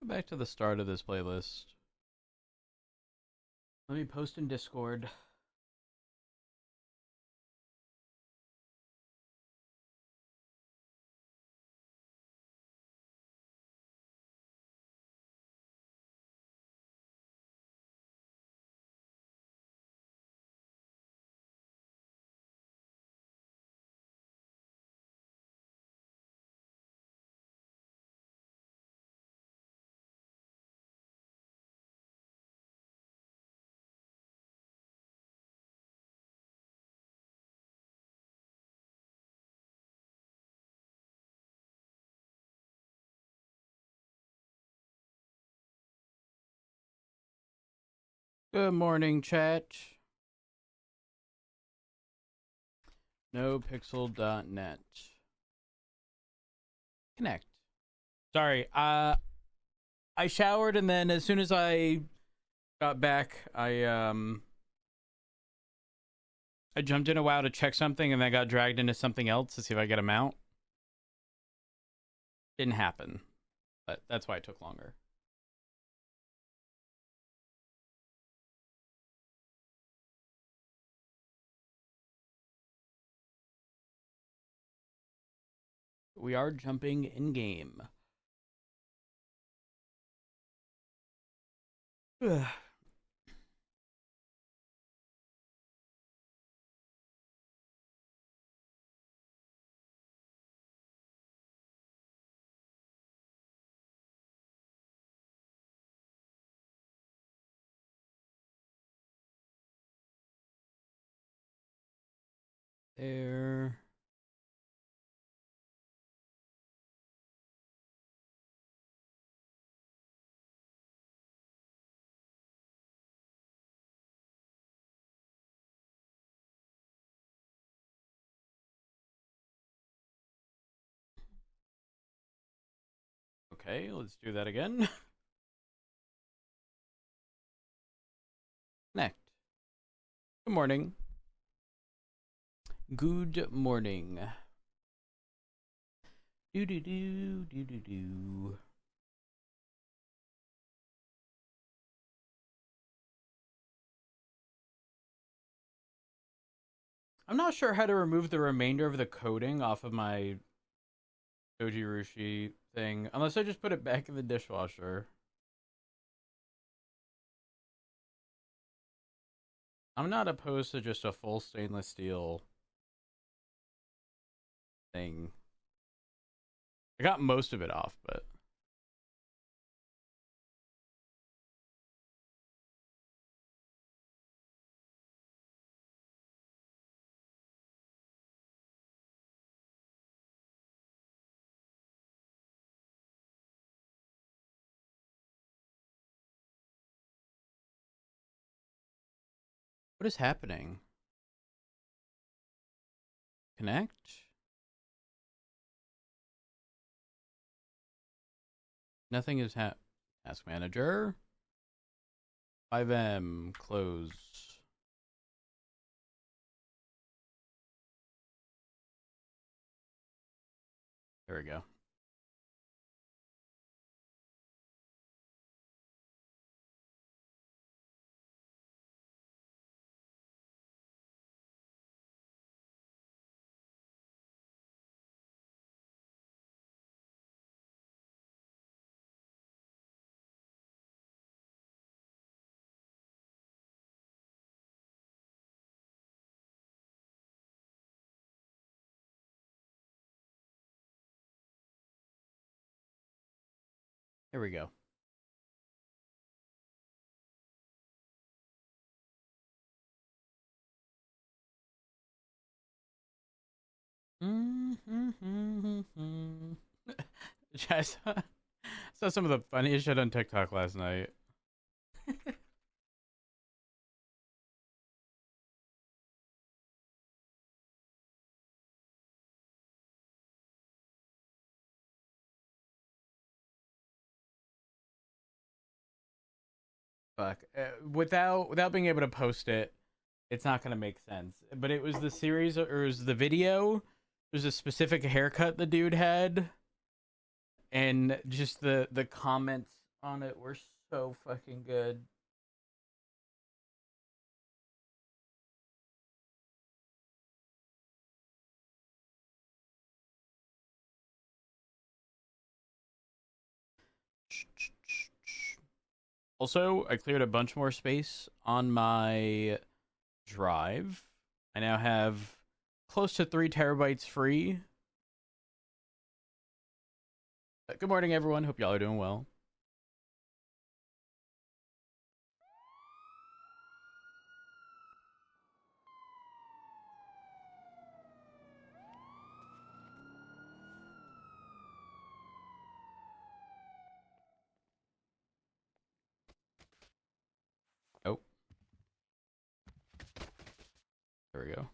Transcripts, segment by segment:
back to the start of this playlist. Let me post in Discord. Good morning, chat. NoPixel.net. Connect. Sorry, I showered and then as soon as I got back, I jumped in a while to check something and then got dragged into something else to see if I get a mount. Didn't happen, but that's why it took longer. We are jumping in game. There. Okay, let's do that again. Connect. Good morning. Good morning. Do. I'm not sure how to remove the remainder of the coating off of my Doji Rushi thing, unless I just put it back in the dishwasher. I'm not opposed to just a full stainless steel thing. I got most of it off, but what is happening? Connect? Nothing is Task Manager. 5M, close. There we go. Here we go. I saw some of the funniest shit on TikTok last night. Fuck. Without being able to post it, it's not gonna make sense. But it was the series, or it was the video. There's a specific haircut the dude had, and just the comments on it were so fucking good. Also, I cleared a bunch more space on my drive. I now have close to 3 terabytes free. Good morning, everyone. Hope y'all are doing well. Oh. There we go.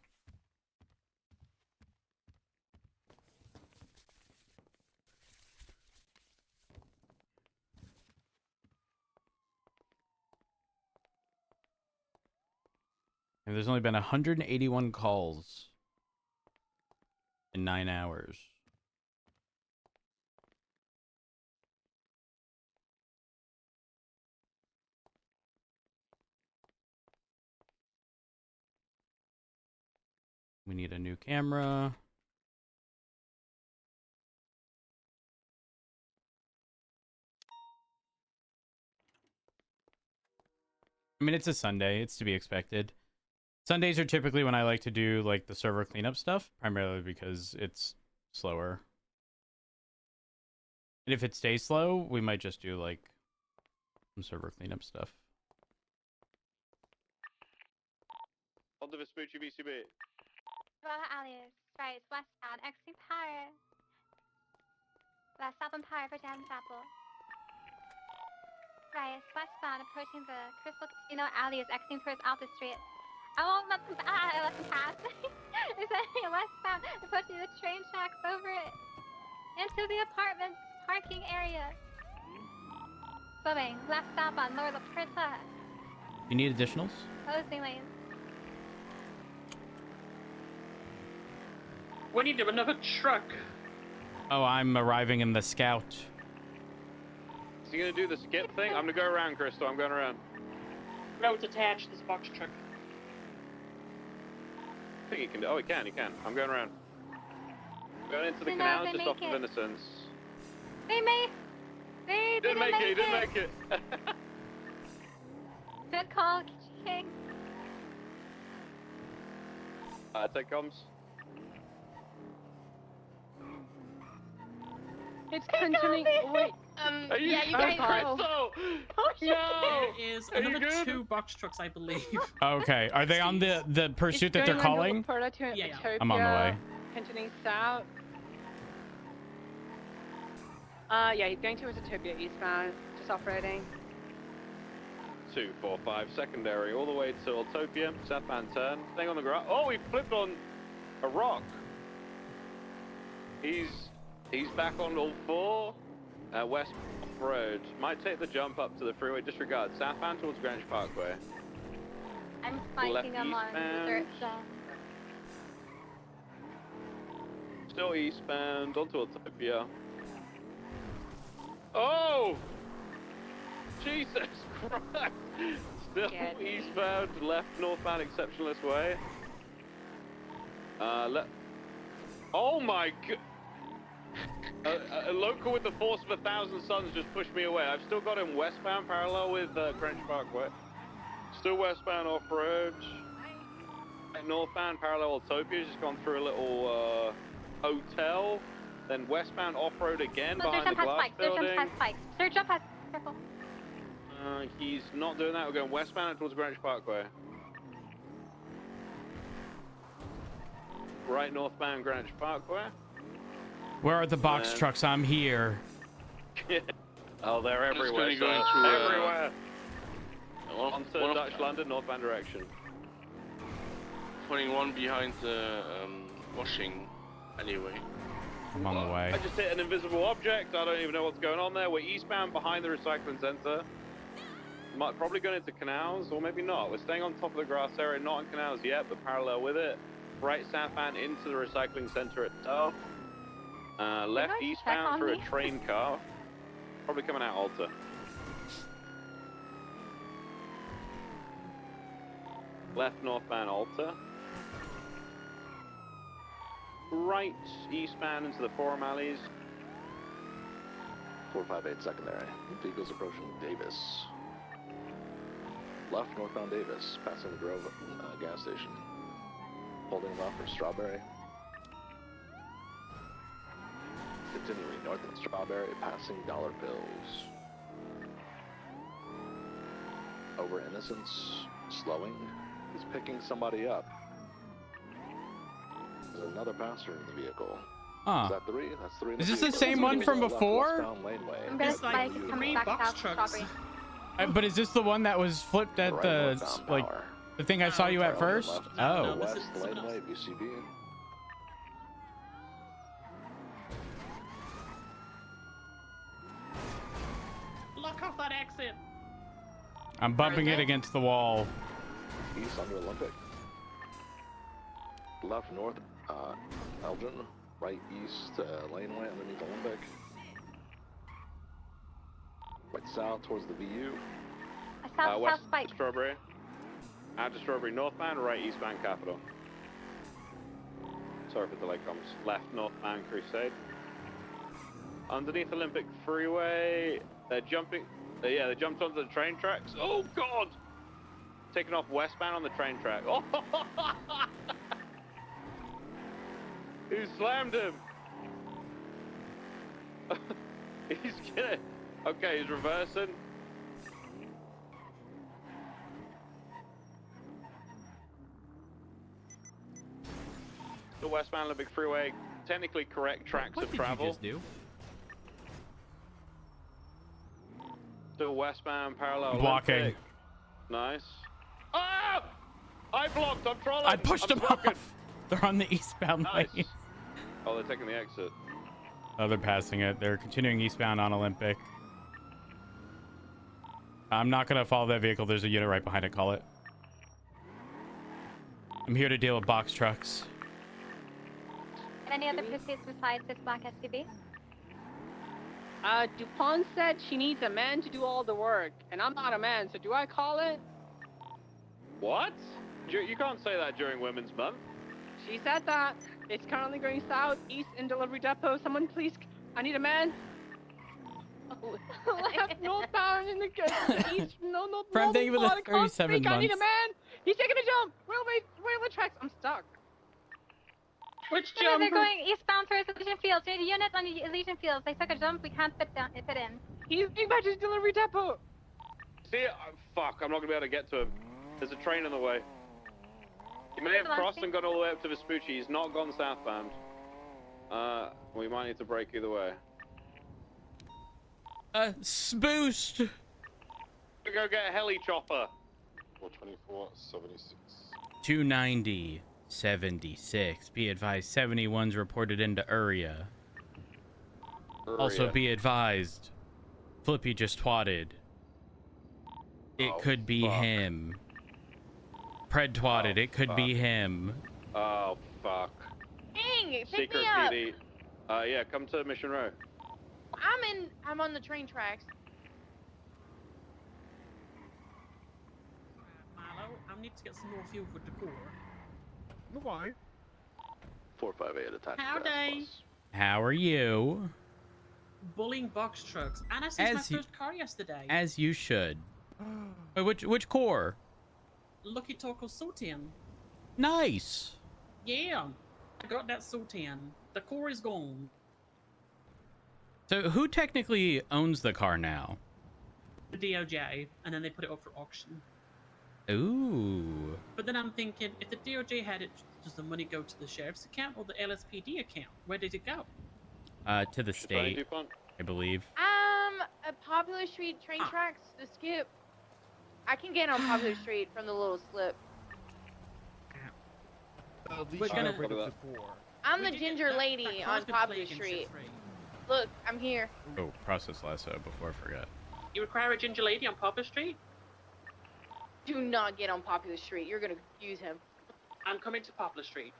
And there's only been 181 calls in 9 hours. We need a new camera. I mean, it's a Sunday. It's to be expected. Sundays are typically when I like to do like the server cleanup stuff, primarily because it's slower. And if it stays slow, we might just do like some server cleanup stuff. On to Vespucci VCB. Alias, right, westbound, exiting power. Southbound power for Jam Chapel. Right, westbound, approaching the Crystal Casino Alias, exiting towards Alta Street. I won't let them pass. It's westbound, approaching the train tracks over it. Into the apartments parking area. Swimming, left southbound, lower La Puerta. You need additionals? Closing lanes. We need another truck. Oh, I'm arriving in the Scout. Is he gonna do the skip thing? I'm gonna go around, Crystal. I'm going around. No, it's attached, this box truck. I think he can do. Oh, he can. I'm going around. Going into the No, canal they just make off of it. Innocence. They didn't make it. He didn't make it. Good call, King. Take comms. It's continuing. Wait, Are you yeah, you guys Crystal? know. No. There is Are you another good? 2 box trucks, I believe. Okay, are they on the pursuit that they're calling? Yeah. I'm on the way. Continuing south. Yeah, he's going towards Utopia eastbound, just off-roading. 245 secondary, all the way to Autopia, southbound turn. Staying on the ground. Oh, he flipped on a rock. He's back on all 4. West road. Might take the jump up to the freeway. Disregard. Southbound towards Greenwich Parkway. I'm spiking them on the dirt zone. Still eastbound onto Autopia. Oh! Jesus Christ! Still Get me. eastbound, left northbound exceptionalist way. Oh my god! A local with the force of 1,000 suns just pushed me away. I've still got him westbound parallel with Greenwich Parkway. Still westbound off-road. Northbound parallel Autopia, just gone through a little hotel. Then westbound off-road again behind the glass building. Their jump has spikes. Their jump has... Careful. He's not doing that. We're going westbound towards Greenwich Parkway. Right northbound Greenwich Parkway. Where are the box trucks? I'm here. Oh, they're everywhere. It's going to, everywhere. Onto one Dutch London, northbound direction. putting one behind the washing anyway. I'm on the way. I just hit an invisible object. I don't even know what's going on there. We're eastbound behind the recycling center. Probably going into canals, or maybe not. We're staying on top of the grass area, not in canals yet, but parallel with it. Right southbound into the recycling center itself. Left Can I check eastbound on through me? a train car. Probably coming out Alta. Left northbound Alta. Right eastbound into the Forum alleys. 458 secondary. Vehicles approaching Davis. Left northbound Davis, passing the Grove gas station. Holding left for Strawberry. Continuing north of Strawberry, passing Dollar Bills. Over Innocence, slowing. He's picking somebody up. There's another passenger in the vehicle. Huh. Is that three? That's three. In Is the this the vehicle. same one from Left before? westbound laneway. I'm gonna It's like spike Beautiful. coming 3 back box south trucks. Strawberry. But is this the one that was flipped at Right the northbound like Power. the thing I saw you at Charlie first? left. Oh. No, this is West someone laneway, else. UCB. Lock off that exit. I'm bumping it Right. against the wall. East under Olympic. Left north, Elgin. Right east, laneway underneath Olympic. Right south towards the VU. A south West spike. Strawberry. Out to Strawberry northbound, right eastbound Capital. Sorry for the delay comms. Left northbound Crusade. Underneath Olympic Freeway. They're jumping. Yeah, they jumped onto the train tracks. Oh God! Taking off westbound on the train track. Oh! Who slammed him? He's gonna. Okay, he's reversing. The westbound Olympic Freeway, technically correct tracks What of did travel. you just do? Still westbound parallel. Blocking. Olympic. Nice. Ah! I blocked. I'm trolling. I pushed I'm them blocking. off. They're on the eastbound Nice. lane. Oh, they're taking the exit. Oh, they're passing it. They're continuing eastbound on Olympic. I'm not gonna follow that vehicle. There's a unit right behind it. Call it. I'm here to deal with box trucks. And any other pursuits besides this black SUV? DuPont said she needs a man to do all the work, and I'm not a man, so do I call it? What? You can't say that during Women's Month. She said that. It's currently going south, east in delivery depot. Someone please, I need a man. Left northbound in the east, no, Friend, thank you for the northbound, I can't 37 speak, I need a months. man. He's taking a jump. Railway tracks. I'm stuck. Which No, jump? they're going eastbound towards Elysian Fields. We need units on the Elysian Fields. They took a jump. We can't fit in. He's being back to his delivery depot. See, fuck, I'm not gonna be able to get to him. There's a train in the way. He may have crossed and gone all the way up to Vespucci. He's not gone southbound. We might need to break either way. Boost. Go get a heli chopper. 424, 76. 290, 76. Be advised, 71's reported into Uria. Also, be advised, Flippy just twatted. It Oh, could be fuck. him. Pred twatted. Oh, it could be him. Oh, fuck. Dang, pick Secret me up. PD. Yeah, come to Mission Row. I'm on the train tracks. Milo, I need to get some more fuel for decor. Why? 458 attack. Howdy. How are you? Bullying box trucks. And I seized my As you- first car yesterday. As you should. Wait, which core? Lucky Taco Sultan. Nice. Yeah. I got that Sultan. The core is gone. So who technically owns the car now? The DOJ. And then they put it up for auction. Ooh. But then I'm thinking, if the DOJ had it, does the money go to the sheriff's account or the LSPD account? Where did it go? To the state, DuPont. I believe. A Popular Street train tracks, the skip. I can get on Popular Street from the little slip. We're gonna- I'm the We did ginger that- lady that on car's been Popular plaguing Street. shit-free. Look, I'm here. Oh, process lasso before I forget. You require a ginger lady on Poplar Street? Do not get on Popular Street. You're gonna confuse him. I'm coming to Poplar Street.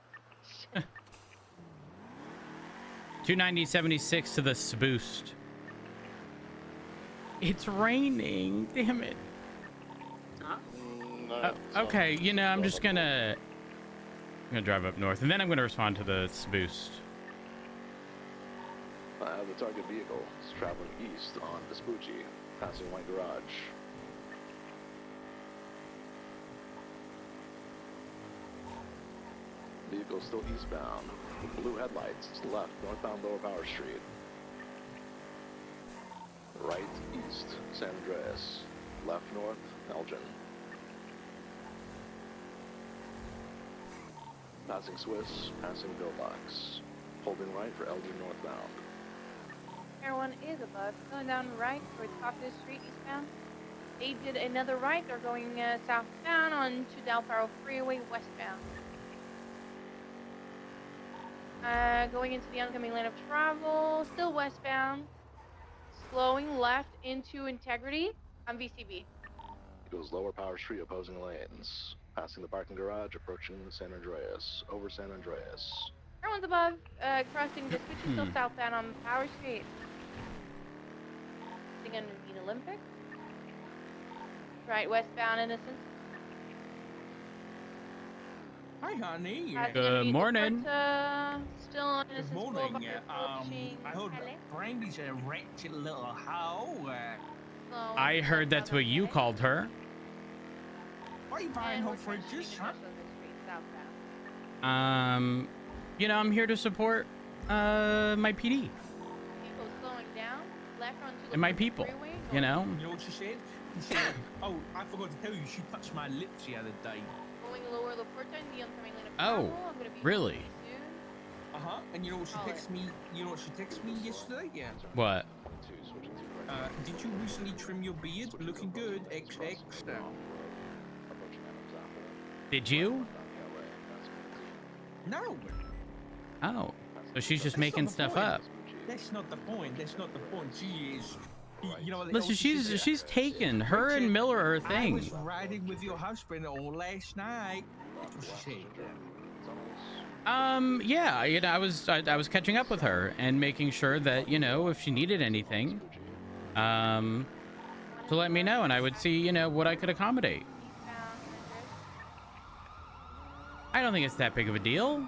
290.76 to the boost. It's raining. Damn it. Huh? No, Okay, you know, I'm just gonna drive up north, and then I'm gonna respond to the boost. The target vehicle is traveling east on Vespucci, passing White Garage. Vehicle still eastbound, with blue headlights, left, northbound Lower Power Street. Right, east, San Andreas. Left, north, Elgin. Passing Swiss, passing Billbox. Holding right for Elgin northbound. Air 1 is above. Going down right towards Poplar Street eastbound. They did another right. They're going southbound onto Del Faro Freeway westbound. Going into the oncoming lane of travel, still westbound. Slowing left into Integrity on VCB. Goes Lower Power Street opposing lanes. Passing the parking garage, approaching San Andreas. Over San Andreas. Everyone's above. Crossing the switch, still southbound on Power Street. Passing under the Olympic. Right, westbound Innocence. Hi, honey. Good morning. Still on Good Innocence morning. Boulevard, approaching I heard Hello. Brandy's a wretched little hoe. Slowing I heard that's what you southbound called her. Why are you buying And her we're trying to fridges, keep huh? us on the street, southbound. You know, I'm here to support my PD People slowing down, left onto the and my people. freeway, You know. You know what she said? She said, oh, I forgot to tell you, she touched my lips the other day. going lower La Porta in the oncoming lane of Oh, travel. I'm gonna be really? pretty soon. Uh-huh. And you know what she texted me? You know what she texted me yesterday? Yeah. What? Did you recently trim your beard? Looking good. XX. Did you? No. Oh, so she's just That's making not the stuff point. up. That's not the point. That's not the point. She is. You know, Listen, she's taken. Her and Miller are a I thing. was riding with your husband all last night. That's what she said. Yeah, you know, I was catching up with her and making sure that, you know, if she needed anything, to let me know, and I would see, you know, what I could accommodate. I don't think it's that big of a deal.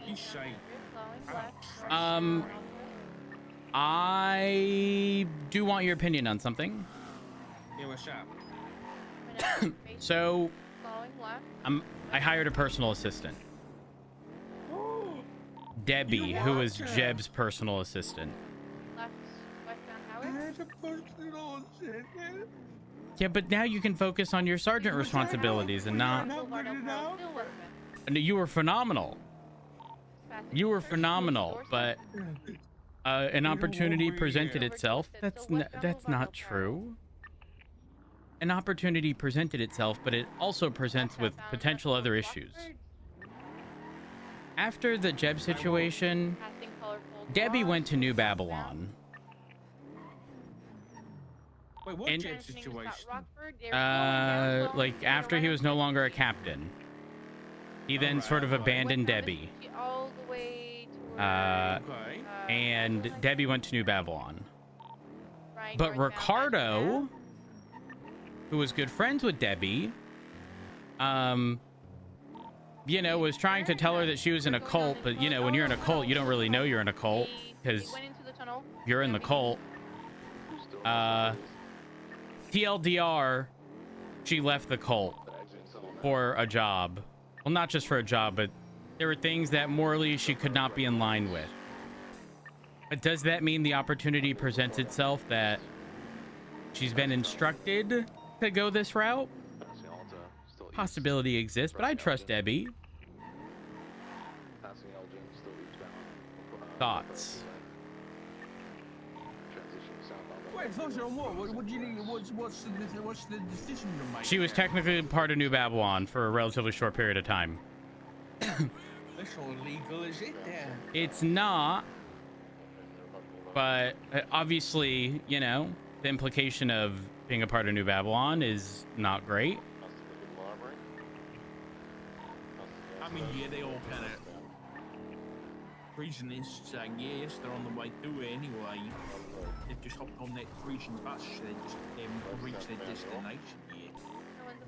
You say. I do want your opinion on something. Yeah, what's up? So, Slowing left. I hired a personal assistant. Debbie, who is Jeb's personal assistant. Left, westbound Howard. There's a personal assistant. Yeah, but now you can focus on your sergeant responsibilities and not... Boulevard El Faro, still westbound. You were phenomenal. You were phenomenal, but an opportunity presented itself. That's not true. An opportunity presented itself, but it also presents with potential other issues. After the Jeb situation, Passing colorful Debbie dogs, went to New Babylon. Wait, what And- Jeb transitioning to situation? Scott Rockford, they're slowing down, Like slowing after he right was no onto longer a Freeway. captain, he then Alright, sort of alright. abandoned Westbound Debbie. Vespucci all the way toward, Okay. And Debbie went to New Babylon. right, But northbound Ricardo, who was good friends with Debbie, you know, was trying to tell her that she was in a cult, but you know, when you're in a cult, you don't really know you're in a cult because went into the tunnel. you're in the cult. TLDR, she left the cult for a job. Well, not just for a job, but there were things that morally she could not be in line with. But does that mean the opportunity presents itself that she's been instructed to go this route? Possibility exists, but I trust Debbie. Thoughts? Wait, thoughts on what? What do you need? What's the decision to make? She was technically part of New Babylon for a relatively short period of time. That's all legal, is it? It's not, but obviously, you know, the implication of being a part of New Babylon is not great. I mean, yeah, they all kind of Prisionists, I guess, they're on the way through it anyway. They've just hopped on that Parisian bus, they just haven't reached their destination yet.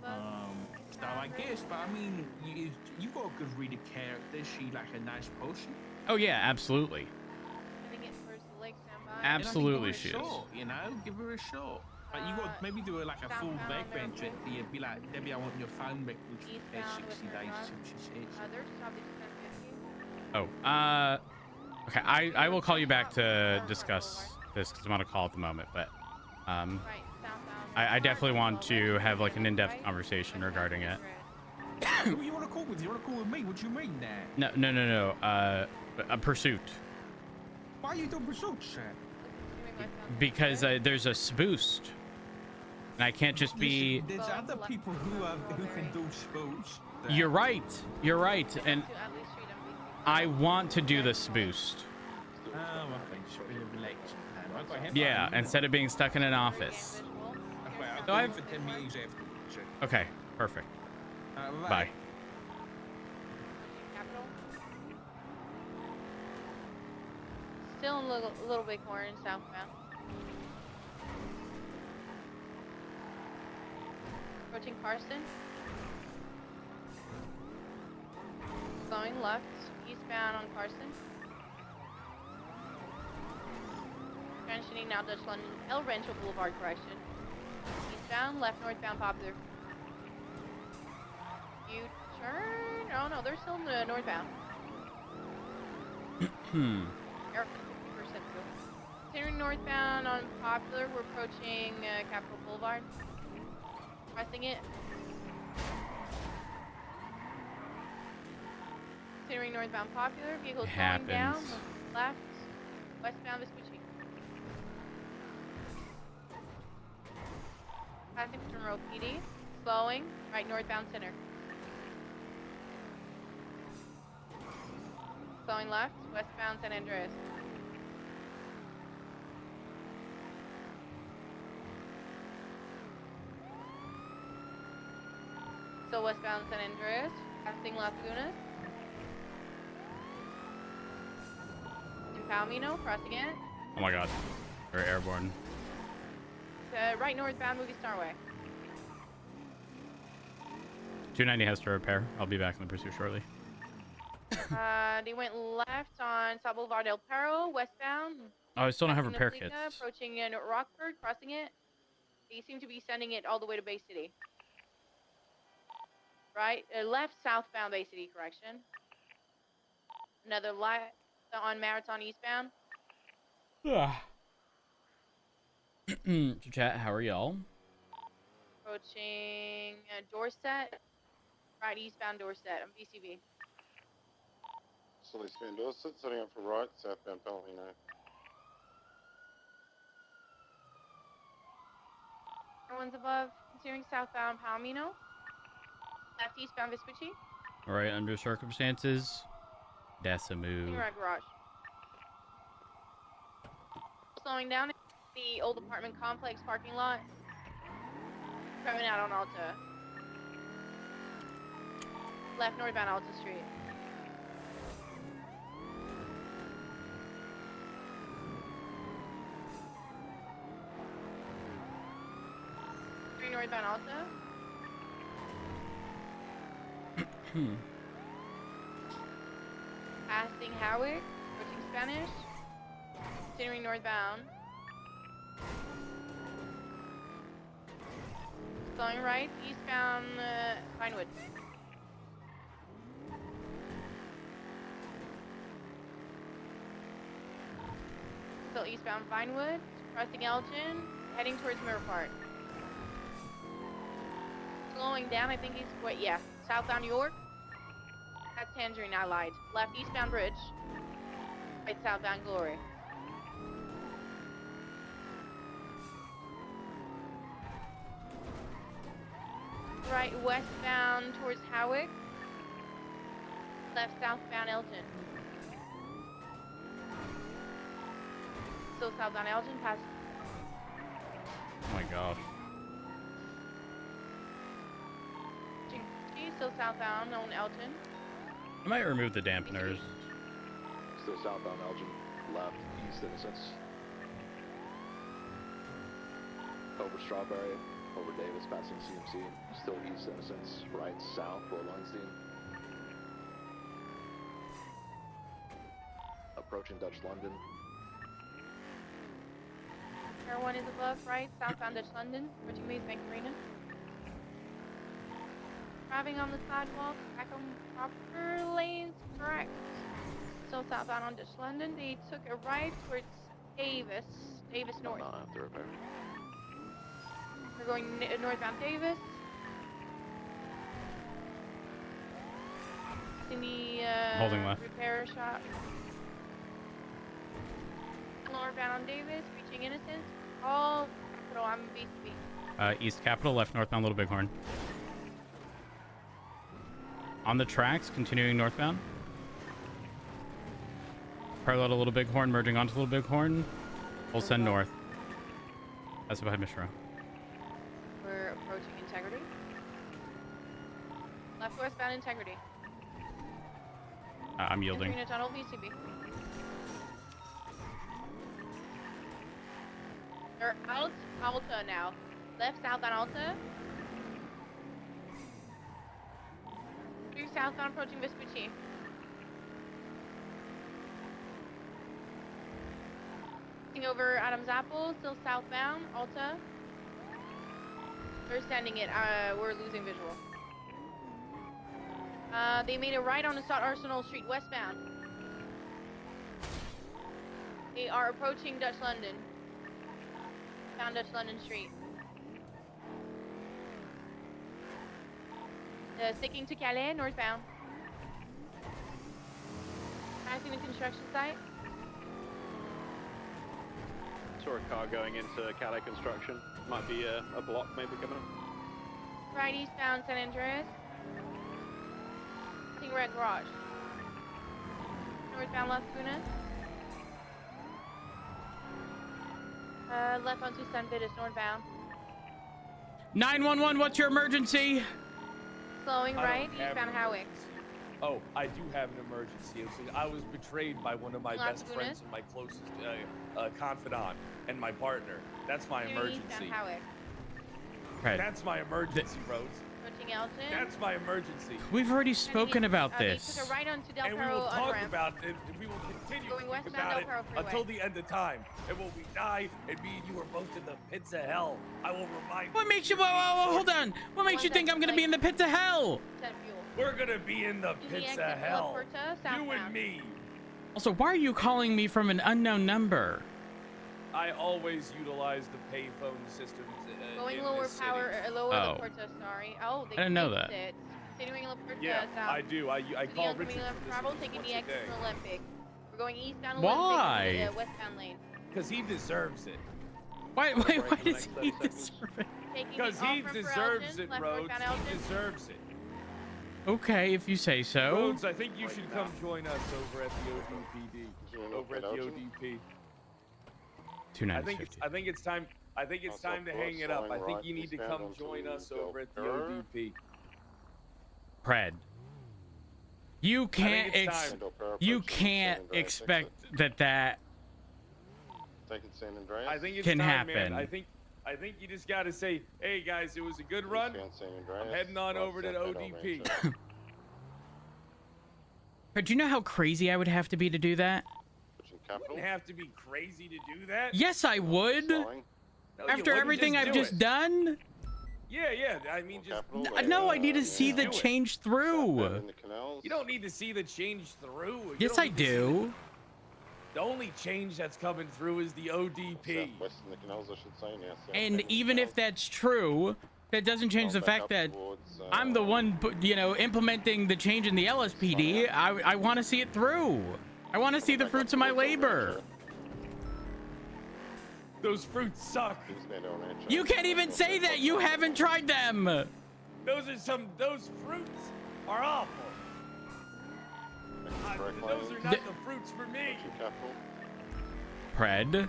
bud? So I guess, but I mean, you got a good read of character. Is she like a nice person? Oh yeah, absolutely. Heading it towards the lake, stand by. Absolutely, give she her a is. shot, you know, give her a shot. Like you got maybe do a, like a full southbound background check. American. Be like, Debbie, I want your phone records for the past Eastbound 60 with days. Drive. See what she says. They're stopped at 1050. Oh, okay. I will call you back to discuss this because I'm on a call at the moment. But Right, southbound. I definitely want to have like an in-depth conversation regarding it. Who you want to call with? You want to call with me? What do you mean that? No. A pursuit. Why are you doing pursuit, sir? Because there's a boost, and I can't just be. Listen, there's other people who can do spooks. You're right, and I want to do this boost. Oh, okay. Just really relax. Okay, Yeah, instead of being stuck in an office. Okay, I'll So call you I've- for 10 meetings afterwards. Sir. Okay, perfect. Right. Bye. Capital. Still a little bit more in southbound. Approaching Carson. Going left, eastbound on Carson. Transitioning now Dutch London, El Rancho Boulevard, correction. Eastbound, left, northbound, Popular. You turn? Oh no, they're still northbound. They're 50% through. Continuing northbound on Popular, we're approaching Capitol Boulevard. Pressing it. Continuing northbound Popular, vehicles slowing down, left, westbound Vespucci. Passing Monroe PD, slowing, right northbound Center. Slowing left, westbound San Andreas. Still westbound San Andreas, passing Las Lagunas. In Palomino, crossing it. Oh my God, they're airborne. Right northbound, Movie Star Way. 290 has to repair. I'll be back in the pursuit shortly. They went left on South Boulevard El Perro, westbound. Oh, I still don't have Passing repair Aplica, kits. approaching Rockford, crossing it. They seem to be sending it all the way to Bay City. Right, left southbound Bay City, correction. Another left on Marathon eastbound. Chat, how are y'all? Approaching Dorset. Right eastbound Dorset on BCV. So they spin Dorset, setting up for right, southbound Palomino. Everyone's above. Continuing southbound Palomino. Left eastbound Vespucci. All right, under circumstances, that's a move. Right garage. Slowing down in the old apartment complex parking lot. Coming out on Alta. Left northbound Alta Street. Three northbound Alta. Passing Howard, approaching Spanish. Continuing northbound. Going right, eastbound Vinewood. Still eastbound Vinewood, crossing Elgin, heading towards Mirror Park. Slowing down, I think he's, wait, yeah, southbound York. That's Tangerine, I lied. Left eastbound Bridge. Right southbound Glory. Right westbound towards Howick. Left southbound Elgin. Still southbound Elgin, past. Oh my gosh. Still southbound on Elgin. I might remove the dampeners. Still southbound Elgin, left, east Innocence. Over Strawberry, Over Davis, passing CMC. Still east Innocence. Right, south, below Lundstein. Approaching Dutch London. Air 1 is above, right, southbound Dutch London, approaching Maze Bank Arena. Driving on the sidewalk, back on proper lanes, correct. Still southbound on Dutch London. They took a right towards Davis North. We're going northbound Davis. In the Holding left. repair shop. Northbound on Davis, reaching Innocence. All capital, I'm BCB. East Capitol, left northbound Little Bighorn. On the tracks, continuing northbound. Parallel to Little Bighorn, merging onto Little Bighorn. We'll send north. That's behind Mishra. We're approaching Integrity. Left westbound Integrity. I'm yielding. Entering a tunnel, VCB. They're out Alta now. Left southbound Alta. Through southbound approaching Vespucci. Over Adams Apple, still southbound, Alta. They're sending it. We're losing visual. They made a right on Assad Arsenal Street westbound. They are approaching Dutch London. Found Dutch London Street. Sticking to Calais, northbound. Passing the construction site. Saw a car going into Calais construction. Might be a block maybe coming up. Right eastbound San Andreas. Seeing Red Garage. Northbound Las Cunas. Left onto San Vitus, northbound. 911, what's your emergency? Slowing right, eastbound Howick. Oh, I do have an emergency. I was betrayed by one of my best friends and my closest confidant and my partner. That's my emergency. Right. That's my emergency, Rhodes. That's my emergency. We've already spoken about this. Took a right onto Del And we Perro will talk on-ramp. about it, and we will continue Going to talk westbound about Del it Perro Freeway. until the end of time. And when we die, and me and you are both in the pits of hell, I will remind you. What makes you, whoa, hold on. What makes you think I'm gonna be in the pits of hell? We're gonna be in the pits of hell. You and me. Also, why are you calling me from an unknown number? I always utilize the payphone systems. Going in lower this city. power, lower Oh. La Puerta, sorry. Oh, they I didn't know fixed that. it. Continuing La Puerta Yeah, south. I do. I call Continuing Richard left for this travel, at least taking once the a exit day. from Olympic. We're going eastbound Why? Olympic to the westbound lane. Because he deserves it. Why does he deserve it? Because he deserves it, Rhodes. He deserves it. Okay, if you say so. Rhodes, I think you should come join us over at the ODPD. Over at the ODP. 290. I think it's time. I think it's time to hang it up. I think you need to come join us over at the ODP. Pred. You can't expect that Taking San Andreas. I think it's can time, happen. man. I think you just gotta say, hey guys, it was a good run. I'm heading on over to the ODP. Pred, do you know how crazy I would have to be to do that? You wouldn't have to be crazy to do that. Yes, I would. No, you After wouldn't. everything Just I've do just it. done? Yeah. I mean, just No, I need to see the do it. change through. You don't need to see the change through. You Yes, don't I need to see do. The only change that's coming through is the ODP. Western the canals, I should say, now. And even if that's true, that doesn't change the fact that I'm the one, implementing the change in the LSPD. I want to see it through. I want to see the fruits of my labor. Those fruits suck. You can't even say that. You haven't tried them. Those fruits are awful. Those are not the fruits for me. Pred,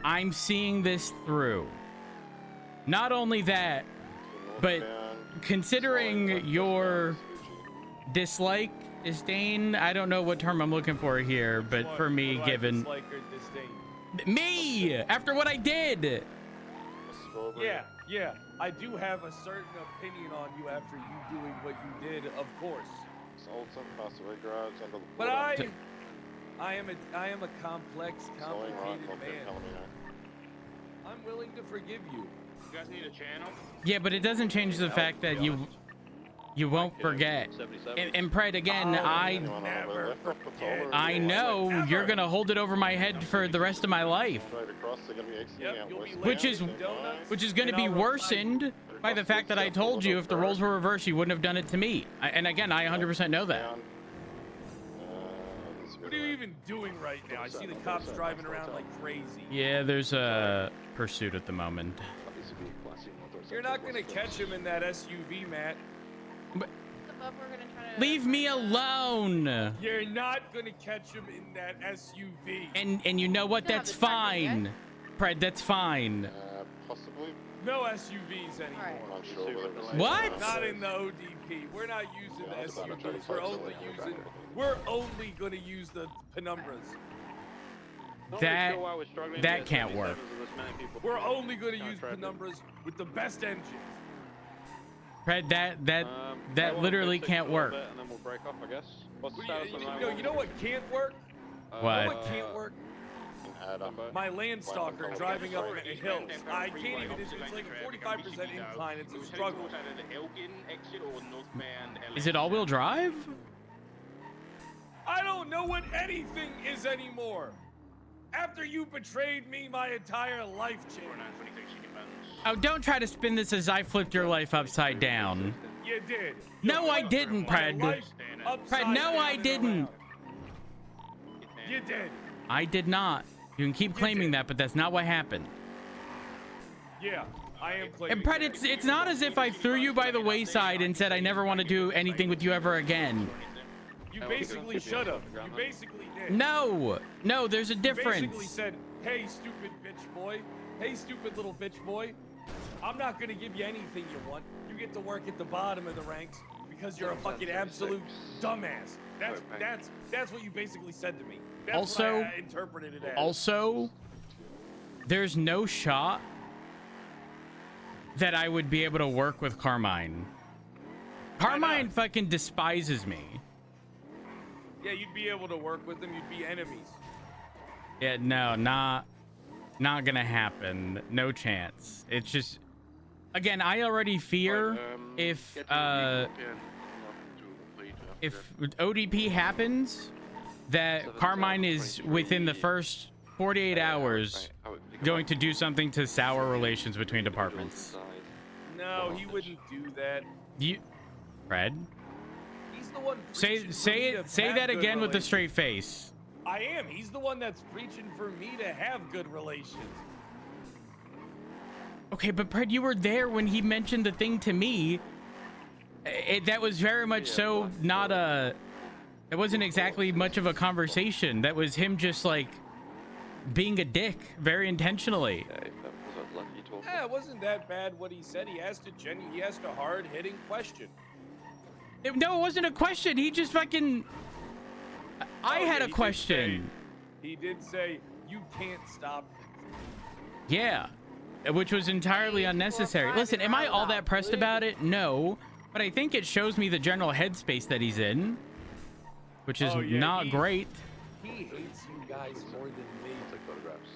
I'm seeing this through. Not only that, but considering your dislike, disdain, I don't know what term I'm looking for here, but for me, given Dislike or disdain? me after what I did. Go over Yeah, yeah. I do have a certain opinion on you after you doing what you did, of course. Sultan, past the red garage, under the But border. I am a complex, Slowing right, complicated okay, man. Palomino. I'm willing to forgive you. You guys need a channel? Yeah, but it doesn't change the fact that you won't forget. And Pred, again, I Never forget. I know Ever. you're gonna hold it over my head for the rest of my life, Straight across, they're going to be exiting Yep, out you'll be which is licking donuts. which is gonna And be I'll remind worsened by the fact that I told you if the roles were reversed, you wouldn't have done it to me. And again, I 100% know that. Down. What are you even doing right now? I see the cops driving around like crazy. Yeah, there's a pursuit at the moment. You're not gonna catch him in that SUV, Matt. Above, we're gonna try to Leave me alone. You're not gonna catch him in that SUV. And you know what? Still That's haven't started fine. Pred, that's fine. Possibly. No SUVs anymore. Alright. Not sure whether it's What? Not in the ODP. We're not using the SUVs. We're only gonna use the penumbras. That can't work. We're only gonna use penumbras with the best engines. Pred, that literally can't work. And then we'll break off, I guess. What's the Well, status on you that know, one? you know what can't work? You know What? what can't work? Add up. My Landstalker driving up the hills. I can't even. It's like a 45% incline. It's a struggle. Is it all-wheel drive? I don't know what anything is anymore. After you betrayed me, my entire life changed. Oh, don't try to spin this as I flipped your life upside down. You did. No, You I flipped didn't, my Pred. life upside Pred, no, down I and didn't. around. You did. I did not. You can keep claiming that, but that's not what happened. Yeah, I am claiming. And Pred, that. it's not as if I threw you by the wayside and said I never want to do anything with you ever again. You basically should have. You basically did. No, there's a You difference. basically said, "Hey, stupid bitch boy. Hey, stupid little bitch boy. I'm not gonna give you anything you want. You get to work at the bottom of the ranks because you're a fucking absolute dumbass." That's what you basically said to me. That's Also- what I interpreted it as. Also, there's no shot that I would be able to work with Carmine. Carmine fucking despises me. Yeah, you'd be able to work with them. You'd be enemies. Yeah, no, not gonna happen. No chance. It's just, again, I already fear if ODP happens, that Carmine is within the first 48 hours going to do something to sour relations between departments. No, he wouldn't do that. Fred, He's the one. say preaching for me to have that good again with a relations. straight face. I am. He's the one that's preaching for me to have good relations. Okay, but Pred, you were there when he mentioned the thing to me. That was very much so not a... It wasn't exactly much of a conversation. That was him just, like, being a dick very intentionally. Yeah, it wasn't that bad what he said. He asked a hard-hitting question. No, it wasn't a question. He just fucking... I had a question. He did say, you can't stop. Yeah, which was entirely unnecessary. Listen, am I all that pressed about it? No, but I think it shows me the general headspace that he's in, which is not great. He hates you guys more than me. Take photographs.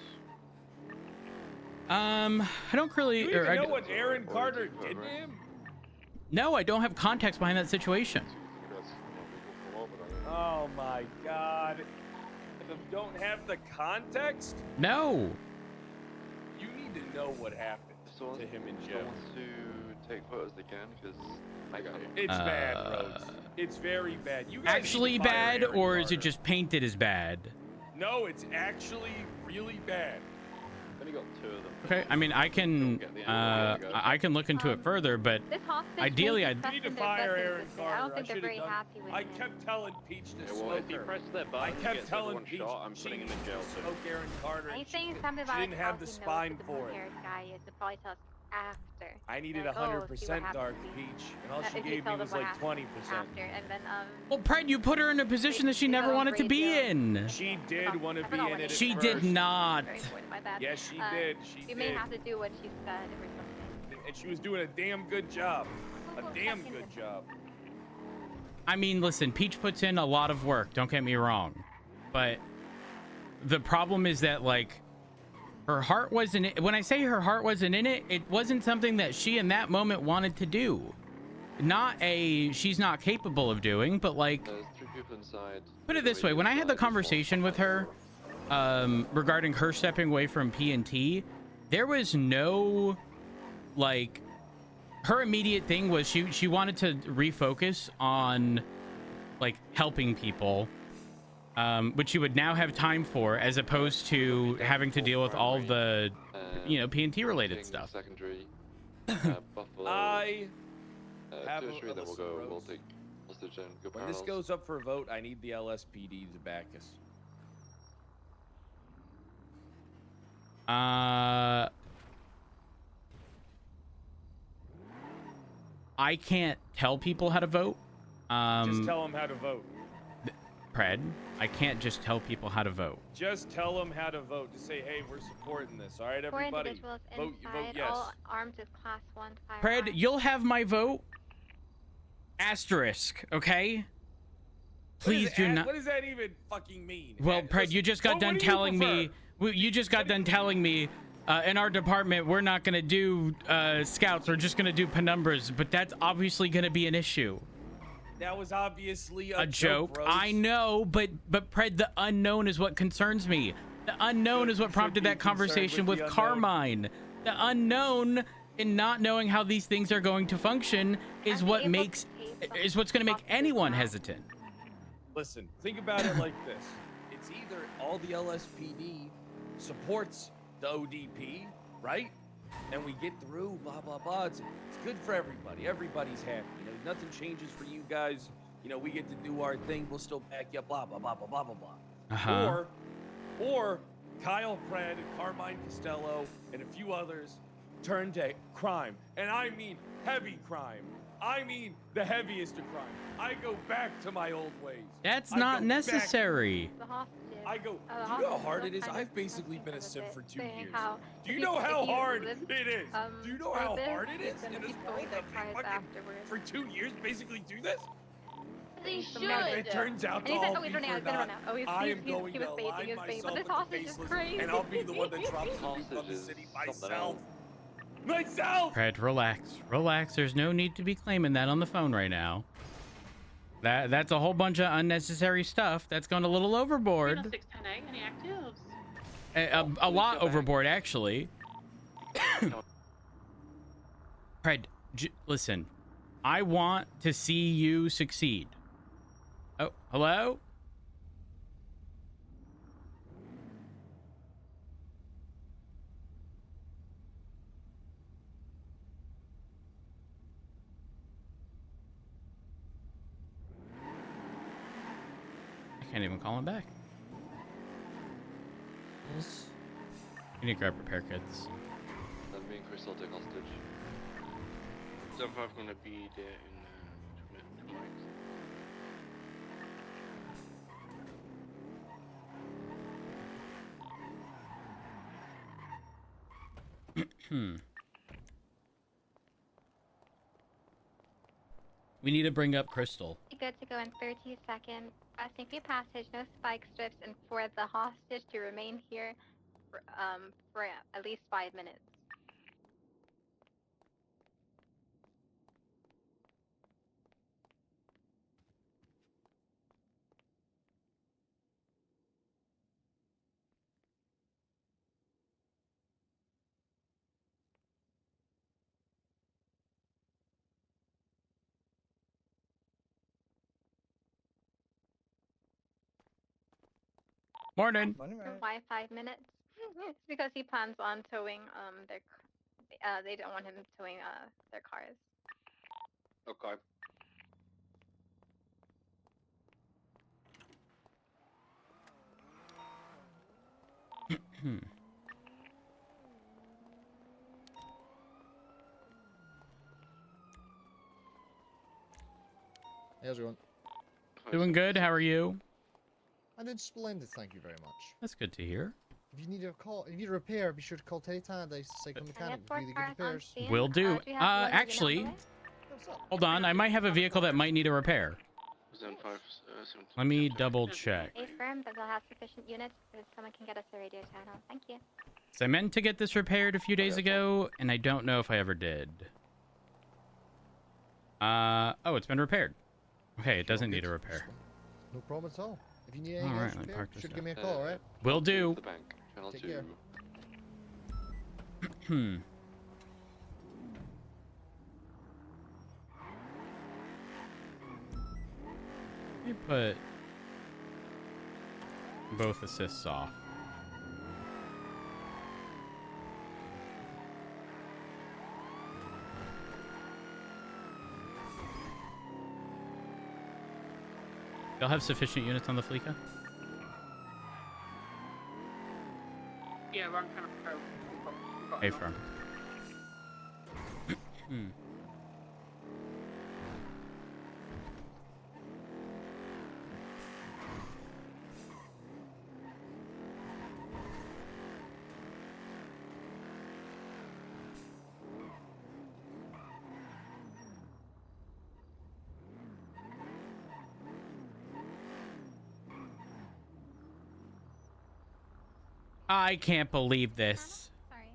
I don't really... Do you even know what Aaron Carter did to him? No, I don't have context behind that situation. Oh my god. You don't have the context? No. You need to know what happened to him in jail. To take photos they can, because I got it. It's bad, Rhodes. It's very bad. You guys Actually need to fire bad, Aaron or is it Carter. just painted as bad? No, it's actually really bad. Only got 2 of them. Okay, I mean, I can look into it further, but This hostage ideally, may I'd... be You need to suspended fire indefinitely. Aaron Carter. I don't think they're should've very done- happy with I him. kept telling Peach to Well, if he smoke her. presses their I button, he kept gets telling everyone Peach shot, I'm she putting him needs in jail to soon. smoke Aaron Carter. He's and saying she something about didn't have the how he knows spine that for it. blue-haired guy is the probably tell after. I needed Like, oh, see what 100% happens dark if you- peach, and all she if you gave me tell them was what like happens 20%. after, and then Well, Pred, you put her in a position that she they never go wanted to be radio. in. She did want to I be forgot in what it he She at did first. not. Very bored by that. Yes, she did. She You did. may have to do what she said or something. And she was doing a damn good job. A damn good job. I mean, listen, Peach puts in a lot of work, don't get me wrong. But the problem is that, like, her heart wasn't... When I say her heart wasn't in it, it wasn't something that she in that moment wanted to do. Not a she's not capable of doing, but, like... There's 3 people inside. Put it this way, when I had the conversation with her regarding her stepping away from P&T, there was no, like... Her immediate thing was she wanted to refocus on, like, helping people, which she would now have time for, as opposed to having to deal with all the, you know, P&T related stuff. Secondary. Buffalo. I have Then we'll listen, go. Rose. We'll take hostage and go When this parallels. goes up for a vote, I need the LSPD to back us. I can't tell people how to vote. Just tell them how to vote. Pred, I can't just tell people how to vote. Just tell them how to vote. Just say, hey, we're supporting this. All right, Four everybody? individuals Vote, inside, vote yes. all armed with class 1 firearms. Pred, you'll have my vote. Asterisk, okay? Please do not. What does that even fucking mean? Well, Pred, you just got done telling me. You just got done telling me. In our department, we're not going to do scouts. We're just going to do penumbras. But that's obviously going to be an issue. That was obviously A joke. Rose. I know, but Pred, the unknown is what concerns me. The unknown is what prompted that conversation with Carmine. The unknown in not knowing how these things are going to function is what's going to make anyone hesitant. Listen, think about it like this. It's either all the LSPD supports the ODP, right? And we get through, blah, blah, blah. It's good for everybody. Everybody's happy. You know, nothing changes for you guys. You know, we get to do our thing. We'll still back you up, blah, blah, blah, blah, blah, blah, blah. Or Kyle Pred, Carmine Costello, and a few others turn to crime. And I mean heavy crime. I mean the heaviest of crime. I go back to my old ways. That's not necessary. I go, do you know how hard it is? I've basically been a simp for 2 years. Do you know how hard it is? Do you know how hard it is in this world for 2 years basically do this? They should. It turns out to And he's all like, be for naught. I am going to align myself with the faceless, and I'll be the one that drops the nuke on the city myself. Myself! Pred, relax. Relax. There's no need to be claiming that on the phone right now. That's a whole bunch of unnecessary stuff. That's gone a little overboard. 610A, any actives? A lot overboard, actually. Pred, listen. I want to see you succeed. Oh, hello? I can't even call him back. You need to grab repair kits. Let me and Crystal take hostage. 7-5 gonna be there in 2 minutes. We need to bring up Crystal. Good to go in 30 seconds. Safety passage, no spike strips, and for the hostage to remain here for at least 5 minutes. Morning. Why 5 minutes? It's because he plans on towing their. They don't want him towing their cars. Okay. How's it going? Doing good. How are you? I'm doing splendid, thank you very much. That's good to hear. If you need a repair, be sure to call Titan. They cycle mechanic with really good repairs. Will do. Actually, hold on. I might have a vehicle that might need a repair. Zone 5, Let me double check. Affirm that they'll have sufficient units so someone can get us a radio channel. Thank you. So I meant to get this repaired a few days ago, and I don't know if I ever did. Oh, it's been repaired. Okay, it doesn't need a repair. No problem at all. If you need anything All right, else let me repaired, park be this sure to give me a down. call, alright? Will do. The bank. Channel Take 2. care. Let me put both assists off. They'll have sufficient units on the Fleeca? Yeah, we're on kind of pro. A firm. I can't believe this. Sorry.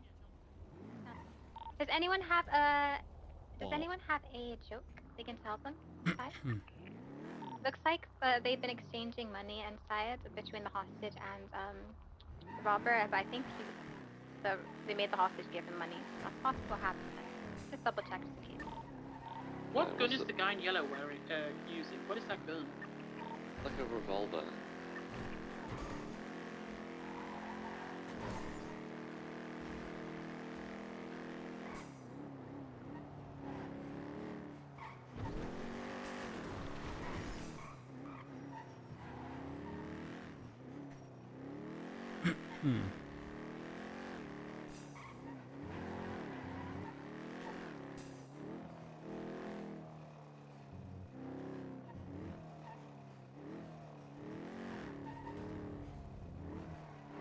Does anyone have a joke they can tell them? Looks like they've been exchanging money inside between the hostage and the robber. But I think they made the hostage give him money. That's possible happened. Just double check just in case. What gun is the guy in yellow wearing using? What is that gun? Like a revolver.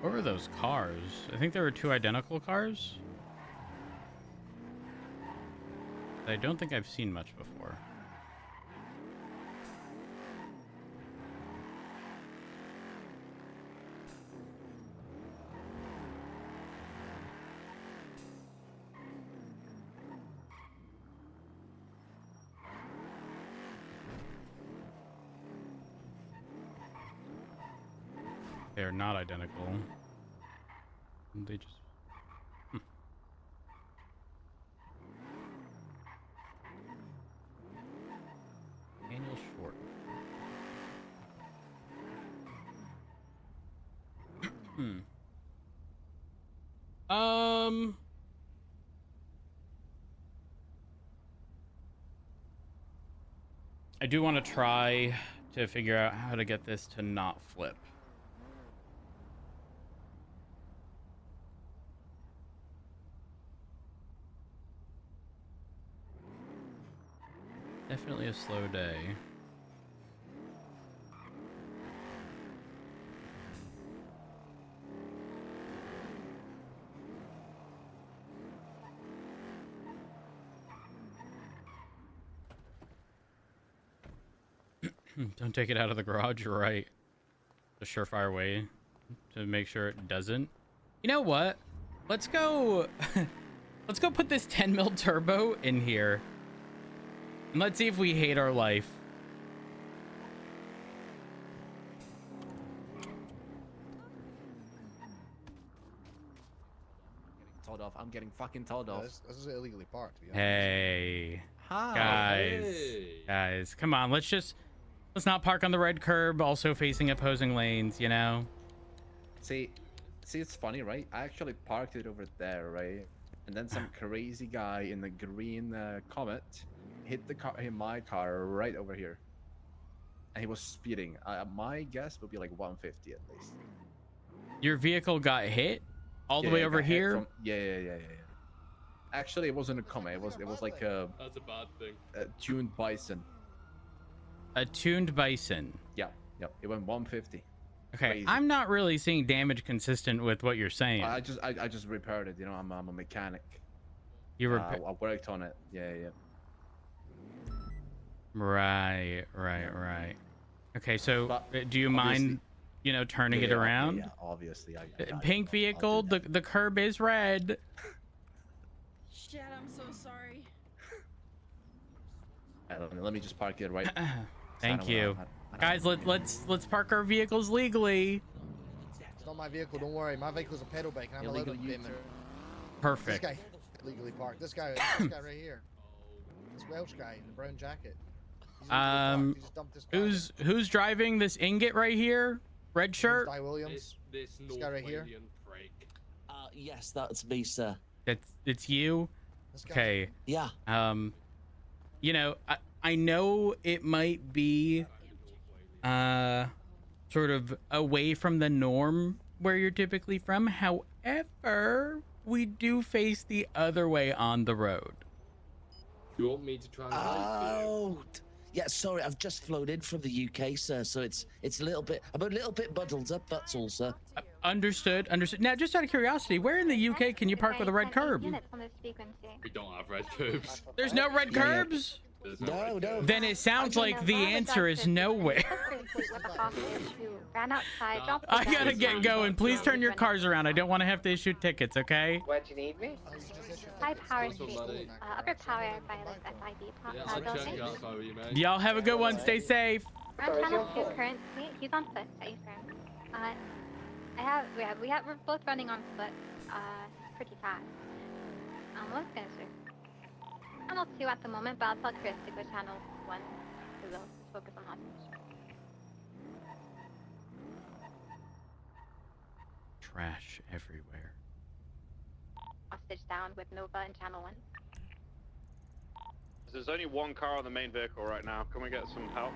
What were those cars? I think there were two identical cars. I don't think I've seen much before. They are not identical. They just... Daniel Short. I do want to try to figure out how to get this to not flip. Definitely a slow day. Don't take it out of the garage, you're right. The surefire way to make sure it doesn't. You know what? Let's go let's go put this 10 mil turbo in here. And let's see if we hate our life. Told off. I'm getting fucking told off. This is illegally parked. To be honest. Hey. Hi. Guys. Hey. Guys, come on. Let's not park on the red curb, also facing opposing lanes, you know? See, it's funny, right? I actually parked it over there, right? And then some crazy guy in the green Comet hit my car right over here. And he was speeding. My guess would be like 150 at least. Your vehicle got hit all the way over here? Yeah. Actually, it wasn't a Comet. It was like a... That's a bad thing. A tuned Bison. A tuned bison. Yep. It went 150. Okay, Crazy. I'm not really seeing damage consistent with what you're saying. I just repaired it. You know, I'm a mechanic. You I worked on it. Yeah. Right. Okay, so do you mind, turning it around? Yeah, obviously. Pink vehicle. The curb is red. Shit, I'm so sorry. Let me just park it right. Thank you, guys. Let's park our vehicles legally. It's not my vehicle. Don't worry. My vehicle's a pedal bike, and I'm allowed to be in there. Perfect. This guy legally parked. This guy right here. This Welsh guy in the brown jacket. Who's driving this ingot right here? Red shirt. Williams. This guy right here. Yes, that's me, sir. It's you. Okay. Yeah. I know it might be sort of away from the norm where you're typically from. However, we do face the other way on the road. You want me to try and yeah, sorry, I've just flown in from the UK, sir, so it's a little bit, I'm a little bit muddled up, that's all, sir. Understood. Now, just out of curiosity, where in the UK can you park with a red curb? We don't have red curbs. There's no red curbs? No. Then it sounds like the answer is nowhere. I gotta get going. Please turn your cars around. I don't want to have to issue tickets, okay? What, you need me? High Power Street, upper power by SID. Y'all have a good one. Stay safe. We're on Channel 2 currently. He's on foot, to be fair. We're both running on foot. Pretty fast. Let's go, sir. Channel 2 at the moment, but I'll tell Chris to go Channel 1 as well. Just focus on hostage. Trash everywhere. Hostage down with Nova in Channel 1. There's only one car on the main vehicle right now. Can we get some help?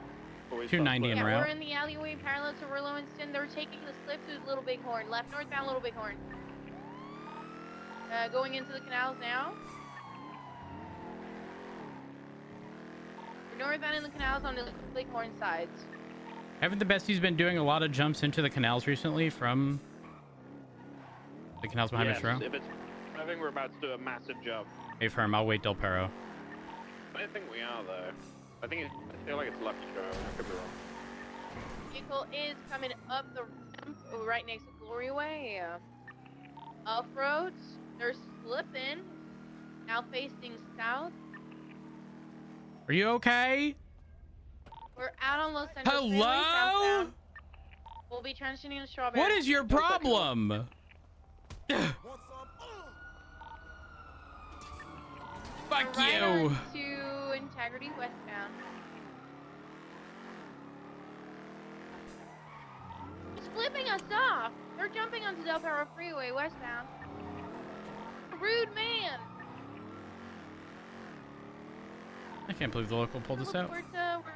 290 en route. We're in the alleyway parallel to Rillo Winston. They're taking the slip to Little Bighorn. Left northbound Little Bighorn. Going into the canals now. We're northbound in the canals on the Little Bighorn sides. Haven't the besties been doing a lot of jumps into the canals recently from the canals behind yes, Miss Row? I think we're about to do a massive jump. Hey, firm. I'll wait Del Perro. I don't think we are, though. I feel like it's left to go. I could be wrong. Vehicle is coming up the ramp right next to Glory Way. Off-road. They're slipping. Now facing south. Are you okay? We're out on Los Angeles. Hello? We'll be transitioning to Strawberry. What is your problem? Fuck right you. on to Integrity westbound. He's flipping us off. They're jumping onto Del Perro Freeway westbound. Rude man. I can't believe the local pulled this out. We're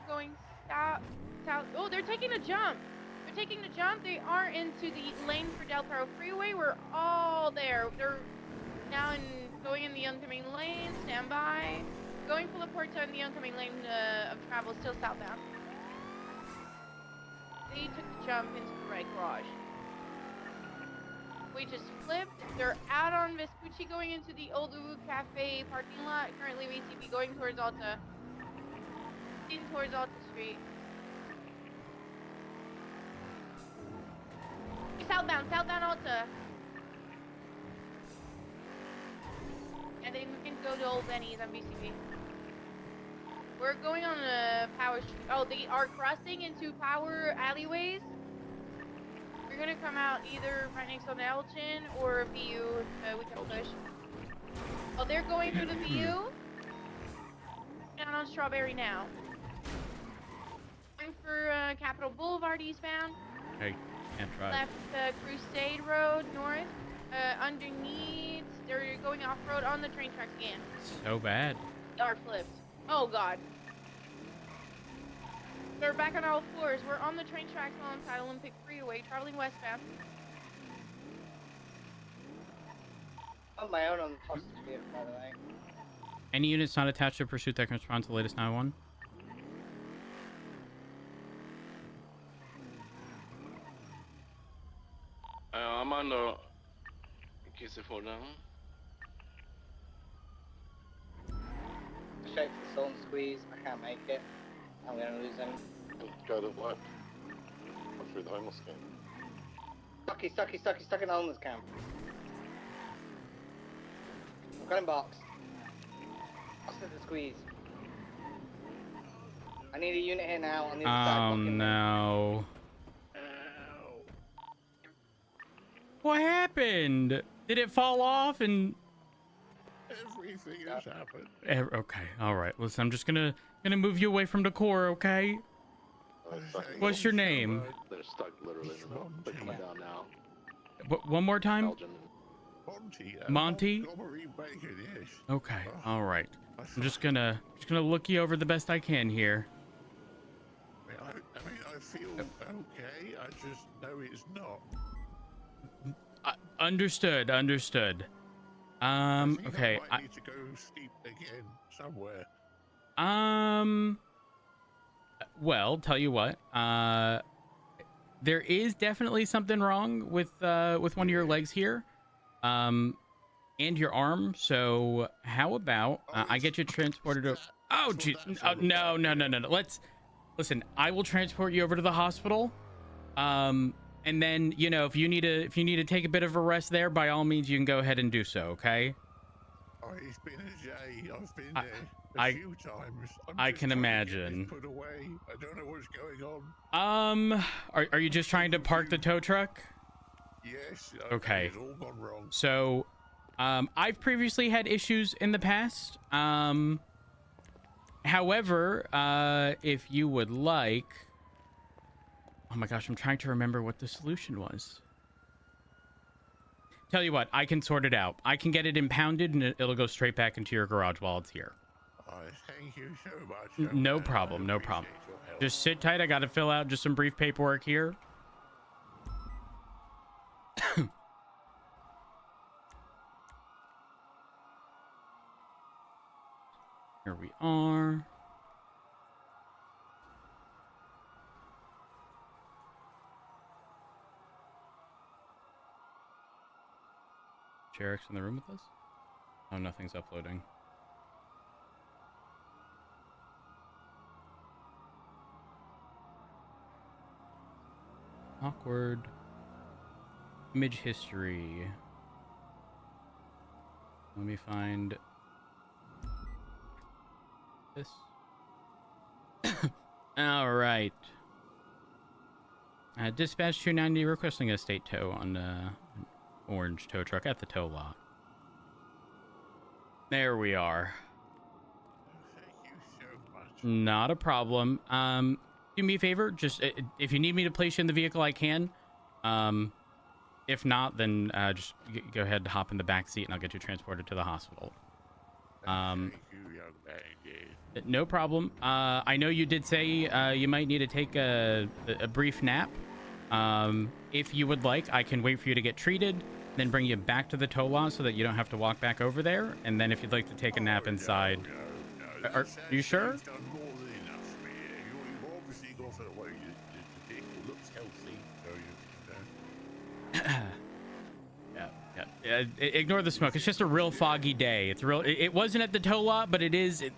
going south. Oh, they're taking a jump. They're taking a jump. They are into the lane for Del Perro Freeway. We're all there. They're now going in the oncoming lane. Stand by. Going for La Puerta in the oncoming lane of travel, still southbound. They took the jump into the right garage. We just flipped. They're out on Vespucci going into the Old Ubu Cafe parking lot. Currently VCB going towards Alta. Heading towards Alta Street. Southbound Alta. And then we can go to Old Benny's on VCB. We're going on a Power Street. Oh, they are crossing into Power alleyways. We're gonna come out either right next on Elgin or VU. We can push. Oh, they're going through the VU. And on Strawberry now. Going for Capitol Boulevard eastbound. Hey, can't drive. Left Crusade Road north. Underneath, they're going off-road on the train tracks again. So bad. Are flipped. Oh god. They're back on all fours. We're on the train tracks alongside Olympic Freeway, traveling westbound. On my own on the hostage vehicle, by the way. Any units not attached to pursuit that can respond to the latest 911? I'm under. In case they fall down. Straight to the salt and squeeze. I can't make it. I'm gonna lose him. Go to the left. Go through the homeless camp. Stuck in the homeless camp. I've got him boxed. Boxed at the squeeze. I need a unit here now on the other side. Oh no. What happened? Did it fall off and... Everything has happened. Okay, all right. Listen, I'm just gonna move you away from the core, okay? What's your name? They're stuck literally in the middle. They're coming down now. One more time? Belgian. Monty? Okay, all right. I'm just gonna look you over the best I can here. I feel okay. I just know it's not. Understood. Okay. I need to go sleep again somewhere. Well, tell you what. There is definitely something wrong with one of your legs here, and your arm. So how about I get you transported to? Oh, geez. No. Listen. I will transport you over to the hospital. And then, you know, if you need to take a bit of a rest there, by all means, you can go ahead and do so. Okay. Oh, it's been a day. I've been there a few times. I can imagine. Put away. I don't know what's going on. Are you just trying to park the tow truck? Yes. Okay. It's all gone wrong. So, I've previously had issues in the past. However, if you would like. Oh my gosh, I'm trying to remember what the solution was. Tell you what, I can sort it out. I can get it impounded and it'll go straight back into your garage while it's here. Thank you so much. No problem. Just sit tight. I got to fill out just some brief paperwork here. Here we are. Jarek's in the room with us? Oh, nothing's uploading. Awkward. Image history. Let me find this. All right. Dispatch 290 requesting a state tow on orange tow truck at the tow lot. There we are. Thank you so much. Not a problem. Do me a favor. Just if you need me to place you in the vehicle, I can. If not, then just go ahead and hop in the back seat, and I'll get you transported to the hospital. Thank you, young lady. No problem. I know you did say you might need to take a brief nap. If you would like, I can wait for you to get treated, then bring you back to the tow lot so that you don't have to walk back over there. And then if you'd like to take a nap inside. No. Are you sure? You've done more than enough for me. You've obviously got it away. The vehicle looks healthy. So Yeah. Ignore the smoke. It's just a real foggy day. It's real. It wasn't at the tow lot, but it is. It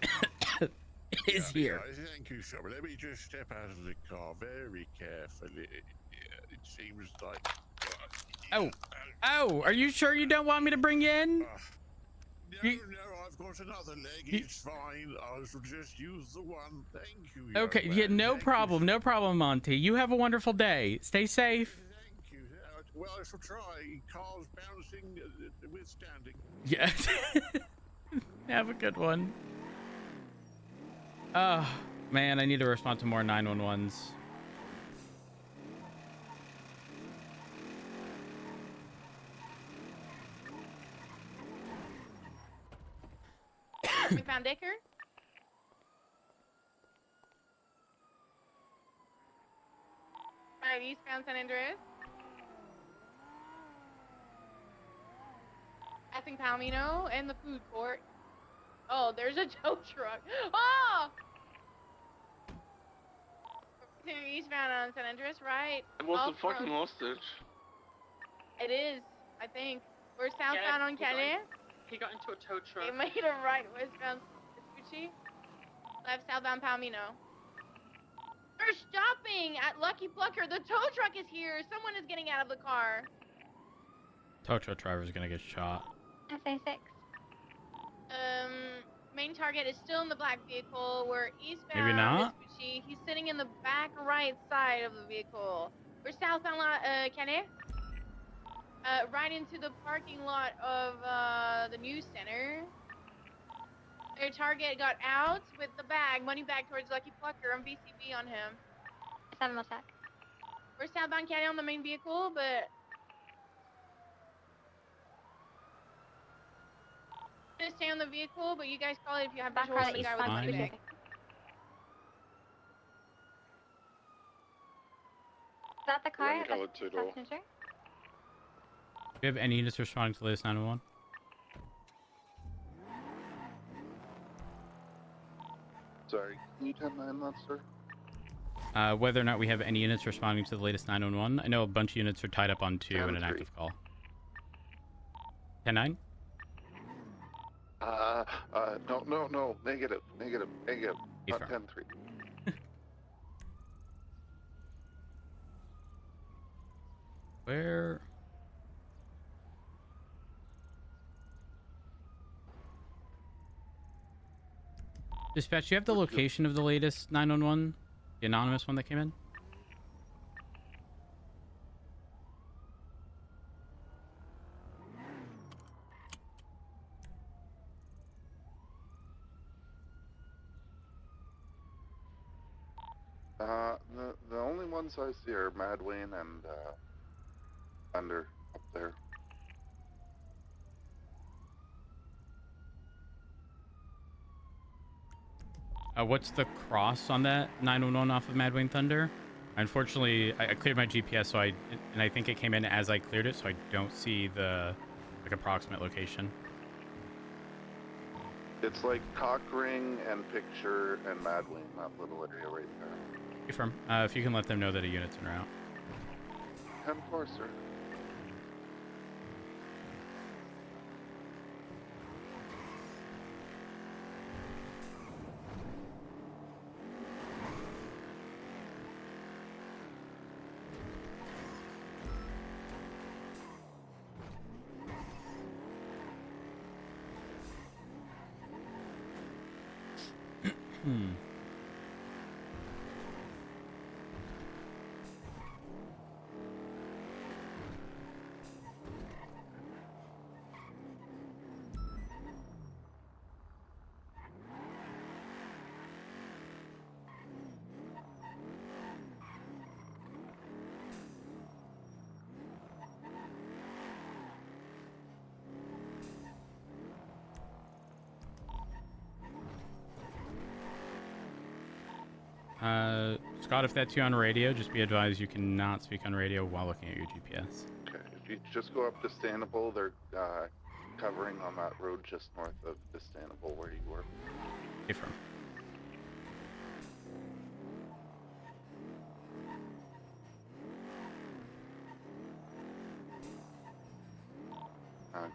is here. Thank you, sir. Let me just step out of the car very carefully. It seems like. Oh, are you sure you don't want me to bring you in? No, I've got another leg. It's fine. I shall just use the one. Thank you. Okay, yeah, no problem, Monty. You have a wonderful day. Stay safe. Thank you. Well, I shall try. Cars bouncing, withstanding. Yeah. Have a good one. Oh, man, I need to respond to more 911s. We found Dicker. Alright, eastbound San Andreas. Passing Palomino and the food court. Oh, there's a tow truck. Oh! Eastbound on San Andreas, right? It was Off a fucking road. hostage. It is, I think. We're southbound on Calais. He got into a tow truck. They made a right westbound Vespucci. Left southbound Palomino. They're stopping at Lucky Plucker. The tow truck is here. Someone is getting out of the car. Tow truck driver's gonna get shot. SA6. Main target is still in the black vehicle. We're eastbound Maybe not. Vespucci. He's sitting in the back right side of the vehicle. We're southbound Calais. Right into the parking lot of the news center. Their target got out with the bag, money bag towards Lucky Plucker on VCB on him. 7 will check. We're southbound Calais on the main vehicle, but I'm gonna stay on the vehicle, but you guys call it if you have visual on the guy with the money bag. Is that the car? Running code 2 door. Do you have any units responding to the latest 911? Sorry, can you 10-9 that, sir? Whether or not we have any units responding to the latest 911. I know a bunch of units are tied up on 2 in an active call. 10-9? No. Negative. Not 10-3. Where? Dispatch, do you have the location of the latest 911? The anonymous one that came in? The only ones I see are Mad Wayne and Thunder up there. What's the cross on that 911 off of Mad Wayne Thunder? Unfortunately, I cleared my GPS, so I think it came in as I cleared it, so I don't see the approximate location. It's like Cockring and Picture and Mad Wayne, that little area right there. Confirm. If you can let them know that a unit's en route. 10-4, sir. Scott, if that's you on radio, just be advised you cannot speak on radio while looking at your GPS. Okay, if you just go up Sustainable, they're covering on that road just north of Sustainable where you were. Confirm.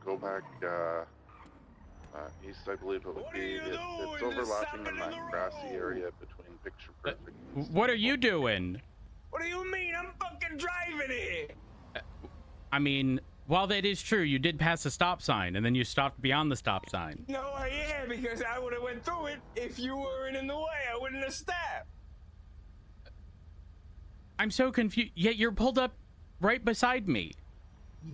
Go back east, I believe it would be. It's overlapping in that grassy area between Picture Perfect. What are you doing? What do you mean? I'm fucking driving it. I mean, while that is true, you did pass a stop sign, and then you stopped beyond the stop sign. No, yeah, because I would have went through it. If you weren't in the way, I wouldn't have stopped. I'm so confused. Yet you're pulled up right beside me.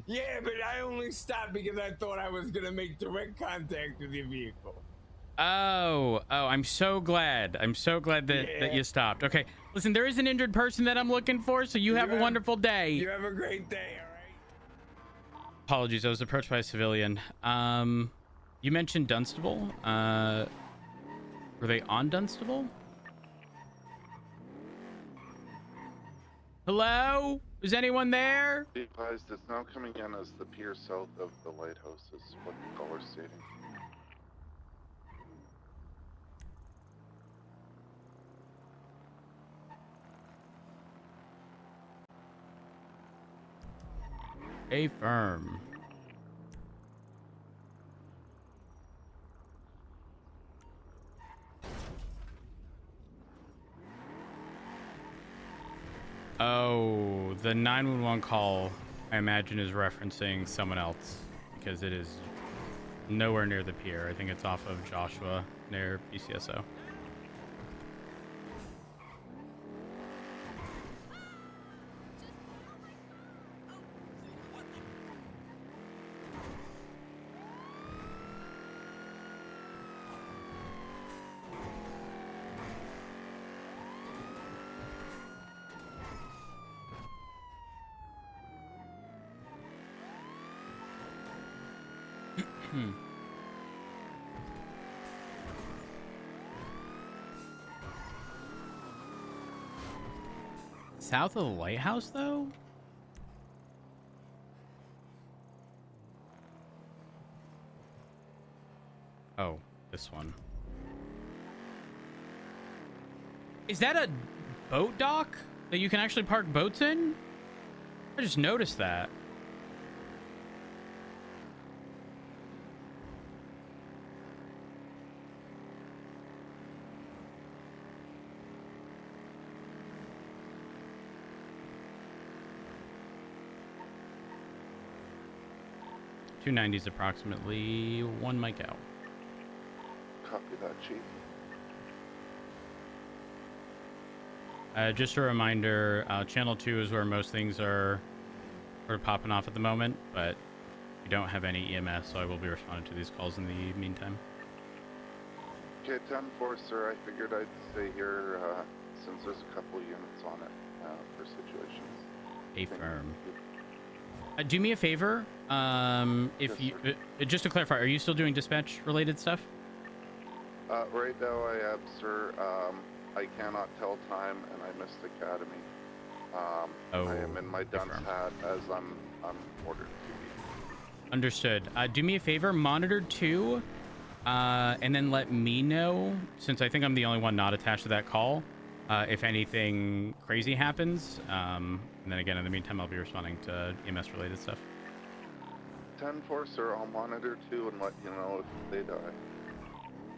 Yeah, but I only stopped because I thought I was gonna make direct contact with your vehicle. Oh, I'm so glad. I'm so glad that you stopped. Okay, listen, there is an injured person that I'm looking for, so you have a wonderful day. You have a great day, all right? Apologies, I was approached by a civilian. You mentioned Dunstable. Were they on Dunstable? Hello? Is anyone there? Be advised, it's now coming in as the pier south of the lighthouse, is what the caller's stating. Affirm. Oh, the 911 call, I imagine, is referencing someone else because it is nowhere near the pier. I think it's off of Joshua near PCSO. South of the lighthouse, though? Oh, this one. Is that a boat dock that you can actually park boats in? I just noticed that. $290 is approximately 1 mic out. Copy that, Chief. Just a reminder, channel 2 is where most things are sort of popping off at the moment, but we don't have any EMS, so I will be responding to these calls in the meantime. Okay, 10-4, sir. I figured I'd stay here since there's a couple units on it for situations. Affirm. Do me a favor. If Yes, you just to clarify, are you still doing dispatch related stuff? Right now I am, sir. I cannot tell time, and I missed academy. I am in my dunce hat as I'm ordered to be. Understood. Do me a favor, monitor 2, and then let me know, since I think I'm the only one not attached to that call, if anything crazy happens. And then again, in the meantime, I'll be responding to EMS related stuff. 10-4, sir. I'll monitor 2 and let you know if they die.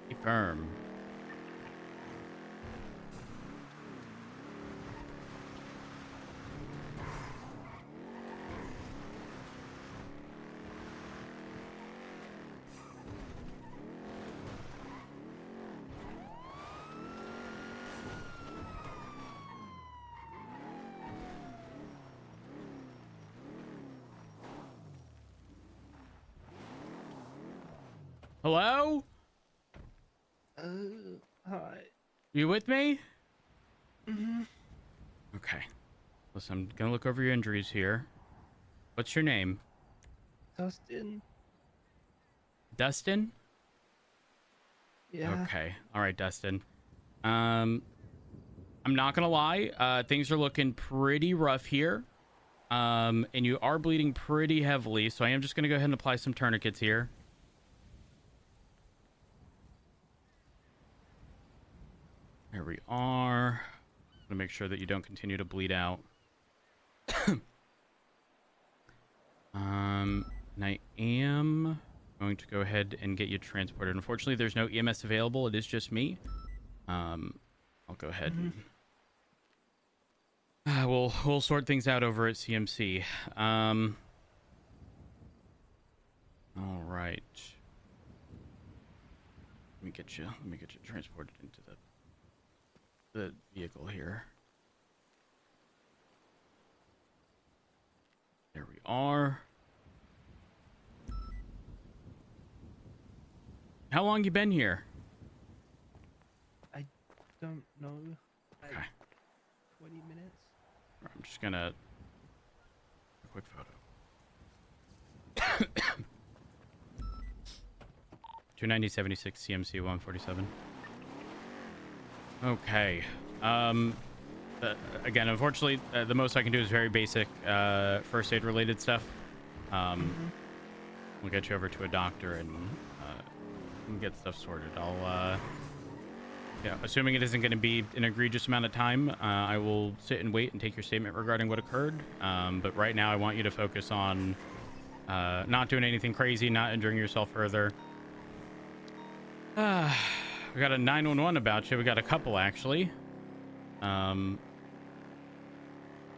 Affirm. Hello? Hi. You with me? Mm-hmm. Okay. Listen, I'm gonna look over your injuries here. What's your name? Dustin. Dustin? Yeah. Okay. All right, Dustin. I'm not gonna lie. Things are looking pretty rough here. And you are bleeding pretty heavily, so I am just gonna go ahead and apply some tourniquets here. There we are. I'm gonna make sure that you don't continue to bleed out. And I am going to go ahead and get you transported. Unfortunately, there's no EMS available. It is just me. I'll go ahead and we'll sort things out over at CMC. All right. Let me get you transported into the vehicle here. There we are. How long you been here? I don't know. Like Okay. 20 minutes. I'm just gonna a quick photo. 290-76 CMC 147. Okay. Again, unfortunately, the most I can do is very basic first aid related stuff. We'll get you over to a doctor and get stuff sorted. I'll Yeah, assuming it isn't going to be an egregious amount of time, I will sit and wait and take your statement regarding what occurred. But right now, I want you to focus on not doing anything crazy, not injuring yourself further. We got a 911 about you. We got a couple, actually.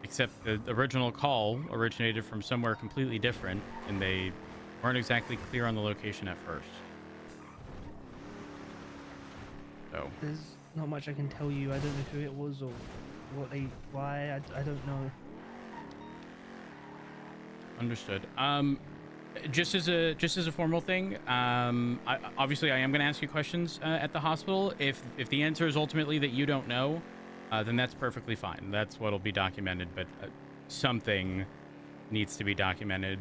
Except the original call originated from somewhere completely different, and they weren't exactly clear on the location at first. So There's not much I can tell you. I don't know who it was or why. I don't know. Understood. Just as a formal thing, obviously I am going to ask you questions at the hospital. If the answer is ultimately that you don't know, then that's perfectly fine. That's what'll be documented. But something needs to be documented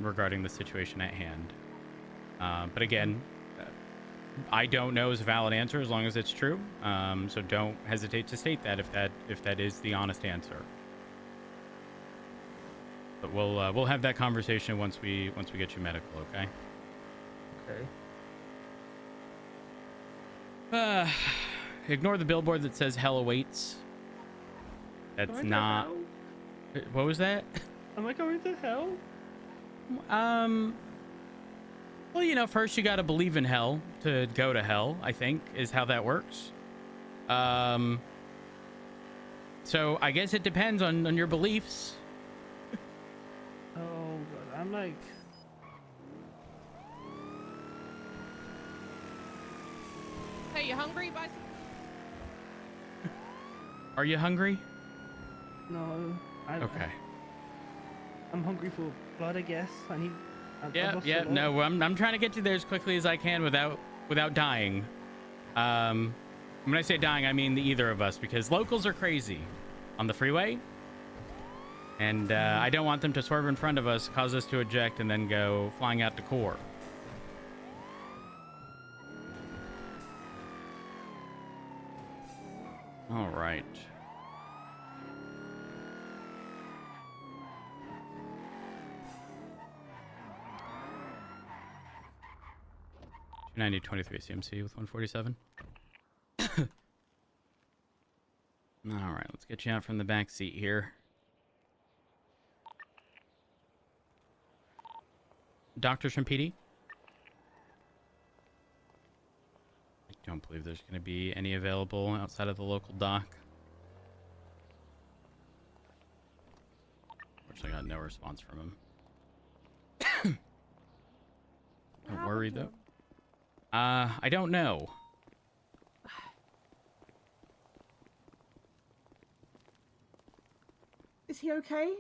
regarding the situation at hand. But again, I don't know is a valid answer as long as it's true. So don't hesitate to state that if that is the honest answer. But we'll have that conversation once we get you medical, okay? Okay. Ignore the billboard that says hell awaits. That's Going to not. hell? What was that? Am I going to hell? Well, you know, first you got to believe in hell to go to hell, I think, is how that works. So I guess it depends on your beliefs. Oh god, I'm like. Hey, you hungry? Buy some. Are you hungry? No. Okay. I'm hungry for blood, I guess. I need. Yeah. No, I'm trying to get you there as quickly as I can without dying. When I say dying, I mean either of us, because locals are crazy on the freeway, and I don't want them to swerve in front of us, cause us to eject, and then go flying out to core. All right. $290.23 CMC with 147. All right, let's get you out from the back seat here. Doctors from PD? I don't believe there's going to be any available outside of the local doc. Unfortunately, I got no response from him. Don't worry, though. I don't know. Is he okay? Is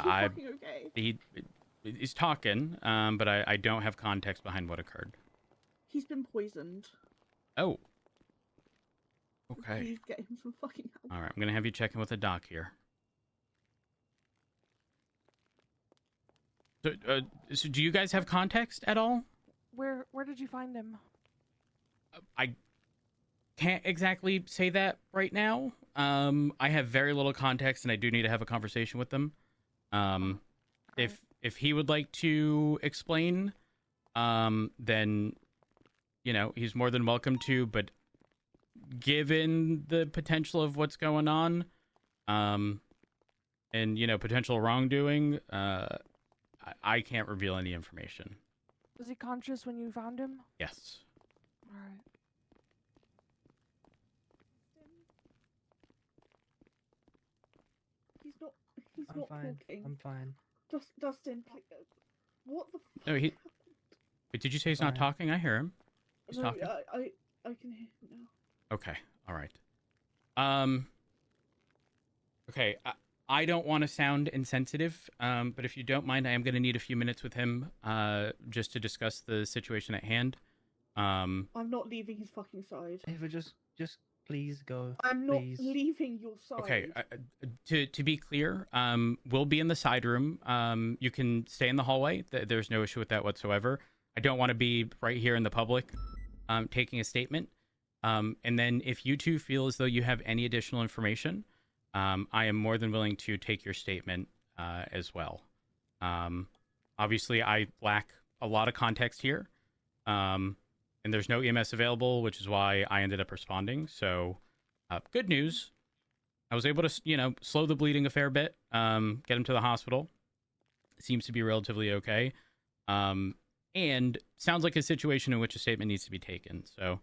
he fucking okay? He's talking, but I don't have context behind what occurred. He's been poisoned. Oh. Okay. Please get him some fucking help. All right, I'm gonna have you check in with the doc here. So do you guys have context at all? Where did you find him? I can't exactly say that right now. I have very little context, and I do need to have a conversation with them. If he would like to explain, then you know he's more than welcome to. But given the potential of what's going on, and you know potential wrongdoing, I can't reveal any information. Was he conscious when you found him? Yes. All right. He's I'm not fine. talking. I'm fine. Dustin, please. What the fuck? No, Wait, did you say he's not talking? I hear him. He's No, talking. I can hear him now. Okay. All right. Okay. I don't want to sound insensitive, but if you don't mind, I am going to need a few minutes with him, just to discuss the situation at hand. I'm not leaving his fucking side. Ava, just please go. I'm not please. leaving your side. Okay. To be clear, we'll be in the side room. You can stay in the hallway. There's no issue with that whatsoever. I don't want to be right here in the public, taking a statement. And then if you two feel as though you have any additional information, I am more than willing to take your statement as well. Obviously, I lack a lot of context here. And and there's no EMS available, which is why I ended up responding. So, good news. I was able to, slow the bleeding a fair bit, get him to the hospital. Seems to be relatively okay. And sounds like a situation in which a statement needs to be taken. So,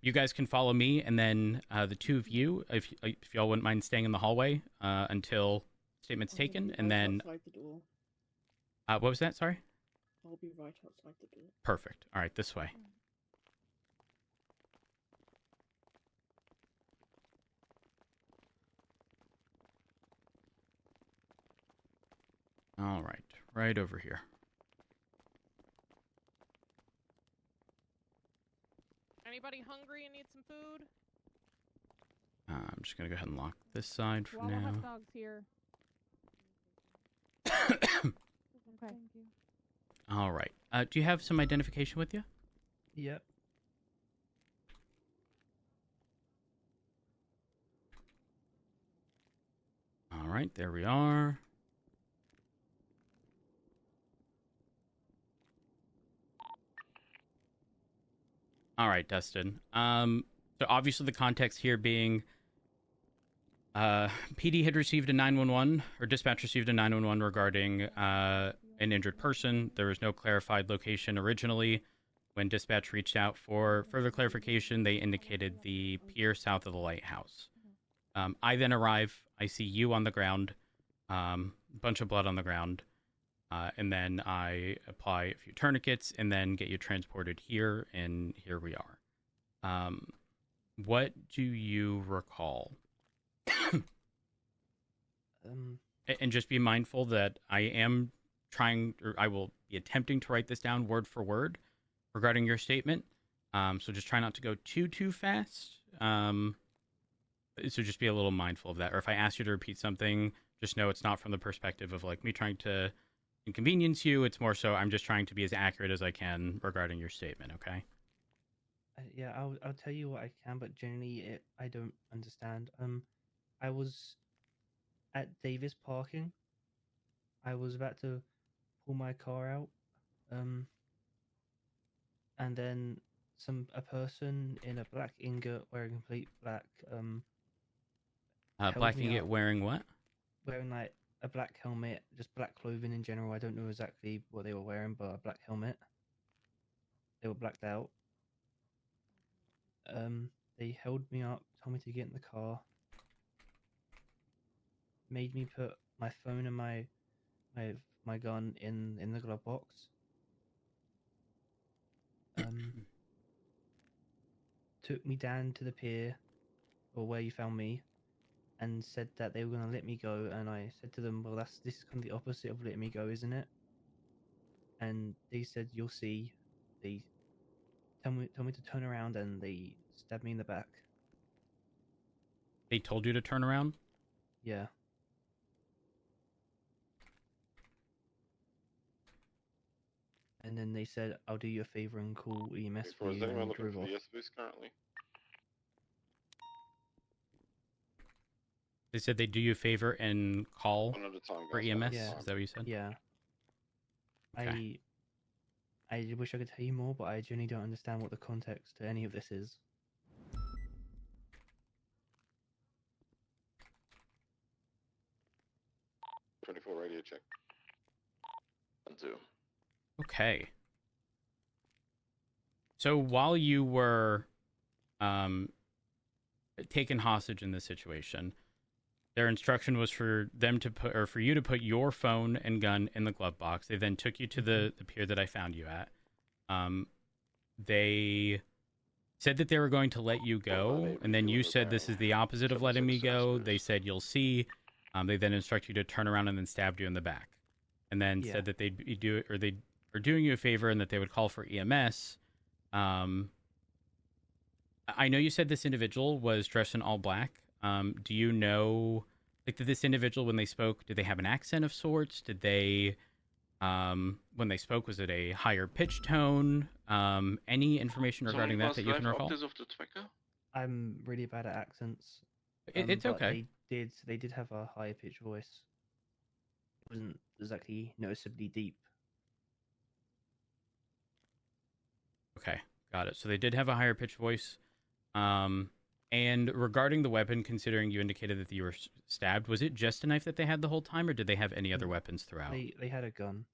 you guys can follow me, and then the two of you, if y'all wouldn't mind staying in the hallway until statement's taken, and then... Outside the door. What was that? Sorry? I'll be right outside the door. Perfect. All right, this way. All right over here. Anybody hungry and need some food? I'm just gonna go ahead and lock this side for Well, I don't now. have dogs here. Okay. Thank you. All right. Do you have some identification with you? Yep. All right, there we are. All right, Dustin. So obviously the context here being PD had received a 911, or dispatch received a 911 regarding an injured person. There was no clarified location originally. When dispatch reached out for further clarification, they indicated the pier south of the lighthouse. I then arrive. I see you on the ground, bunch of blood on the ground, and then I apply a few tourniquets and then get you transported here, and here we are. What do you recall? And just be mindful that I am trying, or I will be attempting to write this down word for word regarding your statement. So just try not to go too fast. So just be a little mindful of that. Or if I ask you to repeat something, just know it's not from the perspective of like me trying to inconvenience you. It's more so I'm just trying to be as accurate as I can regarding your statement. Okay. Yeah, I'll tell you what I can, but generally I don't understand. I was at Davis parking. I was about to pull my car out, and then a person in a black ingot wearing complete black Black ingot wearing what? Wearing like a black helmet, just black clothing in general. I don't know exactly what they were wearing, but a black helmet. They were blacked out. They held me up, told me to get in the car, made me put my phone and my gun in the glove box. Took me down to the pier, or where you found me, and said that they were going to let me go. And I said to them, "Well, this is kind of the opposite of letting me go, isn't it?" And they said, "You'll see." They told me to turn around, and they stabbed me in the back. They told you to turn around? Yeah. And then they said, "I'll do you a favor and call EMS for Is you." anyone And looking drove for off. the SUVs currently? They said they'd do you a favor and call One at a time, for guys, EMS? one at a Is time. that what you said? Yeah. Okay. I wish I could tell you more, but I genuinely don't understand what the context to any of this is. .24 radio check. 1-2. Okay. So while you were taken hostage in this situation, their instruction was for them to put, or for you to put your phone and gun in the glove box. They then took you to the pier that I found you at. They said that they were going to let you go, and then you said this is the opposite of letting me go. They said you'll see. They then instruct you to turn around and then stabbed you in the back, and then said that they'd do it, or they are doing you a favor and that they would call for EMS. I know you said this individual was dressed in all black. Do you know, like, did this individual, when they spoke, did they have an accent of sorts? Did they, when they spoke, was it a higher pitch tone? Any information regarding that you can recall? I'm really bad at accents. It's but okay. They did have a higher pitched voice. It wasn't exactly noticeably deep. Okay. Got it. So they did have a higher pitched voice. And regarding the weapon, considering you indicated that you were stabbed, was it just a knife that they had the whole time, or did they have any other weapons throughout? They had a gun.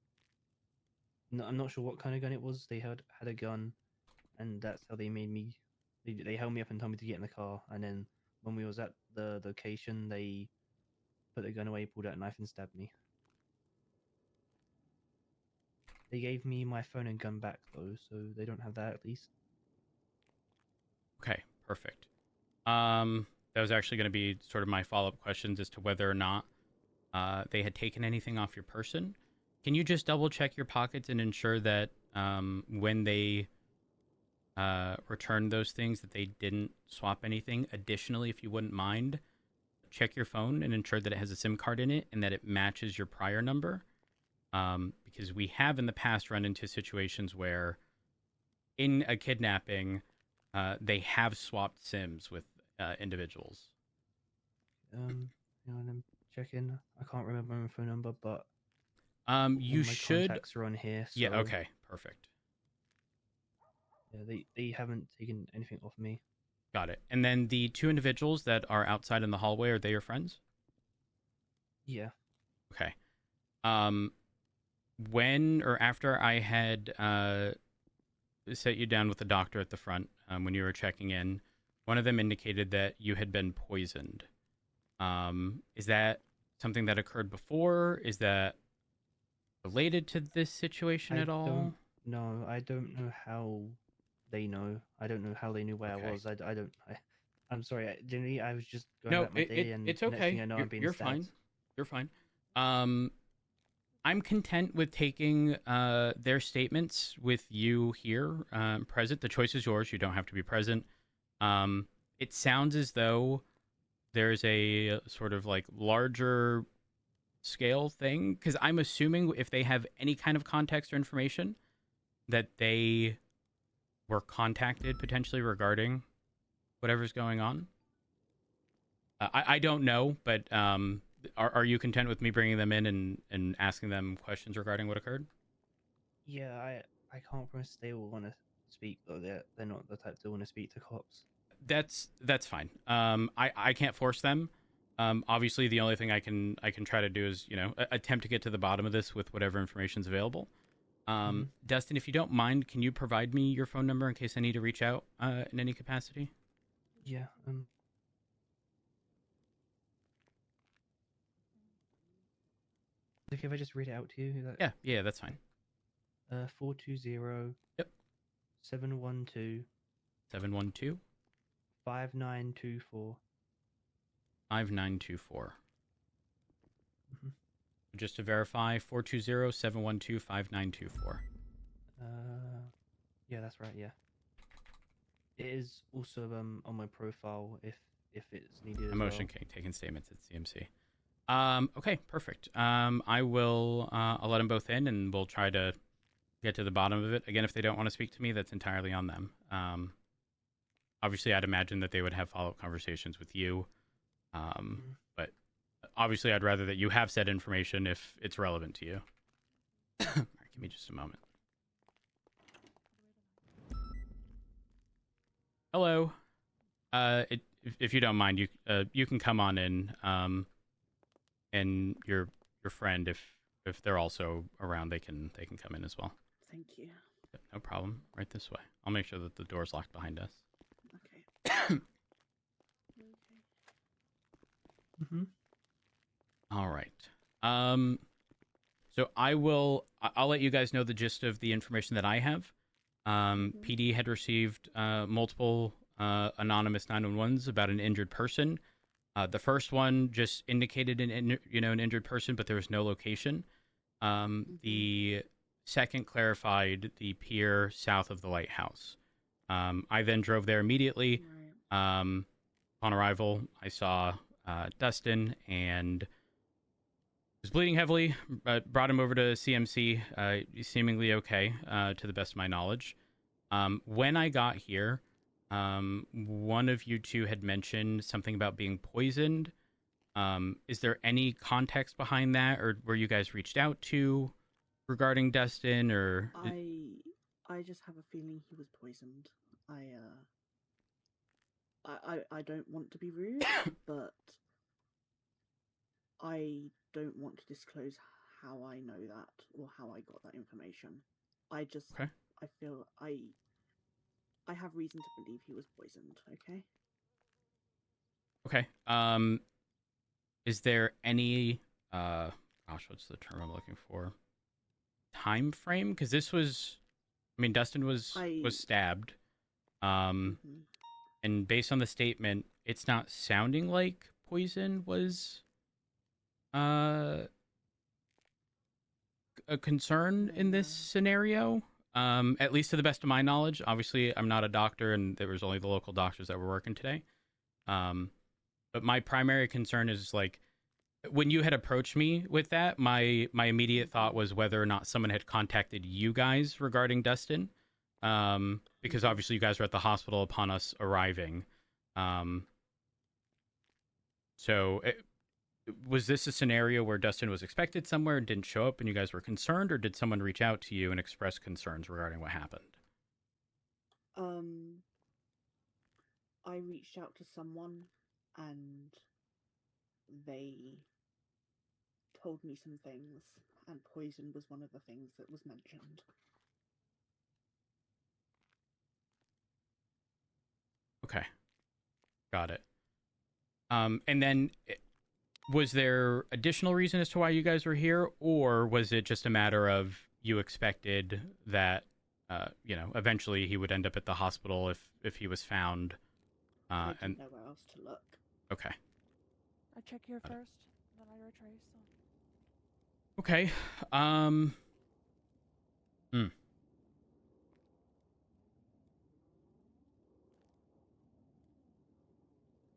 No, I'm not sure what kind of gun it was. They had a gun, and that's how they made me. They held me up and told me to get in the car, and then when we was at the location, they put the gun away, pulled out a knife, and stabbed me. They gave me my phone and gun back though, so they don't have that at least. Okay, perfect. That was actually going to be sort of my follow-up questions as to whether or not they had taken anything off your person. Can you just double check your pockets and ensure that when they returned those things that they didn't swap anything? Additionally, if you wouldn't mind, check your phone and ensure that it has a SIM card in it and that it matches your prior number. Because we have in the past run into situations where in a kidnapping, they have swapped SIMs with individuals. You know, I'm checking. I can't remember my phone number, but you my should. contacts are on here. So... Yeah. Okay. Perfect. Yeah, they haven't taken anything off me. Got it. And then the two individuals that are outside in the hallway, are they your friends? Yeah. Okay. When or after I had set you down with the doctor at the front, when you were checking in, one of them indicated that you had been poisoned. Is that something that occurred before? Is that related to this situation at all? No, I don't know how they know. I don't know how they knew where I was. I'm sorry. I was just going about my day, and it's next okay. thing I know, I'm being You're stabbed. fine. You're fine. I'm content with taking their statements with you here present. The choice is yours. You don't have to be present. It sounds as though there's a sort of like larger scale thing, because I'm assuming if they have any kind of context or information that they were contacted potentially regarding whatever's going on. I don't know, but are you content with me bringing them in and asking them questions regarding what occurred? Yeah, I can't promise they will want to speak though. They're not the type to want to speak to cops. That's fine. I can't force them. Obviously, the only thing I can try to do is attempt to get to the bottom of this with whatever information's available. Dustin, if you don't mind, can you provide me your phone number in case I need to reach out in any capacity? Yeah. Okay, if I just read it out to you. Yeah, that's fine. 420. Yep. 712. 712. 5924. 5924. Just to verify, 420-712-5924. Yeah, that's right. Yeah. It is also on my profile if it's needed. A motion taking statements at CMC. Okay, perfect. I will. I'll let them both in, and we'll try to get to the bottom of it. Again, if they don't want to speak to me, that's entirely on them. Obviously, I'd imagine that they would have follow-up conversations with you. But obviously, I'd rather that you have said information if it's relevant to you. All right, give me just a moment. Hello. If you don't mind, you can come on in. And your friend, if they're also around, they can come in as well. Thank you. Yep, no problem. Right this way. I'll make sure that the door's locked behind us. Okay. All right. So I'll let you guys know the gist of the information that I have. PD had received multiple anonymous 911s about an injured person. The first one just indicated an injured person, but there was no location. The second clarified the pier south of the lighthouse. I then drove there immediately. Upon arrival, I saw Dustin and was bleeding heavily. Brought him over to CMC. He's seemingly okay, to the best of my knowledge. When I got here, one of you two had mentioned something about being poisoned. Is there any context behind that, or were you guys reached out to regarding Dustin, or? I just have a feeling he was poisoned. I don't want to be rude, but I don't want to disclose how I know that or how I got that information. I feel I have reason to believe he was poisoned, okay? Okay. Is there any gosh, what's the term I'm looking for? Time frame? Because this was, I mean, Dustin was stabbed. And based on the statement, it's not sounding like poison was a concern in this scenario. At least to the best of my knowledge. Obviously, I'm not a doctor, and there was only the local doctors that were working today. But my primary concern is, like, when you had approached me with that, my immediate thought was whether or not someone had contacted you guys regarding Dustin. Because obviously you guys were at the hospital upon us arriving. Was this a scenario where Dustin was expected somewhere and didn't show up and you guys were concerned, or did someone reach out to you and express concerns regarding what happened? I reached out to someone and they told me some things, and poison was one of the things that was mentioned. Okay. Got it. And then was there additional reason as to why you guys were here, or was it just a matter of you expected that, eventually he would end up at the hospital if he was found? I didn't know where else to look. Okay. I check here first, then I retrace. Okay.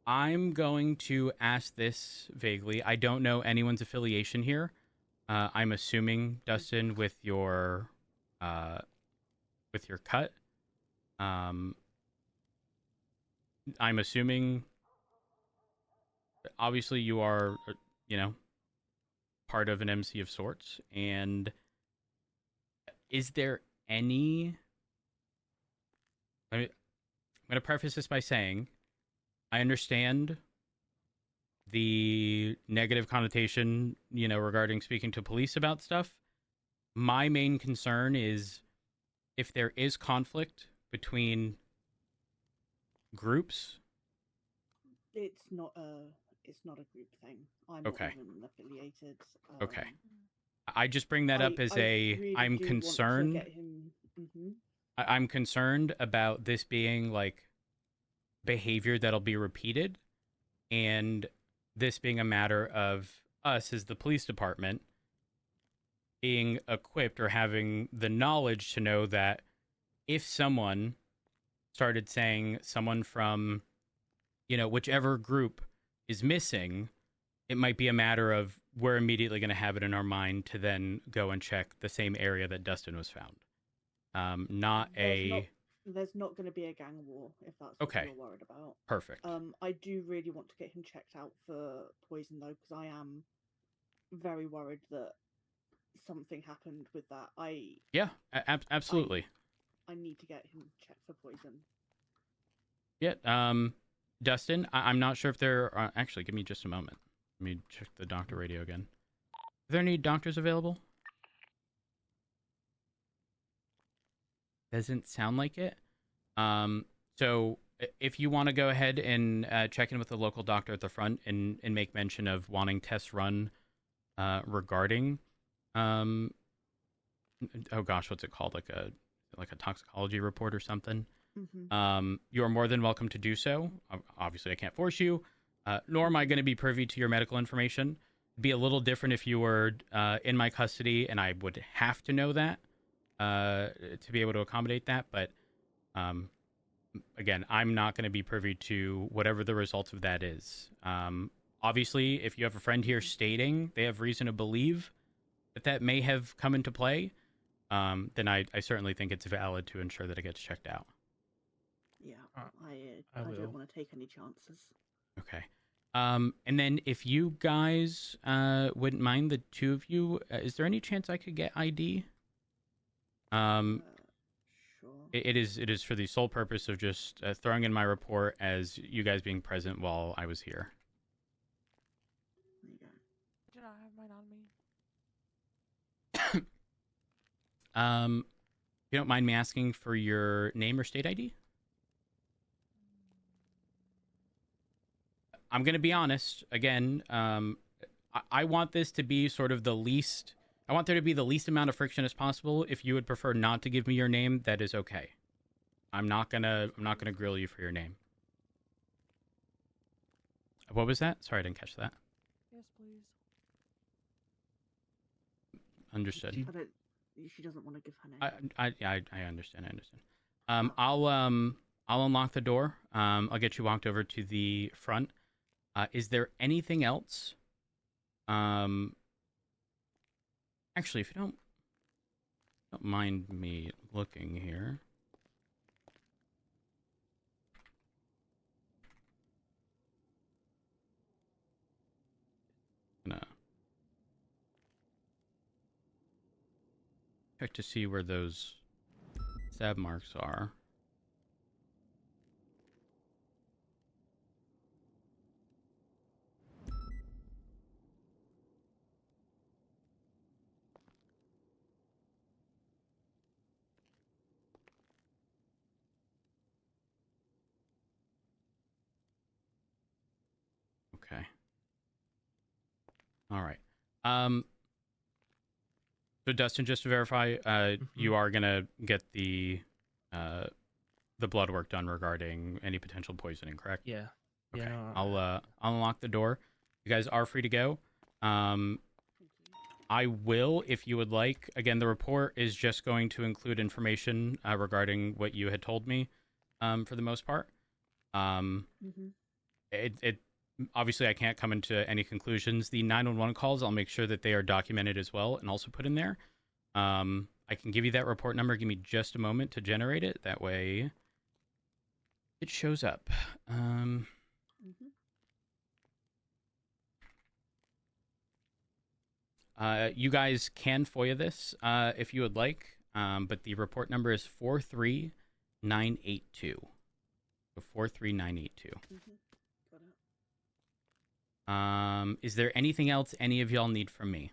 I'm going to ask this vaguely. I don't know anyone's affiliation here. I'm assuming, Dustin, with your cut. I'm assuming, obviously, you are, part of an MC of sorts. And is there any... I'm going to preface this by saying, I understand the negative connotation, regarding speaking to police about stuff. My main concern is if there is conflict between groups. It's not a group thing. I'm Okay. not even affiliated. Okay. I just bring that up as I'm concerned. I'm concerned about this being like behavior that'll be repeated, and this being a matter of us as the police department being equipped or having the knowledge to know that if someone started saying someone from, whichever group is missing, it might be a matter of we're immediately going to have it in our mind to then go and check the same area that Dustin was found. There's not going to be a gang war, if that's what you're worried about. Perfect. I do really want to get him checked out for poison, though, because I am very worried that something happened with that. Absolutely. I need to get him checked for poison. Yeah, Dustin, I'm not sure if there are... Actually, give me just a moment. Let me check the doctor radio again. Are there any doctors available? Doesn't sound like it. So if you want to go ahead and check in with the local doctor at the front and make mention of wanting tests run regarding oh gosh, what's it called? Like a toxicology report or something. You are more than welcome to do so. Obviously, I can't force you, nor am I going to be privy to your medical information. It'd be a little different if you were in my custody and I would have to know that to be able to accommodate that. But again, I'm not going to be privy to whatever the results of that is. Obviously, if you have a friend here stating they have reason to believe that may have come into play, then I certainly think it's valid to ensure that it gets checked out. Yeah, I don't want to take any chances. Okay. And then if you guys wouldn't mind, the two of you, is there any chance I could get ID? It is for the sole purpose of just throwing in my report as you guys being present while I was here. Did I have mine on me? If you don't mind me asking for your name or state ID? I'm going to be honest. Again, I want this to be sort of the least... I want there to be the least amount of friction as possible. If you would prefer not to give me your name, that is okay. I'm not gonna grill you for your name. What was that? Sorry, I didn't catch that. Yes, please. Understood. She doesn't want to give her name. I understand. I'll unlock the door. I'll get you walked over to the front. Is there anything else? Actually, if you don't mind me looking here. Gonna check to see where those stab marks are. Okay. All right. So Dustin, just to verify, you are gonna get the blood work done regarding any potential poisoning, correct? Yeah. Okay. Yeah, no, I'll unlock the door. You guys are free to go. I will, if you would like. Again, the report is just going to include information regarding what you had told me, for the most part. It obviously I can't come into any conclusions. The 911 calls, I'll make sure that they are documented as well and also put in there. I can give you that report number. Give me just a moment to generate it. That way it shows up. You guys can FOIA this if you would like, but the report number is 43982. So 43982. Is there anything else any of y'all need from me?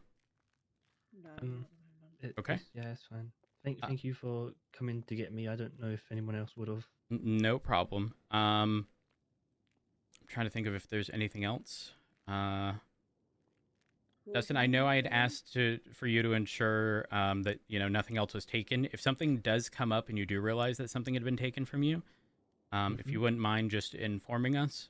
Okay. Yeah, it's fine. Thank you for coming to get me. I don't know if anyone else would have. No problem. I'm trying to think of if there's anything else. Dustin, I know I had asked for you to ensure that nothing else was taken. If something does come up and you do realize that something had been taken from you, if you wouldn't mind just informing us.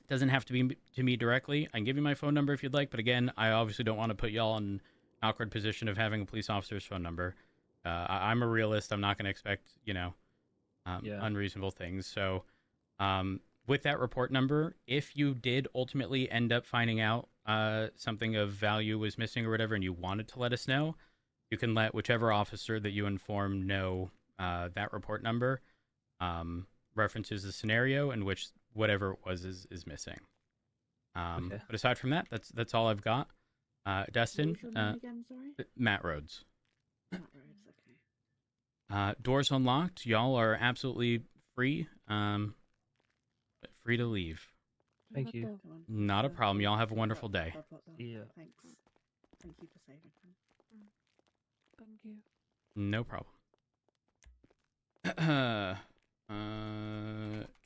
It doesn't have to be to me directly. I can give you my phone number if you'd like, but again, I obviously don't want to put y'all in an awkward position of having a police officer's phone number. I'm a realist. I'm not going to expect unreasonable things. So with that report number, if you did ultimately end up finding out something of value was missing or whatever, and you wanted to let us know, you can let whichever officer that you inform know that report number references the scenario in which whatever it was is missing. But aside from that, that's all I've got. Dustin, What was your name again, sorry? Matt Rhodes. Matt Rhodes, okay. Doors unlocked. Y'all are absolutely free. Free to leave. Thank you. Not a problem. Y'all have a wonderful day. Yeah. Thanks. Thank you for saving him. Thank you. No problem.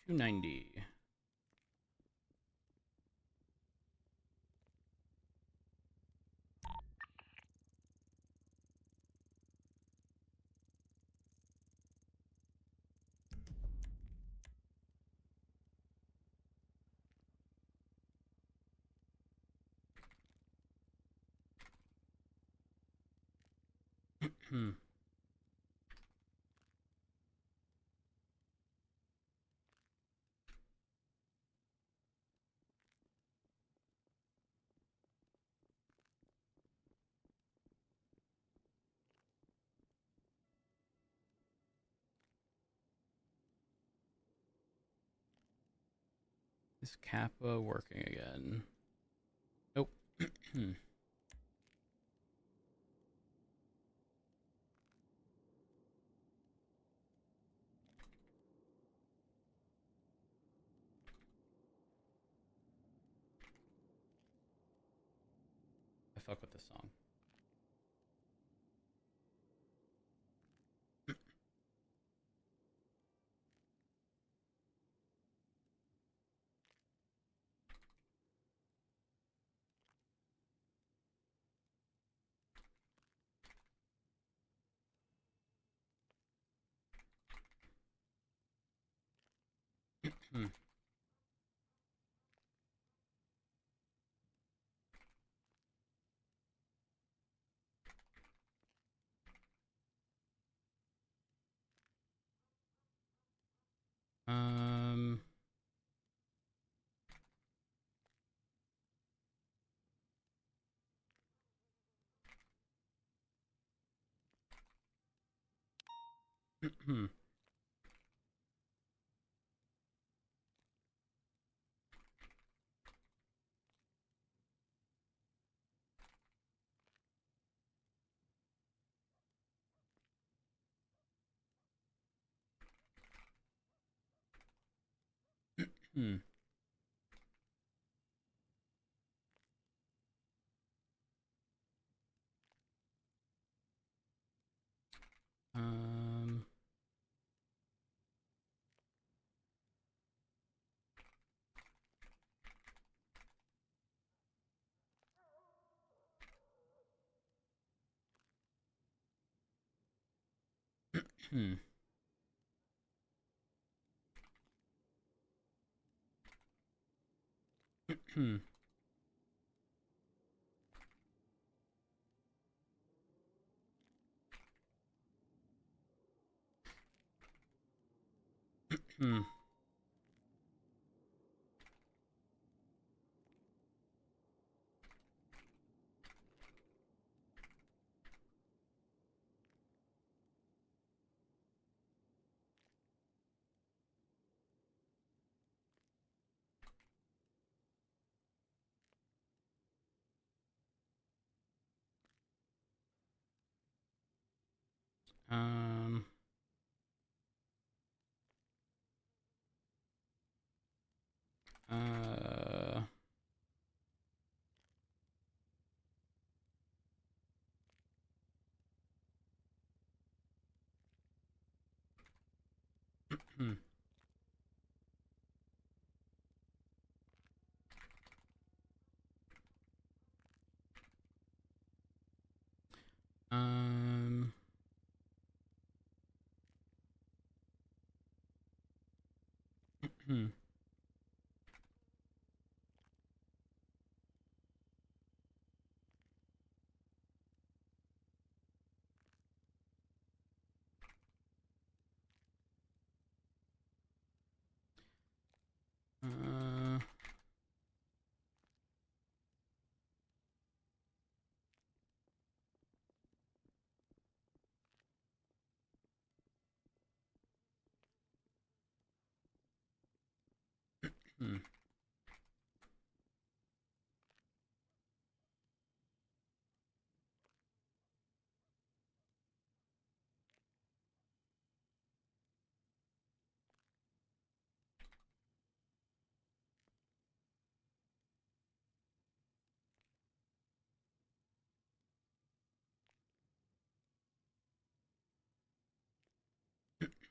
290. Is Kappa working again? Nope. fuck with this song. Hmm. Um. Hmm. Hmm. Um. Hmm. Hmm. Hmm. Um. Uh. Hmm. Um. Hmm. Uh. Hmm.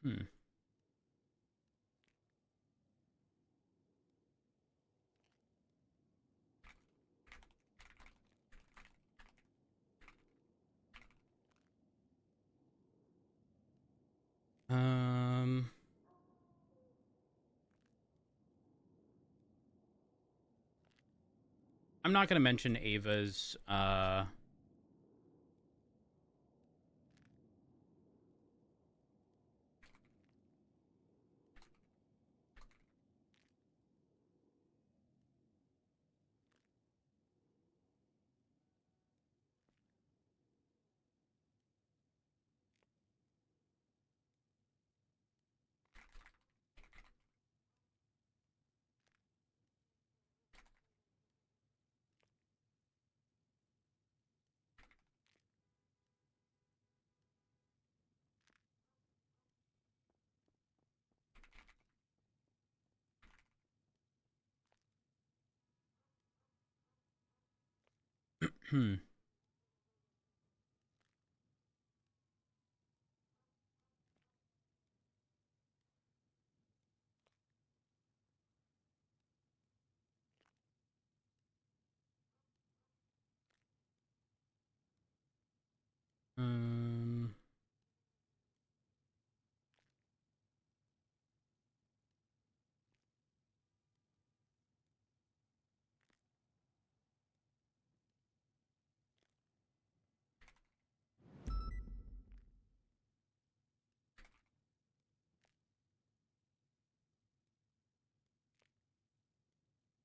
Hmm. Um. I'm not gonna mention Ava's. Um.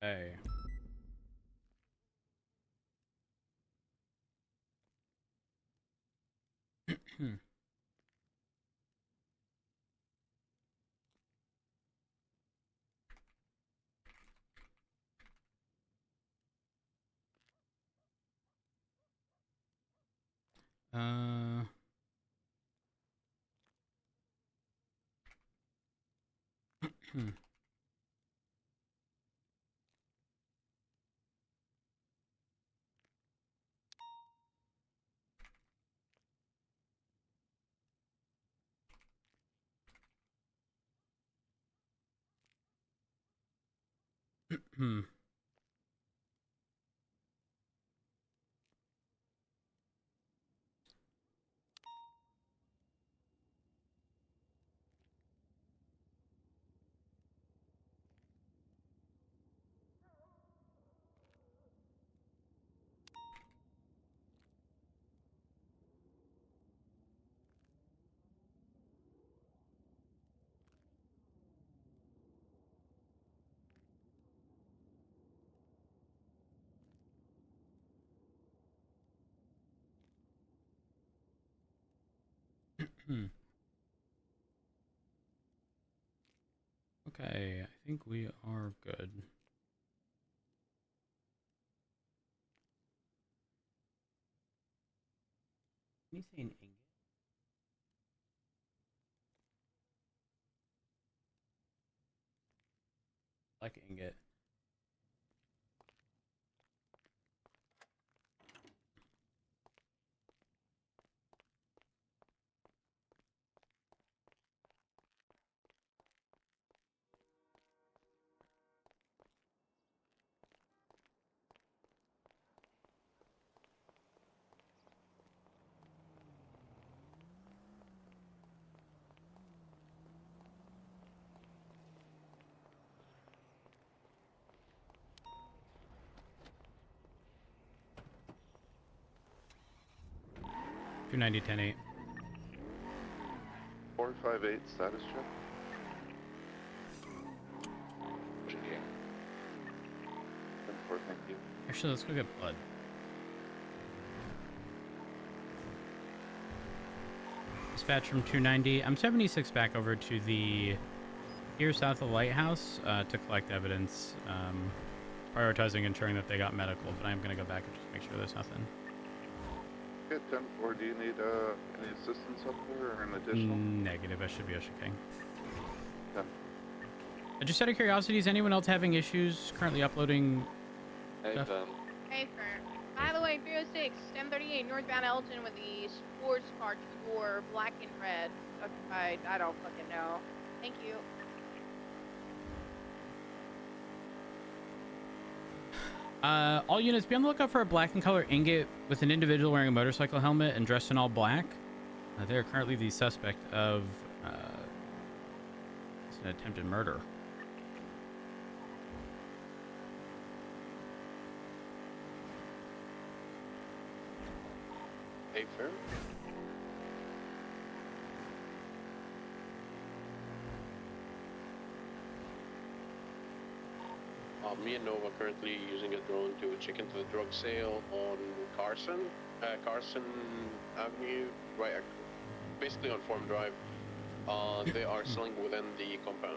Hey. uh. Okay, I think we are good. Can you say an ingot? Like ingot. $290 10-8. 458 status check. Thank you. Actually, let's go get blood. Dispatch from 290. I'm 76 back over to the here south of the lighthouse to collect evidence. Prioritizing ensuring that they got medical, but I'm going to go back and just make sure there's nothing. Okay, 10-4, do you need any assistance up there or an additional? Negative, I should be okay. Yeah. Just out of curiosity, is anyone else having issues currently uploading stuff? Hey, sir. By the way, 306, 1038, northbound Elton with the sports car, two-door, black and red. Occupied. I don't fucking know. Thank you. All units, be on the lookout for a black and color ingot with an individual wearing a motorcycle helmet and dressed in all black. They are currently the suspect of an attempted murder. Hey, fair. Me and Nova currently using a drone to check into the drug sale on Carson Avenue, right? Basically on Forum Drive. They are selling within the compound.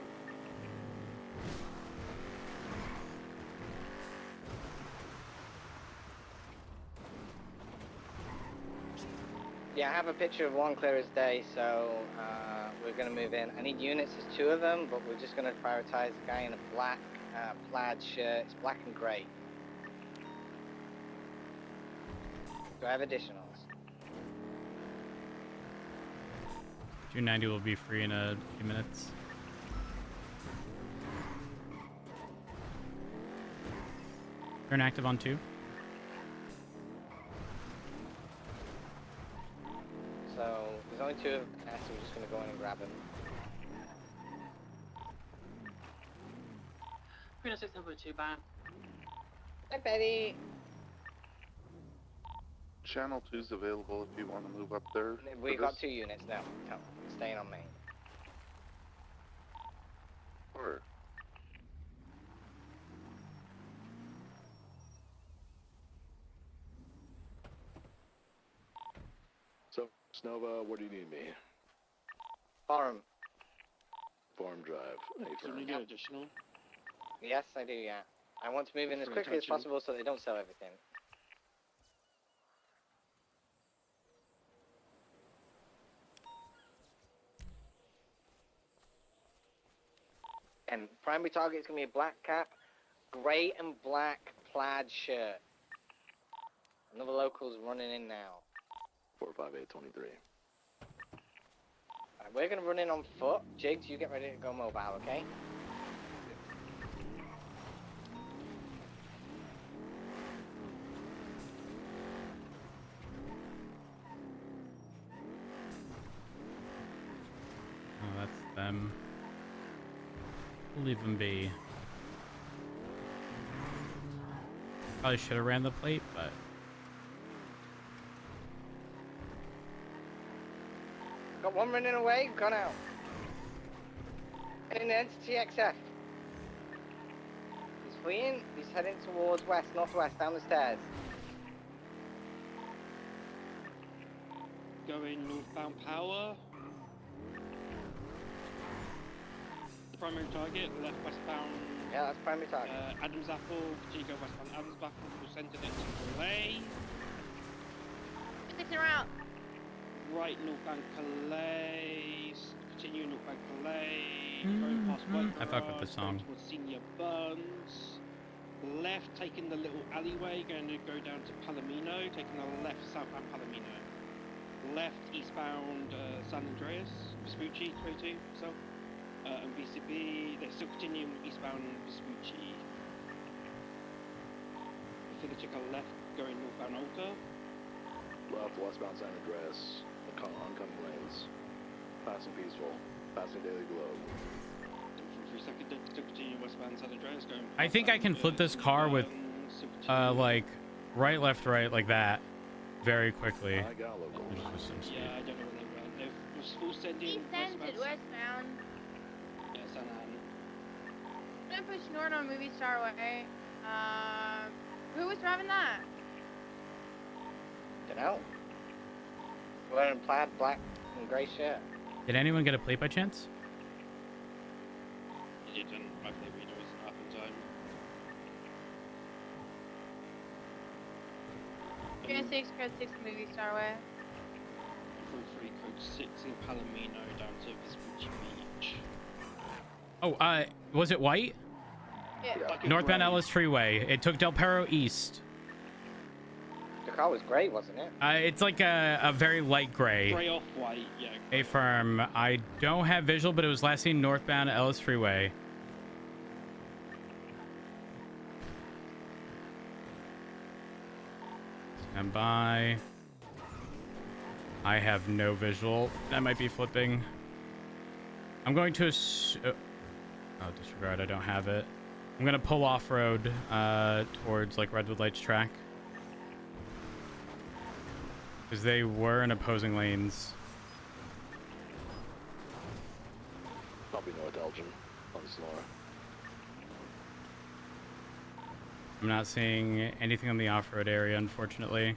Yeah, I have a picture of one clear as day, so we're going to move in. I need units, there's 2 of them, but we're just going to prioritize the guy in a black plaid shirt. It's black and grey. Do I have additionals? 290 will be free in a few minutes. Turn active on 2. So there's only 2 of us, so we're just gonna go in and grab him. 306.2 back. Hi, Betty. Channel 2's available if you want to move up there. We got 2 units now. Come, staying on main. Or So, Snova, where do you need me? Farm. Farm Drive. Do you need additional? Yes, I do, yeah. I want to move in as quickly as possible so they don't sell everything. And primary target is going to be a black cap, grey and black plaid shirt. Another local's running in now. 45823. Alright, we're going to run in on foot. Jigs, you get ready to go mobile, okay? Oh, that's them. We'll leave them be. Probably should have ran the plate, but Got one running away, gone out. In the entity XF. He's fleeing, he's heading towards west, northwest, down the stairs. Going northbound power. Primary target, left westbound. Yeah, that's primary target. Adam's Apple, continue go westbound Adam's Apple, we'll send it into Calais. Six around. Right northbound Calais, continue northbound Calais, going past White I fuck with the song. towards Senior Burns. Left, taking the little alleyway, going to go down to Palomino, taking the left southbound Palomino. Left eastbound San Andreas, Vespucci, 22, so. And BCB, they're still continuing eastbound Vespucci. Filichica left, going northbound Alta. Left, westbound San Andreas. Oncoming lanes. Passing Peaceful. Passing Daily Globe. From 3 seconds, still continuing westbound San Andreas, going. I think I can flip this car with, like, right, left, right, like that, very quickly. Yeah, I don't know where they went. They were full sending. He sends it westbound. Yeah, San Ann. I'm gonna push north on Movie Star Way. Who was driving that? Dunno. Wearing plaid, black, and grey shirt. Did anyone get a plate by chance? It didn't. I think we know it's up in time. 306, code 6, Movie Star Way. 3 code 6 in Palomino down to Vespucci Beach. Oh, was it white? Yeah. Northbound Ellis Freeway. It took Del Perro east. The car was grey, wasn't it? It's like a very light gray. Grey off white, yeah. A firm. I don't have visual, but it was last seen northbound Ellis Freeway. Stand by. I have no visual. That might be flipping. I'm going to oh, disregard. I don't have it. I'm gonna pull off road towards like Redwood Lights track because they were in opposing lanes. Probably North Elgin on Sonora. I'm not seeing anything on the off-road area, unfortunately.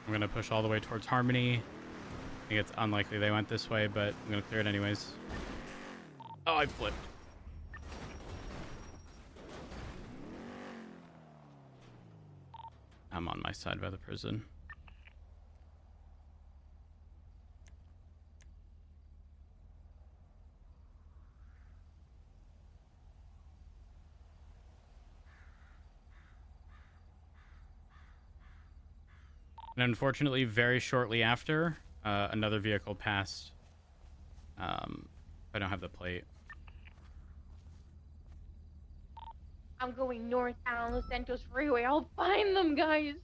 I'm gonna push all the way towards Harmony. I think it's unlikely they went this way, but I'm gonna clear it anyways. Oh, I flipped. I'm on my side by the prison. And unfortunately, very shortly after, another vehicle passed. I don't have the plate. I'm going northbound on Los Santos Freeway. I'll find them, guys.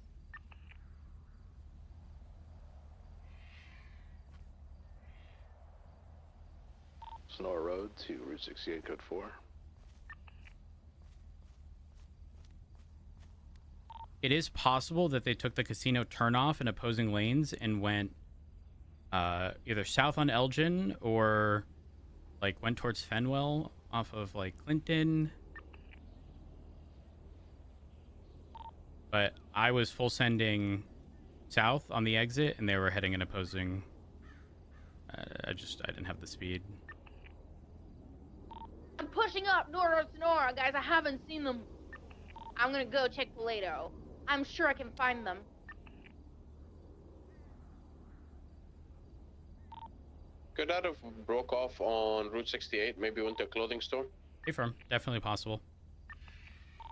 Sonora Road to Route 68, code 4. It is possible that they took the casino turnoff in opposing lanes and went either south on Elgin or like went towards Fenwell off of like Clinton. But I was full sending south on the exit and they were heading in opposing. I didn't have the speed. I'm pushing up north of Sonora, guys. I haven't seen them. I'm gonna go check Paleto. I'm sure I can find them. Could that have broke off on Route 68? Maybe went to a clothing store? Hey, firm. Definitely possible.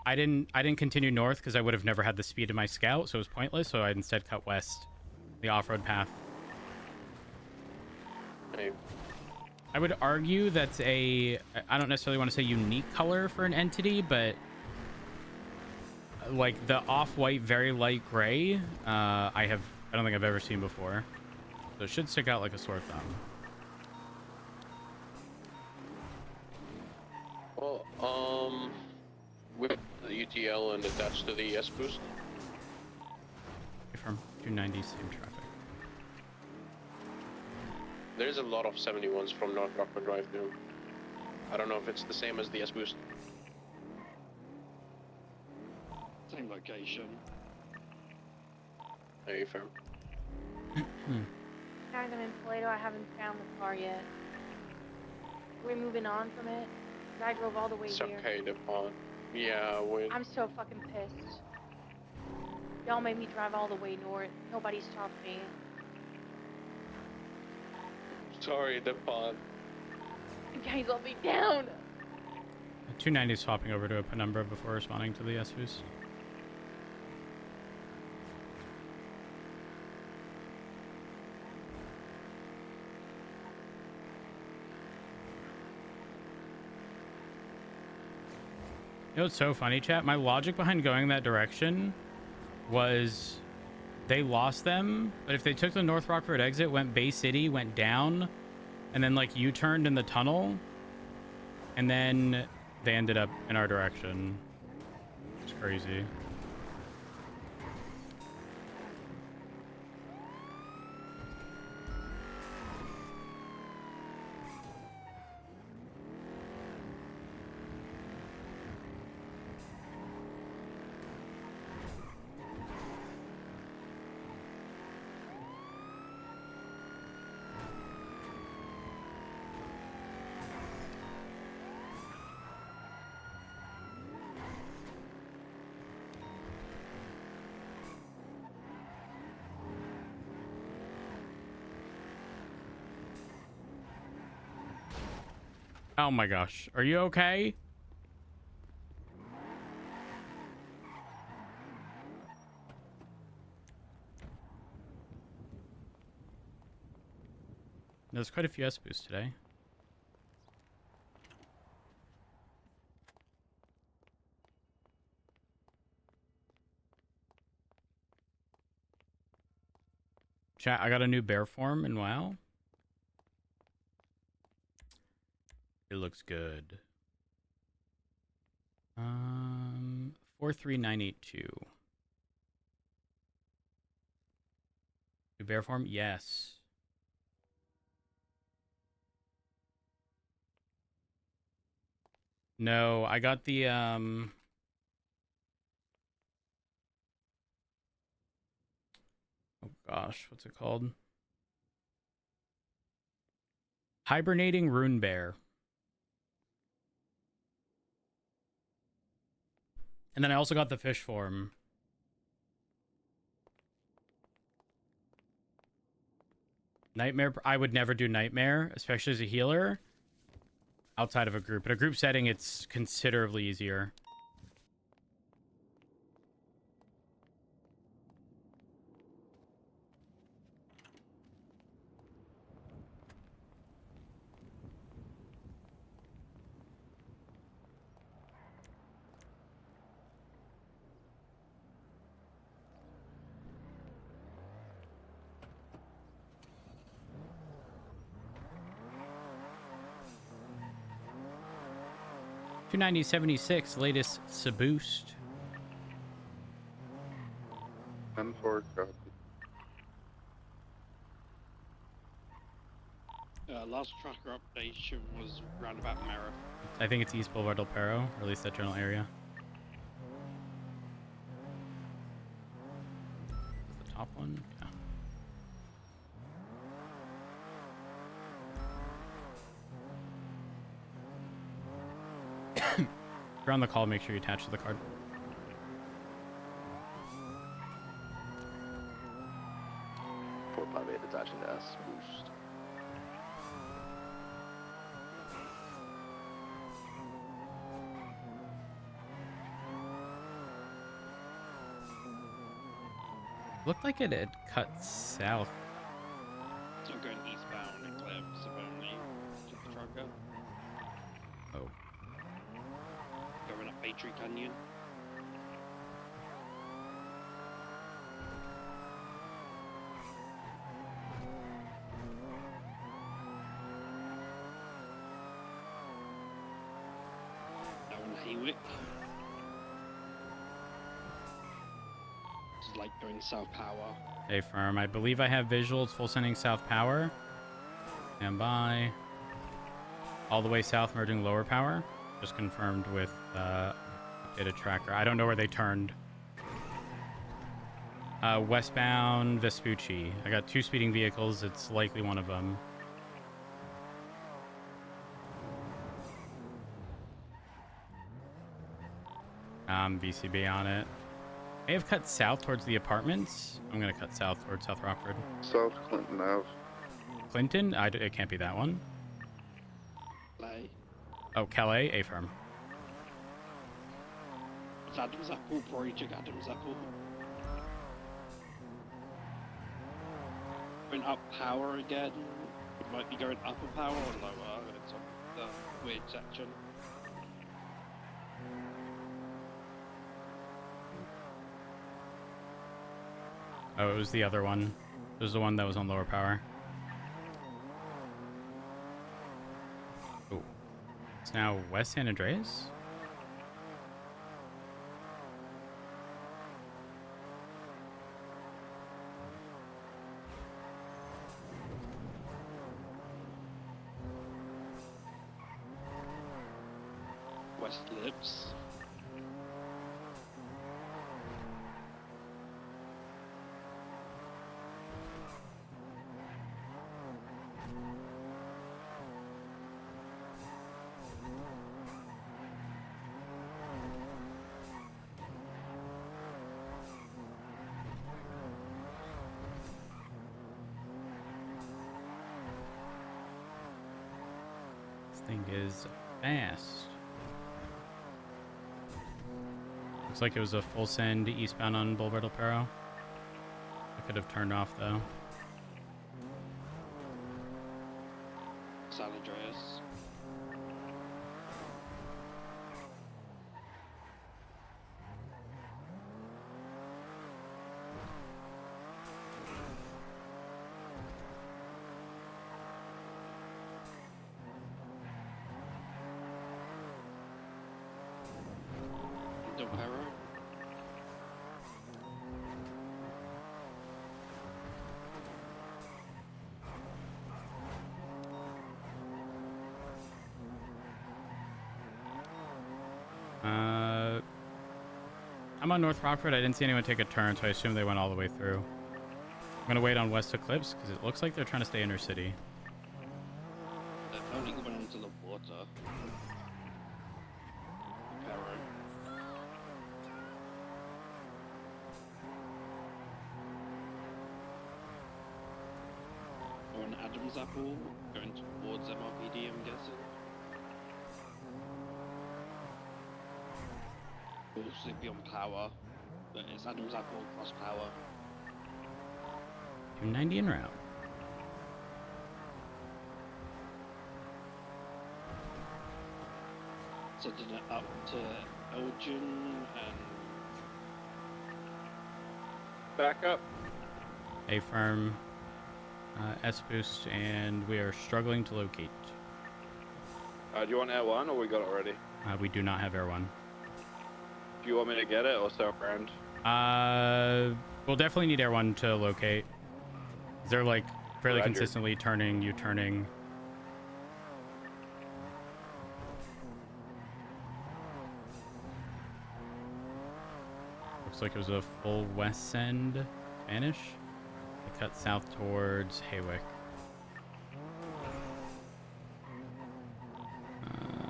I didn't continue north because I would have never had the speed of my Scout, so it was pointless. So I instead cut west, the off-road path. Hey. I would argue that's I don't necessarily want to say unique color for an entity, but like the off-white, very light gray, I don't think I've ever seen before. So it should stick out like a sore thumb. Well, with the UTL and attached to the S-Boost. From 290, same traffic. There's a lot of 71s from North Rockford Drive too. I don't know if it's the same as the S-Boost. Same location. Hey, fair. Guys, I'm in Paleto. I haven't found the car yet. We're moving on from it. I drove all the way It's here. okay, Devon. Yeah, wait. I'm so fucking pissed. Y'all made me drive all the way north. Nobody stopped me. Sorry, Devon. You guys let me down. 290 is swapping over to a penumbra before responding to the S-Boost. You know what's so funny, chat? My logic behind going that direction was they lost them, but if they took the North Rockford exit, went Bay City, went down, and then like U-turned in the tunnel, and then they ended up in our direction. It's crazy. Oh my gosh. Are you okay? There's quite a few S-Boosts today. Chat, I got a new bear form in WoW. It looks good. 43982. New bear form? Yes. No, I got the oh gosh, what's it called? Hibernating Rune Bear. And then I also got the fish form. Nightmare, I would never do Nightmare, especially as a healer, outside of a group. In a group setting, it's considerably easier. 290.76, latest Saboost. 10-4 copy. Last tracker updation was roundabout Mara. I think it's East Boulevard del Perro, or at least that general area. The top one? Yeah. If you're on the call, make sure you attach to the card. Attaching to S boost. Looked like it had cut south. So I'm going eastbound and clear Savoni to the tracker. Oh. Going up Baytree Canyon. Haywick. This is like going South Power. Hey, firm. I believe I have visuals full sending south power. Stand by. All the way south, merging lower power. Just confirmed with updated tracker. I don't know where they turned. Westbound Vespucci. I got 2 speeding vehicles. It's likely one of them. VCB on it. May have cut south towards the apartments. I'm gonna cut south towards South Rockford. South Clinton Ave. Clinton? It can't be that one. Calais. Oh, Calais, A firm. It's Adam's Apple, Project Adam's Apple. Going up power again. It might be going upper power or lower. It's on the weird section. Oh, it was the other one. It was the one that was on lower power. Oh. It's now West San Andreas? West Lips. This thing is fast. Looks like it was a full send eastbound on Boulevard del Perro. I could have turned off though. San Andreas. Del Perro. I'm on North Rockford. I didn't see anyone take a turn, so I assume they went all the way through. I'm gonna wait on West Eclipse because it looks like they're trying to stay inner city. They're only going into the water. Perro. Or an Adam's Apple, going towards MRPD, I'm guessing. Also be on power, but it's Adam's Apple across power. 290 en route. Setting it up to Elgin and back up. A firm, S boost, and we are struggling to locate. Do you want Air 1 or we got it already? We do not have Air 1. Do you want me to get it or stay around? We'll definitely need Air 1 to locate. They're like fairly Roger. consistently turning, U-turning. Looks like it was a full west send Spanish. They cut south towards Haywick.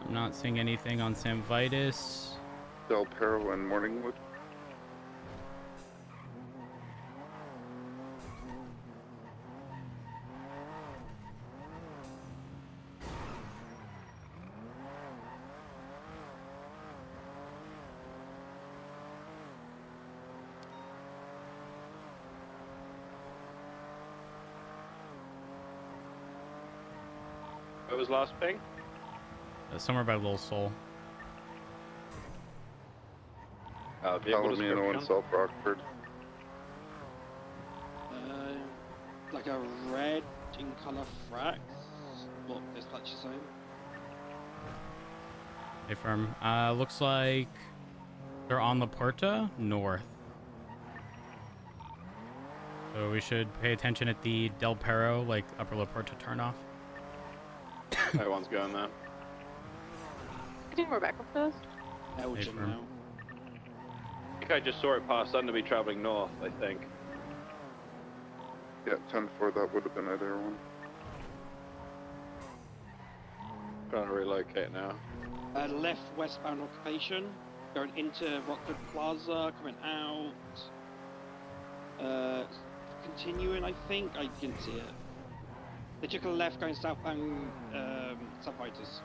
I'm not seeing anything on Sam Vitus. Del Perro and Morningwood. What was last ping? Somewhere by Little Soul. Palomino and South Rockford. Like a red in colour frax. What this patch is saying? Hey, firm. Looks like they're on La Puerta north. So we should pay attention at the Del Perro, like Upper La Puerta turnoff. Everyone's going there. I think we're back up to this. Elgin now. I think I just saw it pass Sunderby travelling north, I think. Yeah, 10-4, that would have been at Air 1. Trying to relocate now. Left westbound occupation, going into Rockford Plaza, coming out. Continuing, I think. I didn't see it. They took a left going southbound, Subfighters.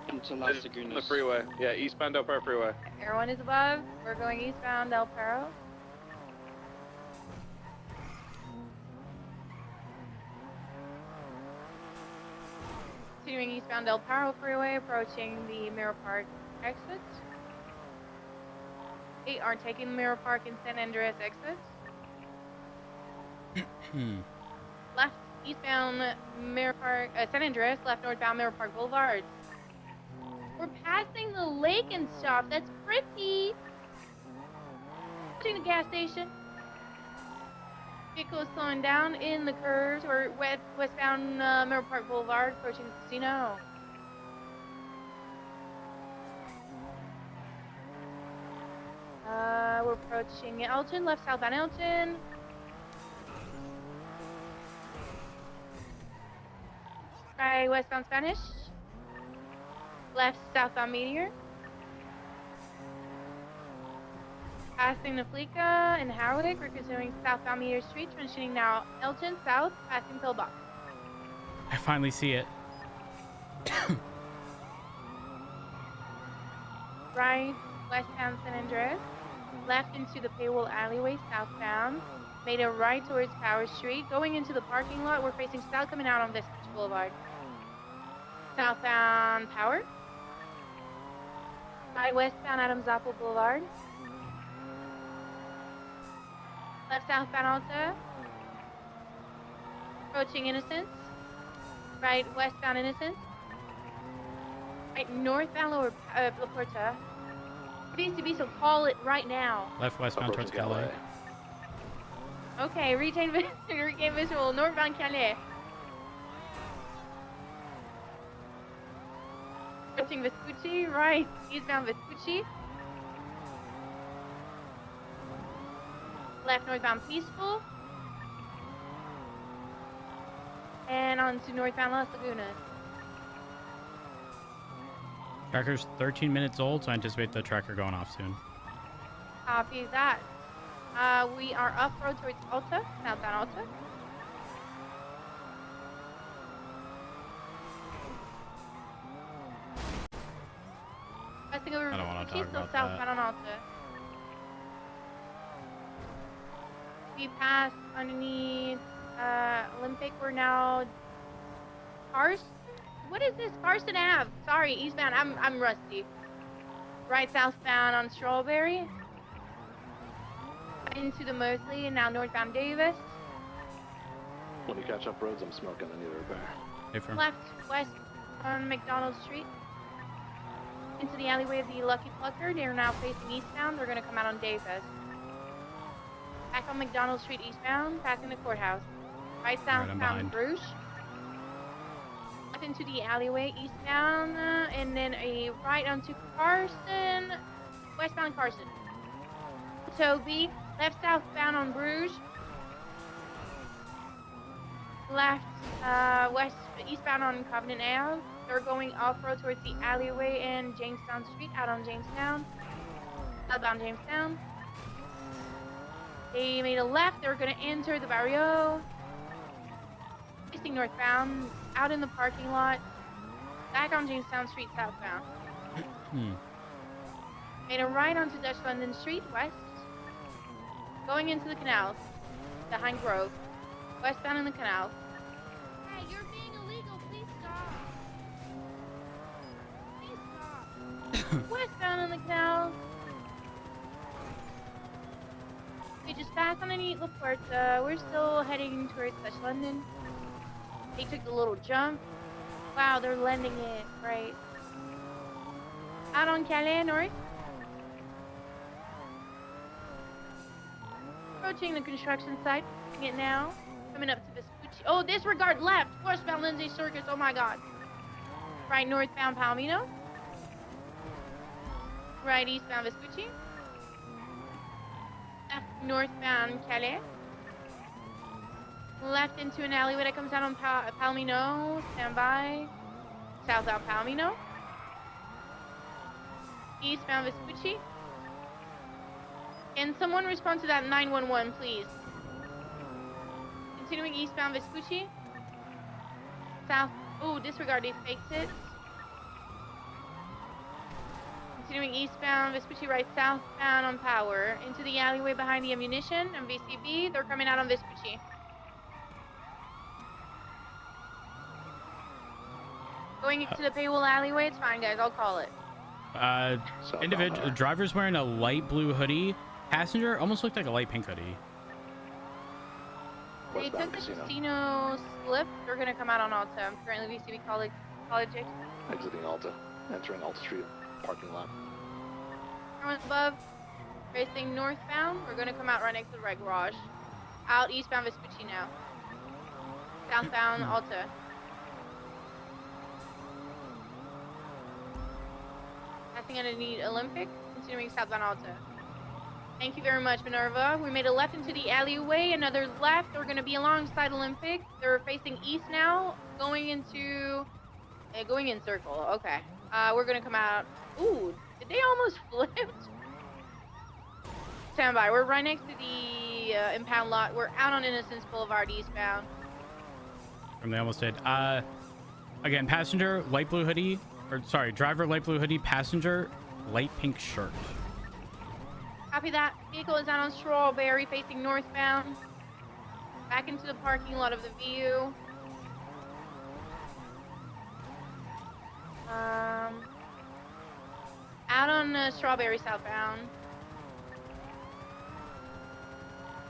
Into Las On Lagunas. the freeway. Yeah, eastbound Del Perro freeway. Everyone is above. We're going eastbound Del Perro. Continuing eastbound Del Perro freeway, approaching the Mirror Park exit. 8 are taking the Mirror Park and San Andreas exit. Left eastbound Mirror Park, San Andreas, left northbound Mirror Park Boulevard. We're passing the lake and stuff. That's pretty. Approaching the gas station. Vehicles slowing down in the curves. We're westbound Mirror Park Boulevard, approaching the casino. We're approaching Elton, left southbound Elton. Right, westbound Spanish. Left southbound Meteor. Passing the Fleeca and Howick, we're continuing southbound Meteor Street, transitioning now Elton south, passing Pillbox. I finally see it. Right, westbound San Andreas. Left into the Paywall alleyway, southbound. Made a right towards Power Street. Going into the parking lot, we're facing south, coming out on Vestige Boulevard. Southbound Power. Right, westbound Adams Apple Boulevard. Left southbound Alta. Approaching Innocence. Right, westbound Innocence. Right, northbound La Puerta. Needs to be, so call it right now. Left westbound towards Calais. Okay, regain visual, northbound Calais. Approaching Vespucci, right, eastbound Vespucci. Left northbound Peaceful. And on to northbound Las Lagunas. Tracker's 13 minutes old, so I anticipate the tracker going off soon. Copy that. We are off-road towards Alta, southbound Alta. Passing over I don't want to talk still about southbound on Alta. We passed underneath Olympic. We're now Carson. What is this? Carson Ave. Sorry, eastbound. I'm rusty. Right southbound on Strawberry. Into the Mosley and now northbound Davis. When you catch up roads, I'm smoking. I need a repair. Hey, firm. Left west on McDonald Street. Into the alleyway of the Lucky Plucker. They are now facing eastbound. They're going to come out on Davis. Back on McDonald Street eastbound. Back in the courthouse. Right southbound Bruce. Left into the alleyway eastbound. And then a right onto Carson. Westbound Carson. Toby. Left southbound on Bruges. Left eastbound on Covenant Ave. They're going off-road towards the alleyway in Jamestown Street, out on Jamestown. Southbound Jamestown. They made a left. They're going to enter the barrio. Facing northbound, out in the parking lot. Back on Jamestown Street, southbound. Made a right onto Dutch London Street, west. Going into the canals, behind Grove. Westbound in the canals. Hey, you're being illegal. Please stop. Please stop. Westbound in the canals. We just passed on any Laporte. We're still heading towards Dutch London. They took the little jump. Wow, they're lending it, right? Out on Calais North. Approaching the construction site. It now. Coming up to Vespucci. Oh, disregard left. Westbound Lindsay Circus. Oh my god. Right northbound Palomino. Right eastbound Vespucci. Left northbound Calais. Left into an alleyway that comes out on Palomino. Stand by. Southbound Palomino. Eastbound Vespucci. Can someone respond to that 911, please? Continuing eastbound Vespucci. South. Oh, disregard. They faked it. Continuing eastbound Vespucci, right southbound on Power. Into the alleyway behind the ammunition and VCB. They're coming out on Vespucci. Going into the paywall alleyway. It's fine, guys. I'll call it. Individual driver's wearing a light blue hoodie. Passenger almost looked like a light pink hoodie. They took the casino slip. They're gonna come out on Alta. I'm currently VCB college. Exiting Alta, entering Alta Street parking lot. Everyone's above. Racing northbound. We're gonna come out right next to the Red Garage. Out eastbound Vespucci now. Southbound Alta. Passing underneath Olympic. Continuing southbound Alta. Thank you very much, Minerva. We made a left into the alleyway, another left. They're going to be alongside Olympic. They're facing east now, going into... going in circle. Okay. We're going to come out... Ooh, did they almost flip? Stand by. We're right next to the impound lot. We're out on Innocence Boulevard eastbound. They almost did. Again, passenger, light blue hoodie. Or, sorry, driver, light blue hoodie. Passenger, light pink shirt. Copy that. Vehicle is out on Strawberry, facing northbound. Back into the parking lot of the View. Out on Strawberry, southbound.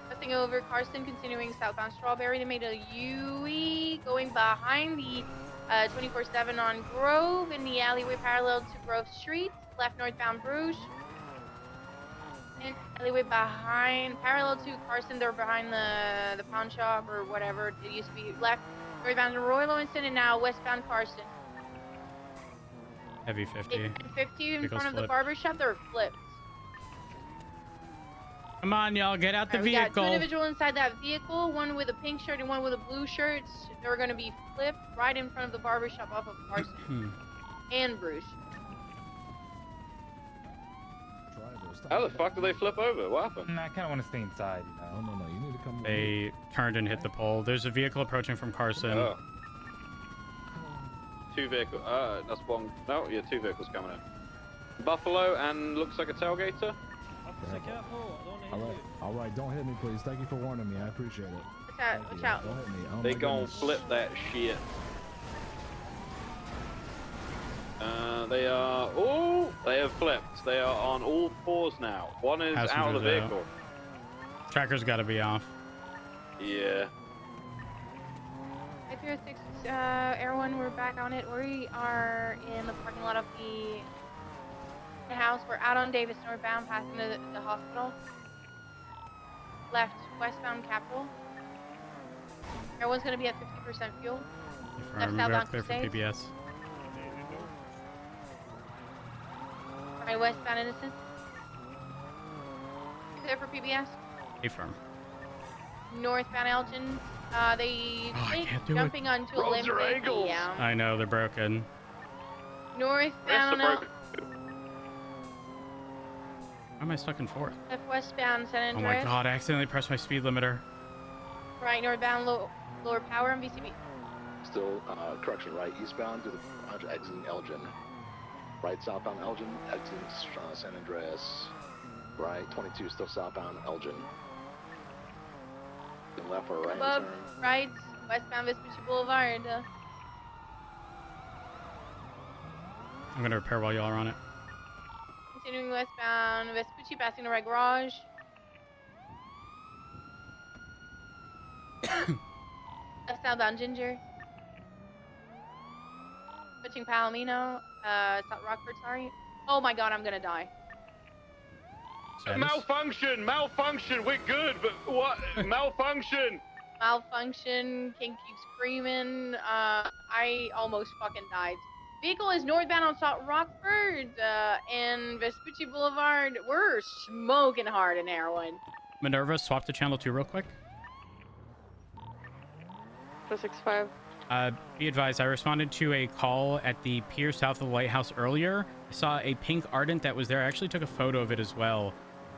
Passing over Carson, continuing southbound Strawberry. They made a U-E going behind the 24/7 on Grove in the alleyway parallel to Grove Street. Left northbound Bruges. Alleyway behind, parallel to Carson, they're behind the pawn shop or whatever it used to be. Left, northbound to Royal Lewiston, and now westbound Carson. Heavy 50. 50 in front of the barber shop, they're flipped. Come on, y'all, get out the We got two vehicle. individuals inside that vehicle, one with a pink shirt and one with a blue shirt. They're going to be flipped right in front of the barber shop off of Carson and Bruce. How the fuck did they flip over? What happened? I kind of want to stay inside. No, you need to come. They turned and hit the pole. There's a vehicle approaching from Carson. Oh. Two vehicles. That's one. No, yeah, two vehicles coming in. Buffalo and looks like a tailgater. All right, don't hit me, please. Thank you for warning me. I appreciate it. Watch out. Don't hit me. Oh, They my gon' goodness. flip that shit. They are. Oh, they have flipped. They are on all fours now. One is out of the Passengers vehicle. Tracker's got to be off. Yeah. I Pier 6, Air 1, we're back on it. We are in the parking lot of the house. We're out on Davis, northbound, passing the hospital. Left, westbound Capitol. Everyone's going to be at 50% fuel. Left, southbound Clear for Crusade. PBS. Right, westbound Innocent. Clear for PBS. Affirm. Northbound Elgin. They I can't do jumping onto Olympic. Yeah. I know, they're broken. Northbound. Why am I stuck in fourth? Left westbound San Oh Andreas. my god, I accidentally pressed my speed limiter. Right northbound lower power on VCB. Still, correction, right eastbound to the exiting Elgin. Right southbound Elgin, exiting San Andreas. Right 22 still southbound Elgin. Then left or right Above, turn. right westbound Vespucci Boulevard. I'm gonna repair while y'all are on it. Continuing westbound Vespucci, passing the right garage. Left southbound Ginger. Switching Palomino. South Rockford, sorry. Oh my god, I'm gonna die. Malfunction, we're good, but what? Malfunction! Malfunction, King keeps screaming. I almost fucking died. Vehicle is northbound on South Rockford and Vespucci Boulevard. We're smoking hard in Heroin. Minerva, swap to channel 2 real quick. 465. Be advised, I responded to a call at the pier south of the lighthouse earlier. I saw a pink Ardent that was there. I actually took a photo of it as well.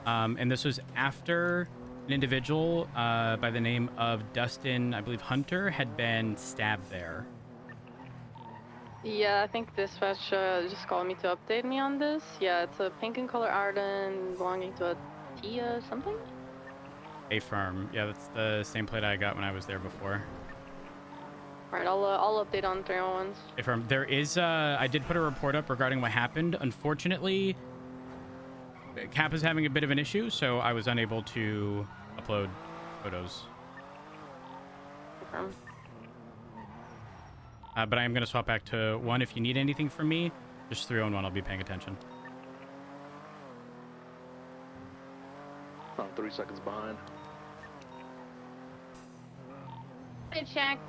And this was after an individual by the name of Dustin, I believe Hunter, had been stabbed there. Yeah, I think dispatch just called me to update me on this. Yeah, it's a pink and color Arden belonging to a Tia something. Affirm. Yeah, that's the same plate I got when I was there before. Alright, I'll update on 301s. Affirm. There is, I did put a report up regarding what happened. Unfortunately, Cap is having a bit of an issue, so I was unable to upload photos. Affirm. But I am going to swap back to 1. If you need anything from me, just 301. I'll be paying attention. About 3 seconds behind. Check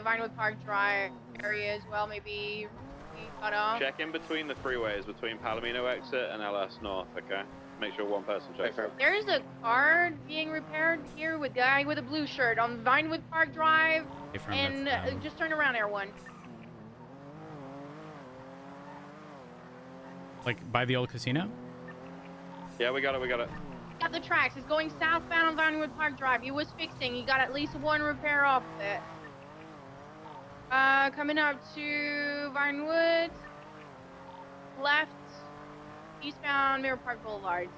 Vinewood Park Drive area as well. Maybe we cut off. Check in between the freeways, between Palomino exit and LS North, okay? Make sure one person checks out. There's a car being repaired here with guy with a blue shirt on Vinewood Park Drive. And just turn around, Air 1. Like by the old casino? Yeah, we got it. Got the tracks. He's going southbound on Vinewood Park Drive. He was fixing. He got at least one repair off it. Coming up to Vinewood. Left. Eastbound Mirror Park Boulevard.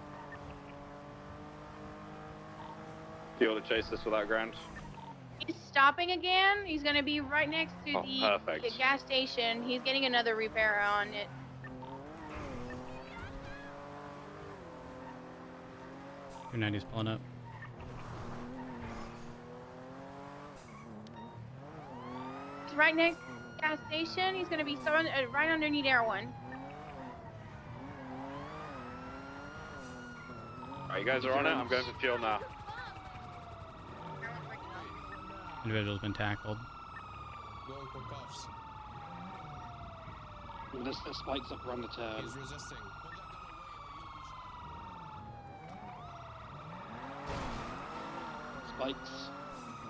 Do you want to chase this without ground? He's stopping again. He's going to be right next to the perfect. gas station. He's getting another repair on it. .290's pulling up. He's right next to the gas station. He's going to be right underneath Air 1. Alright, you guys are on it. I'm going for fuel now. Individual's been tackled. This spikes up around the turn. He's resisting. Spikes.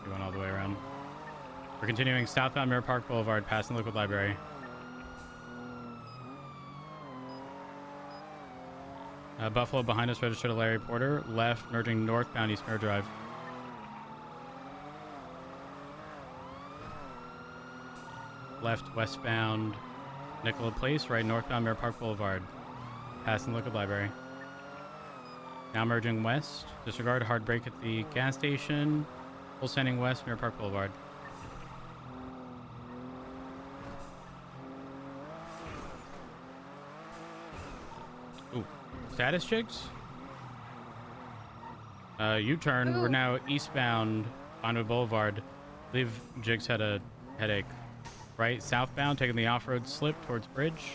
He went all the way around. We're continuing southbound Mirror Park Boulevard, passing Liquid Library. Buffalo behind us, registered to Larry Porter. Left, merging northbound East Mirror Drive. Left, westbound Nicola Place. Right, northbound Mirror Park Boulevard. Passing Liquid Library. Now merging west. Disregard hard brake at the gas station. Full sending west, Mirror Park Boulevard. Ooh. Status jigs? U-turn. We're now eastbound Vinewood Boulevard. I believe Jigs had a Headache. Right, southbound, taking the off-road slip towards bridge.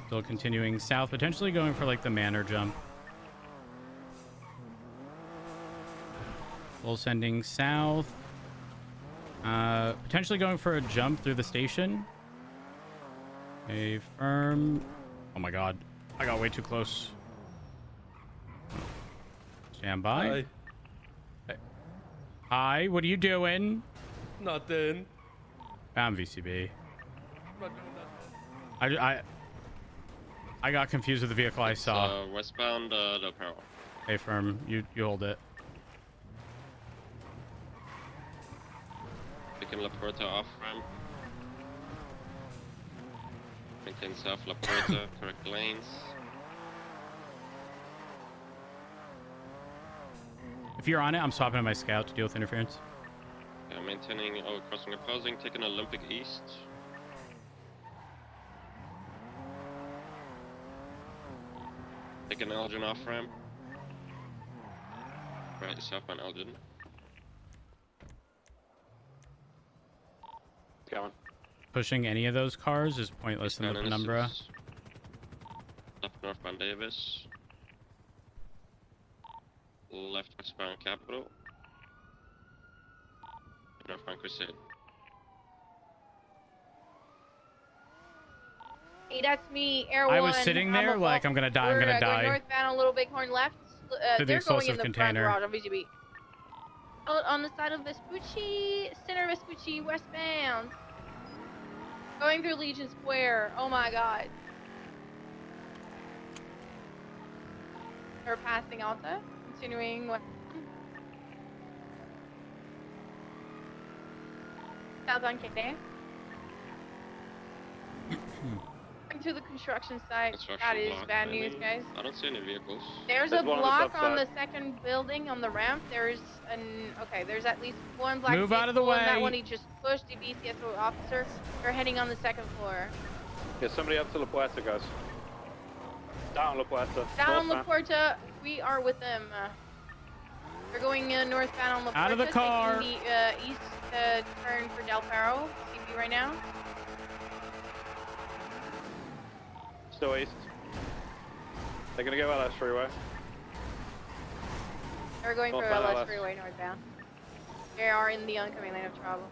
Still continuing south, potentially going for like the manor jump. Full sending south. Potentially going for a jump through the station. A firm. Oh my god. I got way too close. Stand by. Hi. Hey. Hi, what are you doing? Nothing. Found VCB. Not doing nothing. I got confused with the vehicle I saw. Westbound, no power. Hey, firm, you hold it. Taking La Puerta off ramp. Maintain south La Puerta, correct lanes. If you're on it, I'm swapping to my scout to deal with interference. Yeah, maintaining, crossing opposing, taking Olympic East. Taking Elgin off ramp. Right, southbound Elgin. Going. Pushing any of those cars is pointless in the penumbra. Left northbound Davis. Left westbound Capital. Northbound Crusade. Hey, that's me, Air One. I was sitting there like I'm gonna die. I'm gonna die. Going northbound on Little Bighorn left. To the They're going in explosive the container. front garage on VGB. Out on the side of Vespucci, center Vespucci, westbound. Going through Legion Square. Oh my god. They're passing Alta. Continuing west. Southbound Kidney. To the construction site. That is bad news, guys. I don't see any vehicles. There's a block on the second building on the ramp. There's there's at least one black Move out of the vehicle, and that way. one he just pushed the BCSO officer. They're heading on the second floor. Get somebody up to La Puerta, guys. Down La Puerta. Down La Puerta, we are with them. They're going northbound on La Puerta. Out of the car. Taking the east turn for Del Faro. CP right now. Still east. They're gonna go LS freeway. They're going for Northbound LS LS. freeway northbound. They are in the oncoming lane of travel.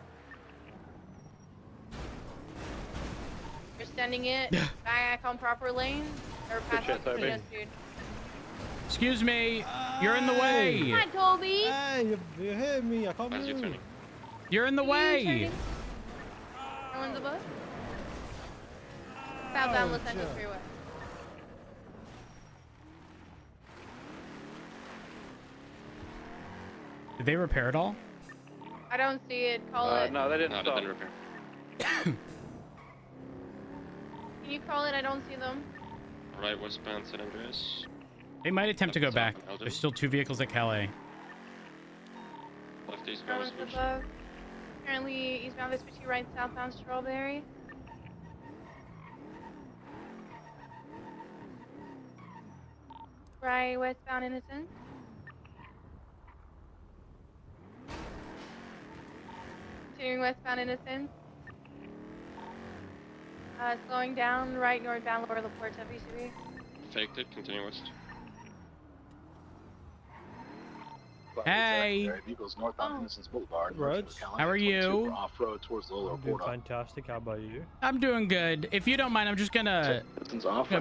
They're sending it back on proper lane. They're passing Toby. us, dude. Excuse me, you're in the way. Come on, Toby. Hey, you hit me. I can't move. You're in the way. No one's above. Southbound Los Angeles freeway. Did they repair it all? I don't see it. Call it. No, they didn't No, stop. they didn't repair. Can you call it? I don't see them. Right westbound San Andreas. They might attempt to go back. There's still 2 vehicles at Calais. Left east No one's above. Currently eastbound Vespucci, right southbound Strawberry. Right westbound Innocence. Continuing westbound Innocence. Slowing down right northbound Lower La Puerta VCB. Faked it, continue west. Hey. Vehicles northbound Innocence Boulevard. Roads. How are you? Off-road towards the lower I'm doing border. fantastic. How about you? I'm doing good. If you don't mind, I'm just gonna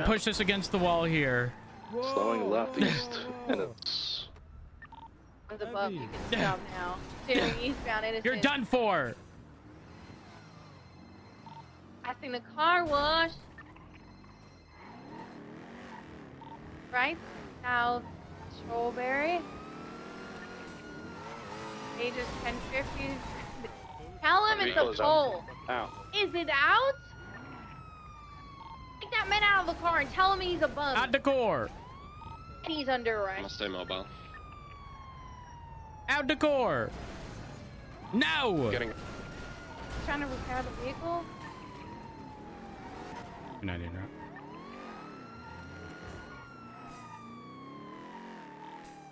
push this against the wall here. Slowing left east. And it's One's above. You can stop now. Continuing eastbound Innocence. You're done for. Passing the car wash. Right south Strawberry. Ages 1050. Tell him it's a pole. Out. Is it out? Take that man out of the car and tell him he's above. Out the core. And he's under I'm arrest. gonna stay mobile. Out the core. No. Getting. Trying to repair the vehicle. You're not in, right?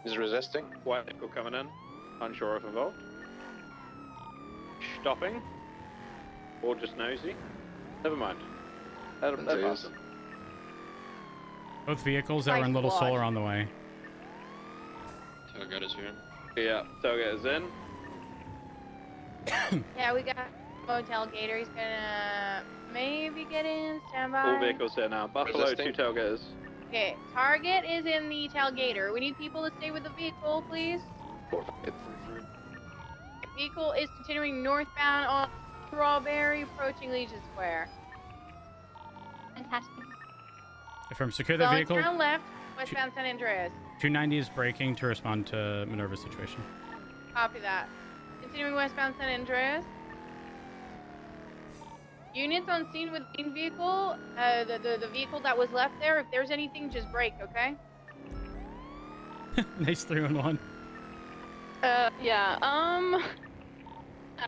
He's resisting. White vehicle coming in. Unsure if involved. stopping? Or just nosy? Never mind. Let him pass. Both vehicles that were in Little Solar on the way. Tailgate is here. Yeah, tailgate is in. Yeah, we got Motel Gator. He's gonna maybe get in. Stand by. All vehicles here now. Buffalo, Resisting. 2 tailgaters. Okay, target is in the tailgater. We need people to stay with the vehicle, please. Vehicle is continuing northbound on Strawberry, approaching Legion Square. Fantastic. From secure the So vehicle. turn left, westbound San Andreas. 290 is braking to respond to Minerva's situation. Copy that. Continuing westbound San Andreas. Units on scene with main vehicle. The vehicle that was left there. If there's anything, just brake, okay? Nice 3-1-1. Yeah,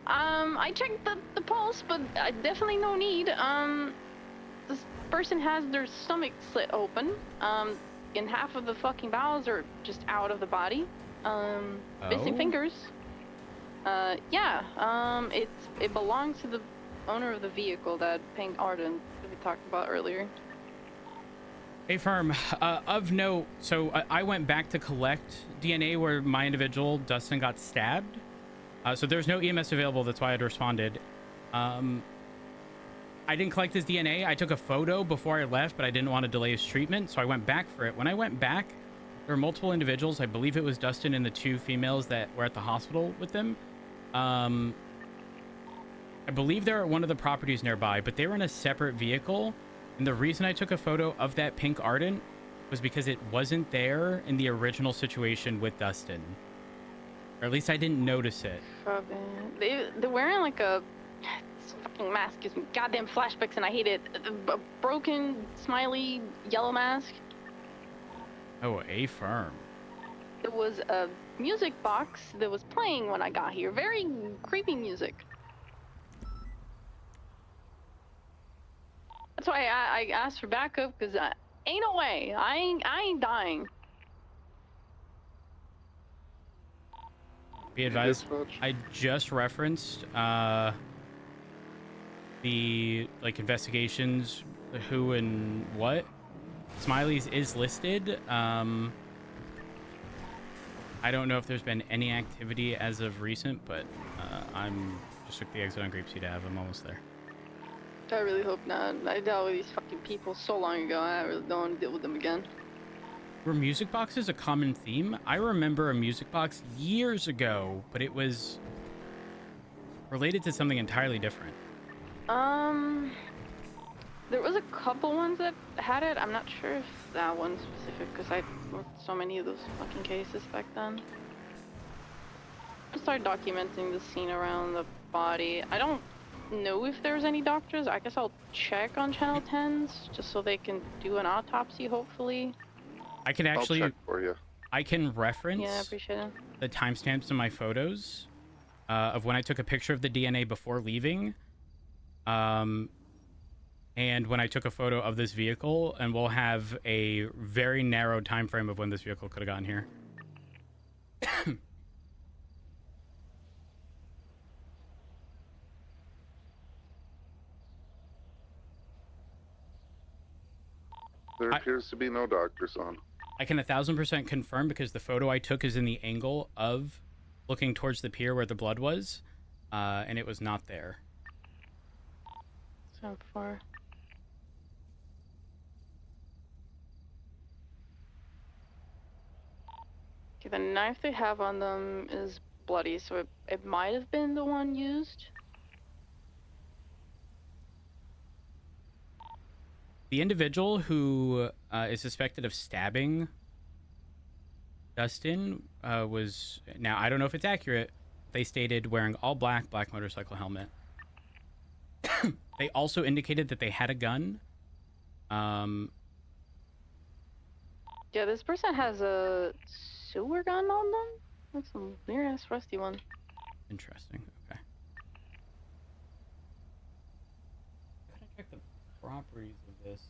I checked the pulse, but definitely no need. This person has their stomach slit open, and half of the fucking bowels are just out of the body. Missing fingers. Yeah, it belongs to the owner of the vehicle, that pink Arden that we talked about earlier. Hey, firm. Of note, so I went back to collect DNA where my individual, Dustin, got stabbed. So there's no EMS available. That's why I'd responded. I didn't collect his DNA. I took a photo before I left, but I didn't want to delay his treatment, so I went back for it. When I went back, there were multiple individuals. I believe it was Dustin and the 2 females that were at the hospital with them. I believe they're at one of the properties nearby, but they were in a separate vehicle. And the reason I took a photo of that pink Ardent was because it wasn't there in the original situation with Dustin. Or at least I didn't notice it. They're wearing like a... This fucking mask gives me goddamn flashbacks and I hate it. A broken, smiley, yellow mask. Oh, a firm. There was a music box that was playing when I got here. Very creepy music. That's why I asked for backup, because ain't no way. I ain't dying. Be advised, I just referenced the investigations, the who and what. Smiley's is listed. I don't know if there's been any activity as of recent, but I'm just took the exit on Grapeseed Ave. I'm almost there. I really hope not. I dealt with these fucking people so long ago. I really don't want to deal with them again. Were music boxes a common theme? I remember a music box years ago, but it was related to something entirely different. There was a couple ones that had it. I'm not sure if that one's specific, because I worked so many of those fucking cases back then. I started documenting the scene around the body. I don't know if there's any doctors. I guess I'll check on Channel 10s just so they can do an autopsy, hopefully. I can actually... I'll check for you. I can reference Yeah, I appreciate it. the timestamps in my photos of when I took a picture of the DNA before leaving, and when I took a photo of this vehicle, and we'll have a very narrow time frame of when this vehicle could have gotten here. There appears to be no doctors on. I can 1000% confirm because the photo I took is in the angle of looking towards the pier where the blood was, and it was not there. So far. Okay, the knife they have on them is bloody, so it might have been the one used. The individual who is suspected of stabbing Dustin was... Now, I don't know if it's accurate. They stated wearing all black, black motorcycle helmet. They also indicated that they had a gun. Yeah, this person has a sewer gun on them? That's a weird-ass rusty one. Interesting. Okay. Gotta check the properties of this.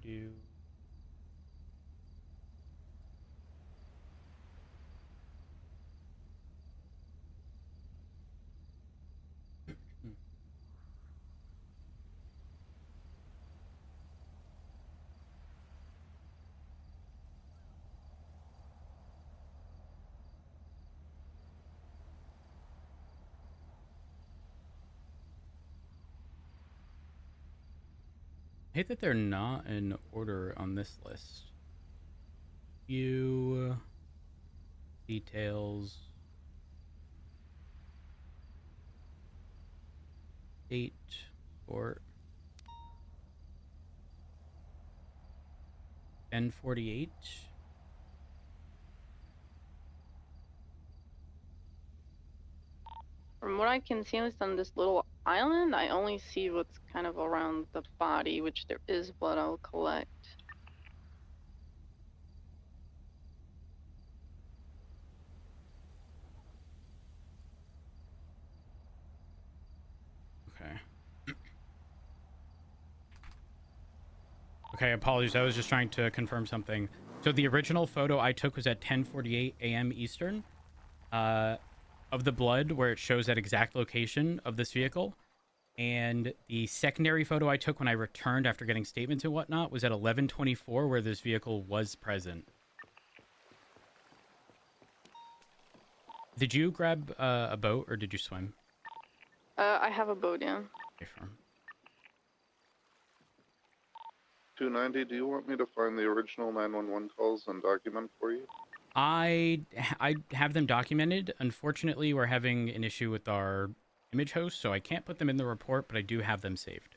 Do hate that they're not in order on this list. View details. Date or 1048. From what I can see, at least on this little island, I only see what's kind of around the body, which there is blood I'll collect. Okay. Okay, apologies. I was just trying to confirm something. So the original photo I took was at 10:48 a.m. Eastern of the blood, where it shows that exact location of this vehicle. And the secondary photo I took when I returned after getting statements and whatnot was at 11:24, where this vehicle was present. Did you grab a boat or did you swim? I have a boat, yeah. Okay, firm. 290, do you want me to find the original 911 calls and document for you? I have them documented. Unfortunately, we're having an issue with our image host, so I can't put them in the report, but I do have them saved.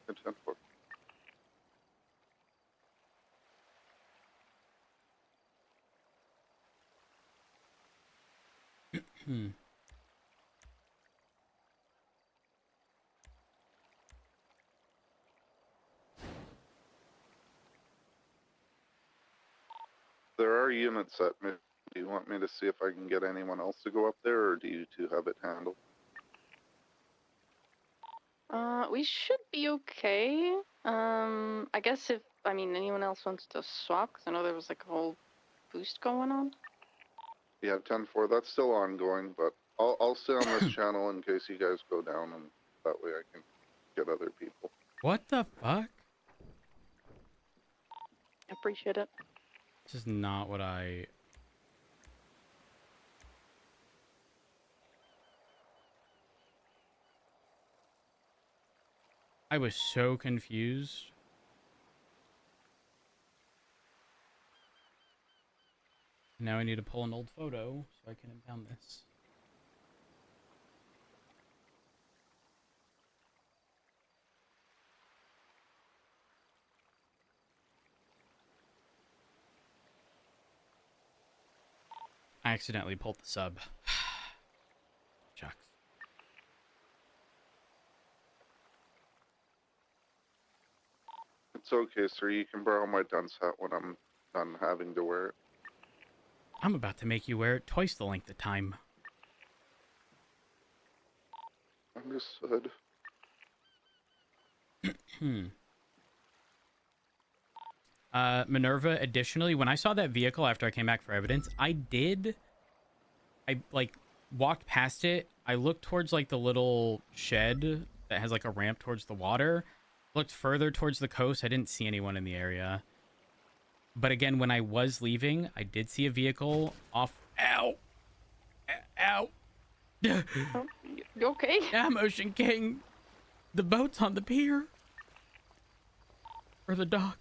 Good 10-4. There are units at me. Do you want me to see if I can get anyone else to go up there, or do you two have it handled? We should be okay. I guess if, I mean, anyone else wants to swap, because I know there was like a whole boost going on. Yeah, 10-4, that's still ongoing, but I'll stay on this channel in case you guys go down, and that way I can get other people. What the fuck? Appreciate it. This is not what I... I was so confused. Now I need to pull an old photo so I can impound this. I accidentally pulled the sub. Shucks. It's okay, sir. You can borrow my dunce hat when I'm done having to wear it. I'm about to make you wear it twice the length of time. Understood. Minerva, additionally, when I saw that vehicle after I came back for evidence, I like walked past it. I looked towards like the little shed that has like a ramp towards the water. Looked further towards the coast. I didn't see anyone in the area. But again, when I was leaving, I did see a vehicle off. Ow! Ow! Oh, you okay? Yeah, Motion King. The boat's on the pier. Or the dock.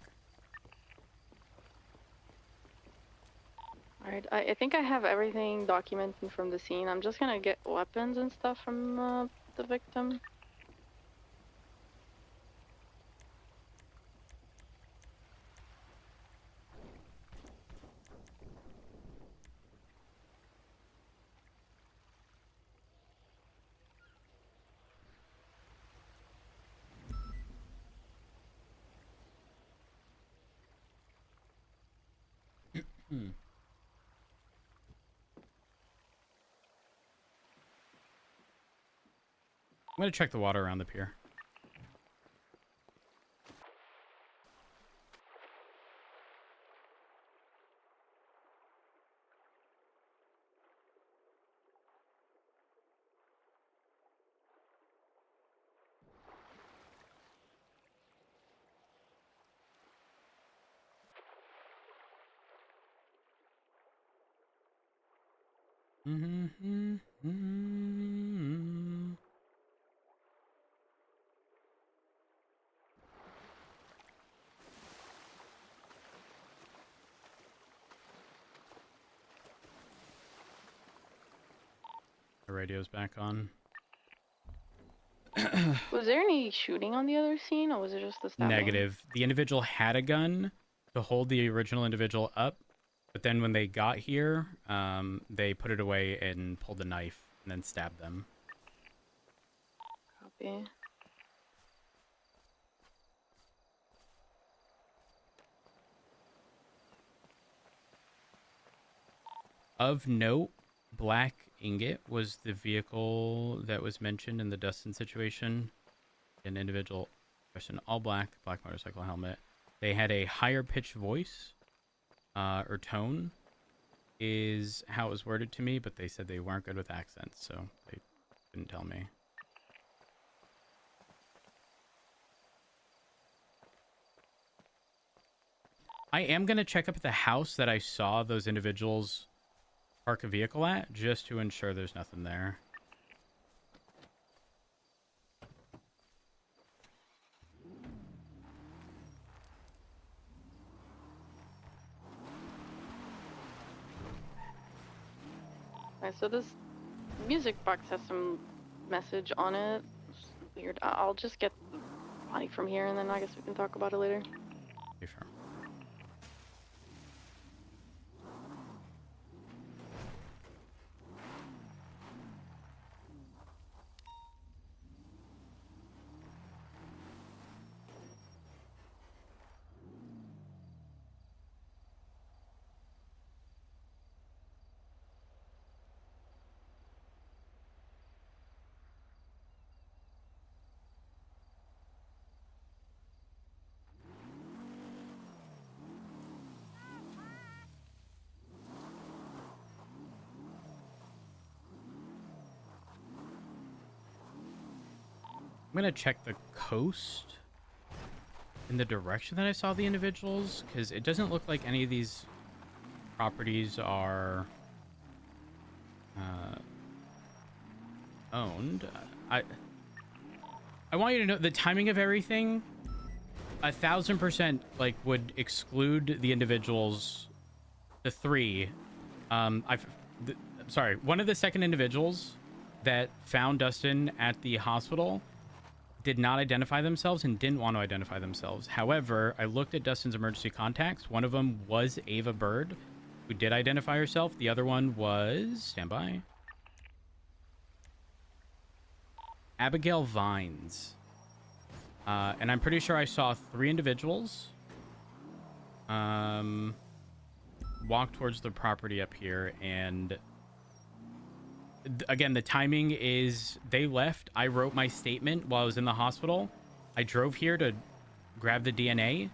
Alright, I think I have everything documented from the scene. I'm just gonna get weapons and stuff from the victim. I'm gonna check the water around the pier. The radio's back on. Was there any shooting on the other scene, or was it just the stabbing? Negative. The individual had a gun to hold the original individual up, but then when they got here, they put it away and pulled the knife and then stabbed them. Copy. Of note, Black Ingot was the vehicle that was mentioned in the Dustin situation. An individual dressed in all black, black motorcycle helmet. They had a higher pitched voice, or tone, is how it was worded to me, but they said they weren't good with accents, so they didn't tell me. I am going to check up at the house that I saw those individuals park a vehicle at, just to ensure there's nothing there. Alright, so this music box has some message on it. It's weird. I'll just get the body from here, and then I guess we can talk about it later. Be firm. I'm gonna check the coast in the direction that I saw the individuals, because it doesn't look like any of these properties are owned. I want you to know the timing of everything. 1000% like would exclude the individuals, the three. Sorry, one of the second individuals that found Dustin at the hospital did not identify themselves and didn't want to identify themselves. However, I looked at Dustin's emergency contacts. One of them was Ava Bird, who did identify herself. The other one was, standby, Abigail Vines. And I'm pretty sure I saw 3 individuals walk towards the property up here, and again, the timing is they left. I wrote my statement while I was in the hospital. I drove here to grab the DNA,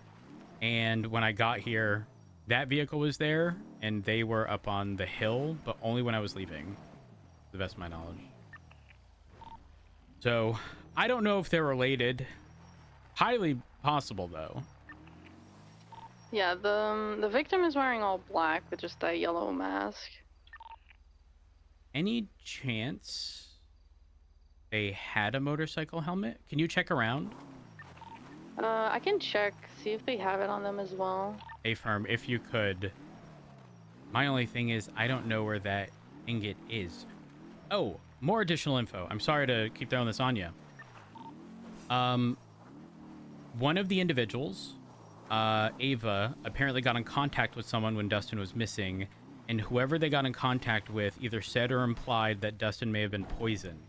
and when I got here, that vehicle was there, and they were up on the hill, but only when I was leaving, to the best of my knowledge. So, I don't know if they're related. Highly possible, though. Yeah, the victim is wearing all black with just a yellow mask. Any chance they had a motorcycle helmet? Can you check around? I can check, see if they have it on them as well. Affirm, if you could. My only thing is, I don't know where that ingot is. Oh, more additional info. I'm sorry to keep throwing this on you. One of the individuals, Ava, apparently got in contact with someone when Dustin was missing, and whoever they got in contact with either said or implied that Dustin may have been poisoned.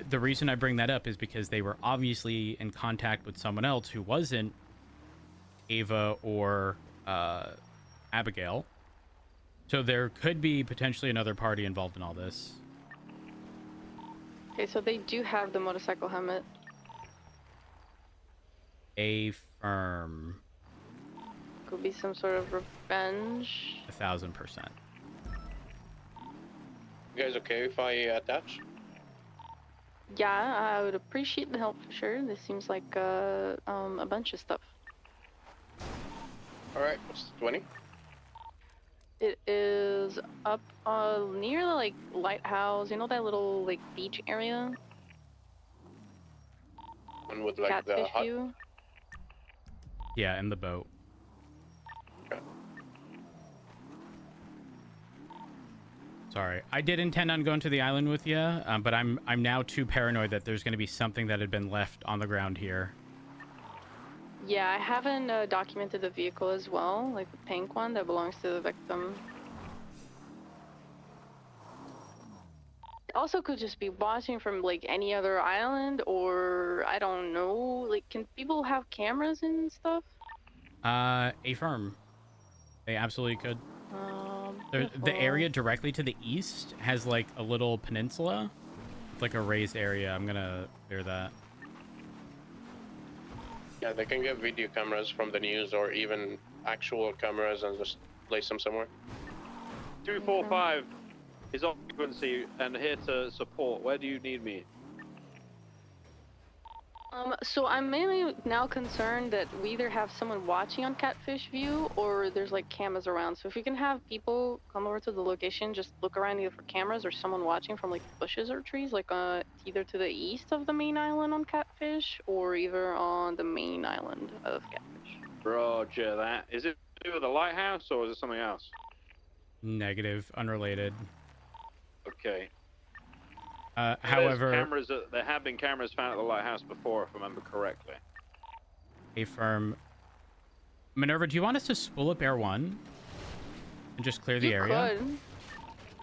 The reason I bring that up is because they were obviously in contact with someone else who wasn't Ava or Abigail. So there could be potentially another party involved in all this. Okay, so they do have the motorcycle helmet. Affirm. Could be some sort of revenge. 1000%. You guys okay if I attach? Yeah, I would appreciate the help for sure. This seems like a bunch of stuff. Alright, what's 20? It is up near the like lighthouse, you know that little like beach area? One with like Catfish the hut? view? Yeah, in the boat. Sorry, I did intend on going to the island with you, but I'm now too paranoid that there's going to be something that had been left on the ground here. Yeah, I haven't documented the vehicle as well, like the pink one that belongs to the victim. It also could just be watching from like any other island, or I don't know. Like, can people have cameras and stuff? Affirm. They absolutely could. The area directly to the east has like a little peninsula. It's like a raised area. I'm gonna clear that. Yeah, they can get video cameras from the news or even actual cameras and just place them somewhere. 245 is on frequency and here to support. Where do you need me? So I'm mainly now concerned that we either have someone watching on Catfish View or there's like cameras around. So if you can have people come over to the location, just look around either for cameras or someone watching from like bushes or trees, like either to the east of the main island on Catfish or either on the main island of Catfish. Roger that. Is it to do with the lighthouse or is it something else? Negative, unrelated. Okay. However, there have been cameras found at the lighthouse before, if I remember correctly. Affirm. Minerva, do you want us to spool up Air 1 and just clear the area? Could.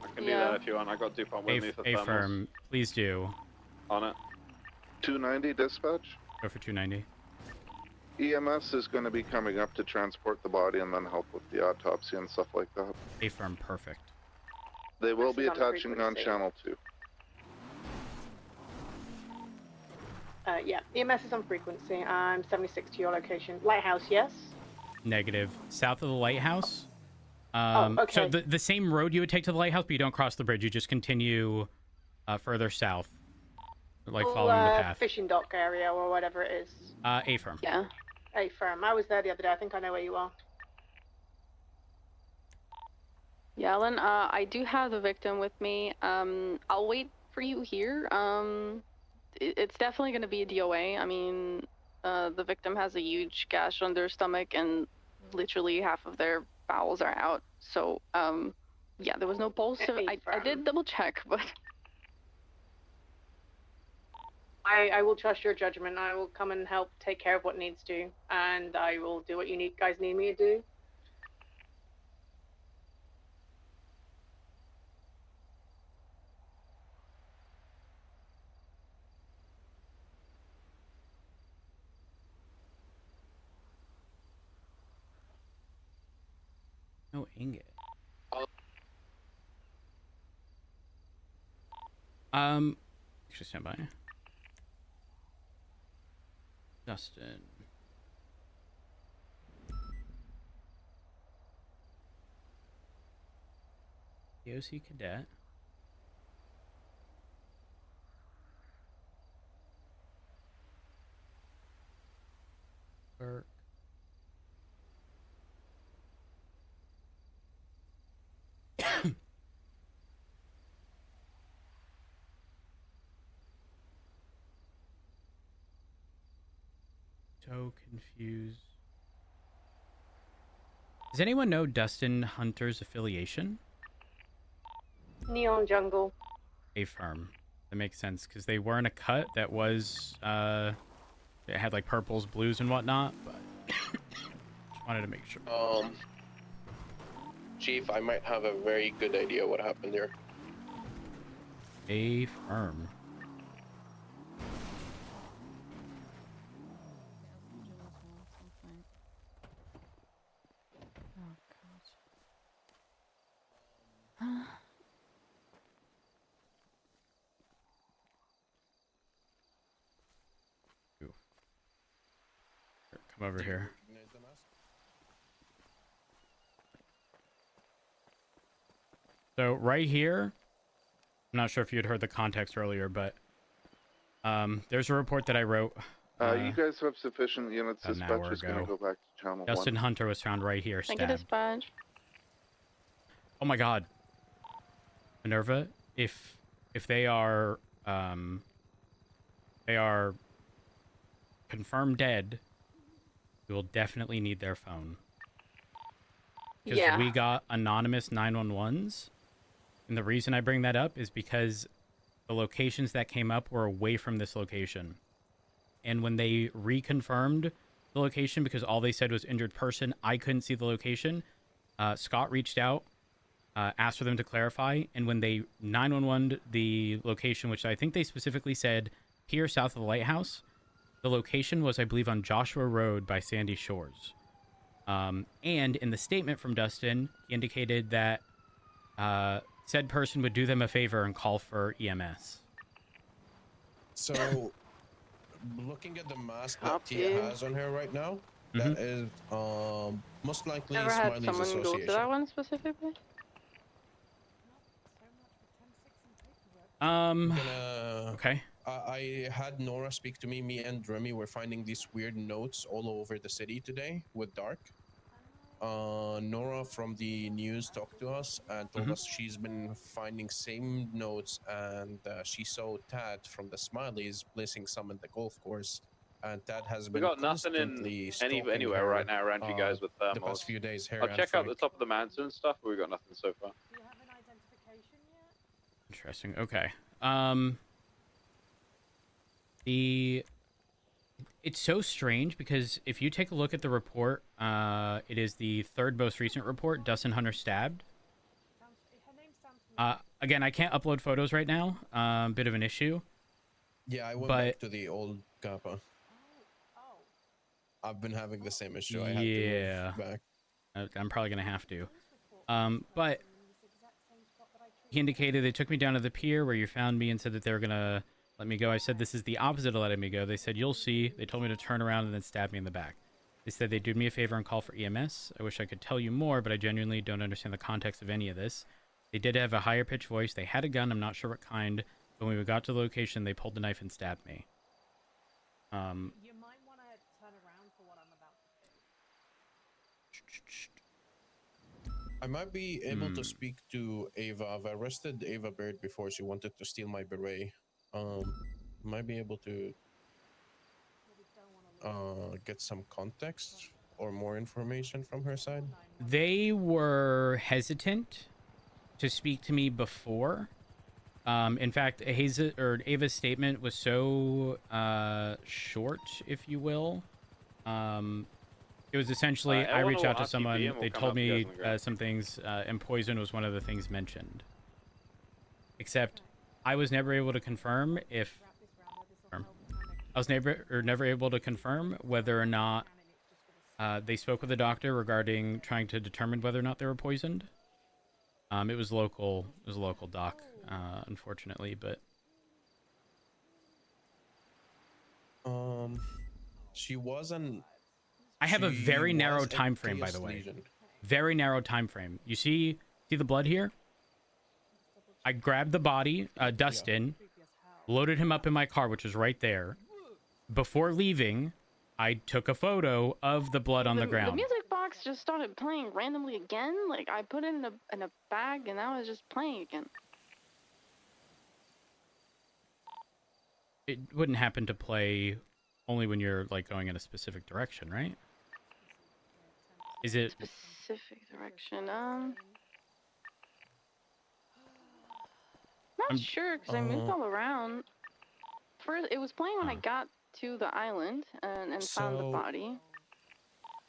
I can do that if you want. I got DuPont with me for thermals. Affirm, please do. On it. 290 dispatch. Go for 290. EMS is going to be coming up to transport the body and then help with the autopsy and stuff like that. Affirm, perfect. They will be attaching on channel 2. Yeah, EMS is on frequency. I'm 76 to your location. Lighthouse, yes? Negative. South of the lighthouse. Okay. So the same road you would take to the lighthouse, but you don't cross the bridge. You just continue further south, like following the path. Fishing dock area or whatever it is. Affirm. Yeah. Affirm. I was there the other day. I think I know where you are. Yeah, Alan, I do have the victim with me. I'll wait for you here. It's definitely going to be a DOA. I mean, the victim has a huge gash on their stomach and literally half of their bowels are out. So, yeah, there was no pulse. So I did double check, but... I will trust your judgment. I will come and help take care of what needs to, and I will do what you guys need me to do. No ingot. Actually, stand by. Dustin. DOC cadet. Burke. So confused. Does anyone know Dustin Hunter's affiliation? Neon Jungle. Affirm. That makes sense because they were in a cut that was it had like purples, blues, and whatnot. But just wanted to make sure. Chief, I might have a very good idea what happened there. Affirm. Come over here. So right here, I'm not sure if you had heard the context earlier, but there's a report that I wrote. You guys have sufficient units. Dispatch is going to go back to channel 1. Dustin Hunter was found right here, stabbed. Thank you, dispatch. Oh my God, Minerva, if they are confirmed dead, we will definitely need their phone. Because we got anonymous 911s And the reason I bring that up is because the locations that came up were away from this location. And when they reconfirmed the location, because all they said was injured person, I couldn't see the location. Scott reached out, asked for them to clarify. And when they 911'd the location, which I think they specifically said here south of the lighthouse, the location was, I believe, on Joshua Road by Sandy Shores. And in the statement from Dustin, he indicated that said person would do them a favor and call for EMS. So, looking at the mask that Tia has on her right now, that is most likely Never had Smiley's someone go to association. that one specifically? Okay. I had Nora speak to me. Me and Remy were finding these weird notes all over the city today with Dark. Nora from the news talked to us and told us she's been finding same notes, and she saw Tad from the Smileys placing some in the golf course, and Tad has We been got nothing in constantly anywhere her, right now around you guys with thermals. the past few days. Her I'll and check out Frank. the top of the mountain and stuff, but we got nothing so far. Interesting. Okay. It's so strange because if you take a look at the report, it is the third most recent report, Dustin Hunter stabbed. Again, I can't upload photos right now. Bit of an issue. Yeah, I went back to the old Kappa. I've been having the same issue. I had to move back. I'm probably going to have to. But he indicated they took me down to the pier where you found me and said that they were going to let me go. I said, this is the opposite of letting me go. They said, you'll see. They told me to turn around and then stab me in the back. They said they'd do me a favor and call for EMS. I wish I could tell you more, but I genuinely don't understand the context of any of this. They did have a higher pitched voice. They had a gun. I'm not sure what kind. But when we got to the location, they pulled the knife and stabbed me. You might want to turn around for what I'm about to do. I might be able to speak to Ava. I've arrested Ava Bird before. She wanted to steal my beret. Might be able to get some context or more information from her side. They were hesitant to speak to me before. In fact, Ava's statement was so short, if you will. It was essentially, I reached out to someone, they told me some things, and poison was one of the things mentioned. Except, I was never able to confirm if... I was never able to confirm whether or not they spoke with the doctor regarding trying to determine whether or not they were poisoned. It was local doc, unfortunately, but... She wasn't... I have a very narrow time frame, by the way. Very narrow time frame. You see the blood here? I grabbed the body, Dustin, loaded him up in my car, which was right there. Before leaving, I took a photo of the blood on the ground. The music box just started playing randomly again. Like, I put it in a bag and now it's just playing again. It wouldn't happen to play only when you're like going in a specific direction, right? Is it specific direction? Not sure because I moved all around. First, it was playing when I got to the island and found the body.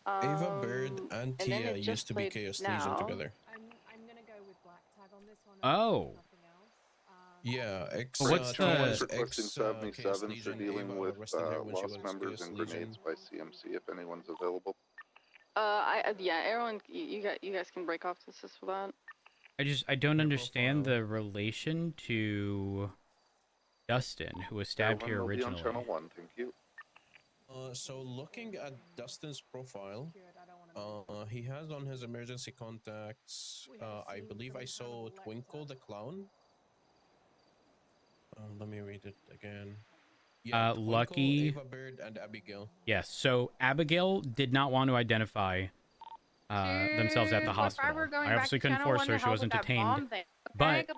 Ava Bird and Tia used to be Chaos Legion together. I'm gonna go with black tag on this one. Oh. Yeah, what's the requesting 77 for dealing with lost members and grenades by CMC if anyone's available. Yeah, everyone, you guys can break off the assist for that. I don't understand the relation to Dustin, who was stabbed here originally. On channel 1, thank you. So looking at Dustin's profile, he has on his emergency contacts, I believe I saw Twinkle the Clown. Let me read it again. Yeah, Twinkle, Lucky, Ava Bird, and Abigail. Yes, so Abigail did not want to identify themselves at the hospital. I obviously couldn't force her; she wasn't detained. But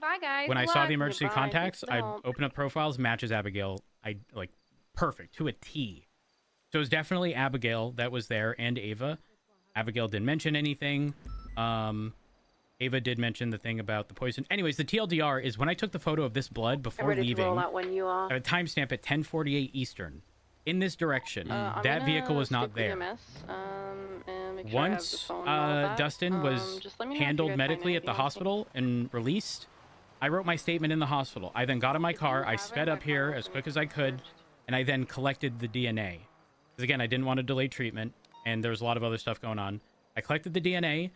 when I saw the emergency contacts, I opened up profiles, matches Abigail. Perfect to a T. So it was definitely Abigail that was there and Ava. Abigail didn't mention anything. Ava did mention the thing about the poison. Anyways, the TLDR is when I took the photo of this blood before ready leaving. to roll out when you are. At a timestamp at 10:48 Eastern. In this direction, that vehicle was not there. Once Dustin was handled medically at the hospital and released, I wrote my statement in the hospital. I then got in my car, I sped up here as quick as I could, and I then collected the DNA. Because again, I didn't want to delay treatment, and there was a lot of other stuff going on. I collected the DNA.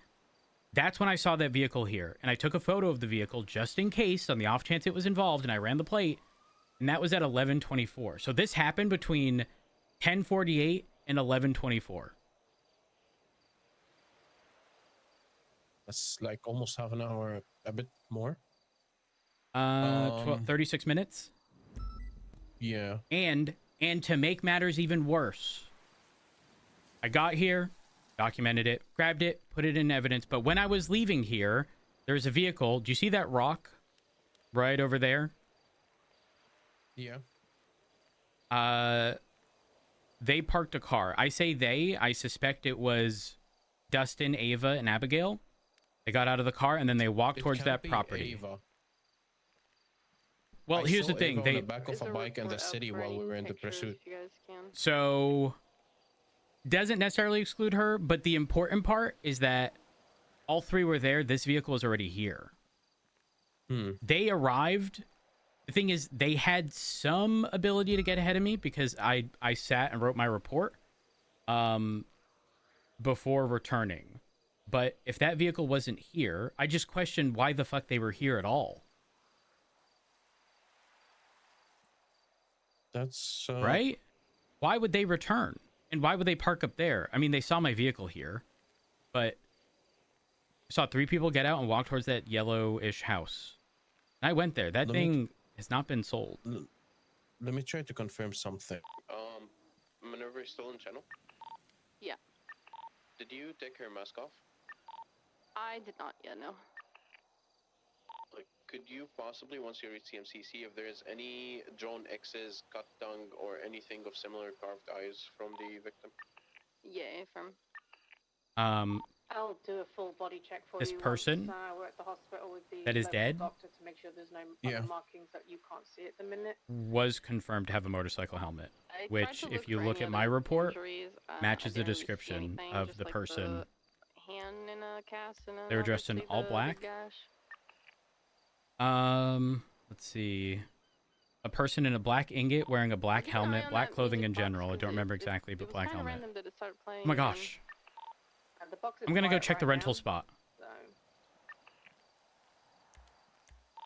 That's when I saw that vehicle here, and I took a photo of the vehicle just in case, on the off chance it was involved, and I ran the plate. And that was at 11:24. So this happened between 10:48 and 11:24. That's like almost half an hour, a bit more. 36 minutes. Yeah. And to make matters even worse, I got here, documented it, grabbed it, put it in evidence. But when I was leaving here, there's a vehicle. Do you see that rock right over there? Yeah. They parked a car. I say they. I suspect it was Dustin, Ava, and Abigail. They got out of the car and then they walked towards that property. Ava. Well, here's the thing. Ava on the back of a bike in the city while we were in the pursuit. So doesn't necessarily exclude her, but the important part is that all three were there. This vehicle was already here. They arrived. The thing is, they had some ability to get ahead of me because I sat and wrote my report before returning. But if that vehicle wasn't here, I just questioned why the fuck they were here at all. That's right? Why would they return? And why would they park up there? I mean, they saw my vehicle here, but I saw three people get out and walk towards that yellowish house. And I went there. That thing has not been sold. Let me try to confirm something. Minerva is still in channel? Yeah. Did you take her mask off? I did not yet, no. Like, could you possibly, once you reach CMC, see if there is any drawn X's, cut tongue, or anything of similar carved eyes from the victim? Yeah, from. I'll do a full body check for This you. person once, we're at the hospital with the that is local dead doctor to make sure there's no other markings that you can't see at the minute. was confirmed to have a motorcycle helmet, I which, tried to if you for look any at my other report, injuries. matches I the didn't really see description anything, of just the like person. the hand in a cast and then They were dressed in obviously all the black. gash. Let's see. A person in a black ingot wearing a black helmet, black clothing in general. I don't remember exactly, but black helmet. Oh my gosh. The box is I'm gonna go quiet check the right rental now, spot. so- But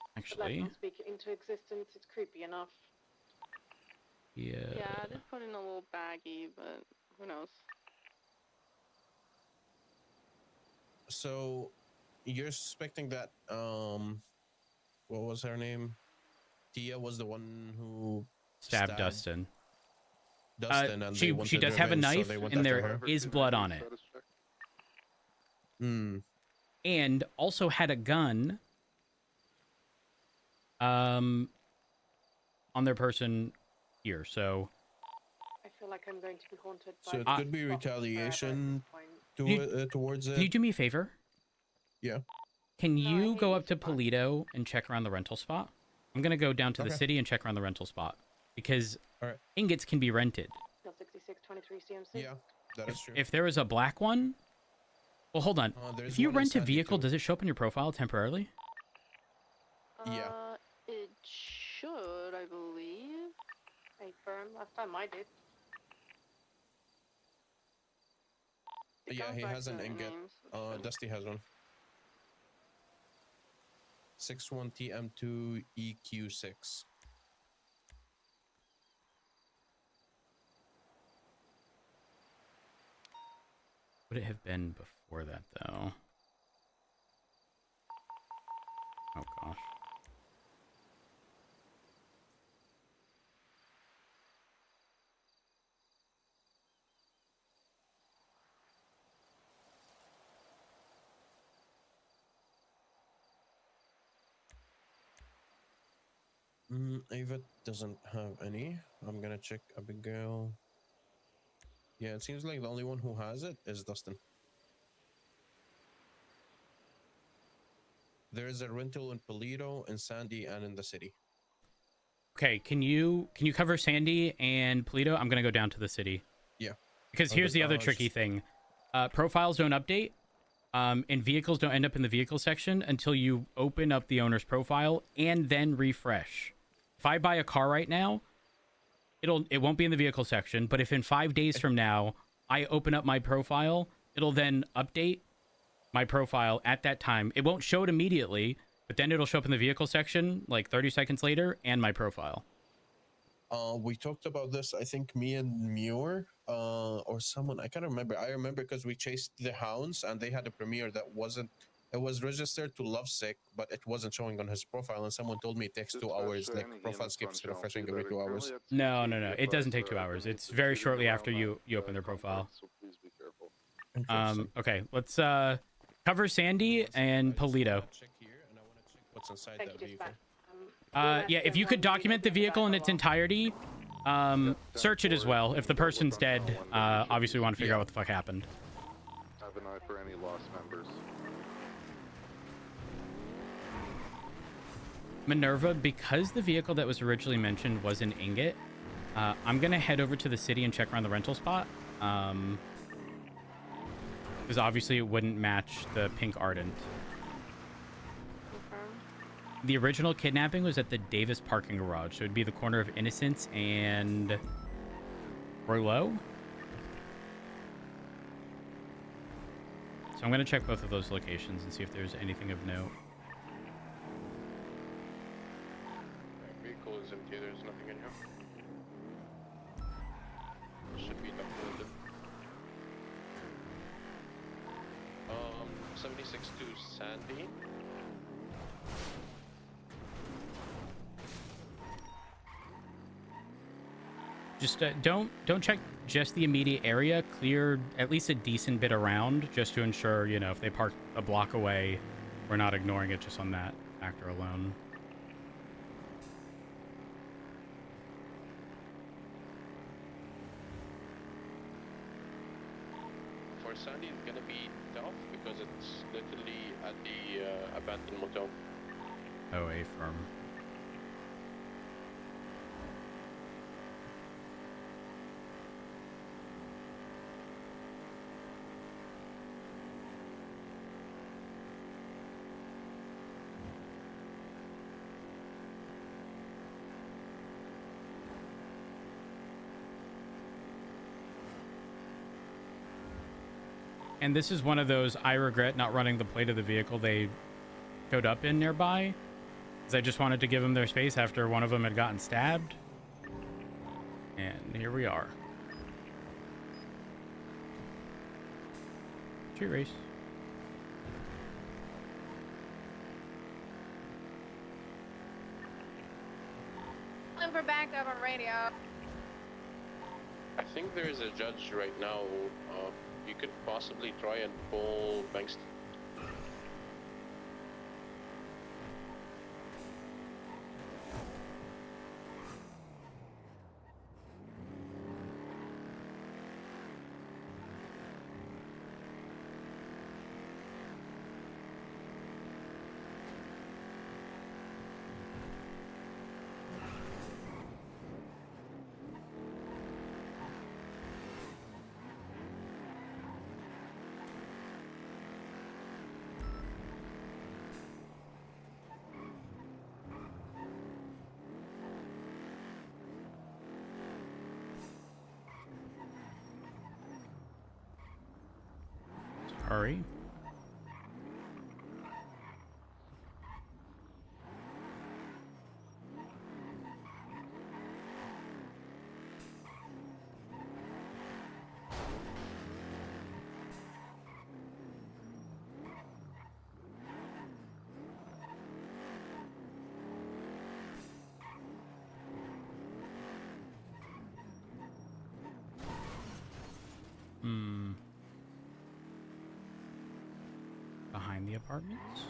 let Actually, them speak it into existence. It's creepy enough. yeah. Yeah, I did put in a little baggie, but who knows? So, you're suspecting that, what was her name? Tia was the one who Stabbed Dustin. Dustin, and she they does wanted have a revenge, so knife, they went and after there her. is blood on it. And also had a gun on their person here. So I feel like I'm going to be haunted by. So it could be retaliation towards it. Can you do me a favor? Yeah. Can you go up to Polito and check around the rental spot? I'm gonna go down to the city and check around the rental spot because ingots can be rented. 6623 CMC. Yeah, that is true. If there is a black one, well, hold on. there's If you one in rent a Sandy vehicle, too. does it show up in your profile temporarily? Yeah. It should, I believe. Hey, firm. Last time I did. Yeah, he has an ingot. Dusty has one. 61TM2EQ6. Would it have been before that, though? Oh, gosh. Ava doesn't have any. I'm gonna check Abigail. Yeah, it seems like the only one who has it is Dustin. There's a rental in Polito, in Sandy, and in the city. Okay, can you cover Sandy and Polito? I'm gonna go down to the city. Yeah. Because here's the other tricky just... thing. Profiles don't update, and vehicles don't end up in the vehicle section until you open up the owner's profile and then refresh. If I buy a car right now, it won't be in the vehicle section, but if in 5 days from now I open up my profile, it'll then update my profile at that time. It won't show it immediately, but then it'll show up in the vehicle section like 30 seconds later and my profile. We talked about this, I think me and Muir, or someone, I can't remember. I remember because we chased the hounds and they had a premiere that wasn't, it was registered to Lovesick, but it wasn't showing on his profile, and someone told me it takes 2 hours, like profile skips refreshing every 2 hours. No. It doesn't take 2 hours. It's very shortly after you open their profile. Okay, let's cover Sandy and Polito. What's inside that vehicle? Yeah, if you could document the vehicle in its entirety, search it as well. If the person's dead, obviously we want to figure out what the fuck happened. Have an eye for any lost members. Minerva, because the vehicle that was originally mentioned was an ingot, I'm gonna head over to the city and check around the rental spot. Because obviously it wouldn't match the pink Ardent. The original kidnapping was at the Davis parking garage, so it'd be the corner of Innocence and Rouleau. So I'm going to check both of those locations and see if there's anything of note. Vehicle is empty, there's nothing in here. Should be documented. 76 to Sandy. Just don't check just the immediate area. Clear at least a decent bit around, just to ensure, you know, if they park a block away, we're not ignoring it just on that factor alone. For Sandy, it's gonna be tough because it's literally at the abandoned motel. Oh, a firm. And this is one of those I regret not running the plate of the vehicle they showed up in nearby, because I just wanted to give them their space after one of them had gotten stabbed. And here we are. Street race. Looking for backup on radio. I think there is a judge right now. You could possibly try and pull Banks. Hurry. Behind the apartments?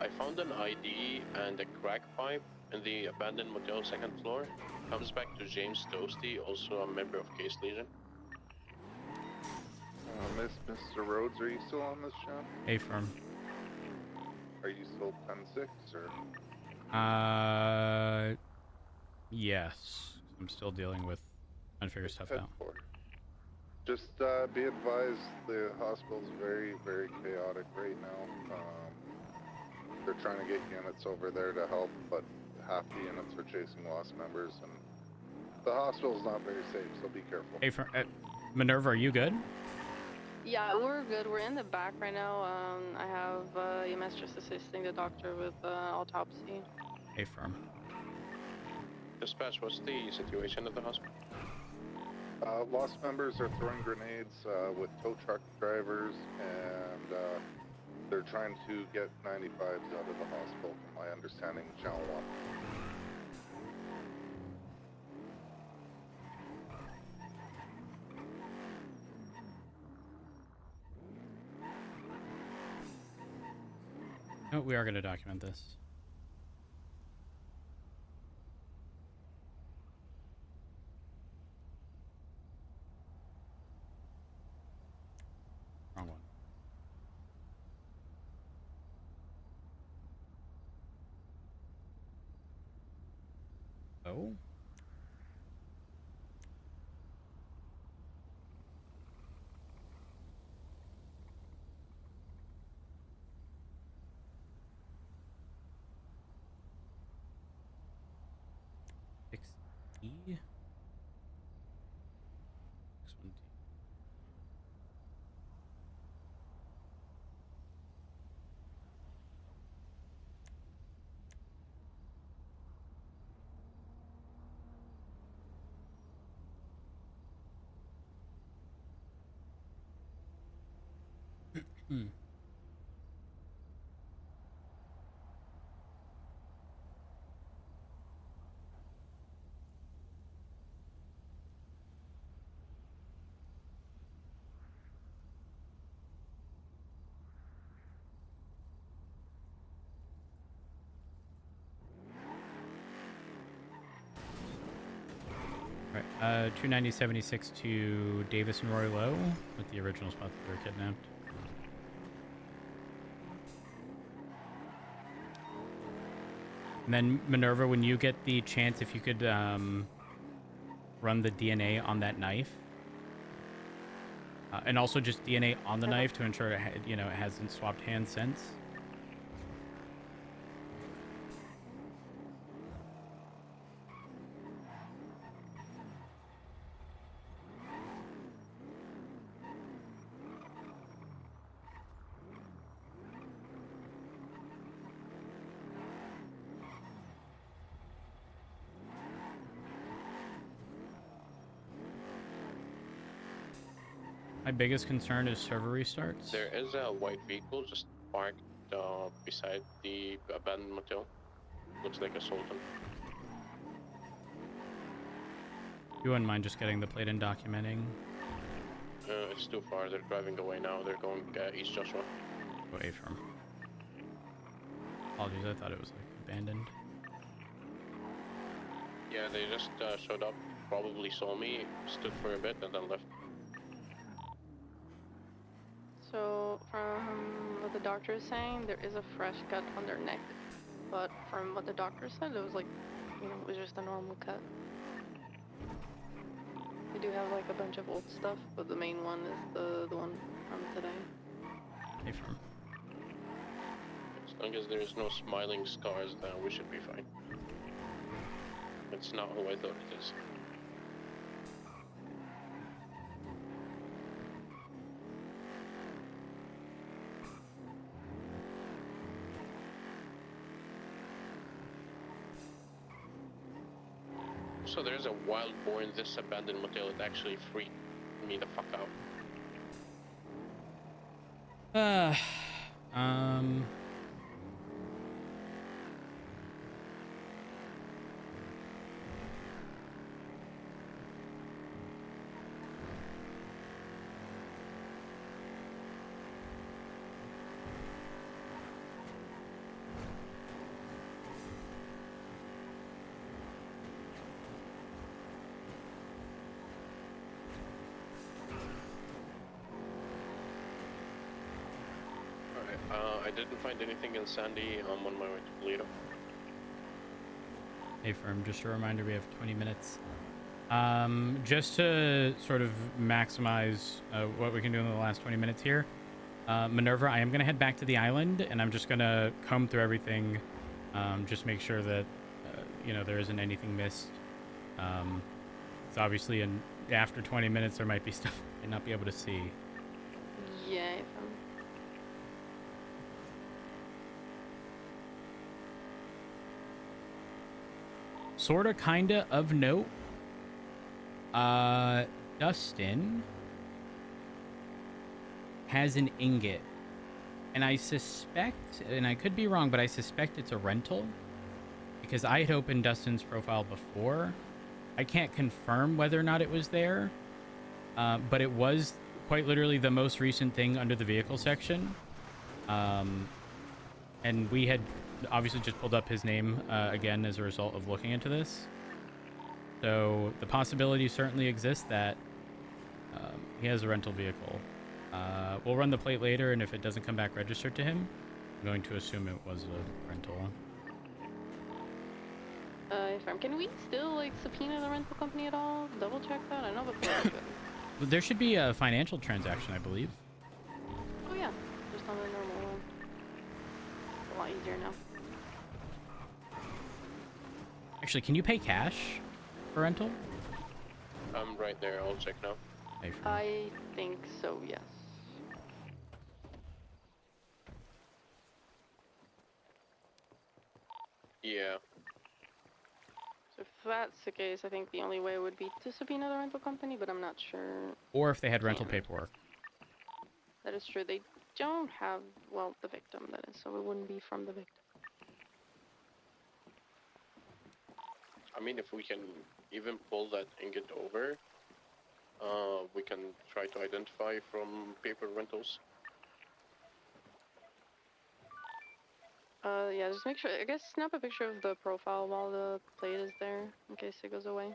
I found an ID and a crack pipe in the abandoned motel second floor. Comes back to James Toasty, also a member of Case Legion. Mr. Rhodes, are you still on this show? A-firm. Are you still 10-6 or? Yes. I'm still dealing with trying to figure stuff out. Just be advised, the hospital's very, very chaotic right now. They're trying to get units over there to help, but half the units are chasing lost members, and the hospital's not very safe, so be careful. A-firm. Minerva, are you good? Yeah, we're good. We're in the back right now. I have EMS just assisting the doctor with autopsy. A-firm. Dispatch, what's the situation at the hospital? Lost members are throwing grenades with tow truck drivers, and they're trying to get 95s out of the hospital, from my understanding, Channel 1. Oh, we are going to document this. Wrong one. Oh? E? 6-1D. Right, 290-76 to Davis and Roy Lowe at the original spot that they were kidnapped. And then Minerva, when you get the chance, if you could run the DNA on that knife, and also just DNA on the knife to ensure it, it hasn't swapped hands since. My biggest concern is server restarts. There is a white vehicle just parked beside the abandoned motel. Looks like a Sultan. You wouldn't mind just getting the plate and documenting? It's too far. They're driving away now. They're going East Joshua. Away from. Apologies, I thought it was like abandoned. Yeah, they just showed up, probably saw me, stood for a bit, and then left. So, from what the doctor is saying, there is a fresh cut on their neck. But from what the doctor said, it was like, it was just a normal cut. They do have like a bunch of old stuff, but the main one is the one from today. Hey, from. As long as there's no smiling scars, then we should be fine. It's not who I thought it is. So there's a wild boar in this abandoned motel. It actually freaked me the fuck out. I didn't find anything in Sandy. I'm on my way to Toledo. Hey, firm, just a reminder, we have 20 minutes. Just to sort of maximize what we can do in the last 20 minutes here. Minerva, I am going to head back to the island, and I'm just going to comb through everything. Just make sure that, you know, there isn't anything missed. It's obviously after 20 minutes, there might be stuff I might not be able to see. Yeah. Sorta, kinda, of note. Dustin has an ingot. And I suspect, and I could be wrong, but I suspect it's a rental. Because I had opened Dustin's profile before. I can't confirm whether or not it was there. But it was quite literally the most recent thing under the vehicle section. And we had obviously just pulled up his name again as a result of looking into this. So the possibility certainly exists that he has a rental vehicle. We'll run the plate later, and if it doesn't come back registered to him, I'm going to assume it was a rental. Can we still like subpoena the rental company at all? Double check that. I know the plate is good. There should be a financial transaction, I believe. Oh yeah, just on the normal one. It's a lot easier now. Actually, can you pay cash for rental? I'm right there. I'll check now. I think so, yes. Yeah. So if that's the case, I think the only way would be to subpoena the rental company, but I'm not sure. Or if they had rental paperwork. That is true. They don't have, well, the victim, that is, so it wouldn't be from the victim. I mean, if we can even pull that ingot over, we can try to identify from paper rentals. Yeah, just make sure, I guess snap a picture of the profile while the plate is there, in case it goes away.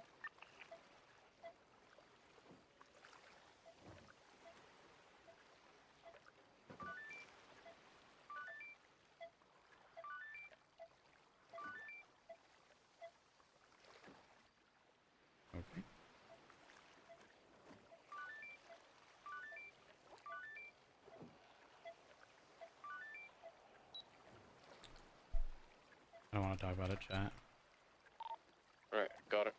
Okay. I don't want to talk about it, chat. Alright, got it.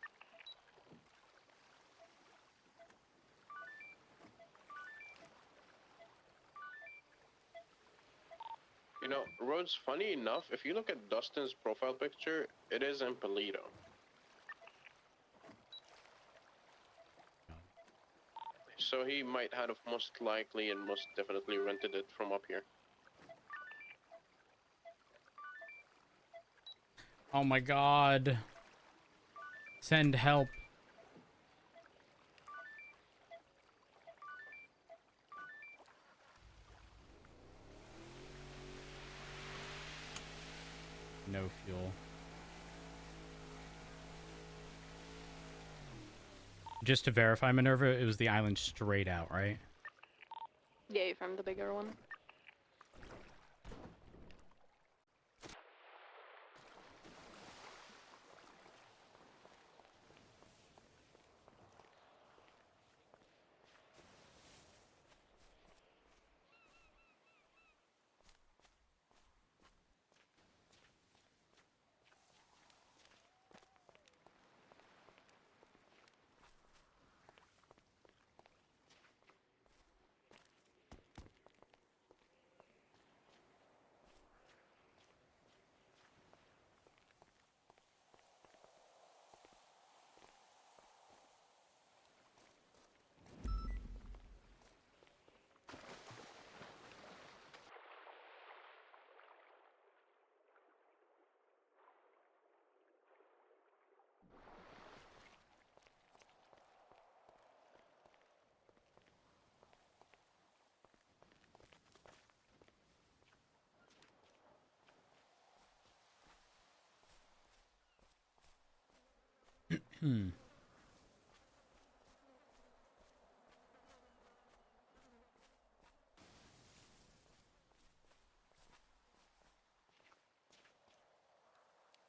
You know, Rhodes, funny enough, if you look at Dustin's profile picture, it is in Toledo. So he might have most likely and most definitely rented it from up here. Oh my god. Send help. No fuel. Just to verify, Minerva, it was the island straight out, right? Yeah, from the bigger one. Hmm.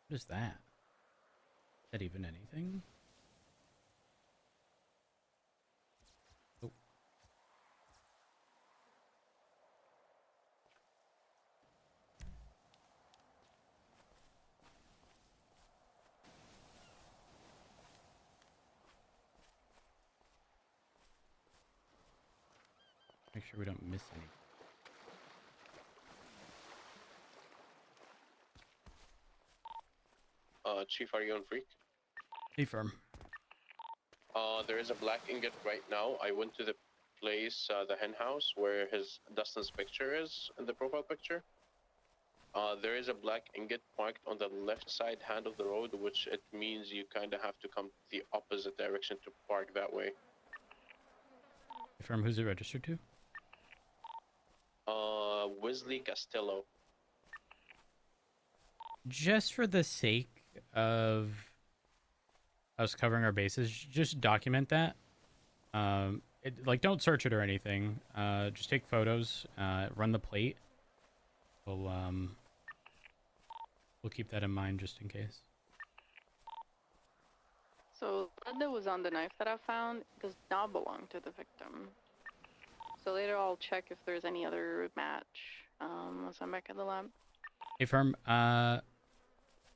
What is that? Is that even anything? Oh. Make sure we don't miss any. Chief, are you on freak? Hey, firm. There is a black ingot right now. I went to the place, the hen house, where Dustin's picture is in the profile picture. There is a black ingot parked on the left side hand of the road, which it means you kind of have to come the opposite direction to park that way. Hey, firm, who's it registered to? Wesley Castillo. Just for the sake of us covering our bases, just document that. Like, don't search it or anything. Just take photos, run the plate. We'll keep that in mind just in case. So, the blood that was on the knife that I found does not belong to the victim. So later I'll check if there's any other match once I'm back at the lab. Hey, firm.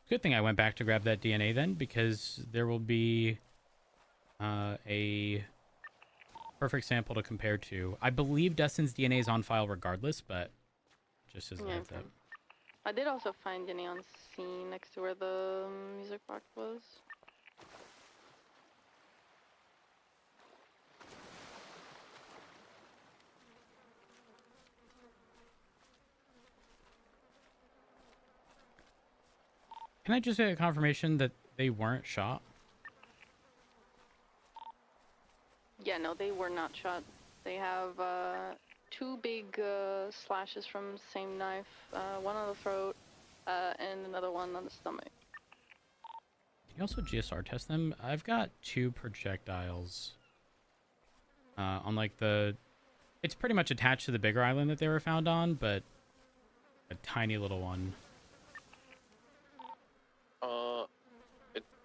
Good thing I went back to grab that DNA then, because there will be a perfect sample to compare to. I believe Dustin's DNA is on file regardless, but just as a heads up. I did also find DNA on scene next to where the music box was. Can I just get a confirmation that they weren't shot? Yeah, no, they were not shot. They have two big slashes from the same knife, one on the throat and another one on the stomach. Can you also GSR test them? I've got two projectiles on like the... It's pretty much attached to the bigger island that they were found on, but a tiny little one.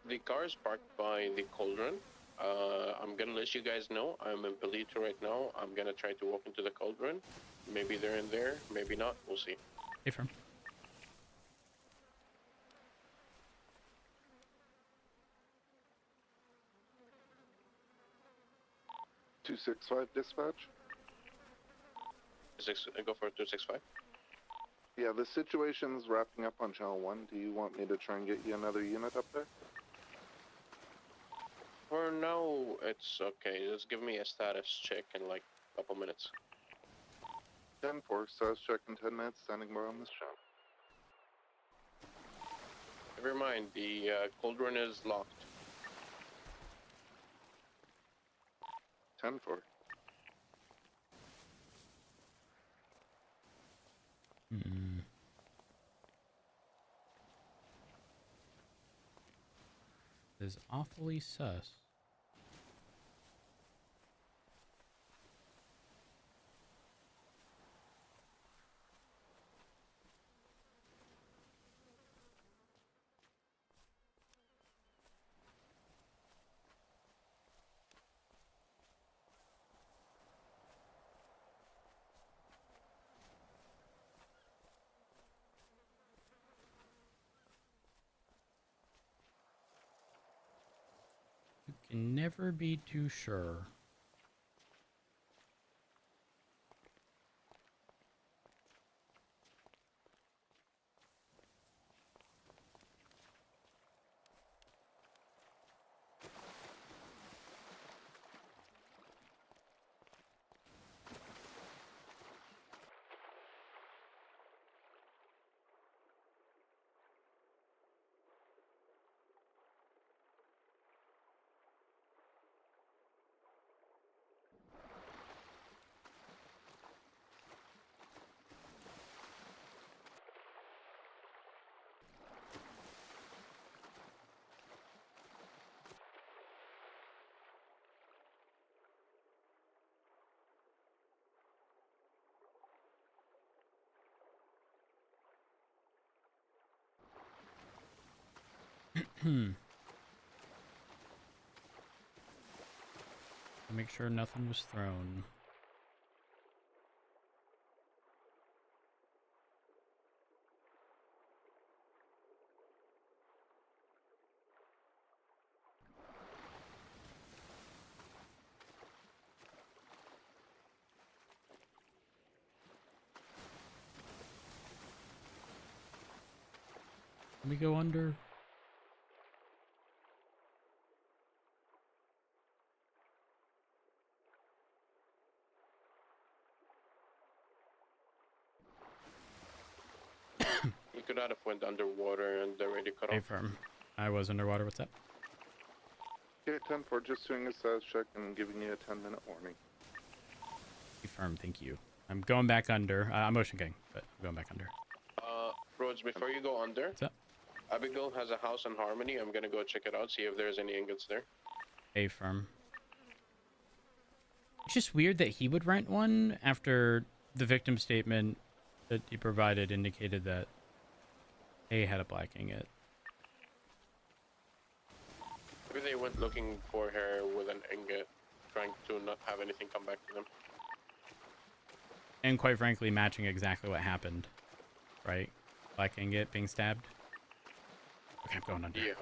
The car is parked by the cauldron. I'm gonna let you guys know. I'm in Polito right now. I'm gonna try to walk into the cauldron. Maybe they're in there, maybe not. We'll see. Hey, firm. Dispatch. Go for 265. Yeah, the situation's wrapping up on channel 1. Do you want me to try and get you another unit up there? For now, it's okay. Just give me a status check in like a couple minutes. 10-4, status check in 10 minutes, standing by on this shot. Never mind, the cauldron is locked. 10-4. This is awfully sus. You can never be too sure. Make sure nothing was thrown. Let me go under. You could not have went underwater and already cut Stay off. firm. I was underwater. What's up? Okay, 10-4, just doing a status check and giving you a 10-minute warning. Stay firm. Thank you. I'm going back under. I'm motion king, but I'm going back under. Rhodes, before you go under, What's up? Abigail has a house in Harmony. I'm gonna go check it out, see if there's any ingots there. Stay firm. It's just weird that he would rent one after the victim statement that he provided indicated that A had a black ingot. Maybe they went looking for her with an ingot, trying to not have anything come back to them. And quite frankly, matching exactly what happened. Right? Black ingot being stabbed. Okay, I'm going under. Yeah.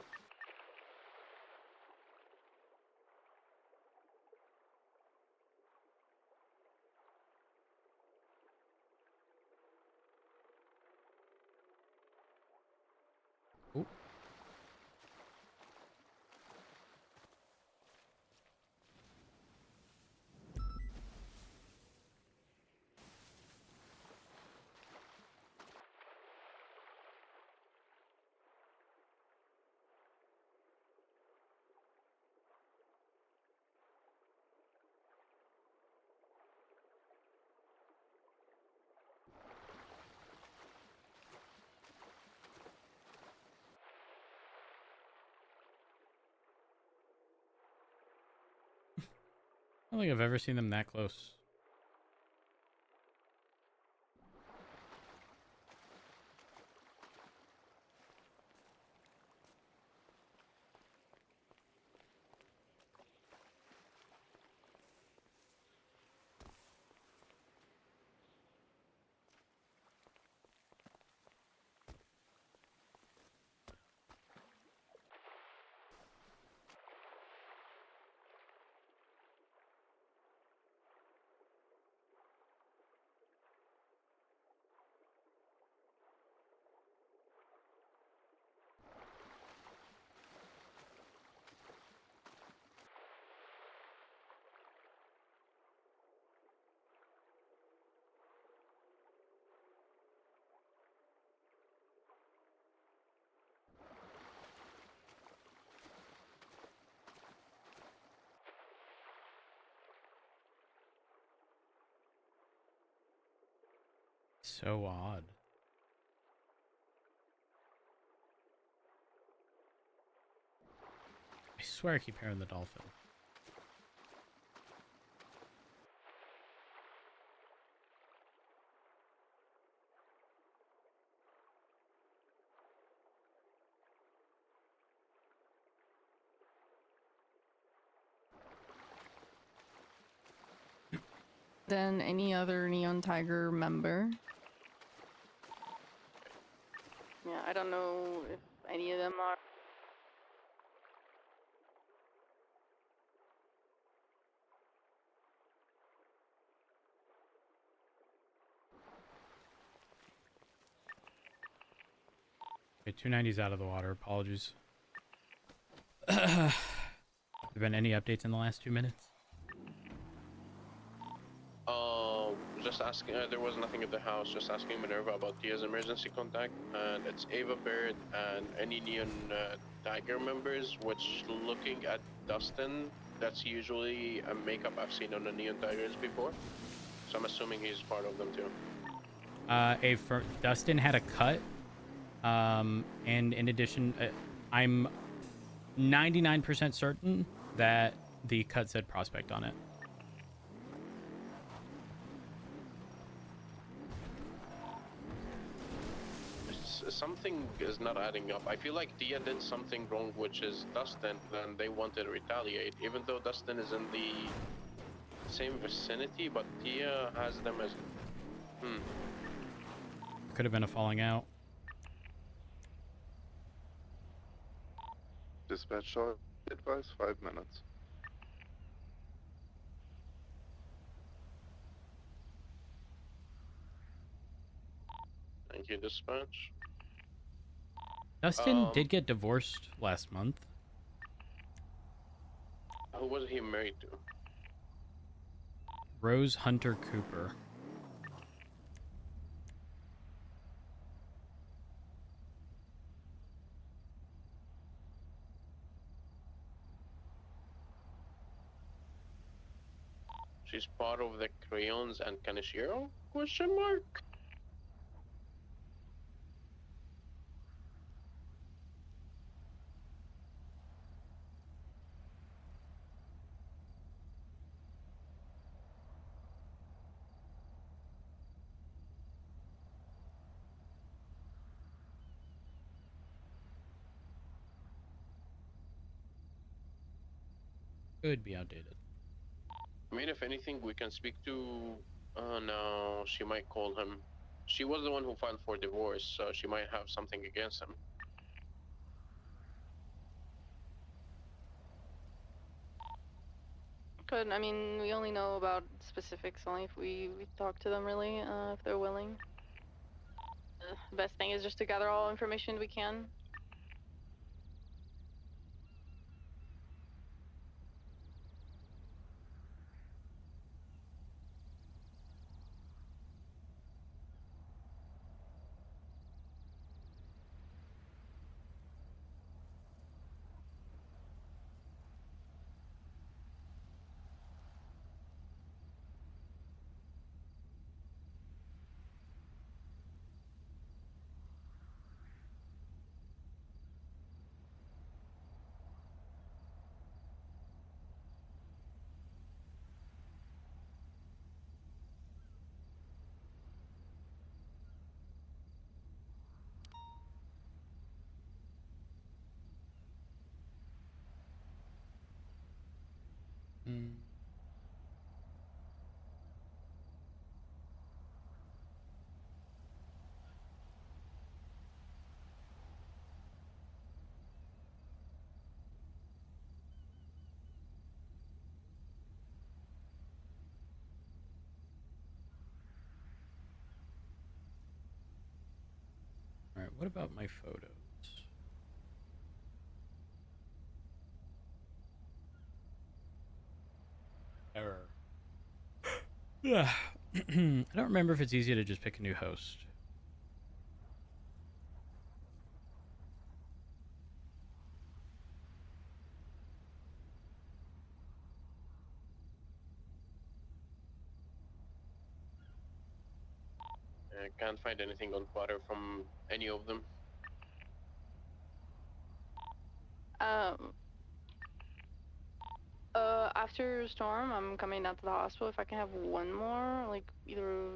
Ooh. I don't think I've ever seen them that close. So odd. I swear I keep hearing the dolphin. Then any other Neon Tiger member? Yeah, I don't know if any of them are. Okay, 290's out of the water. Apologies. Have there been any updates in the last 2 minutes? Just asking. There was nothing at the house. Just asking Minerva about Tia's emergency contact, and it's Ava Bird and any Neon Tiger members. Which, looking at Dustin, that's usually a makeup I've seen on the Neon Tigers before. So I'm assuming he's part of them too. Dustin had a cut, and in addition, I'm 99% certain that the cut said prospect on it. something is not adding up. I feel like Tia did something wrong, which is Dustin, then they wanted to retaliate, even though Dustin is in the same vicinity, but Tia has them as... Could have been a falling out. Dispatch shall advise 5 minutes. Thank you, dispatch. Dustin did get divorced last month. Who was he married to? Rose Hunter Cooper. She's part of the Crayons and Kaneshiro? Question mark? Could be outdated. I mean, if anything, we can speak to... no, she might call him. She was the one who filed for divorce, so she might have something against him. Could. I mean, we only know about specifics only if we talk to them, really, if they're willing. The best thing is just to gather all information we can. All right, what about my photos? Error. I don't remember if it's easy to just pick a new host. I can't find anything on Twitter from any of them. After Storm, I'm coming down to the hospital. If I can have one more, like either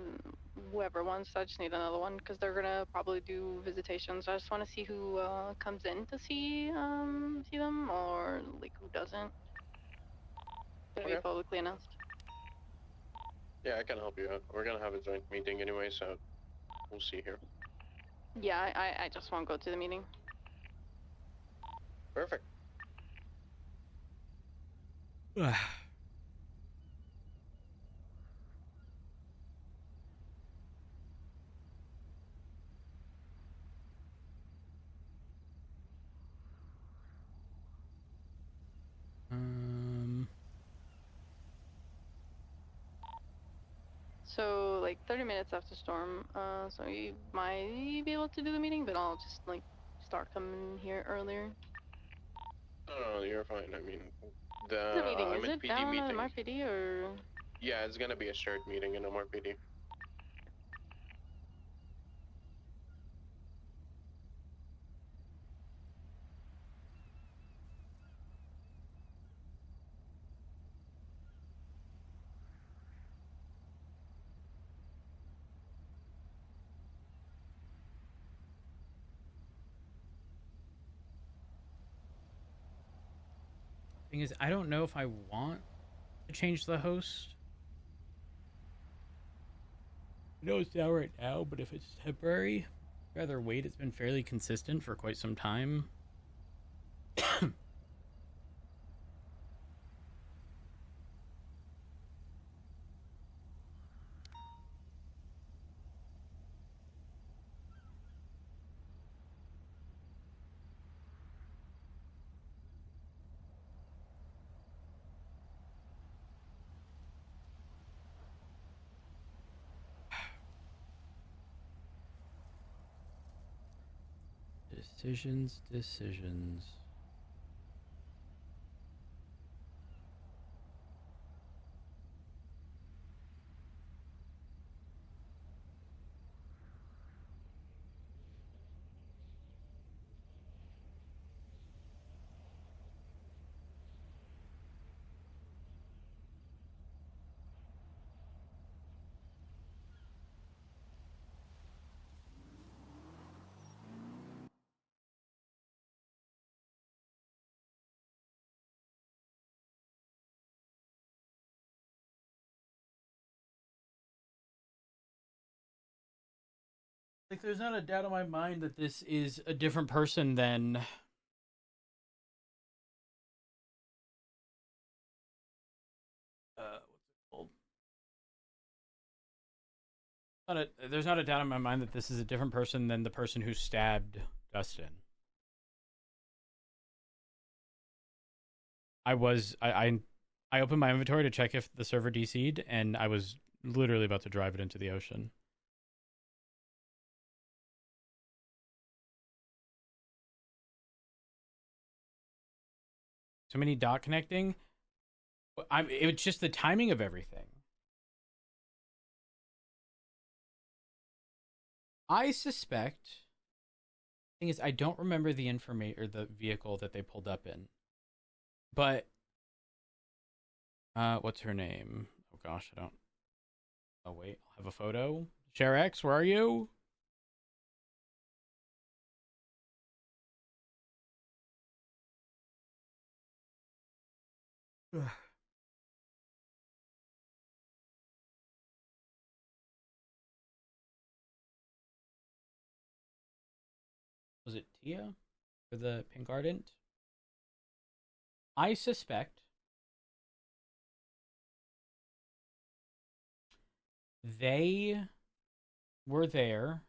whoever wants, I just need another one because they're gonna probably do visitations. I just want to see who comes in to see them or like who doesn't. Gonna be publicly announced. Yeah, I can help you out. We're gonna have a joint meeting anyway, so we'll see here. Yeah, I just want to go to the meeting. Perfect. So like 30 minutes after Storm, so you might be able to do the meeting, but I'll just like start coming here earlier. No, you're fine. I mean, The meeting, I'm is in it PD down meeting. at MRPD or? Yeah, it's gonna be a shared meeting in MRPD. Thing is, I don't know if I want to change the host. I know it's down right now, but if it's temporary, I'd rather wait. It's been fairly consistent for quite some time. Decisions. Like, there's not a doubt in my mind that this is a different person than... what's it called? There's not a doubt in my mind that this is a different person than the person who stabbed Dustin. I opened my inventory to check if the server DC'd, and I was literally about to drive it into the ocean. So many dot connecting. It was just the timing of everything. I suspect. Thing is, I don't remember the information or the vehicle that they pulled up in. But what's her name? Oh gosh, I don't. Oh wait, I'll have a photo. Share X, where are you? Was it Tia for the Pink Ardent? I suspect they were there.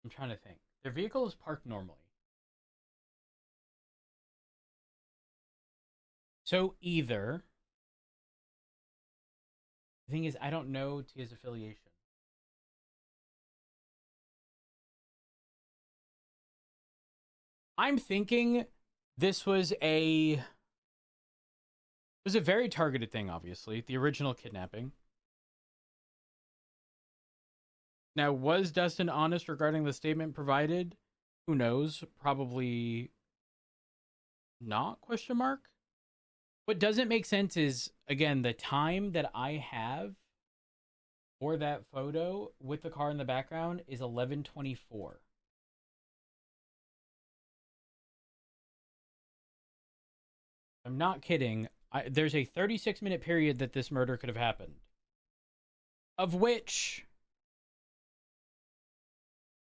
I'm trying to think. Their vehicle is parked normally. So either... The thing is, I don't know Tia's affiliation. I'm thinking this was a very targeted thing, obviously. The original kidnapping. Now, was Dustin honest regarding the statement provided? Who knows? Probably not, question mark? What doesn't make sense is, again, the time that I have for that photo with the car in the background is 11:24. I'm not kidding. There's a 36-minute period that this murder could have happened. Of which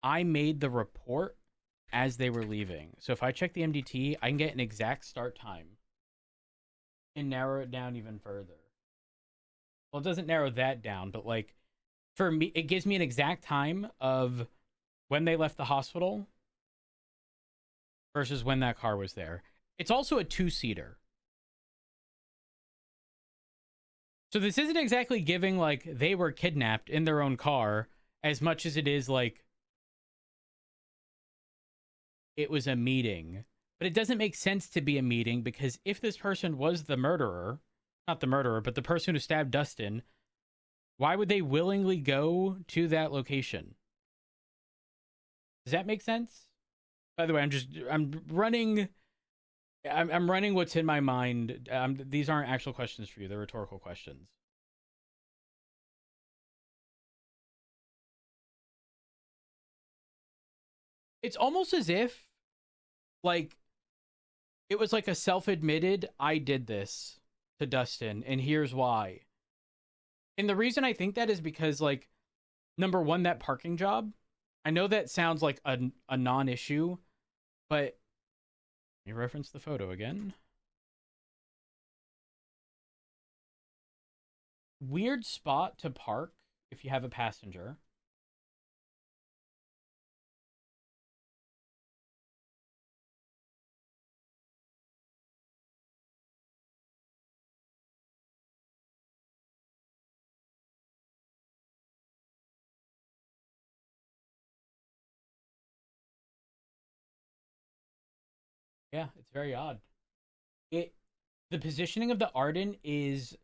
I made the report as they were leaving. So if I check the MDT, I can get an exact start time and narrow it down even further. Well, it doesn't narrow that down, but like for me, it gives me an exact time of when they left the hospital versus when that car was there. It's also a 2-seater. So this isn't exactly giving like they were kidnapped in their own car as much as it is like it was a meeting. But it doesn't make sense to be a meeting because if this person was the murderer, not the murderer, but the person who stabbed Dustin, why would they willingly go to that location? Does that make sense? By the way, I'm running what's in my mind. These aren't actual questions for you. They're rhetorical questions. It's almost as if, like, it was like a self-admitted, I did this to Dustin, and here's why. And the reason I think that is because, like, number one, that parking job, I know that sounds like a non-issue, but let me reference the photo again. Weird spot to park if you have a passenger. Yeah, it's very odd. The positioning of the Arden is,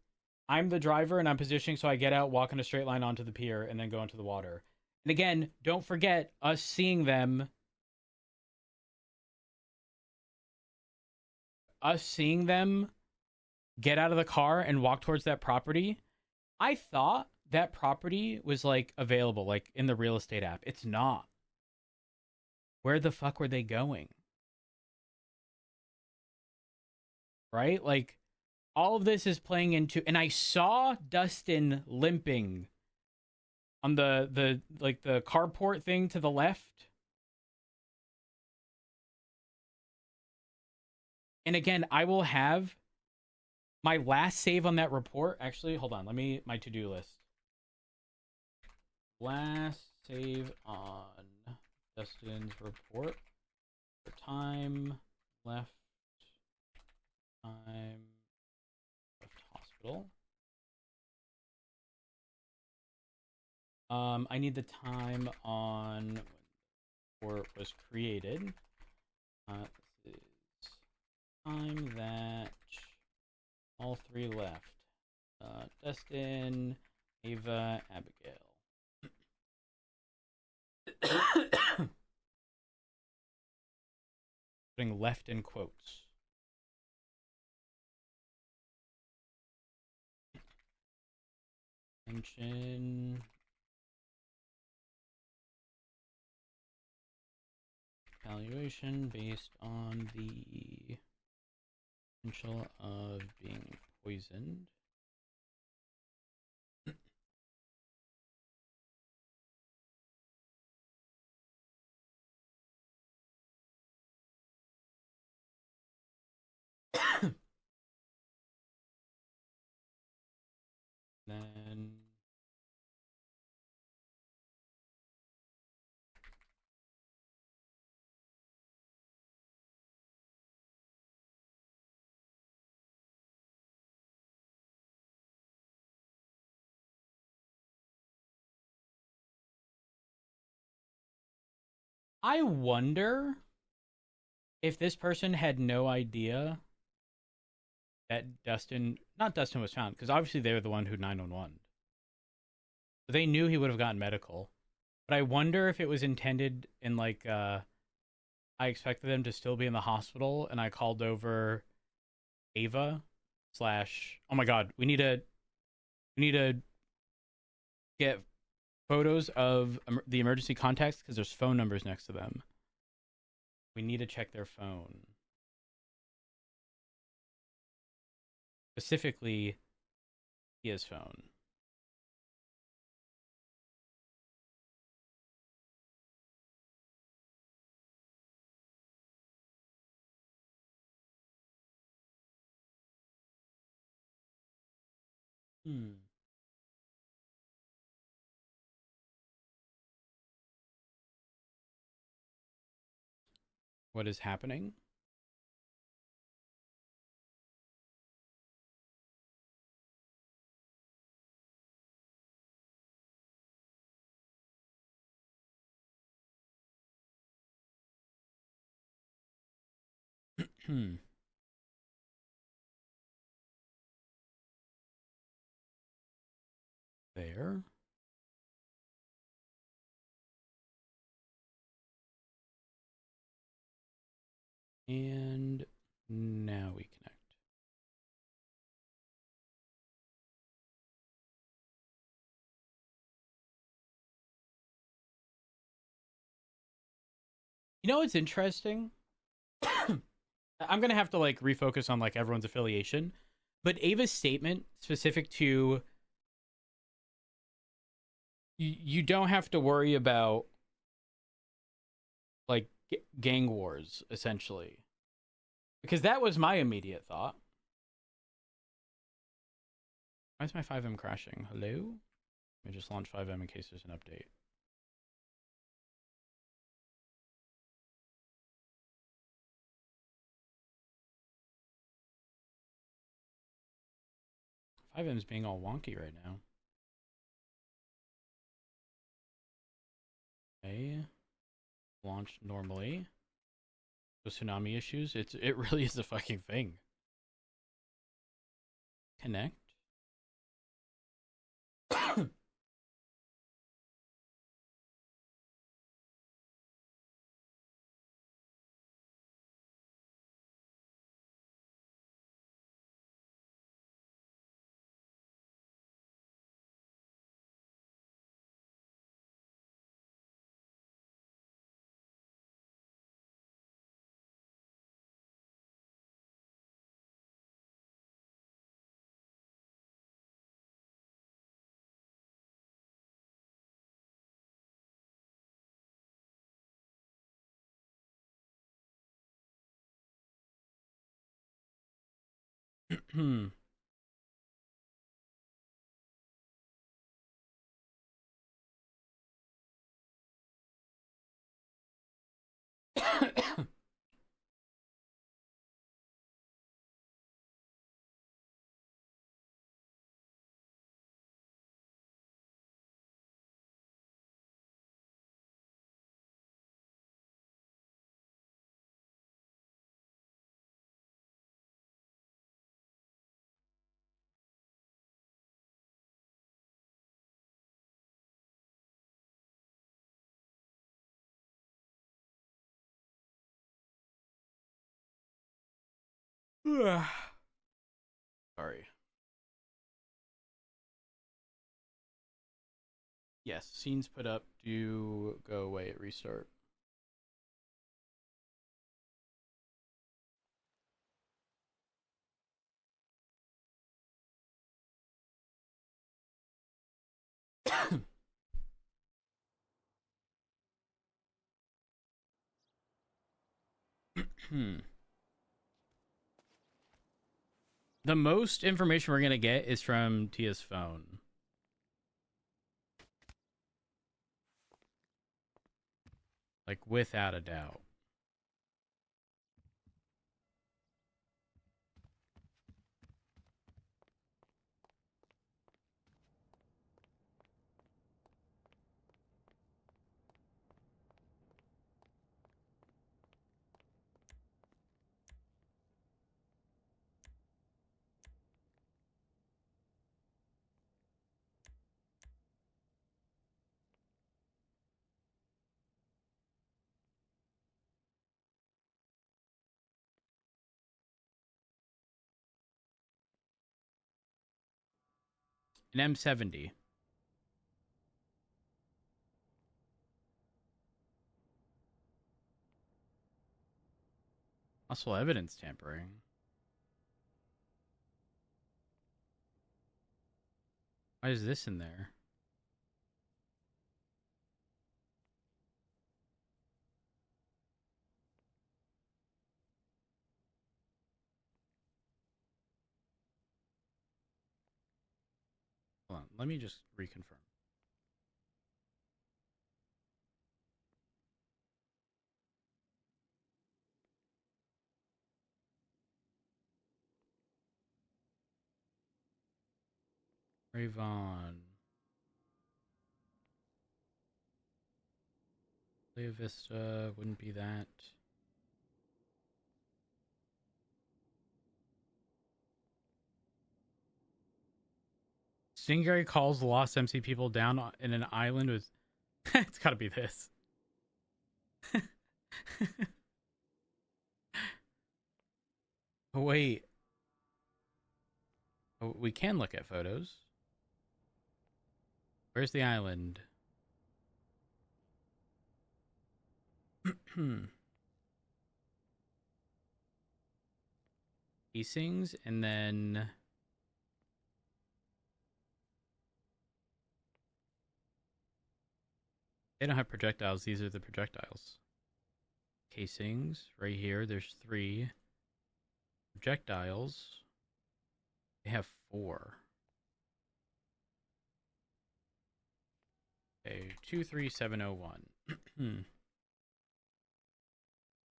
I'm the driver and I'm positioning so I get out, walk in a straight line onto the pier, and then go into the water. And again, don't forget us seeing them get out of the car and walk towards that property. I thought that property was like available, like in the real estate app. It's not. Where the fuck were they going? Right? Like, all of this is playing into, and I saw Dustin limping on the carport thing to the left. And again, I will have my last save on that report. Actually, hold on. Let me, my to-do list. Last save on Dustin's report. For time left. Time left hospital. I need the time on when the report was created. This is time that all three left. Dustin, Ava, Abigail. Putting left in quotes. Mention evaluation based on the potential of being poisoned. Then I wonder if this person had no idea that not Dustin was found, because obviously they were the one who 911. So they knew he would have gotten medical. But I wonder if it was intended in like, I expected them to still be in the hospital, and I called over Ava / oh my god, we need to get photos of the emergency contacts because there's phone numbers next to them. We need to check their phone. Specifically, his phone. What is happening? There. And now we connect. You know what's interesting? I'm gonna have to like refocus on like everyone's affiliation, but Ava's statement specific to you don't have to worry about like gang wars essentially, because that was my immediate thought. Why is my 5M crashing? Hello? Let me just launch 5M in case there's an update. FiveM's being all wonky right now. Okay. Launched normally. The tsunami issues. It really is a fucking thing. Connect. Sorry. Yes, scenes put up do go away at restart. The most information we're gonna get is from Tia's phone. Like, without a doubt. An M70. Possible evidence tampering. Why is this in there? Hold on, let me just reconfirm. Rayvon. Lea Vista wouldn't be that. Stingray calls the lost MC people down in an island with... It's gotta be this. Oh, wait. Oh, we can look at photos. Where's the island? Casings, and then they don't have projectiles. These are the projectiles. Casings right here. There's 3 projectiles. They have 4. Okay, 23701.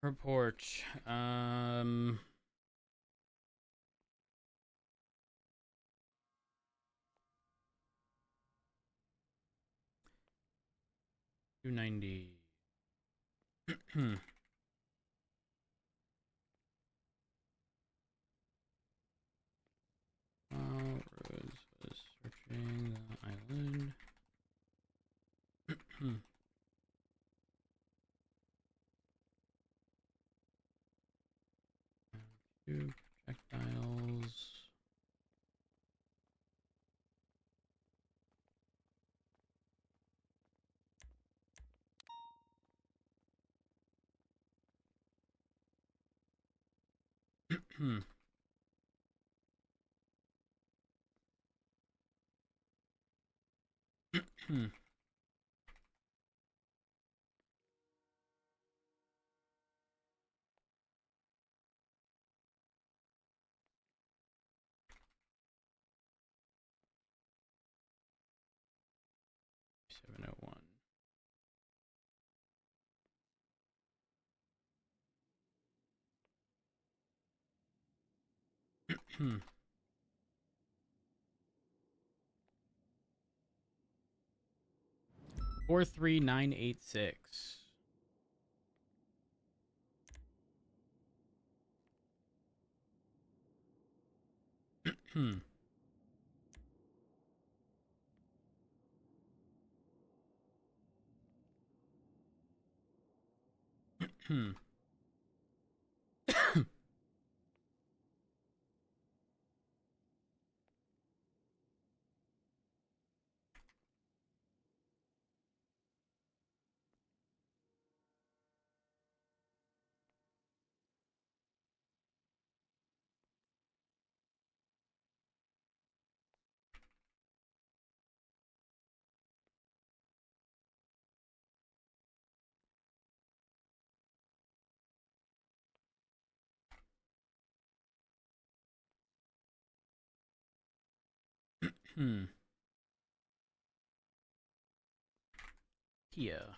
Report. 290. Rose was searching the island. Two projectiles. Seven oh one. Hmm. 43986. Hmm. Hmm. Hmm. Kia.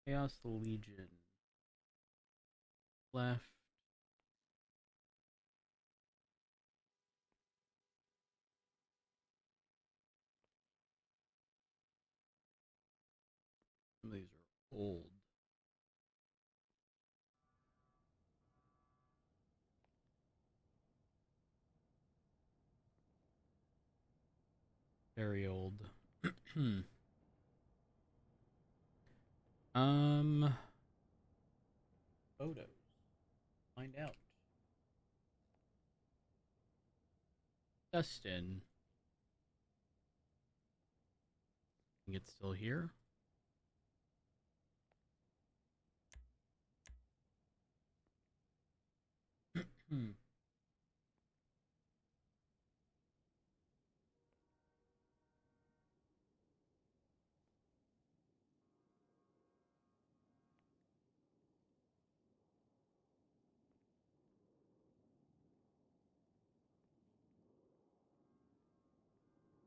Chaos Legion. Left. Some of these are old. Very old. Photos. Find out. Dustin. Think it's still here? Hmm.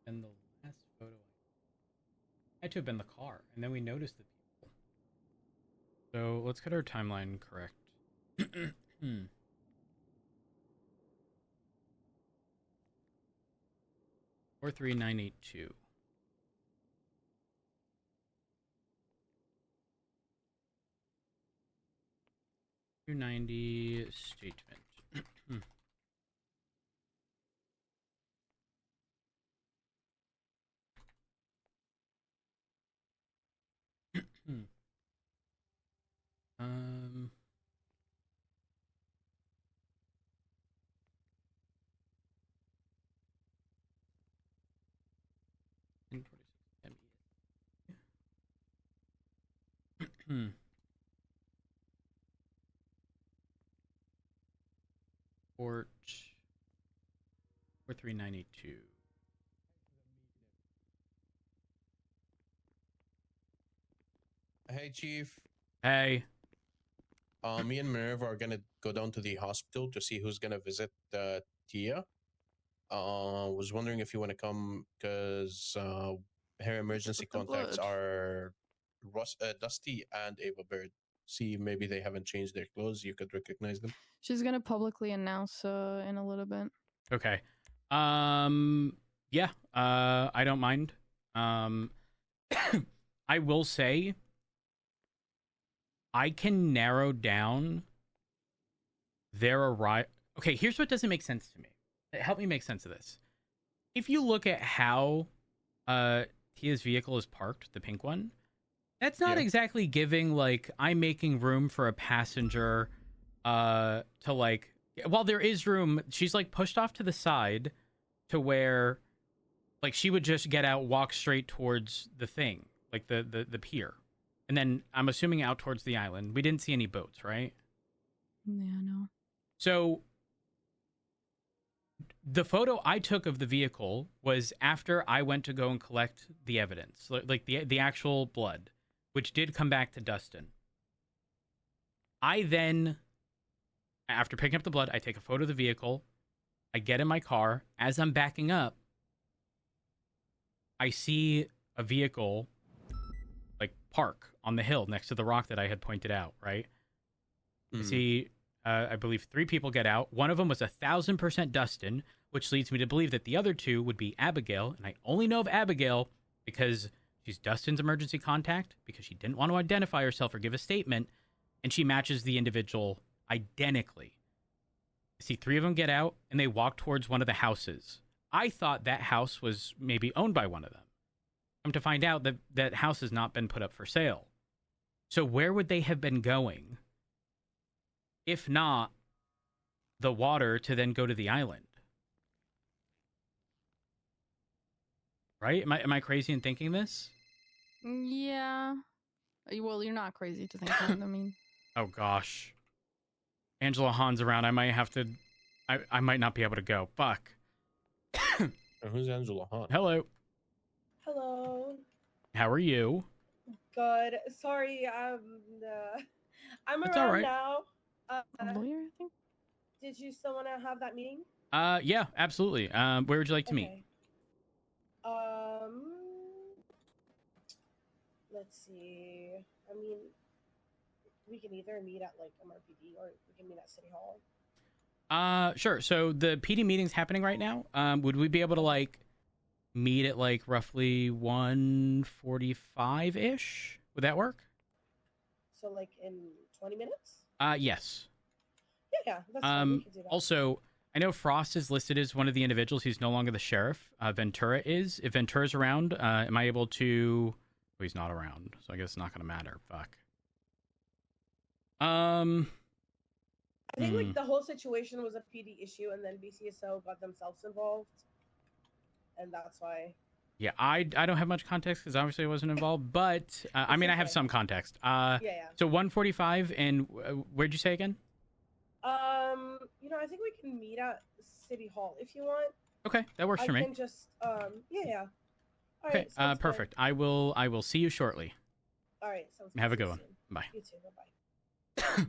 And the last photo had to have been the car, and then we noticed the people. So let's get our timeline correct. 43982. 290 statement. um Port 4392. Hey, Chief. Hey. Me and Merv are gonna go down to the hospital to see who's gonna visit Tia. Was wondering if you want to come because her emergency contacts are Dusty and Ava Bird. See, maybe they haven't changed their clothes. You could recognize them. She's gonna publicly announce in a little bit. Okay. Yeah. I don't mind. I will say I can narrow down their arrival. Okay, here's what doesn't make sense to me. Help me make sense of this. If you look at how Tia's vehicle is parked, the pink one, that's not exactly giving, like, I'm making room for a passenger to, like, while there is room, she's, like, pushed off to the side to where, like, she would just get out, walk straight towards the thing, like the pier. And then I'm assuming out towards the island. We didn't see any boats, right? Yeah, no. So the photo I took of the vehicle was after I went to go and collect the evidence, like the actual blood, which did come back to Dustin. I then, after picking up the blood, I take a photo of the vehicle. I get in my car. As I'm backing up, I see a vehicle like park on the hill next to the rock that I had pointed out, right? I see, I believe 3 people get out. One of them was 1,000% Dustin, which leads me to believe that the other 2 would be Abigail. And I only know of Abigail because she's Dustin's emergency contact, because she didn't want to identify herself or give a statement, and she matches the individual identically. I see 3 of them get out, and they walk towards one of the houses. I thought that house was maybe owned by one of them. Come to find out that that house has not been put up for sale. So where would they have been going, if not the water, to then go to the island? Right? Am I crazy in thinking this? Yeah. Well, you're not crazy to think that. I mean, Oh gosh. Angela Hahn's around. I might have to. I might not be able to go. Fuck. Who's Angela Hahn? Hello. Hello. How are you? Good. Sorry, I'm It's around all right. now. lawyer, I think. Did you still want to have that meeting? Yeah, absolutely. Where would you like to meet? Okay. Let's see. I mean, we can either meet at like MRPD or we can meet at City Hall. Sure. So the PD meeting's happening right now. Would we be able to like meet at like roughly 1:45-ish? Would that work? So like in 20 minutes? Yes. Yeah, that's fine. We can do that. Also, I know Frost is listed as one of the individuals. He's no longer the sheriff. Ventura is. If Ventura's around, am I able to... Oh, he's not around, so I guess it's not going to matter. Fuck. I think like the whole situation was a PD issue, and then BCSO got themselves involved, and that's why. Yeah, I don't have much context because obviously I wasn't involved, but I mean, I have some context. Yeah. So 1:45, and where'd you say again? You know, I think we can meet at City Hall if you want. Okay, that works for me. I can just, yeah. All Okay, right, sounds perfect. I will see you shortly. All right, sounds good. Have a See you good one. soon. Bye. You too. Bye-bye.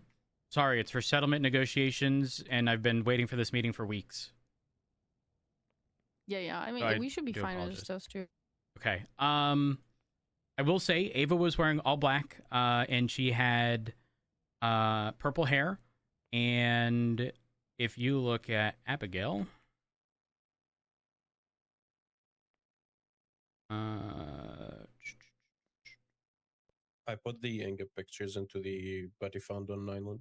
Sorry, it's for settlement negotiations, and I've been waiting for this meeting for weeks. Yeah. I mean, So I we should be do fine with apologize. just us two. Okay. I will say Ava was wearing all black, and she had purple hair. And if you look at Abigail, I put the ingot pictures into the body found on island.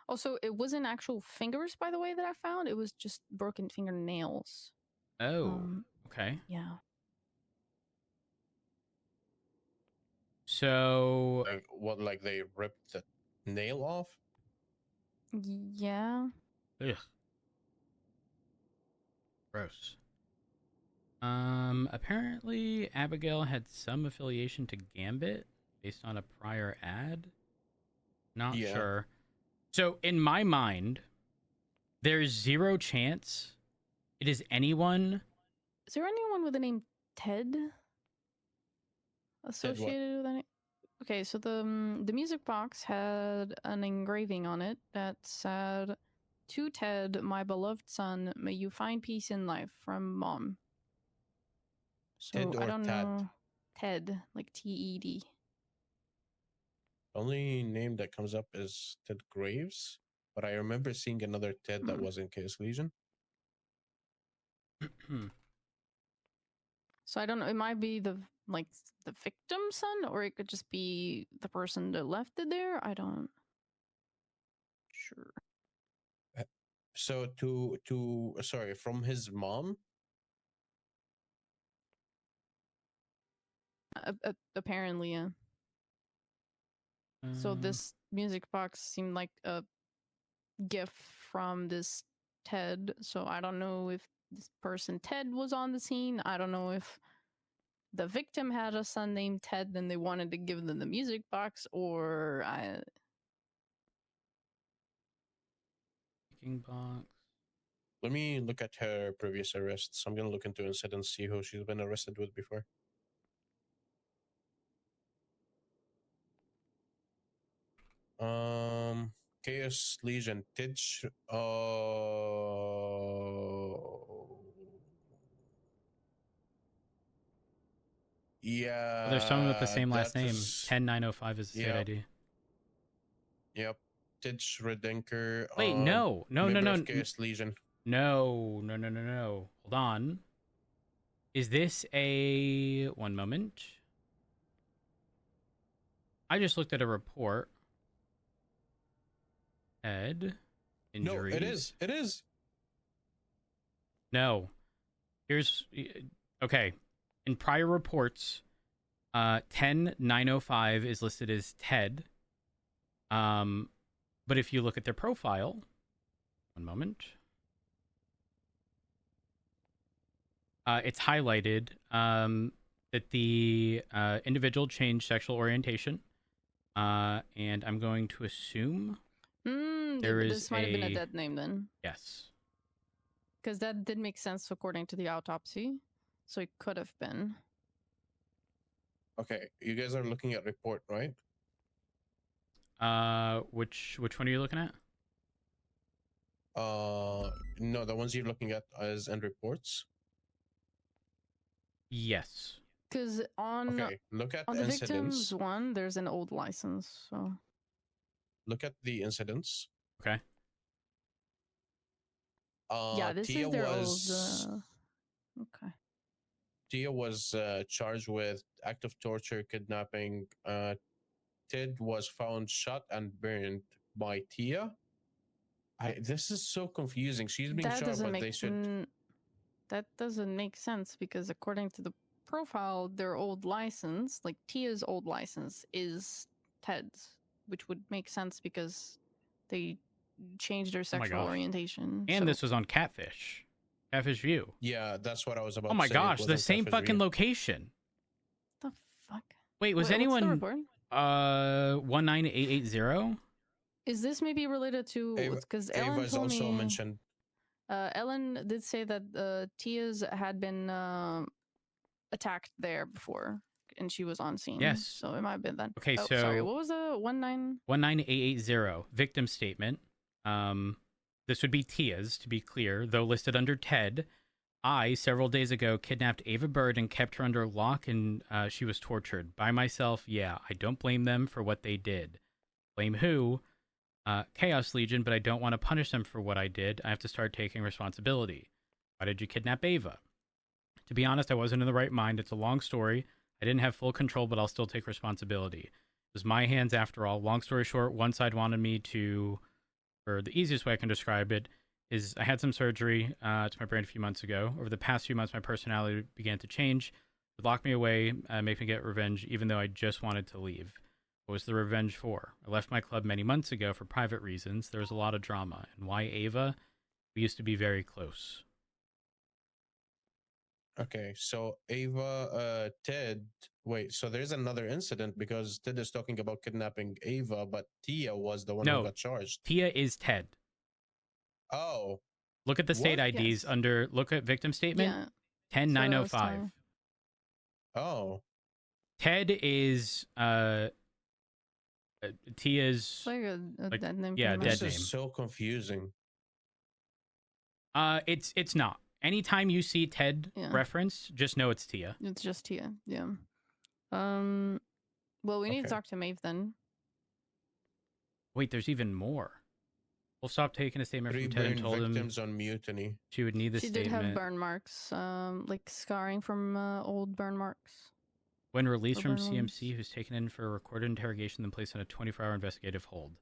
Also, it wasn't actual fingers, by the way, that I found. It was just broken fingernails. Oh, okay. Yeah. So what? Like they ripped the nail off? Yeah. Ugh. Gross. Apparently Abigail had some affiliation to Gambit based on a prior ad. Not sure. So in my mind, there's zero chance it is anyone. Is there anyone with the name Ted associated with any? Okay, so the music box had an engraving on it that said, "To Ted, my beloved son, may you find peace in life, from Mom." So Ted or I don't Tad? know. Ted, like Ted. Only name that comes up is Ted Graves, but I remember seeing another Ted that was in Chaos Legion. So I don't know. It might be the victim's son, or it could just be the person that left it there. I don't. Sure. So sorry, from his mom. Apparently, yeah. So this music box seemed like a gift from this Ted. So I don't know if this person Ted was on the scene. I don't know if the victim had a son named Ted and they wanted to give them the music box, or box. Let me look at her previous arrests. I'm gonna look into incidents, see who she's been arrested with before. Chaos Legion Titch. Yeah. There's someone with the same last name. is- 10905 is the state Yep. ID. Yep. Titch Redenker. Wait, no. member of Chaos Legion. No. Hold on. Is this a... One moment. I just looked at a report. Ed. Injuries. No, it is. It is. No. Here's... Okay. In prior reports, 10905 is listed as Ted. But if you look at their profile... One moment. It's highlighted that the individual changed sexual orientation. And I'm going to assume this might have been a dead name then. Yes. Because that did make sense according to the autopsy. So it could have been. Okay, you guys are looking at report, right? Which one are you looking at? No, the ones you're looking at is end reports. Yes. Because on look at the incidents. victim's one, there's an old license. So Look at the incidents. Okay. Yeah, this Tia is their was, old. Okay. Tia was charged with act of torture, kidnapping. Ted was found shot and burned by Tia. This is so confusing. She's being charged, but they should. That doesn't make sense because according to the profile, their old license, like Tia's old license, is Ted's, which would make sense because they changed their sexual orientation. And this was on Catfish View. Yeah, that's what I was about to say. Oh my gosh, the same fucking location. The fuck? Wait, was anyone 19880? Is this maybe related to because Ellen Ava's told also me mentioned. Ellen did say that Tia's had been attacked there before and she was on scene. Yes. So it might have been that. Okay, oh, so sorry, what was the 19880 victim statement. This would be Tia's, to be clear, though listed under Ted. I, several days ago, kidnapped Ava Bird and kept her under lock, and she was tortured. By myself, yeah, I don't blame them for what they did. Blame who? Chaos Legion, but I don't want to punish them for what I did. I have to start taking responsibility. Why did you kidnap Ava? To be honest, I wasn't in the right mind. It's a long story. I didn't have full control, but I'll still take responsibility. It was my hands after all. Long story short, one side wanted me to, or the easiest way I can describe it, is I had some surgery to my brain a few months ago. Over the past few months, my personality began to change. It locked me away, make me get revenge, even though I just wanted to leave. What was the revenge for? I left my club many months ago for private reasons. There was a lot of drama. And why Ava? We used to be very close. Okay, so Ava, Ted. Wait, so there's another incident because Ted is talking about kidnapping Ava, but Tia was the one who No, got charged. Tia is Ted. Oh. Look at the state What? IDs under. Look at victim statement. Yeah. 10905. Oh. Ted is Tia's. It's like a dead name. Yeah, dead This name. is so confusing. It's not. Anytime you see Ted referenced, just know it's Tia. It's just Tia. Yeah. Well, we need to talk to Maeve then. Wait, there's even more. We'll stop taking a statement from Ted and told him victims on mutiny. She would need the She statement. did have burn marks, like scarring from old burn marks. When released from burn wounds. CMC, who's taken in for a recorded interrogation, then placed on a 24-hour investigative hold.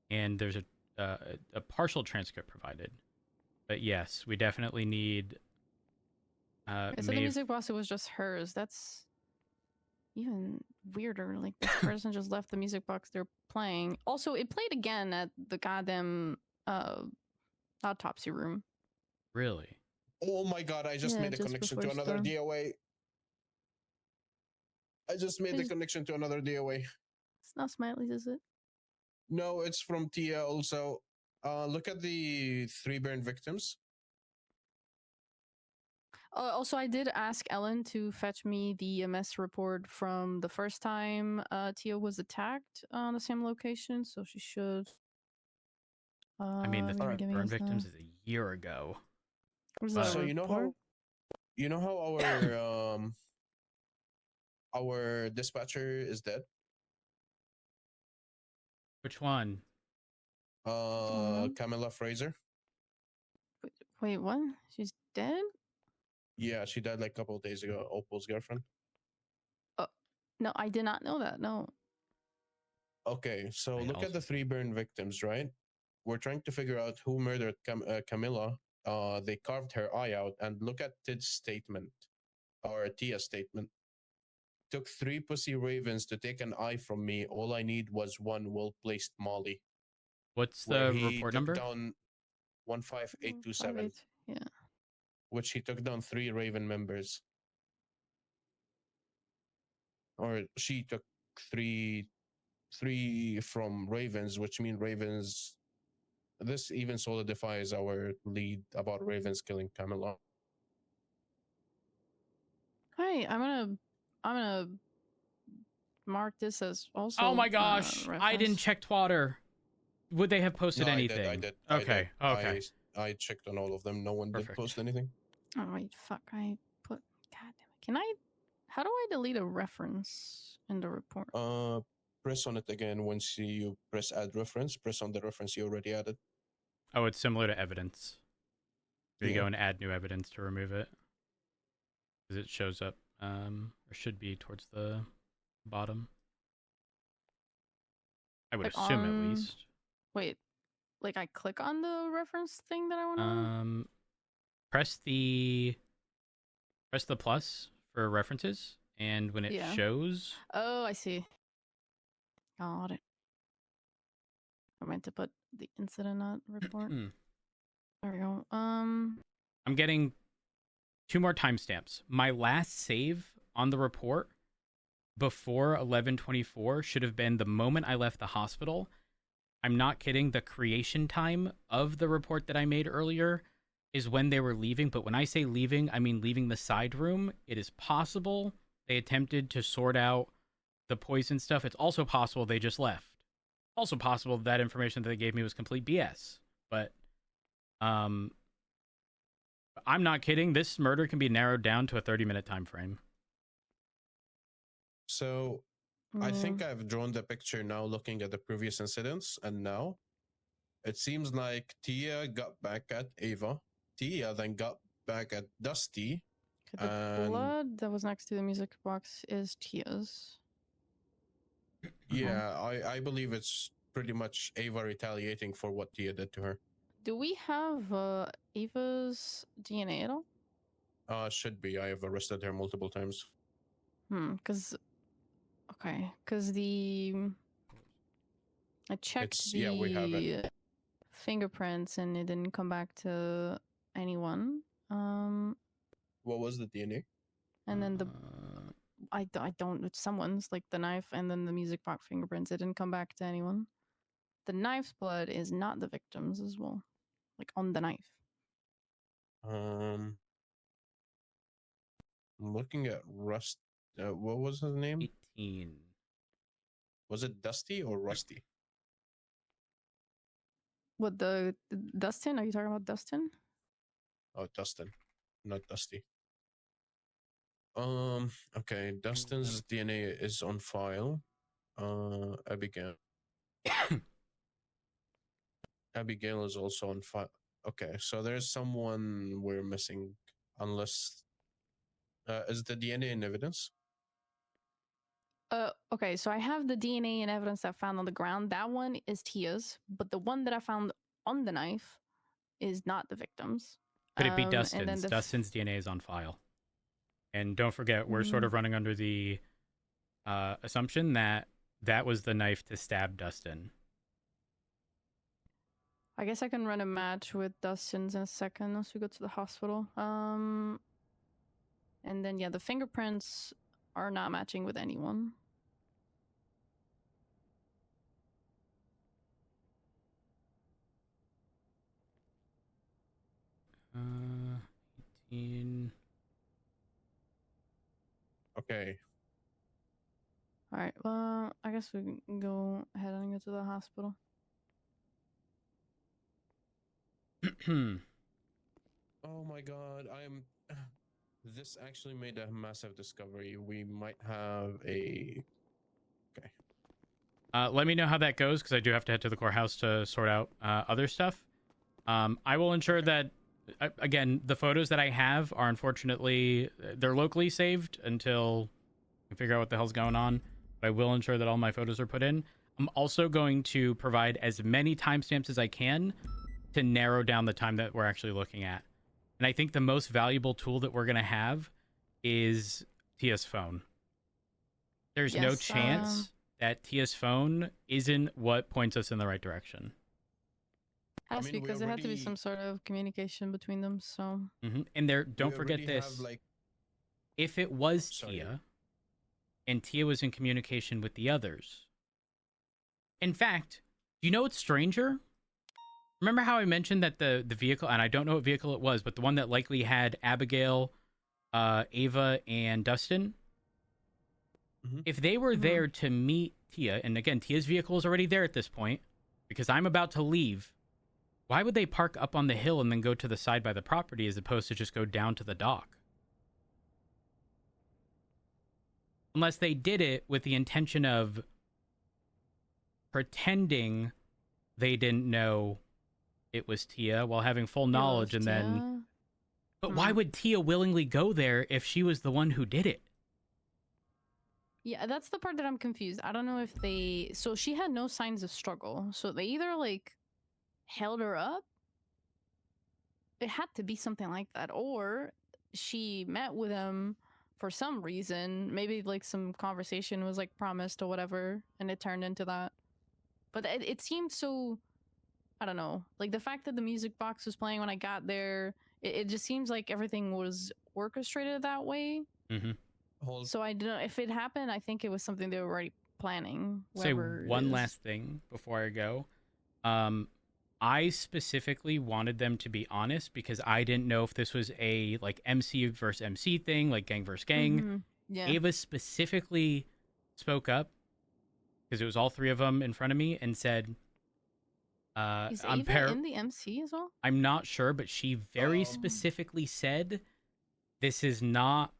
And there's a partial transcript provided. But yes, we definitely need. So the music box, it was just hers. That's even weirder. Like, this person just left the music box they're playing. Also, it played again at the goddamn autopsy room. Really? Oh my god, I just made a connection to another DOA. I just made the connection to another DOA. It's not Smiley's, is it? No, it's from Tia also. Look at the 3 burn victims. Also, I did ask Ellen to fetch me the EMS report from the first time Tia was attacked on the same location, so she should. I mean, the 3 burn victims is a year ago. So you know how our dispatcher is dead? Which one? Camilla Fraser. Wait, what? She's dead? Yeah, she died like a couple of days ago. Opal's girlfriend. No, I did not know that. No. Okay, so look at the 3 burn victims, right? We're trying to figure out who murdered Camilla. They carved her eye out, and look at Ted's statement, or Tia's statement. Took 3 pussy ravens to take an eye from me. All I need was 1 well-placed molly. What's the report number? Down 15827. Yeah. Which he took down 3 Raven members. Or she took 3 from Ravens, which means Ravens. This even solidifies our lead about Ravens killing Camilla. Hey, I'm gonna mark this as also. Oh my gosh, I didn't check Twitter. Would they have posted No, anything? I did. Okay. Okay. I checked on all of them. No one did post anything. Oh wait, fuck! God damn it! Can I? How do I delete a reference in the report? Press on it again. Once you press add reference, press on the reference you already added. Oh, it's similar to evidence. You go and add new evidence to remove it, because it shows up, or should be towards the bottom. I would assume at least. Wait, like I click on the reference thing that I want to. Press the plus for references, and when it shows. Oh, I see. Got it. I meant to put the incident report. There we go. I'm getting 2 more timestamps. My last save on the report before 11:24 should have been the moment I left the hospital. I'm not kidding. The creation time of the report that I made earlier is when they were leaving. But when I say leaving, I mean leaving the side room. It is possible they attempted to sort out the poison stuff. It's also possible they just left. Also possible that information that they gave me was complete BS. But I'm not kidding. This murder can be narrowed down to a 30-minute time frame. So I think I've drawn the picture now looking at the previous incidents, and now it seems like Tia got back at Ava. Tia then got back at Dusty. The blood that was next to the music box is Tia's. Yeah, I believe it's pretty much Ava retaliating for what Tia did to her. Do we have Ava's DNA at all? Should be. I have arrested her multiple times. Because I checked we have it. Fingerprints and it didn't come back to anyone. What was the DNA? And then the I don't it's someone's like the knife and then the music box fingerprints. It didn't come back to anyone. The knife's blood is not the victim's as well, like on the knife. I'm looking at Rust. What was his name? 18. Was it Dusty or Rusty? What the Dustin? Are you talking about Dustin? Oh, Dustin, not Dusty. Okay, Dustin's DNA is on file. Abigail. Abigail is also on file. Okay, so there's someone we're missing, unless is the DNA in evidence? Okay, so I have the DNA and evidence I found on the ground. That one is Tia's, but the one that I found on the knife is not the victim's. Could it be And Dustin's? then Dustin's DNA is on file. And don't forget, we're sort of running under the assumption that that was the knife to stab Dustin. I guess I can run a match with Dustin's in a second once we go to the hospital. And then yeah, the fingerprints are not matching with anyone. Uh, 18. Okay. All right. Well, I guess we can go ahead and go to the hospital. Oh my god, I'm. This actually made a massive discovery. We might have a. Okay. Let me know how that goes, because I do have to head to the courthouse to sort out other stuff. I will ensure that, again, the photos that I have are unfortunately, they're locally saved until I figure out what the hell's going on. But I will ensure that all my photos are put in. I'm also going to provide as many timestamps as I can to narrow down the time that we're actually looking at. And I think the most valuable tool that we're going to have is Tia's phone. There's no chance that Tia's phone isn't what points us in the right direction. Has to, because there had to be some sort of communication between them, so... And there, don't forget this. If it was Tia, and Tia was in communication with the others... In fact, you know what's stranger? Remember how I mentioned that the vehicle, and I don't know what vehicle it was, but the one that likely had Abigail, Ava, and Dustin? If they were there to meet Tia, and again, Tia's vehicle is already there at this point, because I'm about to leave, why would they park up on the hill and then go to the side by the property as opposed to just go down to the dock? Unless they did it with the intention of pretending they didn't know it was Tia while having full knowledge, and then... But why would Tia willingly go there if she was the one who did it? Yeah, that's the part that I'm confused. I don't know if they... So she had no signs of struggle. So they either, like, held her up? It had to be something like that. Or she met with him for some reason. Maybe, like, some conversation was, like, promised or whatever, and it turned into that. But it seemed so... I don't know. Like, the fact that the music box was playing when I got there, it just seems like everything was orchestrated that way. So I don't know. If it happened, I think it was something they were already planning. Say one last thing before I go. I specifically wanted them to be honest because I didn't know if this was a, like, MC versus MC thing, like gang versus gang. Yeah. Ava specifically spoke up because it was all three of them in front of me and said... Is Ava in the MC as well? I'm not sure, but she very specifically said, "This is not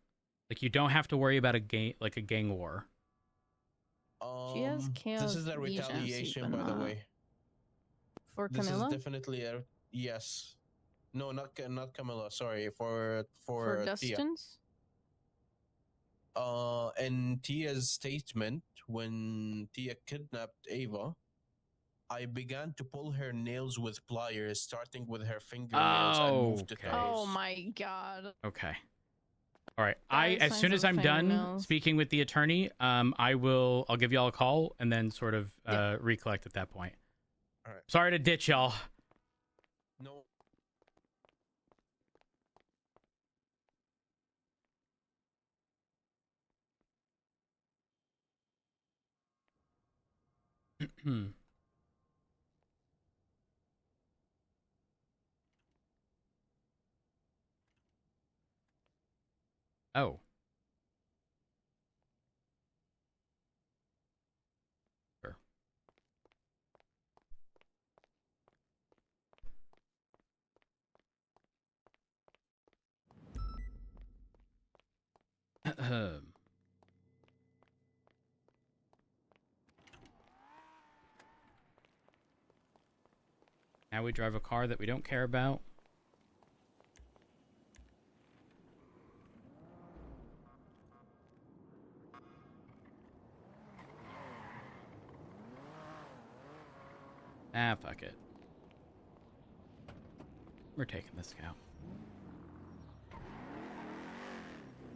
like you don't have to worry about a gang war." She has chaos. This is a retaliation, by the way. For Camilla? This is definitely a yes. No, not Camilla. Sorry, for Dustin's. Tia. In Tia's statement, when Tia kidnapped Ava, I began to pull her nails with pliers, starting with her fingernails and moved to toes. Oh my god. Okay. All right. As soon as I'm done speaking with the attorney, I'll give y'all a call and then sort of recollect at that point. All right. Sorry to ditch y'all. No. Oh. Sure. Now we drive a car that we don't care about. Ah, fuck it. We're taking this cow.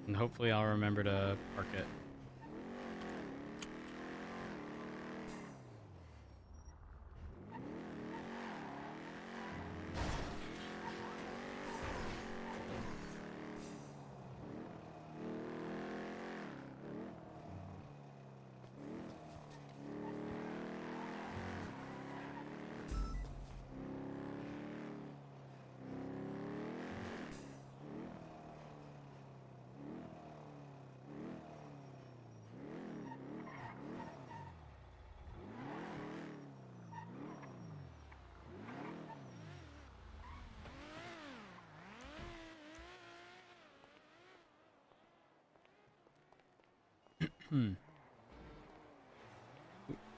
And hopefully I'll remember to park it.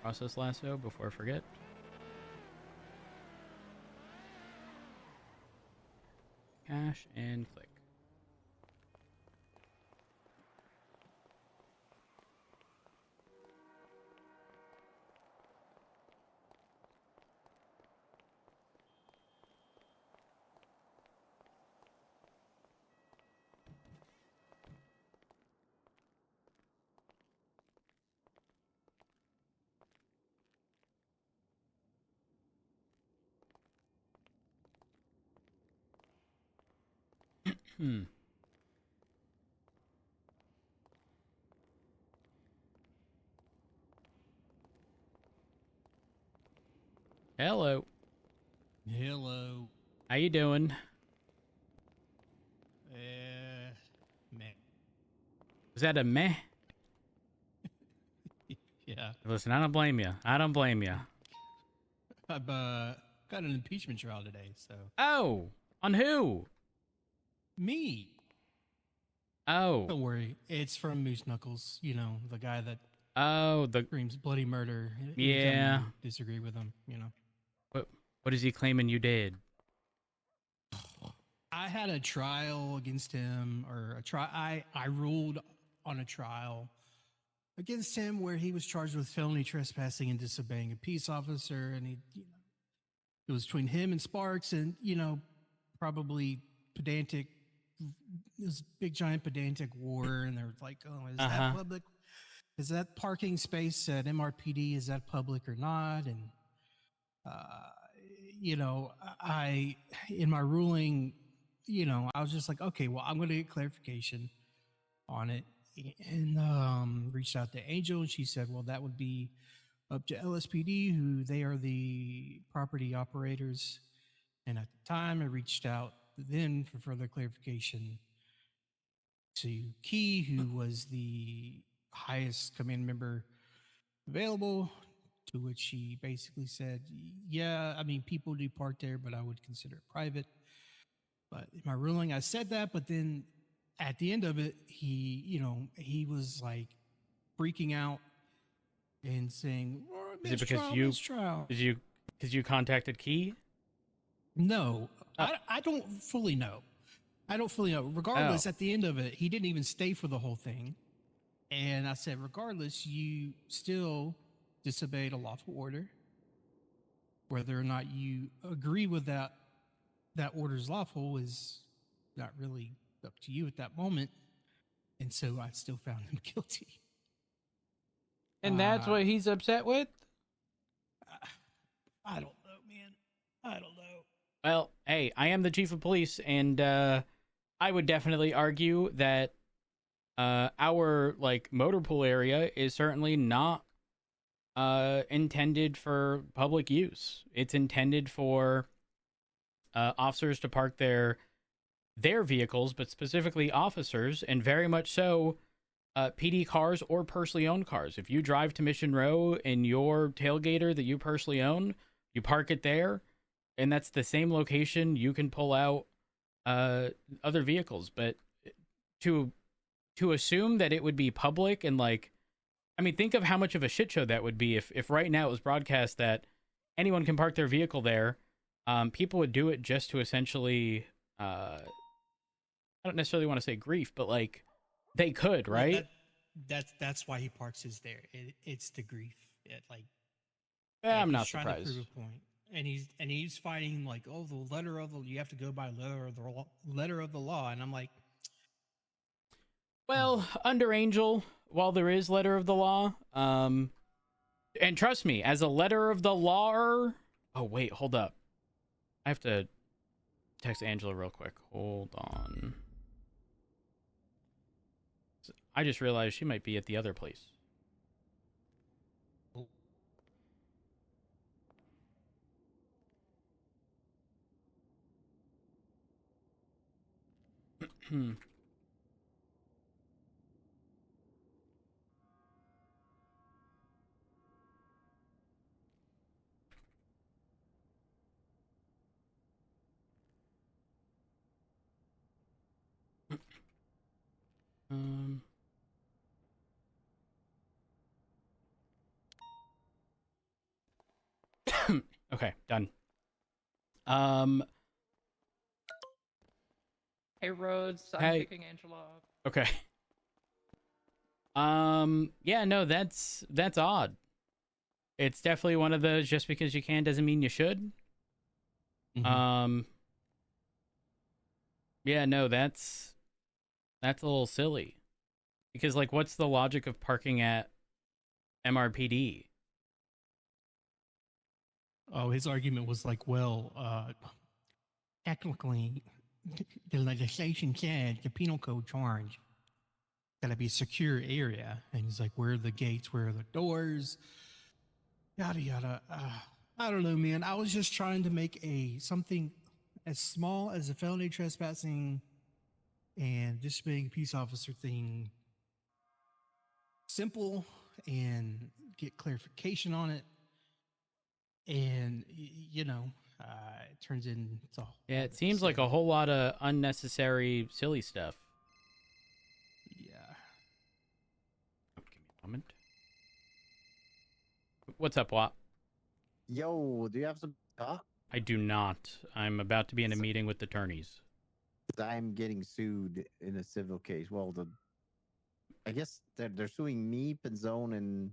Process lasso before I forget. Cash and click. Hello. Hello. How you doing? Meh. Was that a meh? Yeah. Listen, I don't blame you. I don't blame you. I've got an impeachment trial today, so. Oh, on who? Me. Oh. Don't worry. It's from Moose Knuckles, you know, the guy that screams bloody murder. Yeah. You disagree with him, you know. What is he claiming you did? I had a trial against him, or I ruled on a trial against him where he was charged with felony trespassing and disobeying a peace officer, and it was between him and Sparks, and probably pedantic. It was a big giant pedantic war, and they were like, "Oh, is that public? Is that parking space at MRPD? Is that public or not?" And I in my ruling, I was just like, okay, well, I'm going to get clarification on it, and reached out to Angel, and she said, well, that would be up to LSPD, who they are the property operators. And at the time, I reached out then for further clarification to Key, who was the highest command member available, to which he basically said, yeah, I mean, people do park there, but I would consider it private. But in my ruling, I said that, but then at the end of it, he was like freaking out and saying, oh, Is it because you contacted Key? No, I don't fully know. Regardless, at the end of it, he didn't even stay for the whole thing. And I said, regardless, you still disobeyed a lawful order. Whether or not you agree with that order's lawful is not really up to you at that moment. And so I still found him guilty. And that's what he's upset with? I don't know, man. I don't know. Well, hey, I am the chief of police, and I would definitely argue that our motor pool area is certainly not intended for public use. It's intended for officers to park their vehicles, but specifically officers, and very much so PD cars or personally owned cars. If you drive to Mission Row in your tailgater that you personally own, you park it there, and that's the same location you can pull out other vehicles. But to assume that it would be public and like, I mean, think of how much of a shit show that would be if right now it was broadcast that anyone can park their vehicle there. People would do it just to essentially, I don't necessarily want to say grief, but like they could, right? That's why he parks his there. It's the grief. I'm not trying to surprised. prove a point. And he's fighting like, oh, the letter of the, you have to go by letter of the law, and I'm like, well, under Angel, while there is letter of the law, and trust me, as a letter of the law, oh wait, hold up, I have to text Angela real quick. Hold on, I just realized she might be at the other place. Okay, done. Hey, Rhodes, I'm Hey. picking Angela up. Okay. Yeah, no, that's odd. It's definitely one of those, just because you can doesn't mean you should. Yeah, no, that's a little silly. Because like, what's the logic of parking at MRPD? oh, his argument was like, well, technically, the legislation said the penal code charge gotta be a secure area, and he's like, where are the gates? Where are the doors? Yada yada. I don't know, man. I was just trying to make something as small as a felony trespassing and disobeying a peace officer thing simple and get clarification on it. And it turns into Yeah, it seems like a whole lot of unnecessary, silly stuff. Yeah. Give me a moment. What's up, Wap? Yo, do you have some talk? I do not. I'm about to be in a meeting with attorneys. I'm getting sued in a civil case. Well, I guess they're suing me, Penzone, and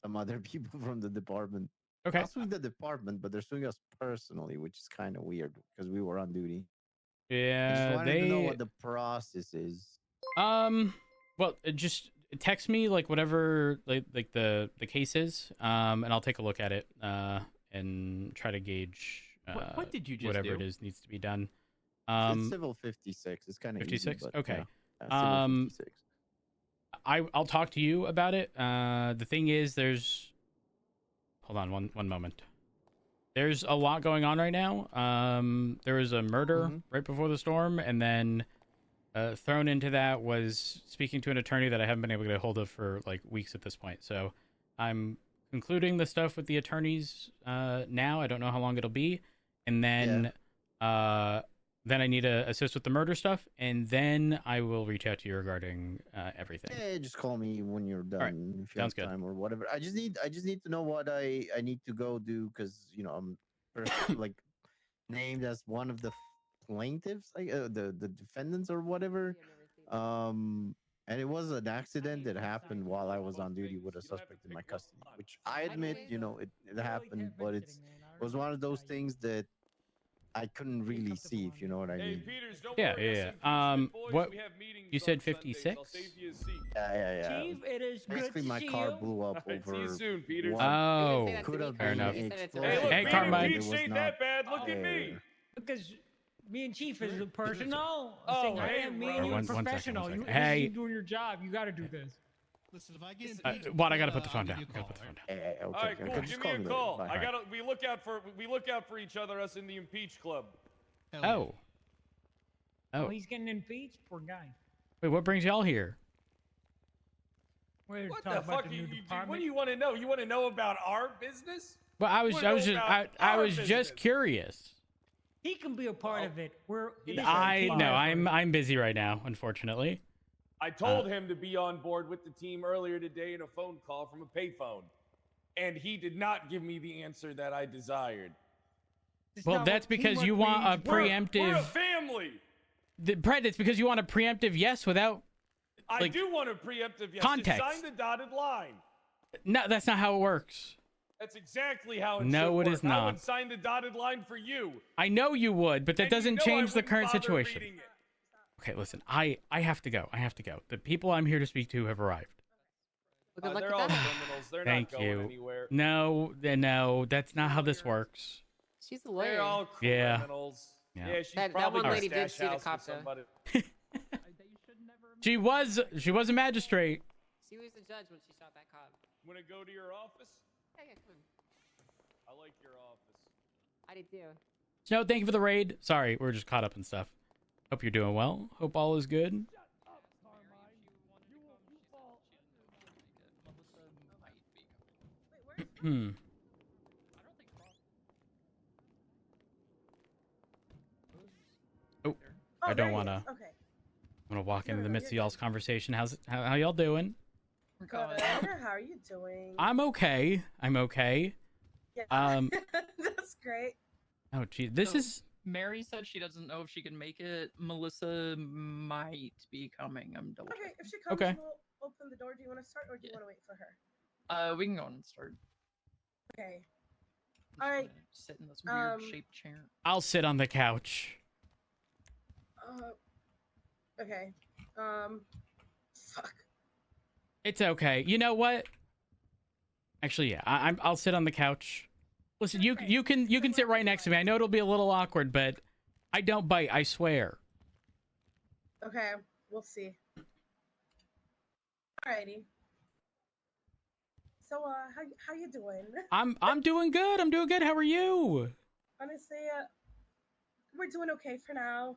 some other people from the department. Okay. Not suing the department, but they're suing us personally, which is kind of weird because we were on duty. I Yeah, just wanted to know what the process is. Well, just text me like whatever like the case is, and I'll take a look at it, and try to gauge what did you just whatever do? it is needs to be done. It's civil 56. It's kind of 56. easy, but, Okay. yeah, civil 56. I'll talk to you about it. The thing is, hold on one moment. There's a lot going on right now. There was a murder right before the storm, and then thrown into that was speaking to an attorney that I haven't been able to get a hold of for like weeks at this point. So I'm concluding the stuff with the attorneys now. I don't know how long it'll be, and then then I need to assist with the murder stuff, and then I will reach out to you regarding everything. Yeah, just call me when you're done. All right. If you Sounds have good. time or whatever. I just need to know what I need to go do because I'm like named as one of the plaintiffs, like the defendants or whatever. And it was an accident that happened while I was on duty with a suspect in my custody, which I admit, it happened, but it was one of those things that I couldn't really see, if you know what I mean. Yeah. What you said? 56. Yeah. Chief, it is Basically, good to my see car you. blew up over. See you soon, Peters. Oh, could have fair been enough. an Hey, explosion. look, Hey, Carmine. It was not that bad. Look at me. Because me and Chief is personal. Oh, Saying, hey, me bro. and you are One second, professional. one second. You Hey. you're doing your job. You got to do this. Listen, if I get impeached, What? I gotta put the phone I'll down. give you a Gotta put the phone down. Hey, okay, All right, okay, cool. just Give call me a me call. later. Bye. I gotta. We look out for each other. Us in the Impeach Club. Oh. Oh, Oh. he's getting impeached. Poor guy. Wait, what brings y'all here? We're What talking the about fuck? the new What department. do you want to know? You want to know about our business? Well, I was Business. just curious. He can be a part of it. I'm busy right now, unfortunately. I told him to be on board with the team earlier today in a phone call from a payphone, and he did not give me the answer that I desired. Well, that's because you want a preemptive. We're a family. Brett, it's because you want a preemptive yes without. I do want a preemptive yes. Context. Just sign the dotted line. No, that's not how it works. That's exactly how it No, should it work. is not. I would sign the dotted line for you. I know you would, but that doesn't change the current situation. Reading it. Okay, listen, I have to go. I have to go. The people I'm here to speak to have arrived. They're all criminals. They're Thank not going you. anywhere. No, that's not how this works. She's a lawyer. They're all Yeah. criminals. Yeah. Yeah, she's That probably one lady in a did stash shoot a house cop, with though. somebody. She was a magistrate. She was the judge when she shot that cop. Want to go to your office? Yeah, come on. I like your office. I did too. Snow, thank you for the raid. Sorry, we're just caught up in stuff. Hope you're doing well. Hope all is good. Hmm. Oh, I don't want to. Okay. I'm gonna walk into the midst of y'all's conversation. How y'all doing? Good. How are you doing? I'm okay. I'm okay. Yeah. That's great. Oh, gee, this is. Mary said she doesn't know if she can make it. Melissa might be coming. I'm double Okay, checking. if she comes, Okay. we'll open the door. Do you want to start, or do you want to wait for her? We can go on and start. Okay. All right. Sit in this weird shaped chair. I'll sit on the couch. Okay. Fuck. It's okay. You know what? Actually, yeah, I'll sit on the couch. Listen, you can sit right next to me. I know it'll be a little awkward, but I don't bite. I swear. Okay, we'll see. Alrighty. So, how you doing? I'm doing good. I'm doing good. How are you? Honestly, we're doing okay for now.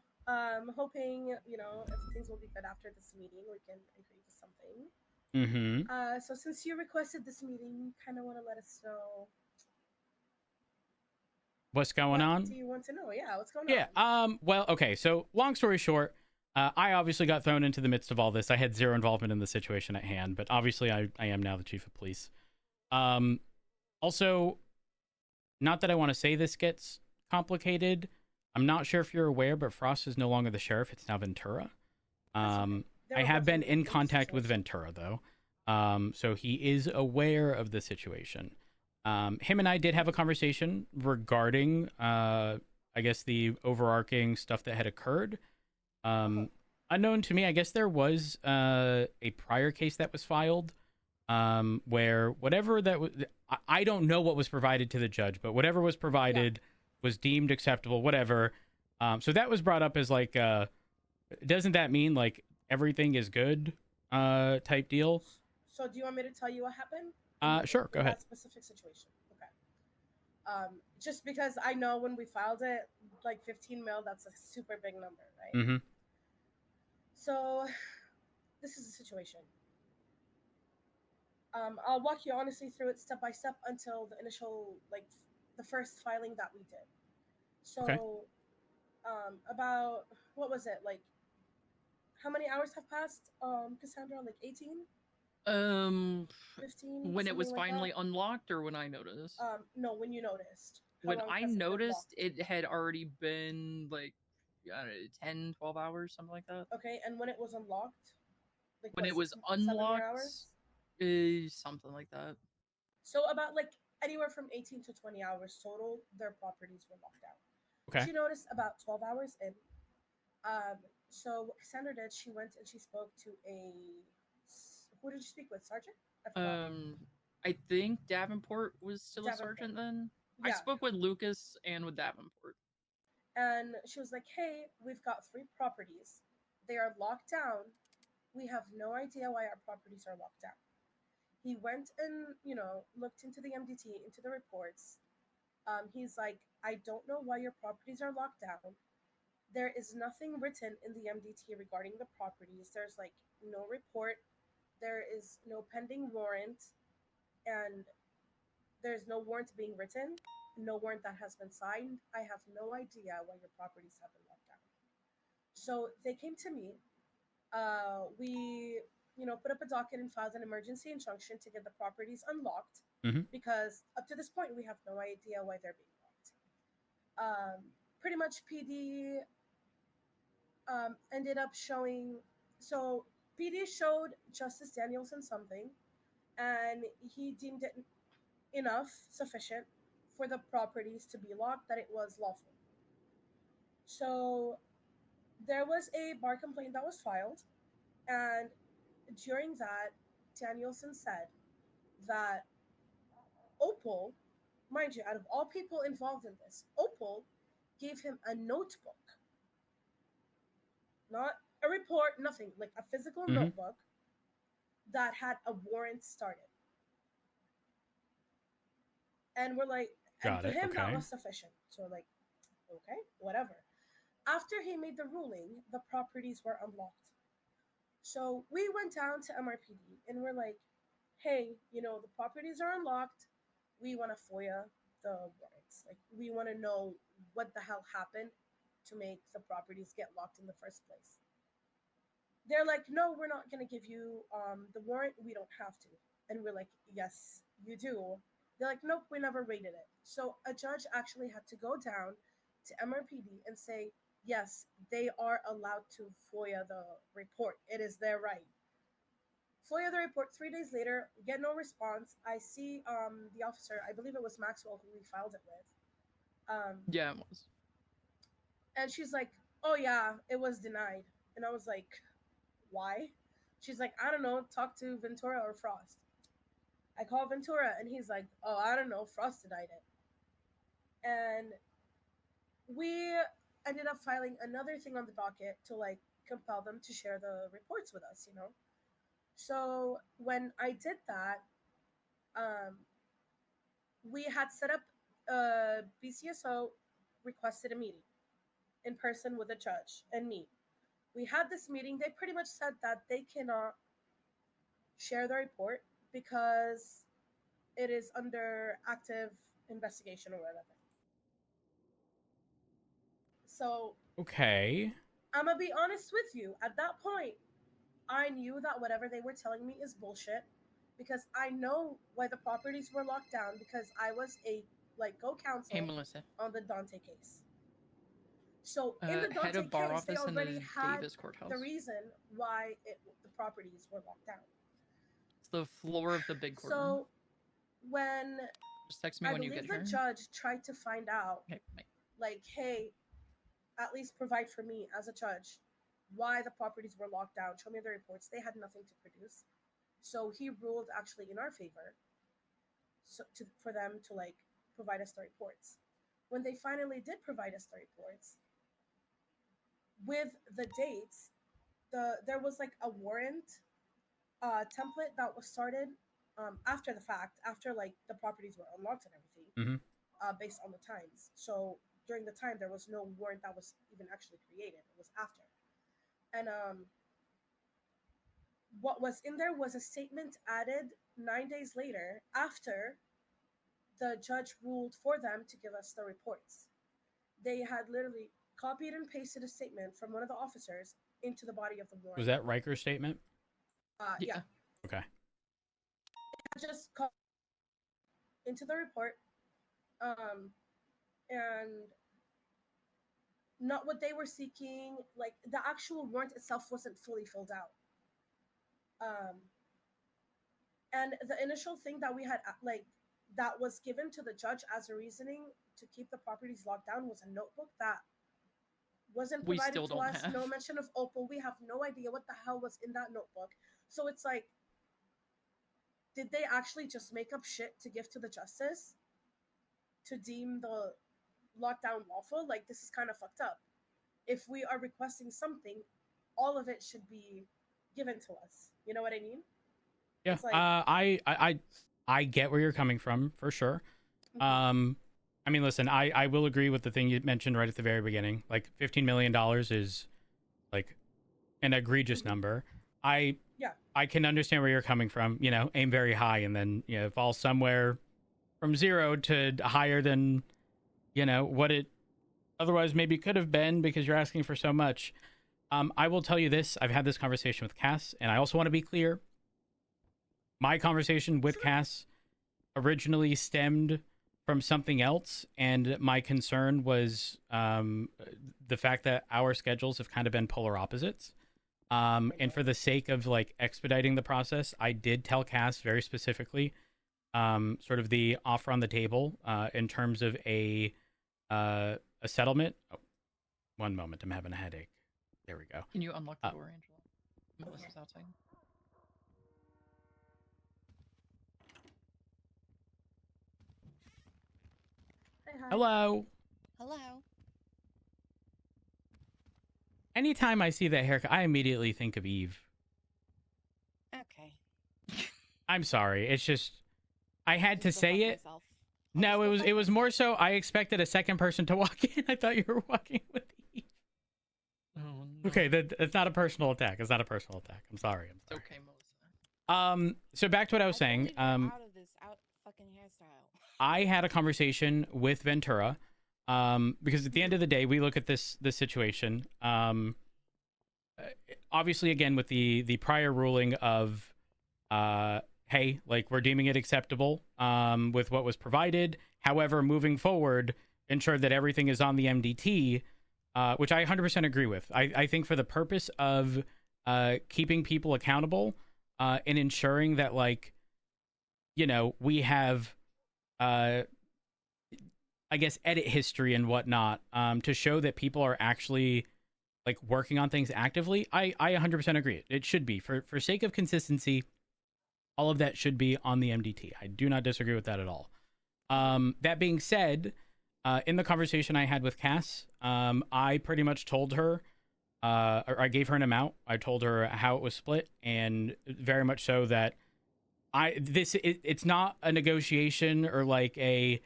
Hoping, if things will be good after this meeting, we can agree to something. Mm-hmm. So since you requested this meeting, you kind of want to let us know What's going on? What do you want to know? Yeah, what's going Yeah. on? Well, okay. So, long story short, I obviously got thrown into the midst of all this. I had zero involvement in the situation at hand, but obviously, I am now the chief of police. Also, not that I want to say this gets complicated. I'm not sure if you're aware, but Frost is no longer the sheriff. It's now Ventura. I have been in contact with Ventura, though. So he is aware of the situation. Him and I did have a conversation regarding, I guess, the overarching stuff that had occurred. Unknown to me, I guess there was a prior case that was filed where whatever that was, I don't know what was provided to the judge, but whatever was provided was deemed acceptable, whatever. So that was brought up as like, doesn't that mean like everything is good type deal? So do you want me to tell you what happened? Sure, go ahead. That specific situation. Okay. Just because I know when we filed it, like 15 mil, that's a super big number, right? Mm-hmm. So this is the situation. I'll walk you honestly through it step by step until the initial, like, the first filing that we did. So, okay. About, what was it, like, how many hours have passed, Cassandra? Like 18? 15? When it was like finally that? Unlocked, or when I noticed? No, when you noticed. How When long I has it been noticed, blocked? it had already been like, I don't know, 10, 12 hours, something like that. Okay, and when it was unlocked? Like, When what, it was 7 more unlocked, hours? something like that. So about like anywhere from 18 to 20 hours total, their properties were locked out. Okay. She noticed about 12 hours in. So what Cassandra did, she went and she spoke to who did you speak with? Sergeant? I forgot. I think Davenport was still Davenport. a sergeant then. Yeah. I spoke with Lucas and with Davenport. And she was like, hey, we've got 3 properties. They are locked down We have no idea why our properties are locked down. He went and, looked into the MDT, into the reports. He's like, I don't know why your properties are locked down. There is nothing written in the MDT regarding the properties. There's like no report. There is no pending warrant. And there's no warrant being written. No warrant that has been signed. I have no idea why your properties have been locked down. So they came to me. We, put up a docket and filed an emergency injunction to get the properties unlocked because up to this point we have no idea why they're being locked. Pretty much PD ended up showing. So PD showed Justice Danielson something, and he deemed it enough, sufficient for the properties to be locked that it was lawful. So there was a bar complaint that was filed, and during that, Danielson said that Opal, mind you, out of all people involved in this, Opal gave him a notebook, not a report, nothing, like a physical notebook that had a warrant started. And we're like, and for him, that was sufficient. So we're like, okay, whatever. After he made the ruling, the properties were unlocked. So we went down to MRPD and we're like, hey, the properties are unlocked. We want to FOIA the warrants. Like, we want to know what the hell happened to make the properties get locked in the first place. They're like, no, we're not going to give you the warrant. We don't have to. And we're like, yes, you do. They're like, nope, we never raided it. So a judge actually had to go down to MRPD and say, yes, they are allowed to FOIA the report. It is their right. FOIA the report. 3 days later, get no response. I see the officer, I believe it was Maxwell who we filed it with. Yeah, it was. And she's like, oh yeah, it was denied. And I was like, why? She's like, I don't know, talk to Ventura or Frost. I call Ventura and he's like, oh, I don't know, Frost denied it. And we ended up filing another thing on the docket to like compel them to share the reports with us, So when I did that, we had set up BCSO requested a meeting in person with a judge and me. We had this meeting. They pretty much said that they cannot share the report because it is under active investigation or whatever. So okay, I'm gonna be honest with you. At that point, I knew that whatever they were telling me is bullshit because I know why the properties were locked down because I was a co-counsel on the Dante case. So in the Dante case, they already had the reason why the properties were locked down. It's the floor of the big courtroom. So when just text me when you get here. The judge tried to find out, hey, at least provide for me as a judge why the properties were locked down. Show me the reports. They had nothing to produce. So he ruled actually in our favor for them to provide us the reports. When they finally did provide us the reports, with the dates, there was a warrant template that was started after the fact, after the properties were unlocked and everything, based on the times. So during the time, there was no warrant that was even actually created. It was after. And what was in there was a statement added 9 days later after the judge ruled for them to give us the reports. They had literally copied and pasted a statement from one of the officers into the body of the warrant. Was that Riker's statement? Yeah. Okay. Just copied into the report, and not what they were seeking. The actual warrant itself wasn't fully filled out. And the initial thing that we had that was given to the judge as a reasoning to keep the properties locked down was a notebook that wasn't provided to us. No mention of Opal. We have no idea what the hell was in that notebook. So it's did they actually just make up shit to give to the justice to deem the lockdown lawful? This is kind of fucked up. If we are requesting something, all of it should be given to us. You know what I mean? Yeah. It's like, I get where you're coming from for sure. I mean, listen, I will agree with the thing you mentioned right at the very beginning. Like $15 million is like an egregious number. I can understand where you're coming from, you know, aim very high and then, you know, fall somewhere from 0 to higher than, you know, what it otherwise maybe could have been because you're asking for so much. I will tell you this. I've had this conversation with Cass, and I also want to be clear. My conversation with Cass originally stemmed from something else, and my concern was the fact that our schedules have kind of been polar opposites. And for the sake of like expediting the process, I did tell Cass very specifically sort of the offer on the table in terms of a settlement. Oh, one moment, I'm having a headache. There we go. Can you unlock the door, Angela? Melissa's outside. Hello. Hello. Anytime I see that haircut, I immediately think of Eve. Okay. I'm sorry. It's just I had to say it. No, it was more so I expected a second person to walk in. I thought you were walking with Eve. Oh, no. Okay, that's not a personal attack. It's not a personal attack. I'm sorry. It's okay, Melissa. So back to what I was saying. Out of this fucking hairstyle. I had a conversation with Ventura, because at the end of the day, we look at this situation. Obviously, again, with the prior ruling of, hey, like we're deeming it acceptable with what was provided. However, moving forward, ensure that everything is on the MDT, which I 100% agree with. I think for the purpose of keeping people accountable and ensuring that, like, you know, we have I guess edit history and whatnot to show that people are actually like working on things actively. I 100% agree. It should be for sake of consistency. All of that should be on the MDT. I do not disagree with that at all. That being said, in the conversation I had with Cass, I pretty much told her, or I gave her an amount. I told her how it was split, and very much so that it's not a negotiation or like a,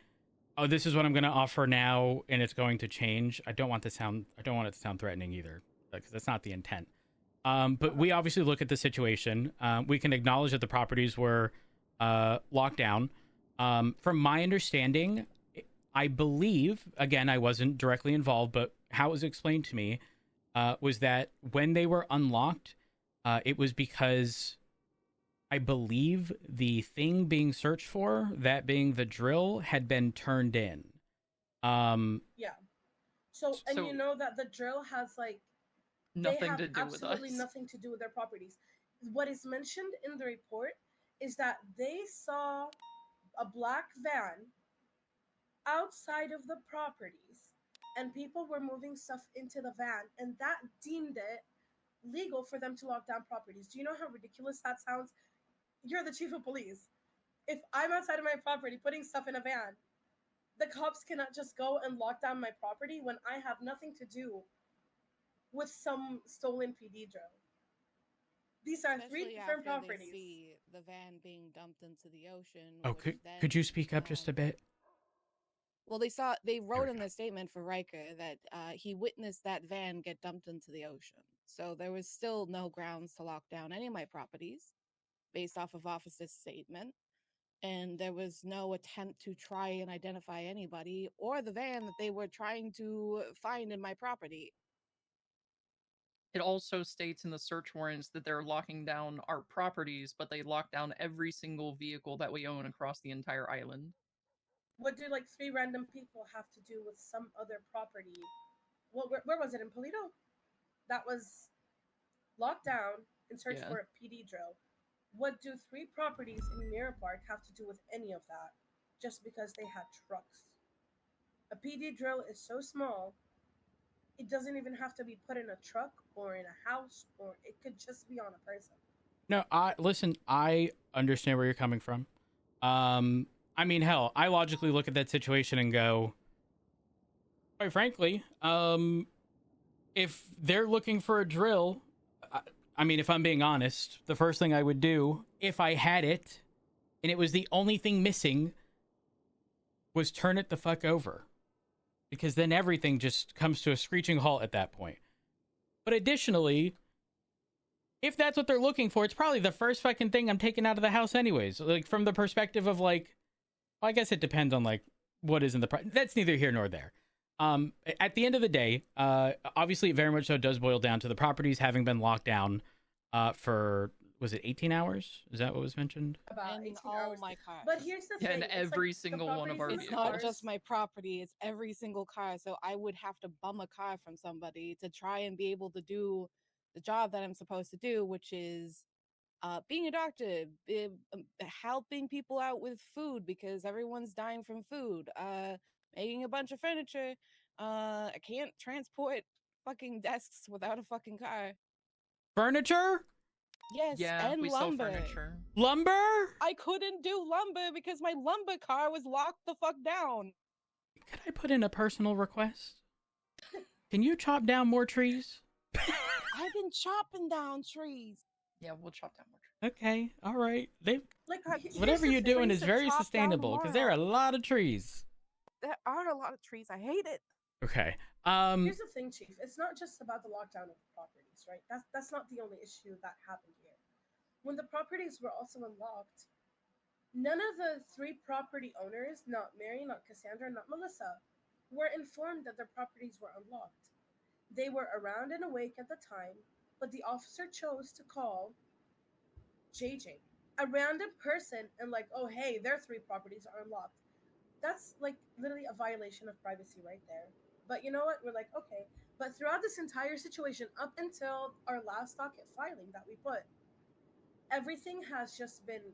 oh, this is what I'm going to offer now and it's going to change. I don't want it to sound threatening either, because that's not the intent. But we obviously look at the situation. We can acknowledge that the properties were locked down. From my understanding, I believe, again, I wasn't directly involved, but how it was explained to me was that when they were unlocked, it was because I believe the thing being searched for, that being the drill, had been turned in. Yeah. So you know that the drill has like nothing to do with us. Absolutely nothing to do with their properties. What is mentioned in the report is that they saw a black van outside of the properties, and people were moving stuff into the van, and that deemed it legal for them to lock down properties. Do you know how ridiculous that sounds? You're the chief of police. If I'm outside of my property putting stuff in a van, the cops cannot just go and lock down my property when I have nothing to do with some stolen PD drill. These are Especially three different after properties. They see the van being dumped into the ocean. Oh, could you speak up just a bit? Well, they wrote in the statement for Riker that he witnessed that van get dumped into the ocean. So there was still no grounds to lock down any of my properties based off of officer's statement. And there was no attempt to try and identify anybody or the van that they were trying to find in my property. It also states in the search warrants that they're locking down our properties, but they lock down every single vehicle that we own across the entire island. What do like 3 random people have to do with some other property? Well, where was it? In Polito? That was locked down and searched for a PD drill. What do 3 properties in Mirror Park have to do with any of that? Just because they had trucks. A PD drill is so small, it doesn't even have to be put in a truck or in a house, or it could just be on a person. No, listen, I understand where you're coming from. I mean, hell, I logically look at that situation and go, quite frankly, if they're looking for a drill, I mean, if I'm being honest, the first thing I would do if I had it and it was the only thing missing was turn it the fuck over. Because then everything just comes to a screeching halt at that point. But additionally, if that's what they're looking for, it's probably the first fucking thing I'm taking out of the house anyways. Like, from the perspective of, like, well, I guess it depends on, like, what is in the... That's neither here nor there. At the end of the day, obviously, it very much so does boil down to the properties having been locked down for, was it 18 hours? Is that what was mentioned? About 18 all hours. my cars. But here's the thing. And it's every like the single one of our properties It's in not ours- just my property, it's every single car. So I would have to bum a car from somebody to try and be able to do the job that I'm supposed to do, which is being a doctor, helping people out with food because everyone's dying from food, making a bunch of furniture. I can't transport fucking desks without a fucking car. Furniture? Yes, Yeah, and we sell lumber. furniture. Lumber? I couldn't do lumber because my lumber car was locked the fuck down. Could I put in a personal request? Can you chop down more trees? I've been chopping down trees. Yeah, we'll chop down more trees. Okay, all right. Like Whatever you're doing is very sustainable because there are a lot of trees. There are a lot of trees. I hate it. Okay. Here's the thing, Chief. It's not just about the lockdown of the properties, right? That's not the only issue that happened here. When the properties were also unlocked, none of the 3 property owners, not Mary, not Cassandra, not Melissa, were informed that their properties were unlocked. They were around and awake at the time, but the officer chose to call JJ, a random person, and like, oh hey, their 3 properties are unlocked. That's like literally a violation of privacy right there. But you know what? We're like, okay. But throughout this entire situation, up until our last docket filing that we put, everything has just been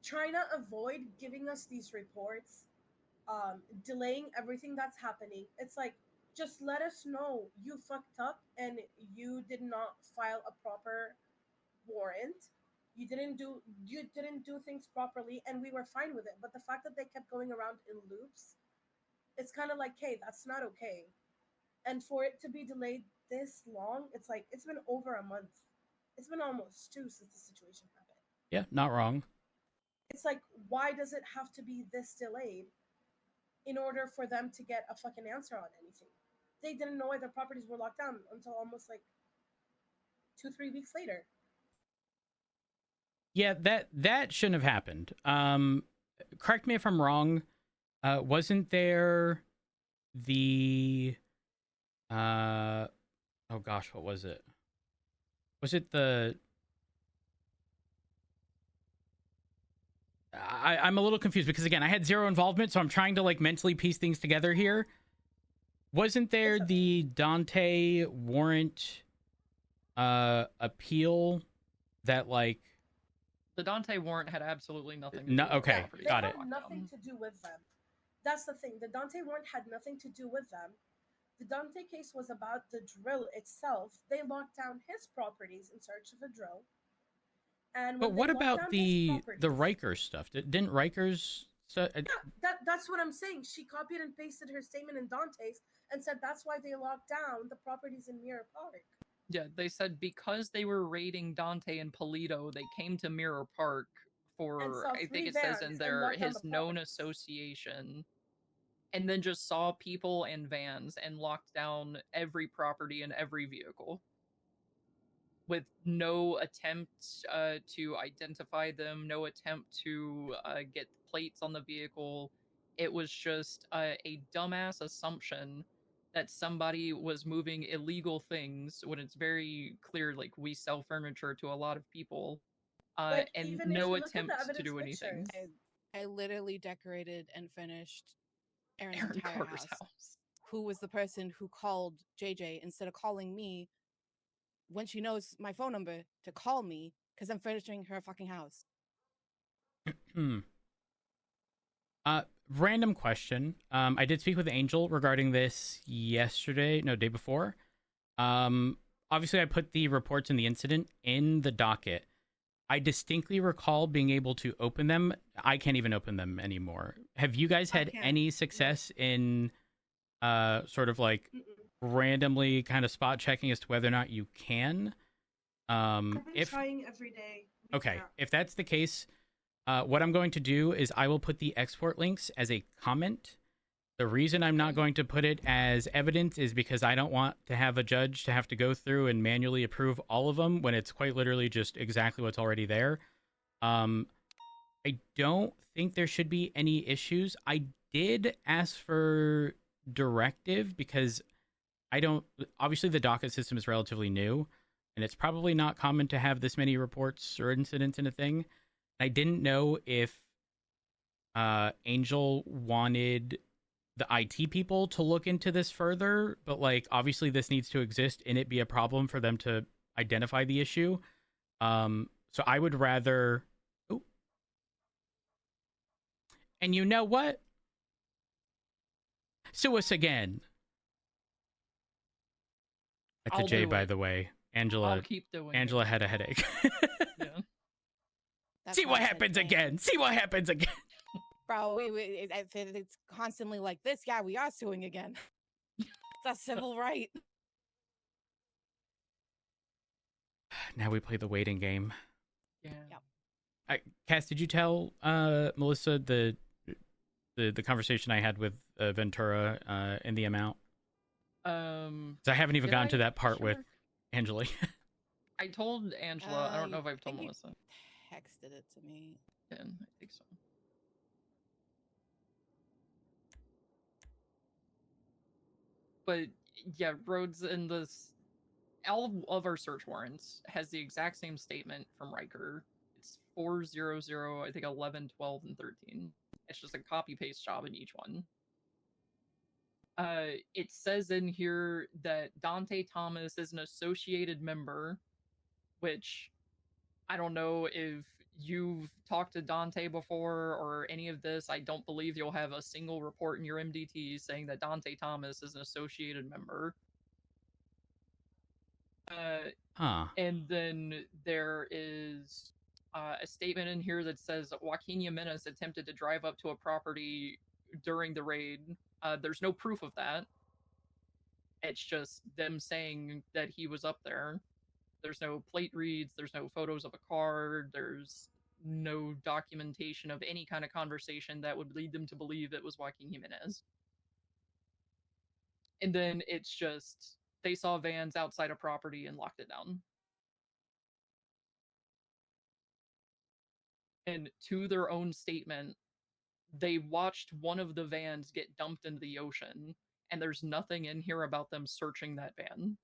trying to avoid giving us these reports, delaying everything that's happening. It's like, just let us know you fucked up and you did not file a proper warrant. You didn't do things properly, and we were fine with it. But the fact that they kept going around in loops, it's kind of like, hey, that's not okay. And for it to be delayed this long, it's like it's been over a month. It's been almost 2 since the situation happened. Yeah, not wrong. It's like, why does it have to be this delayed in order for them to get a fucking answer on anything? They didn't know why their properties were locked down until almost like 2-3 weeks later. Yeah, that shouldn't have happened. Correct me if I'm wrong. Wasn't there the oh gosh, what was it? Was it the I'm a little confused because again, I had 0 involvement, so I'm trying to like mentally piece things together here. Wasn't there the Dante warrant appeal that like The Dante warrant had absolutely nothing to No, do with okay, the got They it. had nothing to do with them. That's the thing. The Dante warrant had nothing to do with them. The Dante case was about the drill itself. They locked down his properties in search of a drill. And But when what they locked about down the his properties- Rikers stuff? Didn't Rikers That's what I'm saying. She copied and pasted her statement in Dante's and said that's why they locked down the properties in Mirror Park. Yeah, they said because they were raiding Dante and Polito, they came to Mirror Park for, saw I 3 think it says vans in and there, locked down his the known properties. association, and then just saw people and vans and locked down every property and every vehicle with no attempt to identify them, no attempt to get plates on the vehicle. It was just a dumbass assumption that somebody was moving illegal things when it's very clear, like, we sell furniture to a lot of people, Like, and even if no you look at the attempt to evidence do anything. pictures. I literally decorated and finished Aaron's Aaron entire Carter's house. Who was the person who called JJ instead of calling me when she knows my phone number to call me because I'm finishing her fucking house. Random question. I did speak with Angel regarding this day before. Obviously I put the reports in the incident in the docket. I distinctly recall being able to open them. I can't even open them anymore. Have you guys had any success in sort of like randomly kind of spot checking as to whether or not you can. I've been trying every day. Okay, if that's the case, what I'm going to do is I will put the export links as a comment. The reason I'm not going to put it as evidence is because I don't want to have a judge to have to go through and manually approve all of them when it's quite literally just exactly what's already there. I don't think there should be any issues. I did ask for directive because obviously the docket system is relatively new and it's probably not common to have this many reports or incidents in a thing. I didn't know if Angel wanted the IT people to look into this further, but like obviously this needs to exist and it be a problem for them to identify the issue. So I would rather. Ooh. And you know what? Sue us again. That's a J, by the way. Angela. I'll keep doing Angela had a headache. Yeah. See what happens again. See what happens again. Bro, it's constantly like this. Yeah, we are suing again. It's a civil right. Now we play the waiting game. Yeah. Cass, did you tell Melissa the conversation I had with Ventura and the amount? So I haven't even gotten to that part with Angela. I told Angela. I don't know if I've told Melissa. Texted it to me. Yeah, I think so. But yeah, Rhodes in this, all of our search warrants has the exact same statement from Riker. It's 400, I think 11, 12, and 13. It's just a copy paste job in each one. It says in here that Dante Thomas is an associated member, which I don't know if you've talked to Dante before or any of this. I don't believe you'll have a single report in your MDT saying that Dante Thomas is an associated member. And then there is a statement in here that says Joaquin Jimenez attempted to drive up to a property during the raid. There's no proof of that. It's just them saying that he was up there. There's no plate reads, there's no photos of a car, there's no documentation of any kind of conversation that would lead them to believe it was Joaquin Jimenez. And then it's just, they saw vans outside a property and locked it down. And to their own statement, they watched one of the vans get dumped into the ocean, and there's nothing in here about them searching that van.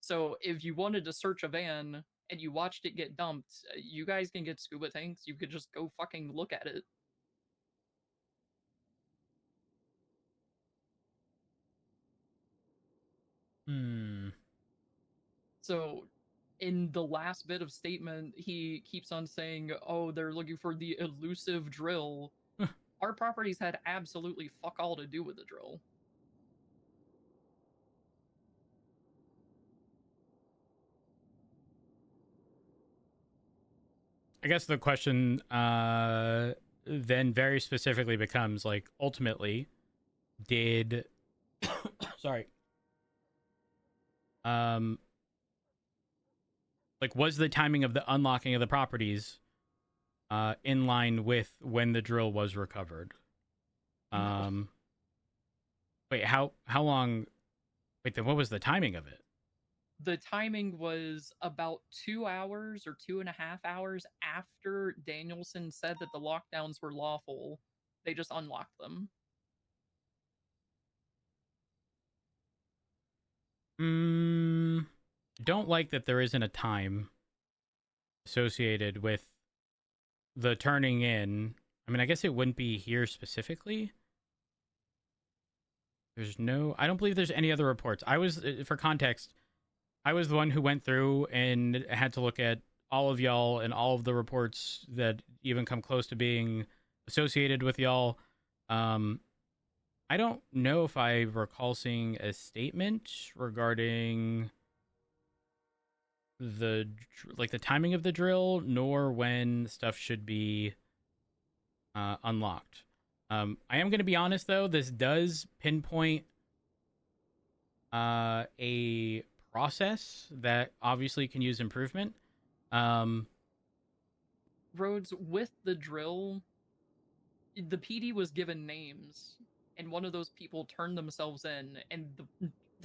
So if you wanted to search a van and you watched it get dumped, you guys can get scuba tanks. You could just go fucking look at it. So in the last bit of statement, he keeps on saying, oh, they're looking for the elusive drill. Our properties had absolutely fuck all to do with the drill. I guess the question then very specifically becomes like, ultimately, did sorry, like, was the timing of the unlocking of the properties in line with when the drill was recovered? Wait, how long? Wait, then what was the timing of it? The timing was about 2 hours or 2.5 hours after Danielson said that the lockdowns were lawful. They just unlocked them. Don't like that there isn't a time associated with the turning in. I mean, I guess it wouldn't be here specifically. I don't believe there's any other reports. For context, I was the one who went through and had to look at all of y'all and all of the reports that even come close to being associated with y'all. I don't know if I recall seeing a statement regarding the timing of the drill, nor when stuff should be unlocked. I am going to be honest, though. This does pinpoint a process that obviously can use improvement. Rhodes, with the drill, the PD was given names, and one of those people turned themselves in, and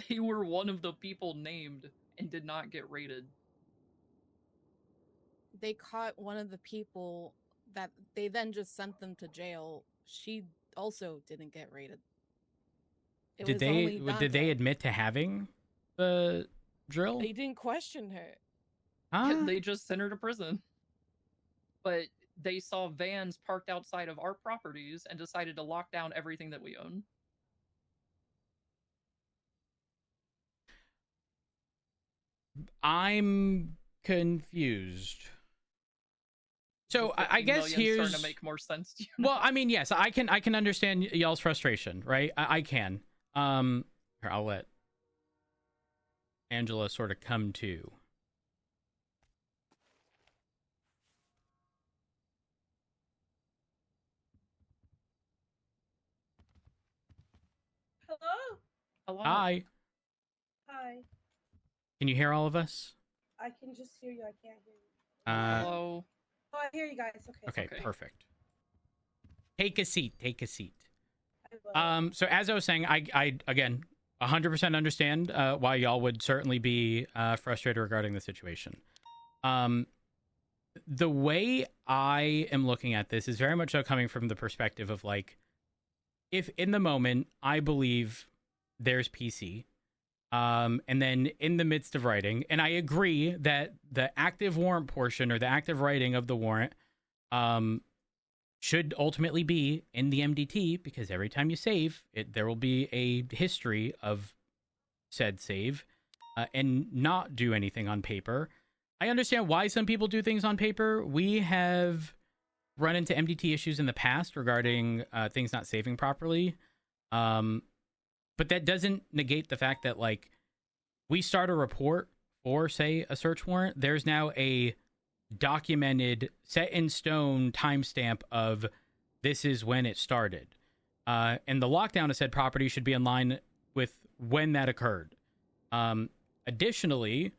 they were one of the people named and did not get rated. They caught one of the people that they then just sent them to jail. She also didn't get rated. Did they admit to having the drill? They didn't question her. Huh? They just sent her to prison. But they saw vans parked outside of our properties and decided to lock down everything that we own. I'm confused. So I guess here's starting to make more sense to you. Well, I mean, yes, I can understand y'all's frustration, right? I can. Here, I'll let Angela sort of come to. Hello? Hello? Hi. Hi. Can you hear all of us? I can just hear you. I can't hear you. Hello? Oh, I hear you guys. Okay. Okay, perfect. Take a seat. Take a seat. I will. So as I was saying, I again 100% understand why y'all would certainly be frustrated regarding the situation. The way I am looking at this is very much so coming from the perspective of like, if in the moment I believe there's PC, and then in the midst of writing, and I agree that the active warrant portion or the active writing of the warrant should ultimately be in the MDT, because every time you save it, there will be a history of said save, and not do anything on paper. I understand why some people do things on paper. We have run into MDT issues in the past regarding things not saving properly. But that doesn't negate the fact that, like, we start a report or, say, a search warrant, there's now a documented, set in stone timestamp of this is when it started. And the lockdown of said property should be in line with when that occurred. Additionally,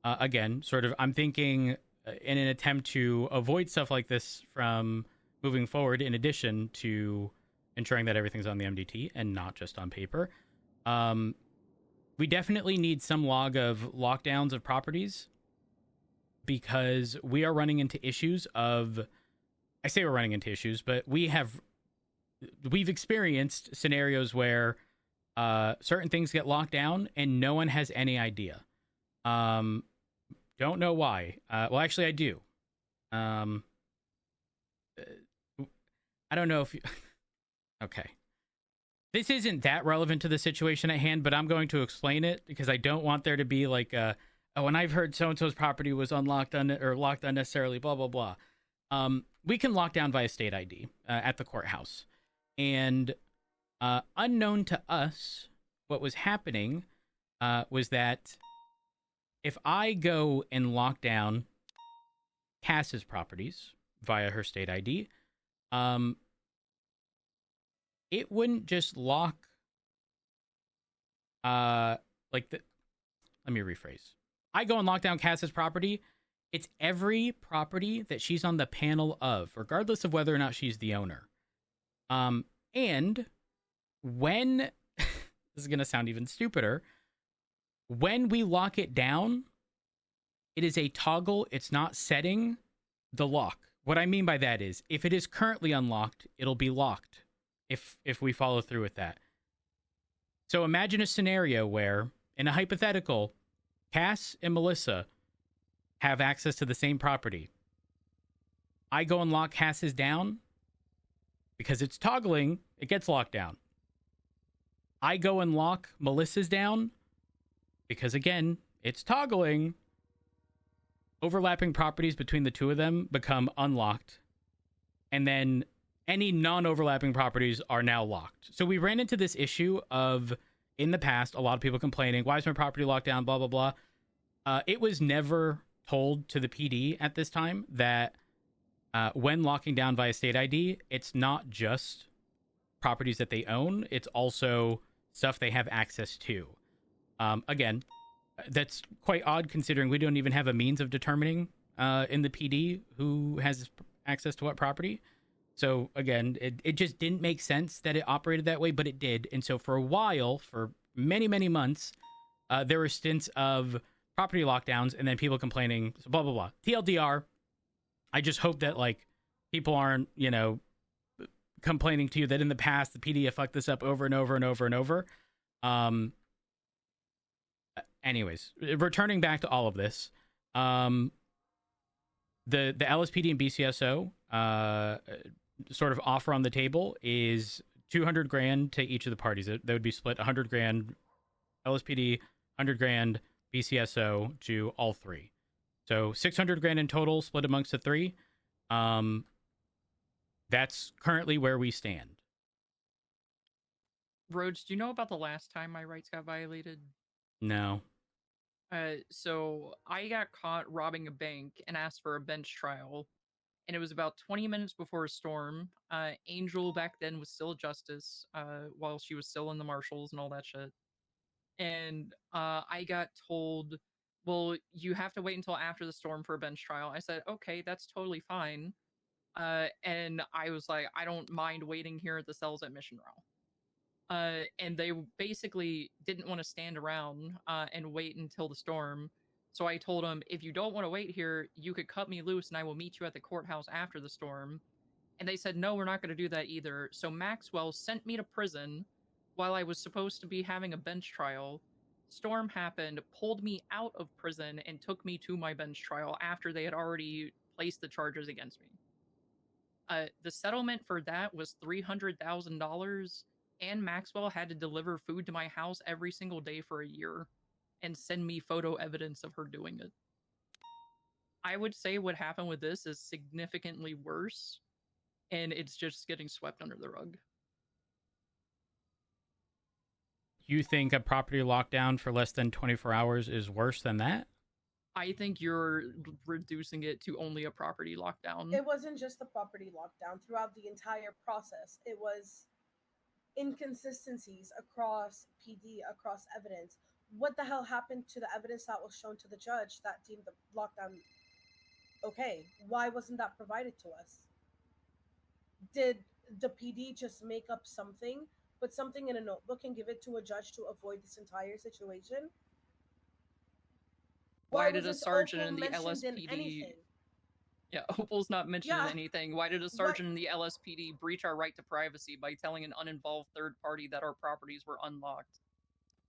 again, sort of, I'm thinking in an attempt to avoid stuff like this from moving forward, in addition to ensuring that everything's on the MDT and not just on paper, we definitely need some log of lockdowns of properties, because we are running into issues of, I say we're running into issues, but we've experienced scenarios where certain things get locked down and no one has any idea. Don't know why. Well, actually I do. I don't know if you... Okay. This isn't that relevant to the situation at hand, but I'm going to explain it because I don't want there to be like a, oh, and I've heard so-and-so's property was unlocked or locked unnecessarily, blah, blah, blah. We can lock down via state ID at the courthouse. And unknown to us, what was happening was that if I go and lock down Cass's properties via her state ID, it wouldn't just lock let me rephrase. I go and lock down Cass's property. It's every property that she's on the panel of, regardless of whether or not she's the owner. And when this is going to sound even stupider, when we lock it down, it is a toggle. It's not setting the lock. What I mean by that is, if it is currently unlocked, it'll be locked if we follow through with that. So imagine a scenario where, in a hypothetical, Cass and Melissa have access to the same property. I go and lock Cass's down. Because it's toggling, it gets locked down. I go and lock Melissa's down. Because, again, it's toggling. Overlapping properties between the two of them become unlocked. And then any non-overlapping properties are now locked. So we ran into this issue of, in the past, a lot of people complaining, why is my property locked down, blah, blah, blah. It was never told to the PD at this time that when locking down via state ID, it's not just properties that they own. It's also stuff they have access to. Again, that's quite odd considering we don't even have a means of determining in the PD who has access to what property. So again, it just didn't make sense that it operated that way, but it did. And so for a while, for many, many months, there were stints of property lockdowns and then people complaining, so blah, blah, blah. TLDR, I just hope that like people aren't, complaining to you that in the past, the PD have fucked this up over and over and over and over. Anyways, returning back to all of this, the LSPD and BCSO sort of offer on the table is 200 grand to each of the parties. That would be split 100 grand LSPD, 100 grand BCSO to all three. So 600 grand in total split amongst the three. That's currently where we stand. Rhodes, do you know about the last time my rights got violated? No. So I got caught robbing a bank and asked for a bench trial. And it was about 20 minutes before a storm. Angel back then was still Justice, while she was still in the Marshals and all that shit. And I got told, well, you have to wait until after the storm for a bench trial. I said, okay, that's totally fine. And I was like, I don't mind waiting here at the cells at Mission Row. And they basically didn't want to stand around and wait until the storm. So I told them, if you don't want to wait here, you could cut me loose and I will meet you at the courthouse after the storm. And they said, no, we're not going to do that either. So Maxwell sent me to prison while I was supposed to be having a bench trial. Storm happened, pulled me out of prison, and took me to my bench trial after they had already placed the charges against me. The settlement for that was $300,000, and Maxwell had to deliver food to my house every single day for a year and send me photo evidence of her doing it. I would say what happened with this is significantly worse, and it's just getting swept under the rug. You think a property lockdown for less than 24 hours is worse than that? I think you're reducing it to only a property lockdown. It wasn't just the property lockdown. Throughout the entire process, it was inconsistencies across PD, across evidence. What the hell happened to the evidence that was shown to the judge that deemed the lockdown okay? Why wasn't that provided to us? Did the PD just make up something, put something in a notebook and give it to a judge to avoid this entire situation? Why did a sergeant in the LSPD... Yeah, Opal's not mentioned in anything. Why did a sergeant in the LSPD breach our right to privacy by telling an uninvolved third party that our properties were unlocked?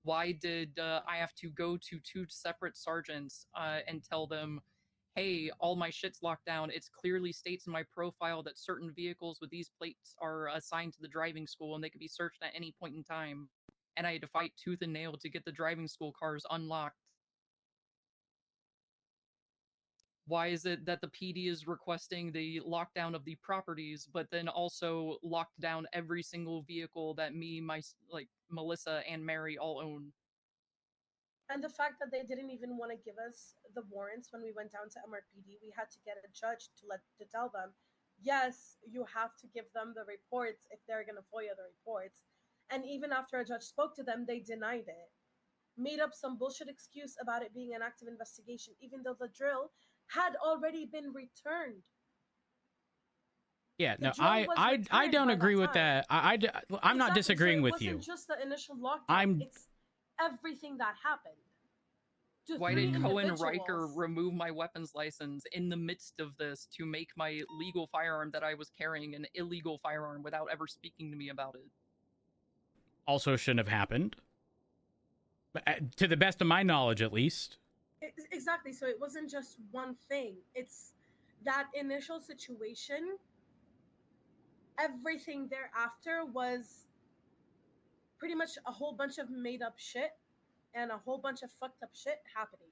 Why did I have to go to two separate sergeants and tell them, hey, all my shit's locked down. It clearly states in my profile that certain vehicles with these plates are assigned to the driving school and they can be searched at any point in time. And I had to fight tooth and nail to get the driving school cars unlocked. Why is it that the PD is requesting the lockdown of the properties, but then also locked down every single vehicle that me, Melissa, and Mary all own? And the fact that they didn't even want to give us the warrants when we went down to MRPD, we had to get a judge to tell them, yes, you have to give them the reports if they're going to FOIA the reports. And even after a judge spoke to them, they denied it. Made up some bullshit excuse about it being an active investigation, even though the drill had already been returned. Yeah, no, I don't agree with that. I'm not disagreeing with you. It wasn't just the initial lockdown. It's everything that happened. Why did Cohen Riker remove my weapons license in the midst of this to make my legal firearm that I was carrying an illegal firearm without ever speaking to me about it? Also shouldn't have happened. To the best of my knowledge, at least. Exactly. So it wasn't just one thing. It's that initial situation. Everything thereafter was pretty much a whole bunch of made up shit and a whole bunch of fucked up shit happening.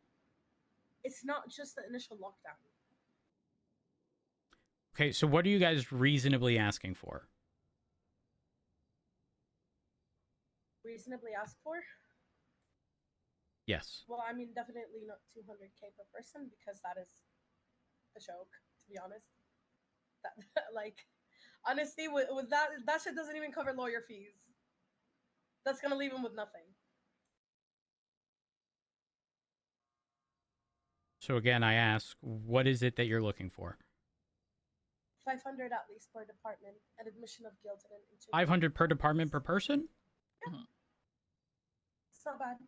It's not just the initial lockdown. Okay, so what are you guys reasonably asking for? Reasonably ask for? Yes. Well, I mean, definitely not 200K per person because that is a joke, to be honest. That, like, Honestly, with that shit doesn't even cover lawyer fees. That's gonna leave him with nothing. So again, I ask, what is it that you're looking for? 500 at least per department, an admission of guilt and an interview. 500 per department per person? Yeah. It's not bad.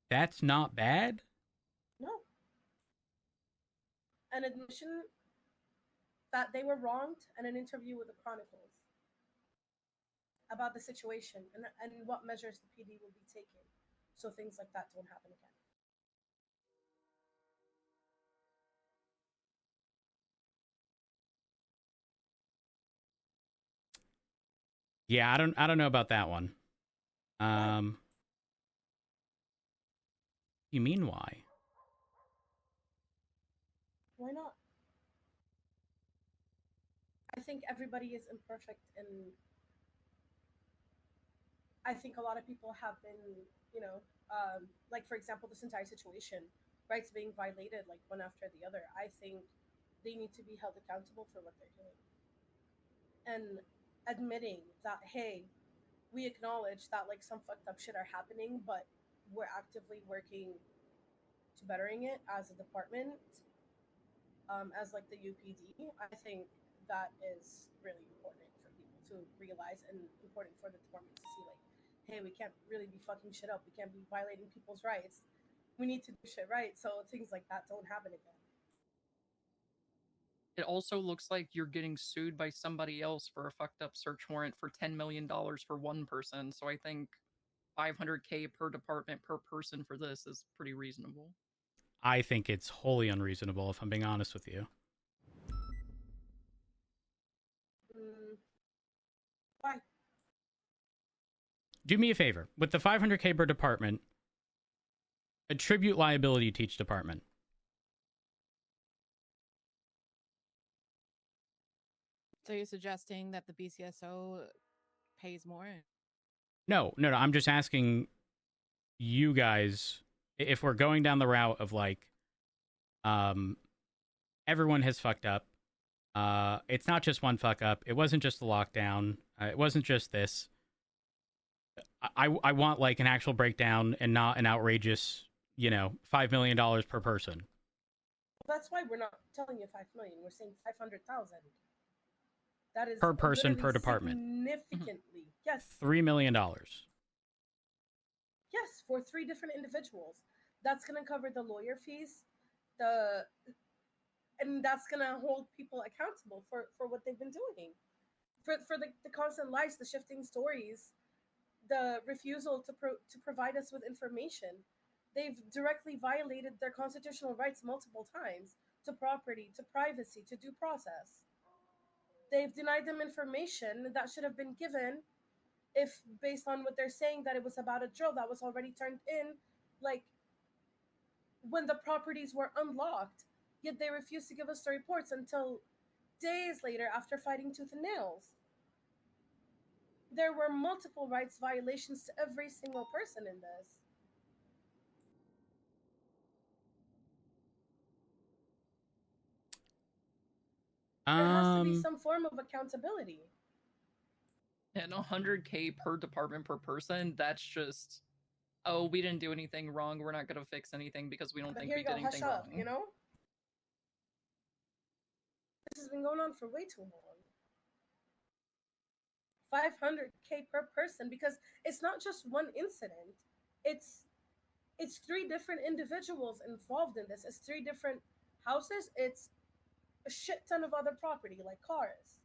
That's not bad? No. An admission that they were wronged and an interview with the Chronicles about the situation and what measures the PD will be taking so things like that don't happen again. Yeah, I don't know about that one. You mean why? Why not? I think everybody is imperfect, and I think a lot of people have been, like for example, this entire situation, rights being violated like one after the other. I think they need to be held accountable for what they're doing. And admitting that, hey, we acknowledge that like some fucked up shit are happening, but we're actively working to bettering it as a department, as like the UPD. I think that is really important for people to realize, and important for the department to see like, hey, we can't really be fucking shit up. We can't be violating people's rights. We need to do shit right so things like that don't happen again. It also looks like you're getting sued by somebody else for a fucked up search warrant for $10 million for one person. So I think 500K per department per person for this is pretty reasonable. I think it's wholly unreasonable, if I'm being honest with you. Why? Do me a favor. With the 500K per department, attribute liability to each department. So you're suggesting that the BCSO pays more? No. I'm just asking you guys, if we're going down the route of like, everyone has fucked up. It's not just one fuck up. It wasn't just the lockdown. It wasn't just this. I want like an actual breakdown and not an outrageous, $5 million per person. Well, that's why we're not telling you 5 million. We're saying 500,000. That is Per person, per department. Significantly, yes. $3 million. Yes, for 3 different individuals. That's gonna cover the lawyer fees, and that's gonna hold people accountable for what they've been doing, for the constant lies, the shifting stories, the refusal to provide us with information. They've directly violated their constitutional rights multiple times to property, to privacy, to due process. They've denied them information that should have been given if, based on what they're saying, that it was about a drill that was already turned in, like, when the properties were unlocked, yet they refused to give us the reports until days later after fighting tooth and nails. There were multiple rights violations to every single person in this. There has to be some form of accountability. And 100K per department per person, that's just, oh, we didn't do anything wrong. We're not going to fix anything because we don't think we did anything wrong. You know? This has been going on for way too long. 500K per person, because it's not just one incident. It's 3 different individuals involved in this. It's 3 different houses. It's a shit ton of other property, like cars.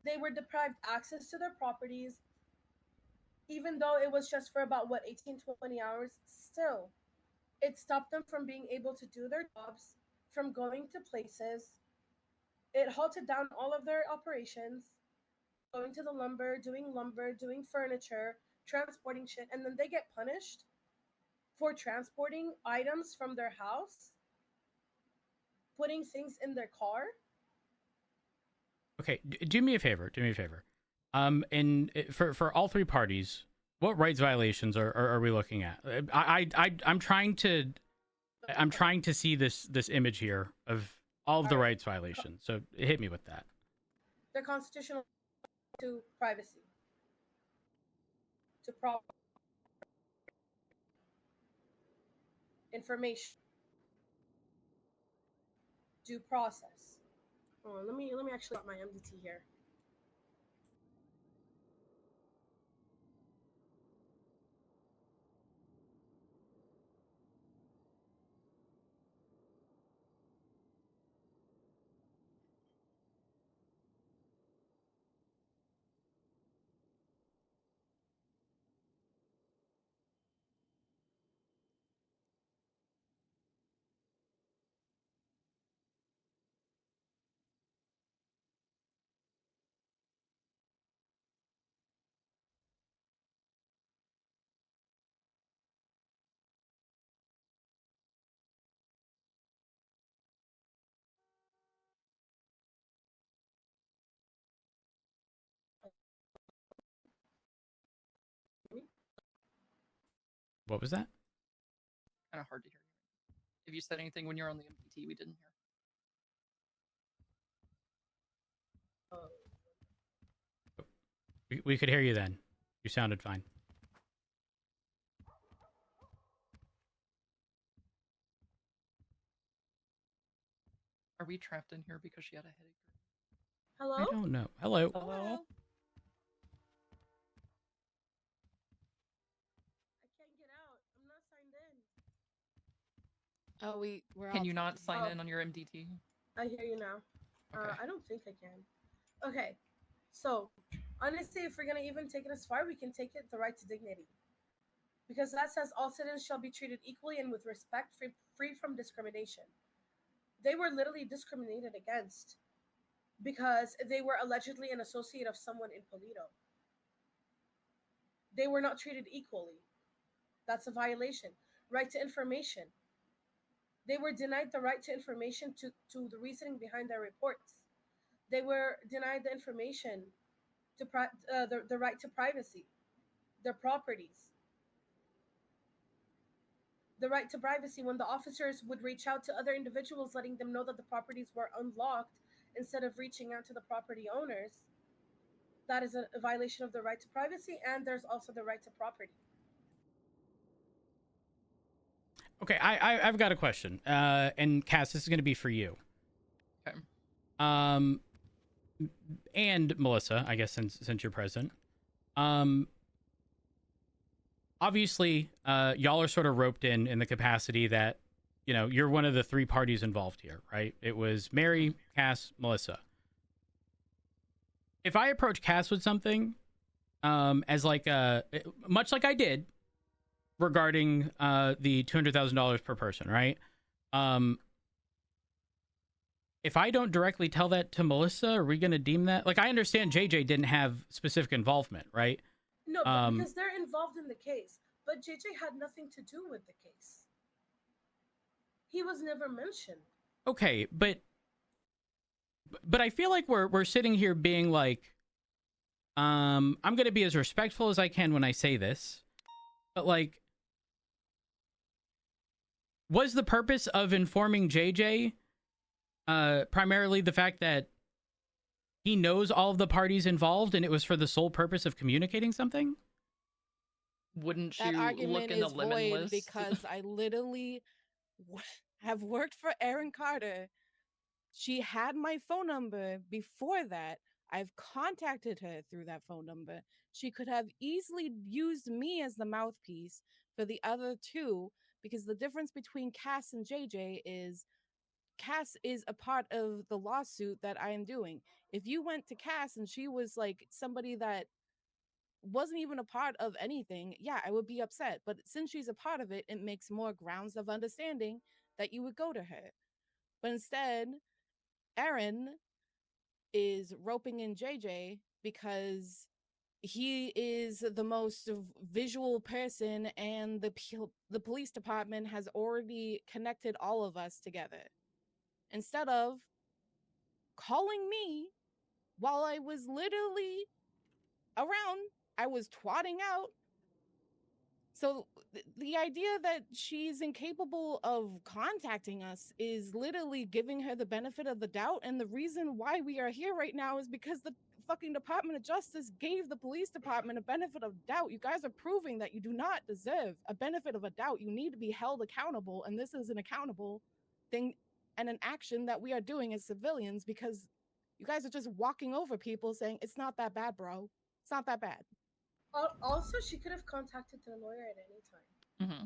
They were deprived access to their properties, even though it was just for about 18, 20 hours. Still, it stopped them from being able to do their jobs, from going to places. It halted down all of their operations, going to the lumber, doing furniture, transporting shit, and then they get punished for transporting items from their house, putting things in their car. Okay, do me a favor. And for all 3 parties, what rights violations are we looking at? I'm trying to see this image here of all of the rights violations. So hit me with that. their constitutional to privacy, to proper information, due process. Oh, let me actually get my MDT here. What was that? Kind of hard to hear. If you said anything when you're on the MPT, we didn't hear. We could hear you then. You sounded fine. Are we trapped in here because she had a headache? Hello? I don't know. Hello. Hello? I can't get out. I'm not signed in. Oh, we're Can all you not talking. sign in on your MDT? I hear you now. Okay. I don't think I can. Okay, so honestly, if we're gonna even take it as far, we can take it the right to dignity, because that says all citizens shall be treated equally and with respect, free from discrimination. They were literally discriminated against because they were allegedly an associate of someone in Polito. They were not treated equally. That's a violation. Right to information. They were denied the right to information to the reasoning behind their reports. They were denied the information to the right to privacy, their properties. The right to privacy when the officers would reach out to other individuals letting them know that the properties were unlocked instead of reaching out to the property owners. That is a violation of the right to privacy, and there's also the right to property. Okay, I've got a question. And Cass, this is going to be for you. Okay. And Melissa, I guess since you're present. Obviously, y'all are sort of roped in the capacity that, you know, you're one of the three parties involved here, right? It was Mary, Cass, Melissa. If I approach Cass with something, as like much like I did regarding the $200,000 per person, right? If I don't directly tell that to Melissa, are we going to deem that? Like, I understand JJ didn't have specific involvement, right? No, but because they're involved in the case. But JJ had nothing to do with the case. He was never mentioned. Okay, but I feel like we're sitting here being like, I'm going to be as respectful as I can when I say this, but like, was the purpose of informing JJ primarily the fact that he knows all of the parties involved and it was for the sole purpose of communicating something? Wouldn't That you argument look in the is lemon void list? because I literally have worked for Erin Carter. She had my phone number before that. I've contacted her through that phone number. She could have easily used me as the mouthpiece for the other two, because the difference between Cass and JJ is Cass is a part of the lawsuit that I am doing. If you went to Cass and she was like somebody that wasn't even a part of anything, yeah, I would be upset. But since she's a part of it, it makes more grounds of understanding that you would go to her. But instead, Aaron is roping in JJ because he is the most visual person, and the police department has already connected all of us together. Instead of calling me while I was literally around, I was twatting out So the idea that she's incapable of contacting us is literally giving her the benefit of the doubt. And the reason why we are here right now is because the fucking Department of Justice gave the police department a benefit of doubt. You guys are proving that you do not deserve a benefit of a doubt. You need to be held accountable. And this is an accountable thing and an action that we are doing as civilians, because you guys are just walking over people saying, it's not that bad, bro. It's not that bad. Also, she could have contacted their lawyer at any time. Mm-hmm.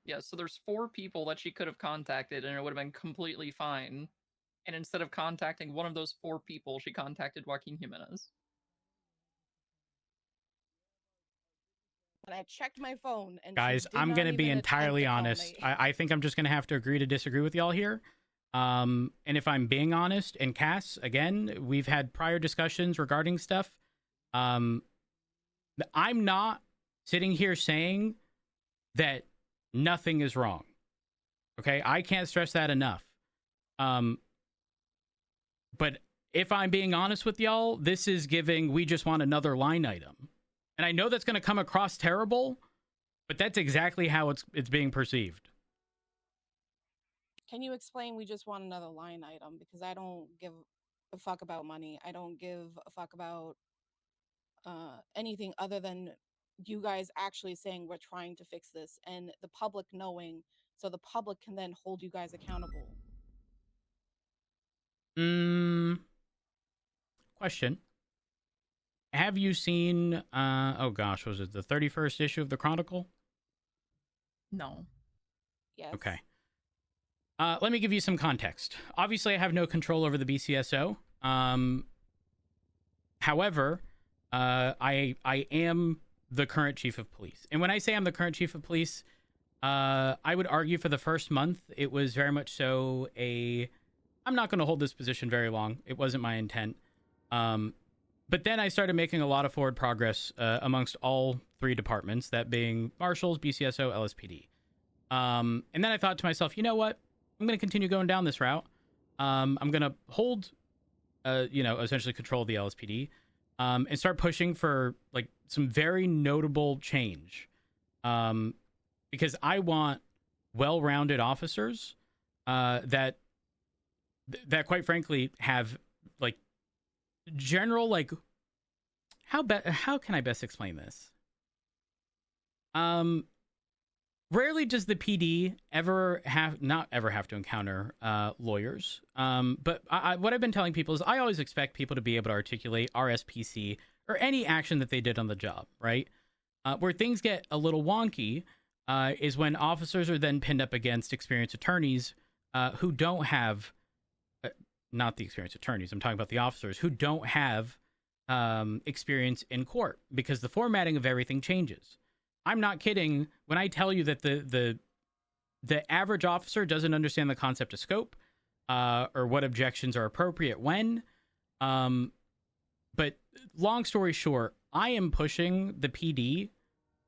Yeah, so there's 4 people that she could have contacted and it would have been completely fine. And instead of contacting one of those 4 people, she contacted Joaquin Jimenez. When I checked my phone and guys, I'm going to be entirely honest. I think I'm just going to have to agree to disagree with y'all here. And if I'm being honest, and Cass, again, we've had prior discussions regarding stuff. I'm not sitting here saying that nothing is wrong. Okay, I can't stress that enough. But if I'm being honest with y'all, this is giving we just want another line item. And I know that's going to come across terrible, but that's exactly how it's being perceived. Can you explain we just want another line item? Because I don't give a fuck about money. I don't give a fuck about anything other than you guys actually saying we're trying to fix this and the public knowing, so the public can then hold you guys accountable. Question. Have you seen, oh gosh, was it the 31st issue of the Chronicle? No. Yes. Okay. Let me give you some context. Obviously, I have no control over the BCSO. However, I am the current chief of police. And when I say I'm the current chief of police, I would argue for the first month, it was very much so I'm not going to hold this position very long. It wasn't my intent. But then I started making a lot of forward progress amongst all 3 departments, that being Marshals, BCSO, LSPD. And then I thought to myself, you know what? I'm going to continue going down this route. I'm going to hold, essentially control the LSPD and start pushing for like some very notable change. Because I want well-rounded officers that quite frankly have like general, like, how can I best explain this? Rarely does the PD not ever have to encounter lawyers. But what I've been telling people is I always expect people to be able to articulate RSPC or any action that they did on the job, right? Where things get a little wonky is when officers are then pinned up against experienced attorneys who don't have, not the experienced attorneys, I'm talking about the officers who don't have experience in court, because the formatting of everything changes. I'm not kidding when I tell you that the average officer doesn't understand the concept of scope or what objections are appropriate when. But long story short, I am pushing the PD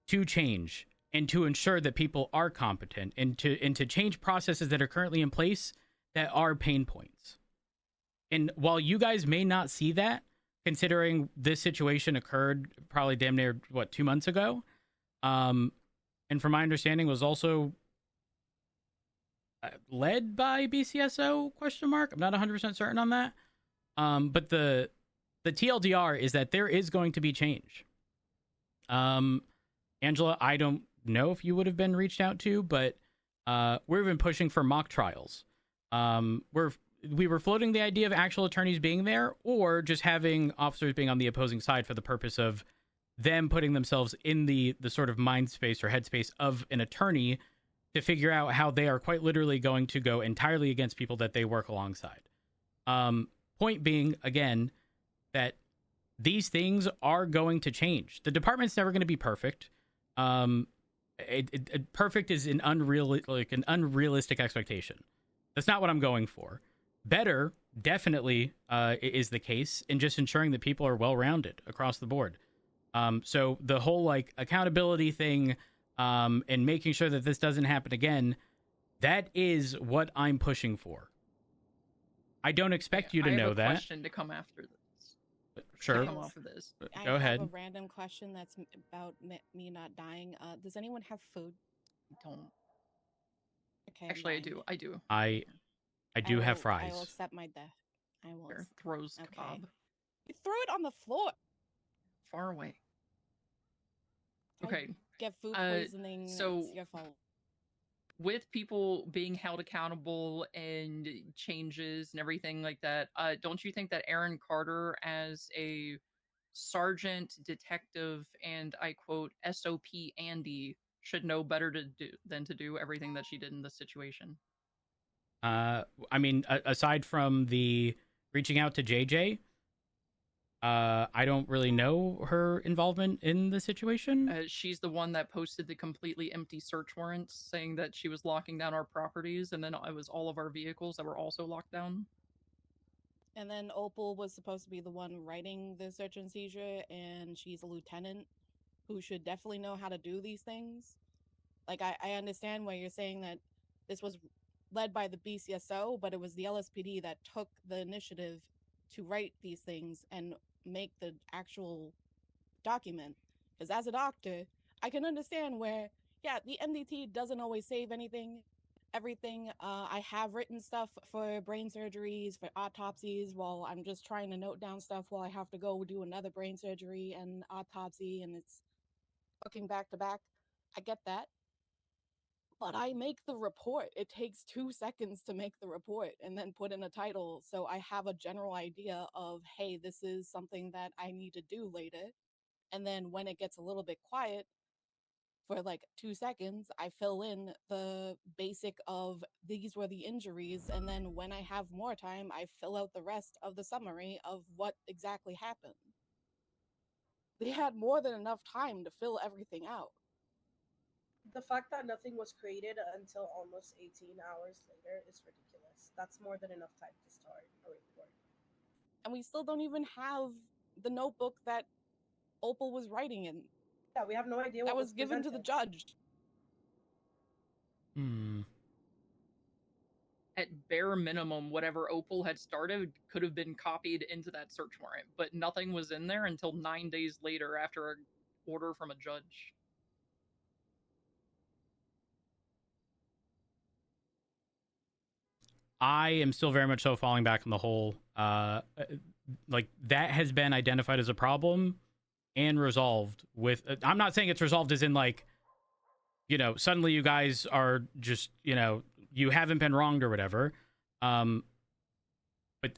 to change and to ensure that people are competent and to change processes that are currently in place that are pain points. And while you guys may not see that, considering this situation occurred probably damn near, 2 months ago, and from my understanding was also led by BCSO ? I'm not 100% certain on that. But the TLDR is that there is going to be change. Angela, I don't know if you would have been reached out to, but we've been pushing for mock trials. We were floating the idea of actual attorneys being there, or just having officers being on the opposing side for the purpose of them putting themselves in the sort of mind space or headspace of an attorney to figure out how they are quite literally going to go entirely against people that they work alongside. Point being, again, that these things are going to change. The department's never going to be perfect. Perfect is an unrealistic expectation. That's not what I'm going for. Better, definitely, is the case in just ensuring that people are well-rounded across the board. So the whole accountability thing and making sure that this doesn't happen again, that is what I'm pushing for. I don't expect you to know that. I have a question to come after this. Sure. come off of this. I Go have ahead. a random question that's about me not dying. Does anyone have food? Don't. Okay. Actually, I do. I do. I do have fries. I will accept my death. I will. Here, throws Okay. kebab. You threw it on the floor. Far away. I Okay. get food poisoning. So it's your fault. with people being held accountable and changes and everything like that, don't you think that Aaron Carter, as a sergeant, detective, and I quote SOP Andy, should know better than to do everything that she did in this situation? I mean, aside from the reaching out to JJ, I don't really know her involvement in the situation. She's the one that posted the completely empty search warrants saying that she was locking down our properties, and then it was all of our vehicles that were also locked down. And then Opal was supposed to be the one writing the search and seizure, and she's a lieutenant who should definitely know how to do these things. Like, I understand why you're saying that this was led by the BCSO, but it was the LSPD that took the initiative to write these things and make the actual document. Because as a doctor, I can understand where, yeah, the MDT doesn't always save everything. I have written stuff for brain surgeries, for autopsies, while I'm just trying to note down stuff while I have to go do another brain surgery and autopsy, and it's looking back to back. I get that. But I make the report. It takes 2 seconds to make the report and then put in a title. So I have a general idea of, hey, this is something that I need to do later. And then when it gets a little bit quiet for like 2 seconds, I fill in the basic of these were the injuries. And then when I have more time, I fill out the rest of the summary of what exactly happened. They had more than enough time to fill everything out. The fact that nothing was created until almost 18 hours later is ridiculous. That's more than enough time to start a report. And we still don't even have the notebook that Opal was writing in. Yeah, we have no idea what that was given to the judge. At bare minimum, whatever Opal had started could have been copied into that search warrant, but nothing was in there until 9 days later after an order from a judge. I am still very much so falling back on the whole, like, that has been identified as a problem and resolved with, I'm not saying it's resolved as in, like, you know, suddenly you guys are just, you know, you haven't been wronged or whatever. But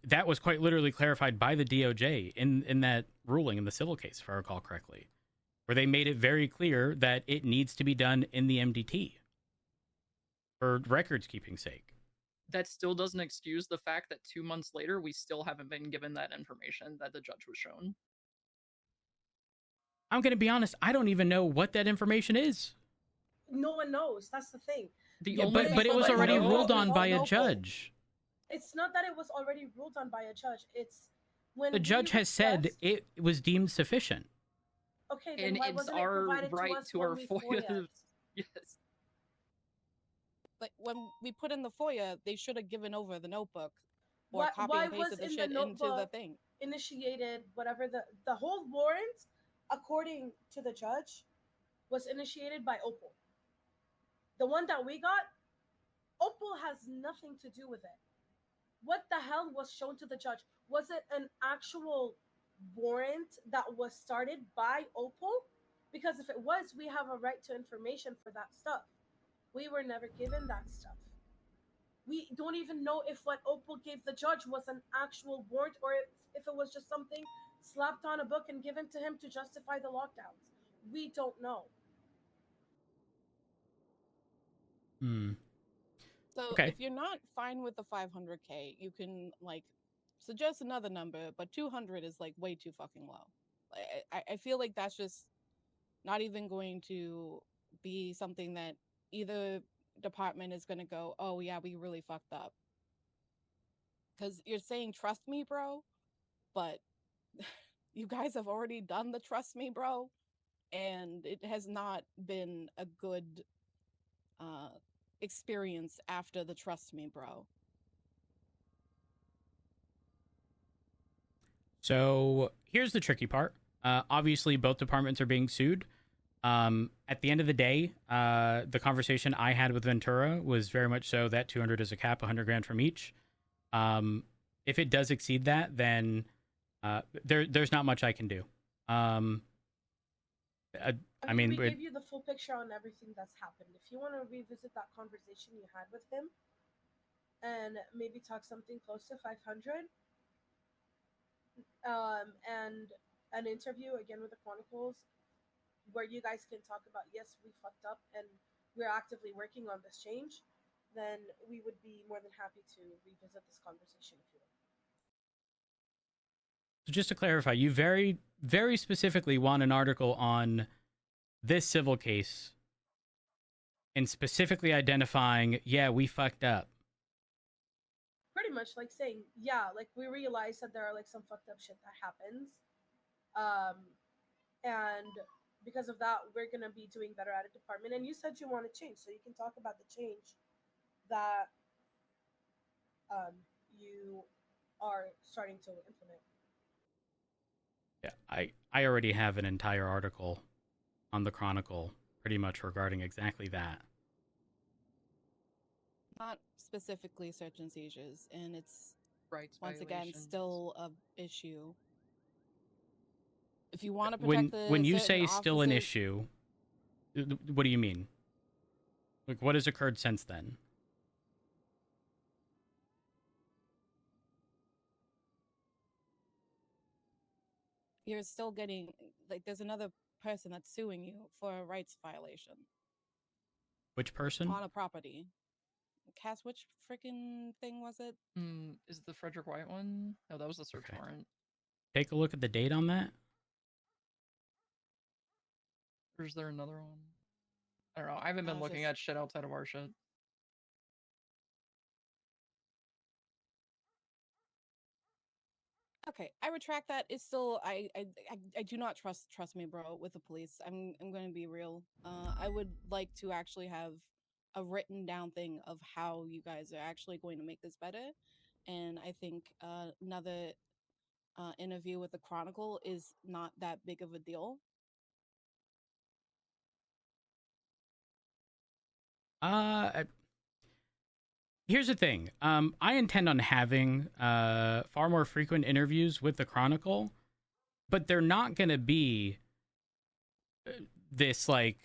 that was quite literally clarified by the DOJ in that ruling in the civil case, if I recall correctly, where they made it very clear that it needs to be done in the MDT for records keeping sake. That still doesn't excuse the fact that 2 months later, we still haven't been given that information that the judge was shown. I'm going to be honest, I don't even know what that information is. No one knows. That's the thing. But it was already ruled on by a judge. It's not that it was already ruled on by a judge. It's when the judge has said it was deemed sufficient. Okay, then and why it's wasn't our it provided right to us to our when we FOIA. FOIA'd? Yes. Like, when we put in the FOIA, they should have given over the notebook or Why copy and was pasted the in shit the into the notebook thing. initiated whatever the whole warrant, according to the judge, was initiated by Opal. The one that we got, Opal has nothing to do with it. What the hell was shown to the judge? Was it an actual warrant that was started by Opal? Because if it was, we have a right to information for that stuff. We were never given that stuff. We don't even know if what Opal gave the judge was an actual warrant or if it was just something slapped on a book and given to him to justify the lockdowns. We don't know. So Okay. if you're not fine with the 500K, you can, like, suggest another number, but 200 is, like, way too fucking low. I feel like that's just not even going to be something that either department is going to go, oh, yeah, we really fucked up. Because you're saying, trust me, bro, but you guys have already done the trust me, bro, and it has not been a good experience after the trust me, bro. So here's the tricky part. Obviously, both departments are being sued. At the end of the day, the conversation I had with Ventura was very much so that 200 is a cap, 100 grand from each. If it does exceed that, then there's not much I can do. I mean, we gave you the full picture on everything that's happened. If you want to revisit that conversation you had with him and maybe talk something close to 500, and an interview again with the Chronicles where you guys can talk about, yes, we fucked up and we're actively working on this change, then we would be more than happy to revisit this conversation if you want. So just to clarify, you very, very specifically want an article on this civil case and specifically identifying, yeah, we fucked up. Pretty much like saying, yeah, like we realize that there are like some fucked up shit that happens. And because of that, we're going to be doing better at a department. And you said you want to change, so you can talk about the change that you are starting to implement. Yeah, I already have an entire article on the Chronicle pretty much regarding exactly that. Not specifically search and seizures, and it's rights once again violations. Still a issue. If you want to protect when you certain say still an officers- issue, what do you mean? Like, what has occurred since then? you're still getting, like, there's another person that's suing you for a rights violation Which person? on a property. Cass, which freaking thing was it? Is the Frederick White one? No, that was the search warrant. Take a look at the date on that. Or is there another one? I don't know. I haven't been looking at shit outside of our shit. Okay, I retract that. It's still I do not trust me, bro, with the police. I'm going to be real. I would like to actually have a written down thing of how you guys are actually going to make this better. And I think another interview with the Chronicle is not that big of a deal. Here's the thing. I intend on having far more frequent interviews with the Chronicle, but they're not going to be this like,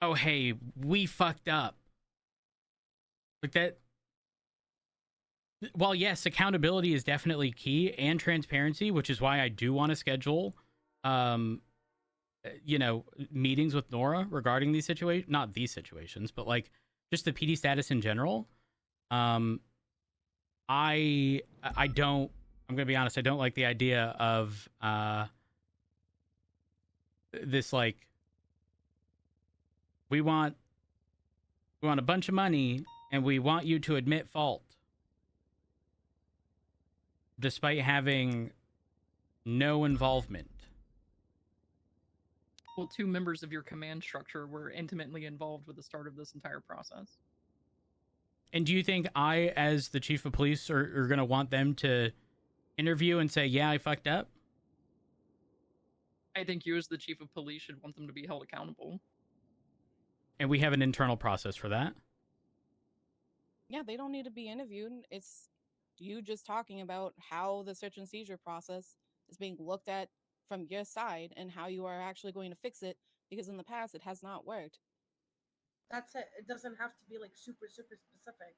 oh, hey, we fucked up. Like that. While yes, accountability is definitely key and transparency, which is why I do want to schedule, meetings with Nora regarding these situations, not these situations, but like just the PD status in general. I don't, I'm gonna be honest, I don't like the idea of this like we want a bunch of money and we want you to admit fault despite having no involvement. Well, 2 members of your command structure were intimately involved with the start of this entire process. And do you think I, as the chief of police, are going to want them to interview and say, yeah, I fucked up? I think you, as the chief of police, should want them to be held accountable. And we have an internal process for that? Yeah, they don't need to be interviewed. It's you just talking about how the search and seizure process is being looked at from your side and how you are actually going to fix it, because in the past it has not worked. That's it. It doesn't have to be like super specific.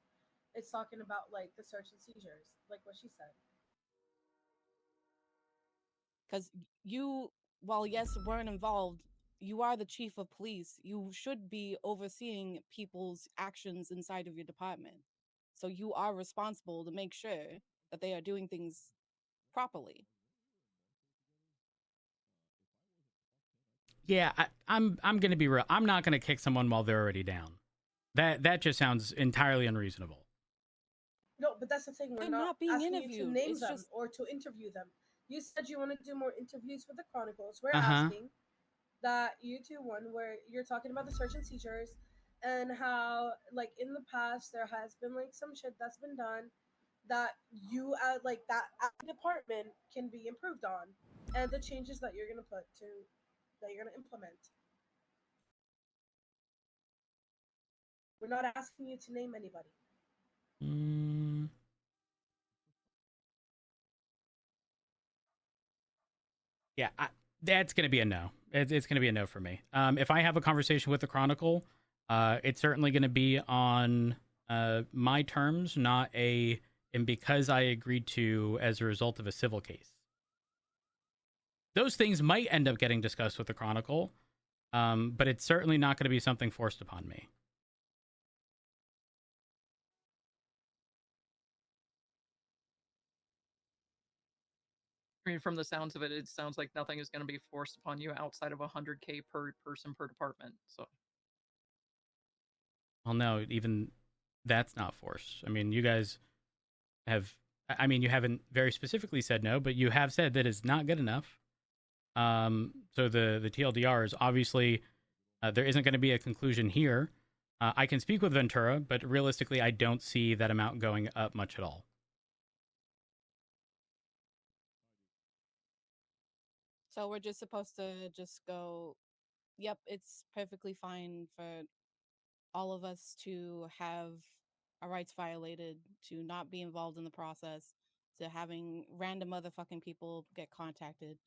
It's talking about like the search and seizures, like what she said. Because you, while yes, weren't involved, you are the chief of police. You should be overseeing people's actions inside of your department. So you are responsible to make sure that they are doing things properly. Yeah, I'm going to be real. I'm not going to kick someone while they're already down. That just sounds entirely unreasonable. No, but that's the thing. We're They're not being asking you to interviewed. name It's them just- or to interview them. You said you want to do more interviews with the Chronicles. We're Uh-huh. asking that you do one where you're talking about the search and seizures and how, like, in the past there has been like some shit that's been done that you like that department can be improved on, and the changes that you're gonna implement. We're not asking you to name anybody. Yeah, that's going to be a no. It's going to be a no for me. If I have a conversation with the Chronicle, it's certainly going to be on my terms, not and because I agreed to as a result of a civil case. Those things might end up getting discussed with the Chronicle, but it's certainly not going to be something forced upon me. I mean, from the sounds of it, it sounds like nothing is going to be forced upon you outside of 100K per person per department. So, Well, no, even that's not forced. I mean, you guys have, I mean, you haven't very specifically said no, but you have said that it's not good enough. So the TLDR is obviously, there isn't going to be a conclusion here. I can speak with Ventura, but realistically, I don't see that amount going up much at all. So we're just supposed to just go, yep, it's perfectly fine for all of us to have our rights violated, to not be involved in the process, to having random motherfucking people get contacted,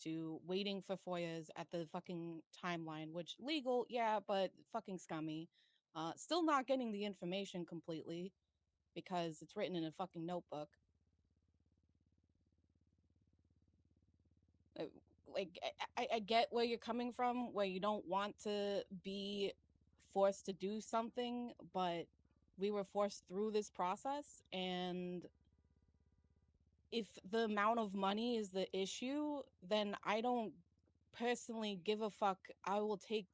to waiting for FOIAs at the fucking timeline, which legal, yeah, but fucking scummy. Still not getting the information completely because it's written in a fucking notebook. Like, I get where you're coming from, where you don't want to be forced to do something, but we were forced through this process, and if the amount of money is the issue, then I don't personally give a fuck. I will take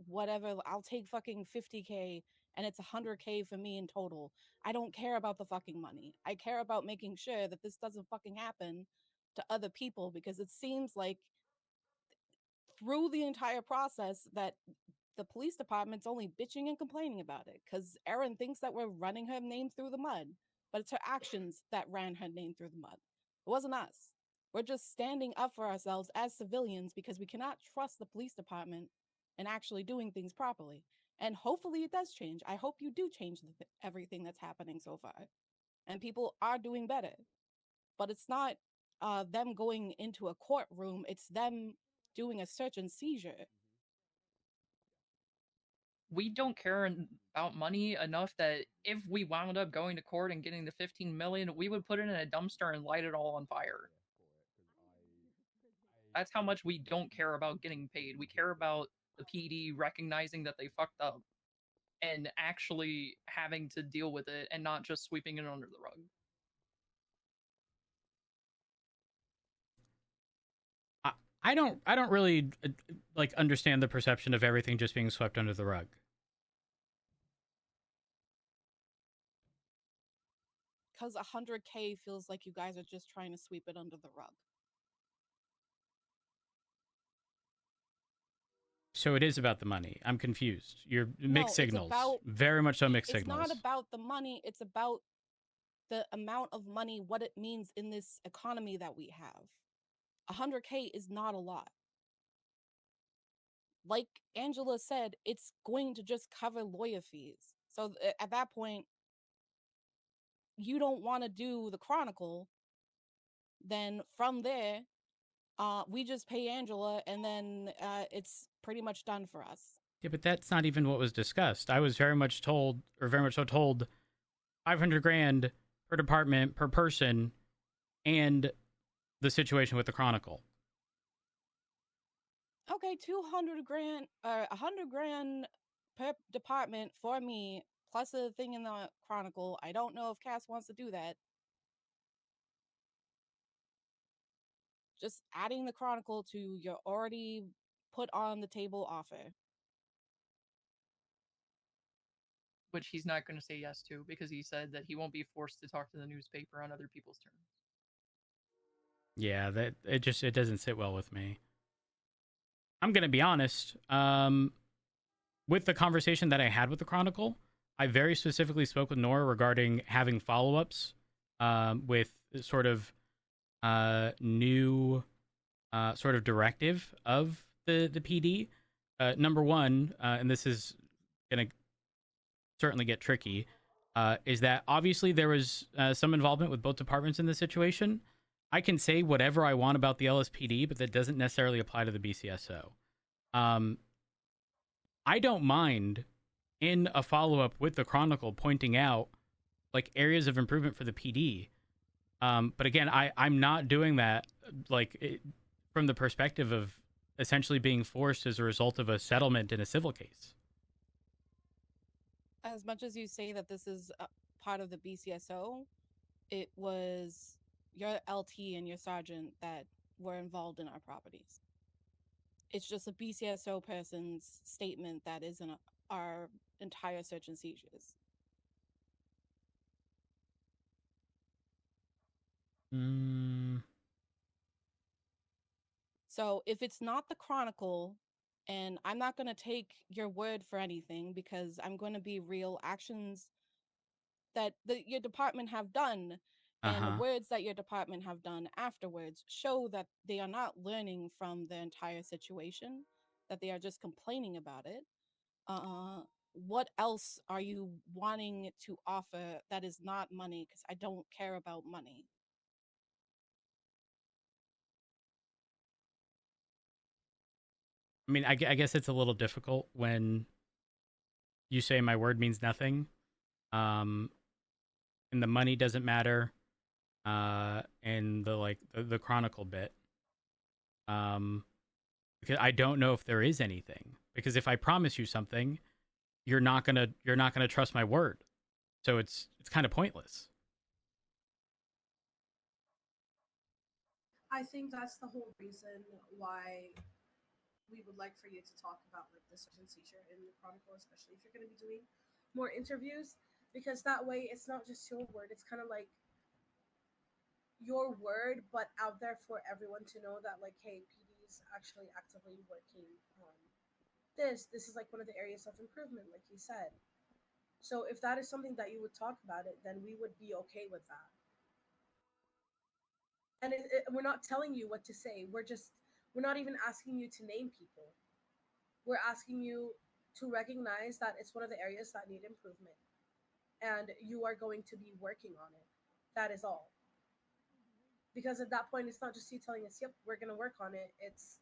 whatever. I'll take fucking 50K, and it's 100K for me in total. I don't care about the fucking money. I care about making sure that this doesn't fucking happen to other people, because it seems like through the entire process that the police department's only bitching and complaining about it, because Erin thinks that we're running her name through the mud, but it's her actions that ran her name through the mud. It wasn't us. We're just standing up for ourselves as civilians because we cannot trust the police department in actually doing things properly. And hopefully it does change. I hope you do change everything that's happening so far, and people are doing better. But it's not them going into a courtroom, it's them doing a search and seizure. we don't care about money enough that if we wound up going to court and getting the 15 million, we would put it in a dumpster and light it all on fire. That's how much we don't care about getting paid. We care about the PD recognizing that they fucked up and actually having to deal with it and not just sweeping it under the rug. I don't really like understand the perception of everything just being swept under the rug. Because 100K feels like you guys are just trying to sweep it under the rug. So it is about the money. I'm confused. You're mixed signals. Very much so mixed signals. It's not about the money. It's about the amount of money, what it means in this economy that we have. 100K is not a lot. Like Angela said, it's going to just cover lawyer fees. So at that point, you don't want to do the Chronicle, then from there, we just pay Angela, and then it's pretty much done for us. Yeah, but that's not even what was discussed. I was very much told 500 grand per department, per person, and the situation with the Chronicle. Okay, 200 grand, 100 grand per department for me, plus a thing in the Chronicle. I don't know if Cass wants to do that. Just adding the Chronicle to your already put on the table offer. Which he's not going to say yes to, because he said that he won't be forced to talk to the newspaper on other people's terms. Yeah, that it doesn't sit well with me. I'm going to be honest. With the conversation that I had with the Chronicle, I very specifically spoke with Nora regarding having follow-ups with sort of new sort of directive of the PD. Number one, and this is going to certainly get tricky, is that obviously there was some involvement with both departments in this situation. I can say whatever I want about the LSPD, but that doesn't necessarily apply to the BCSO. I don't mind in a follow-up with the Chronicle pointing out like areas of improvement for the PD. But again, I'm not doing that from the perspective of essentially being forced as a result of a settlement in a civil case. As much as you say that this is part of the BCSO, it was your LT and your sergeant that were involved in our properties. It's just a BCSO person's statement that isn't our entire search and seizures. So if it's not the Chronicle, and I'm not going to take your word for anything because I'm going to be real actions that your department have done and the words that your department have done afterwards show that they are not learning from the entire situation, that they are just complaining about it. What else are you wanting to offer that is not money? Because I don't care about money. I mean, I guess it's a little difficult when you say my word means nothing, and the money doesn't matter, and the Chronicle bit, because I don't know if there is anything. Because if I promise you something, you're not gonna trust my word, so it's kind of pointless. I think that's the whole reason why we would like for you to talk about like the search and seizure in the Chronicle, especially if you're going to be doing more interviews, because that way it's not just your word, it's kind of like your word but out there for everyone to know that like, hey, PD is actually actively working on this is like one of the areas of improvement, like you said. So if that is something that you would talk about it, then we would be okay with that. And we're not telling you what to say. We're not even asking you to name people. We're asking you to recognize that it's one of the areas that need improvement. And you are going to be working on it. That is all. Because at that point, it's not just you telling us, yep, we're going to work on it. It's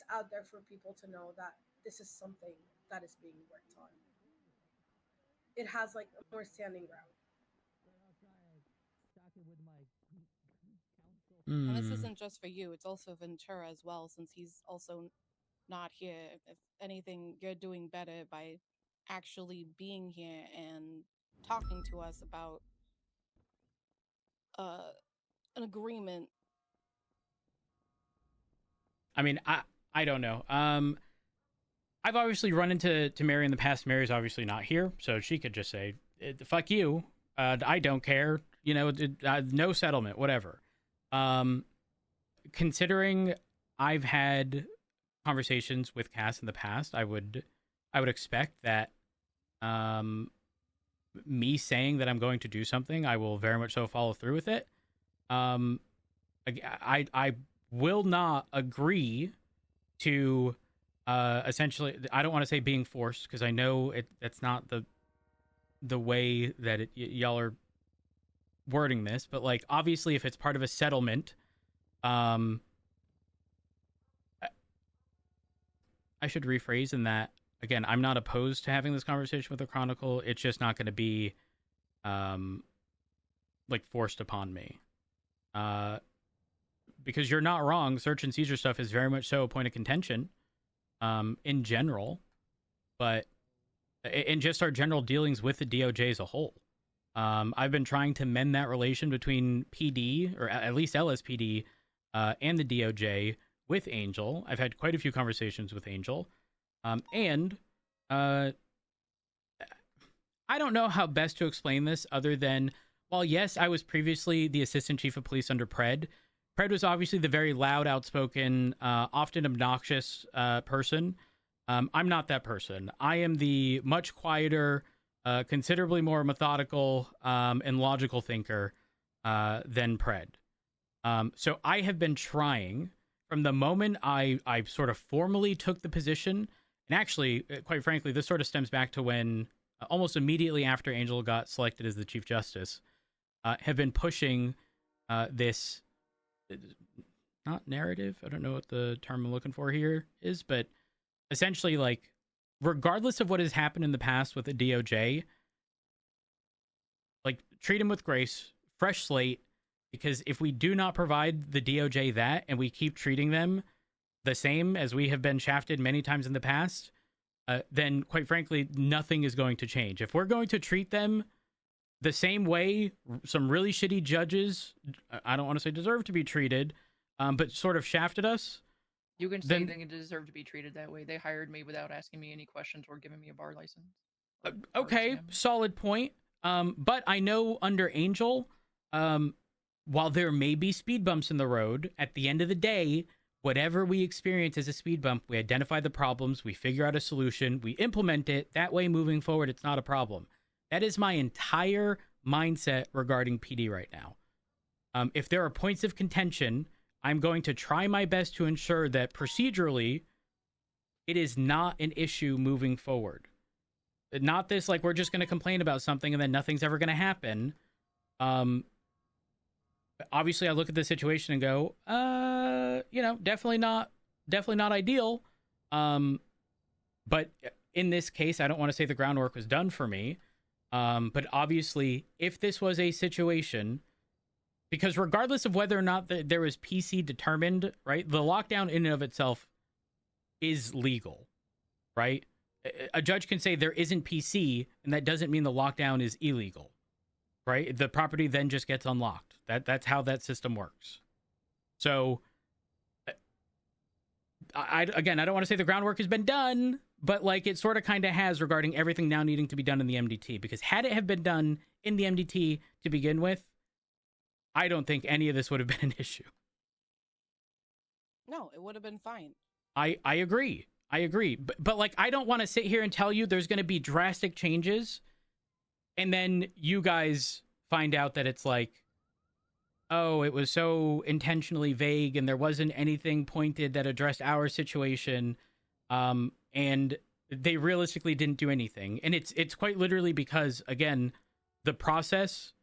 out there for people to know that this is something that is being worked on. It has like a more standing ground. And this isn't just for you, it's also Ventura as well, since he's also not here. If anything, you're doing better by actually being here and talking to us about an agreement. I mean, I don't know. I've obviously run into Mary in the past. Mary's obviously not here, so she could just say, fuck you. I don't care. You know, no settlement, whatever. Considering I've had conversations with Cass in the past, I would expect that me saying that I'm going to do something, I will very much so follow through with it. I will not agree to essentially, I don't want to say being forced, because I know that's not the way that y'all are wording this, but like obviously if it's part of a settlement, I should rephrase in that, again, I'm not opposed to having this conversation with the Chronicle. It's just not going to be like forced upon me, because you're not wrong. Search and seizure stuff is very much so a point of contention in general, but in just our general dealings with the DOJ as a whole. I've been trying to mend that relation between PD, or at least LSPD, and the DOJ with Angel. I've had quite a few conversations with Angel. And I don't know how best to explain this other than, while yes, I was previously the assistant chief of police under Pred. Pred was obviously the very loud, outspoken, often obnoxious person. I'm not that person. I am the much quieter, considerably more methodical and logical thinker than Pred. So I have been trying from the moment I sort of formally took the position, and actually, quite frankly, this sort of stems back to when almost immediately after Angel got selected as the Chief Justice, have been pushing this, not narrative, I don't know what the term I'm looking for here is, but essentially, like, regardless of what has happened in the past with the DOJ, like, treat them with grace, fresh slate, because if we do not provide the DOJ that, and we keep treating them the same as we have been shafted many times in the past, then quite frankly, nothing is going to change. If we're going to treat them the same way some really shitty judges, I don't want to say deserve to be treated, but sort of shafted us. You can say then, they deserve to be treated that way. They hired me without asking me any questions or giving me a bar license. Okay, solid point. But I know under Angel, while there may be speed bumps in the road, at the end of the day, whatever we experience as a speed bump, we identify the problems, we figure out a solution, we implement it. That way, moving forward, it's not a problem. That is my entire mindset regarding PD right now. If there are points of contention, I'm going to try my best to ensure that procedurally, it is not an issue moving forward. Not this, like, we're just going to complain about something and then nothing's ever going to happen. Obviously, I look at the situation and go, definitely not ideal. But in this case, I don't want to say the groundwork was done for me. But obviously, if this was a situation, because regardless of whether or not there was PC determined, right, the lockdown in and of itself is legal, right? A judge can say there isn't PC, and that doesn't mean the lockdown is illegal, right? The property then just gets unlocked. That's how that system works. So, I don't want to say the groundwork has been done, but like it sort of kind of has regarding everything now needing to be done in the MDT. Because had it have been done in the MDT to begin with, I don't think any of this would have been an issue. No, it would have been fine. I agree. But like, I don't want to sit here and tell you there's going to be drastic changes, and then you guys find out that it's like, oh, it was so intentionally vague and there wasn't anything pointed that addressed our situation, and they realistically didn't do anything. And it's quite literally because, again, the process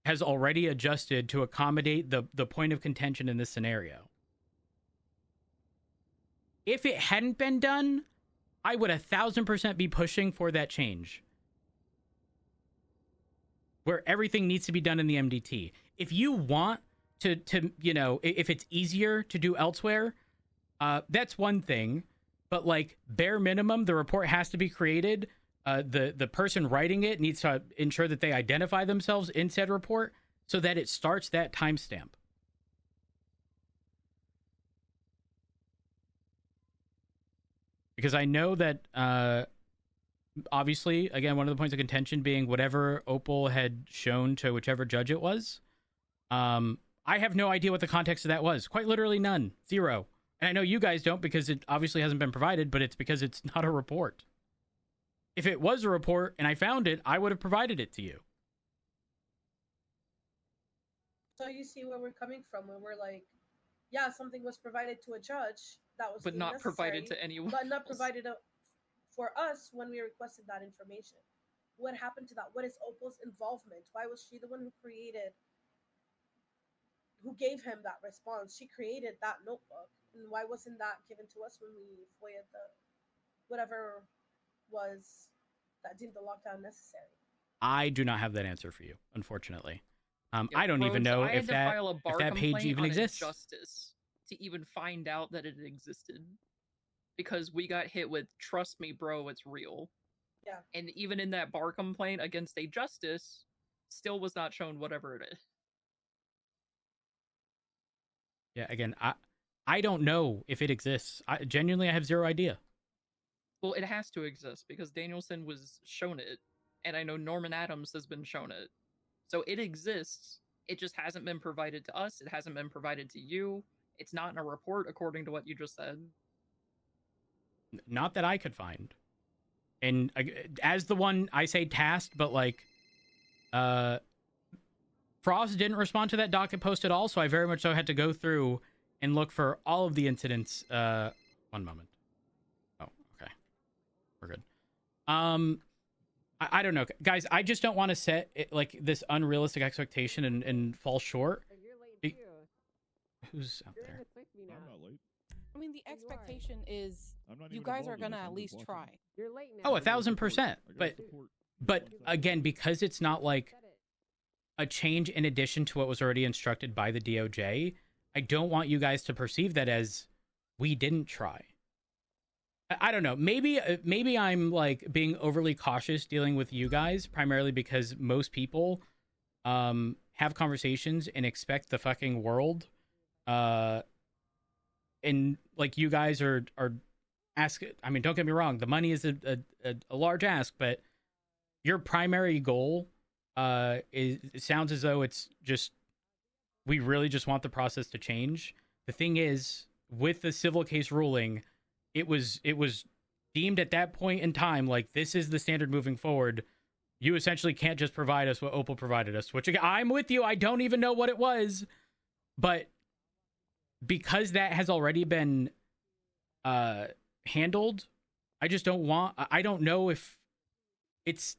has already adjusted to accommodate the point of contention in this scenario. If it hadn't been done, I would 1,000% be pushing for that change, where everything needs to be done in the MDT. If you want to if it's easier to do elsewhere, that's one thing. But like, bare minimum, the report has to be created. The person writing it needs to ensure that they identify themselves in said report so that it starts that timestamp. Because I know that, obviously, again, one of the points of contention being whatever Opal had shown to whichever judge it was. I have no idea what the context of that was. Quite literally none. Zero. And I know you guys don't because it obviously hasn't been provided, but it's because it's not a report. If it was a report and I found it, I would have provided it to you. So you see where we're coming from, when we're like, yeah, something was provided to a judge that was but not provided necessary, to anyone but not else. provided for us when we requested that information. What happened to that? What is Opal's involvement? Why was she the one who gave him that response? She created that notebook, and why wasn't that given to us when we FOIA'd the whatever was that deemed the lockdown necessary? I do not have that answer for you, unfortunately. I don't even know if that page even exists. Justice to even find out that it existed, because we got hit with "Trust me, bro, it's real." Yeah. And even in that bar complaint against a justice, still was not shown whatever it is. Yeah. Again, I don't know if it exists. I have zero idea. Well, it has to exist because Danielson was shown it, and I know Norman Adams has been shown it. So it exists. It just hasn't been provided to us. It hasn't been provided to you. It's not in a report, according to what you just said. Not that I could find. And as the one, I say tasked, but like, Frost didn't respond to that docket post at all, so I very much so had to go through and look for all of the incidents. One moment. Oh, okay. We're good. I don't know, guys. I just don't want to set like this unrealistic expectation and fall short. Who's out there? I'm not late. I mean, the expectation is you guys are gonna at least try. You're late now. Oh, 1,000%. But again, because it's not like a change in addition to what was already instructed by the DOJ, I don't want you guys to perceive that as we didn't try. I don't know. Maybe I'm like being overly cautious dealing with you guys, primarily because most people have conversations and expect the fucking world. And like you guys are asking. I mean, don't get me wrong. The money is a large ask, but your primary goal it sounds as though it's just we really just want the process to change. The thing is, with the civil case ruling, it was deemed at that point in time like this is the standard moving forward. You essentially can't just provide us what Opal provided us, which I'm with you. I don't even know what it was, but because that has already been handled, I just don't want. I don't know if it's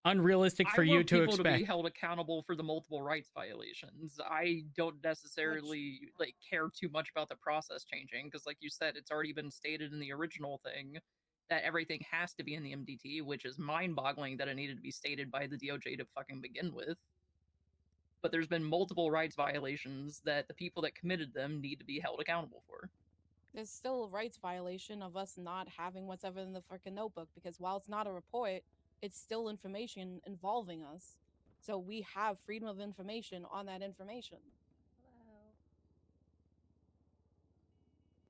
unrealistic for you to expect to be held accountable for the multiple rights violations. I don't necessarily like care too much about the process changing because, like you said, it's already been stated in the original thing that everything has to be in the MDT, which is mind-boggling that it needed to be stated by the DOJ to fucking begin with. But there's been multiple rights violations that the people that committed them need to be held accountable for. There's still a rights violation of us not having what's ever in the freaking notebook because while it's not a report, it's still information involving us. So we have freedom of information on that information.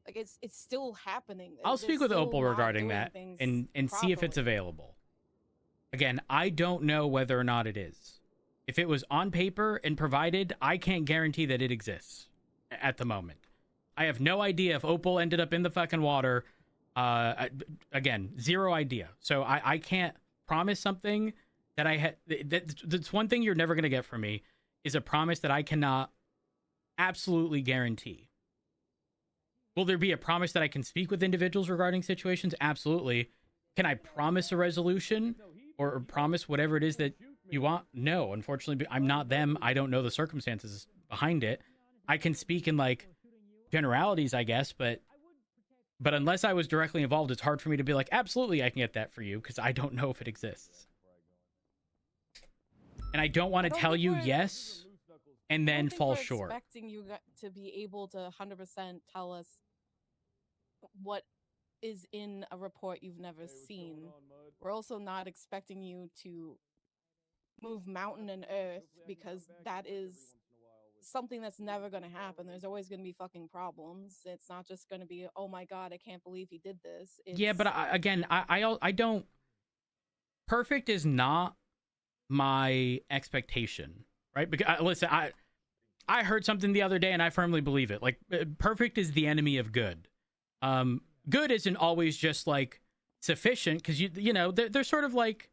Like it's still happening. I'll speak with Opal regarding that and see if it's available. Again, I don't know whether or not it is. If it was on paper and provided, I can't guarantee that it exists at the moment. I have no idea if Opal ended up in the fucking water. Again, zero idea. So I can't promise something that I had. That's one thing you're never going to get from me is a promise that I cannot absolutely guarantee. Will there be a promise that I can speak with individuals regarding situations? Absolutely. Can I promise a resolution or promise whatever it is that you want? No, unfortunately, I'm not them. I don't know the circumstances behind it. I can speak in like generalities, I guess, but unless I was directly involved, it's hard for me to be like, absolutely, I can get that for you because I don't know if it exists. And I don't want to tell you yes and then fall short. Expecting you to be able to 100% tell us what is in a report you've never seen. We're also not expecting you to move mountain and earth because that is something that's never going to happen. There's always going to be fucking problems. It's not just going to be, oh my god, I can't believe he did this. Yeah, but I don't. Perfect is not my expectation, right? Because listen, I heard something the other day and I firmly believe it. Like, perfect is the enemy of good. Good isn't always just like sufficient because you know they're sort of like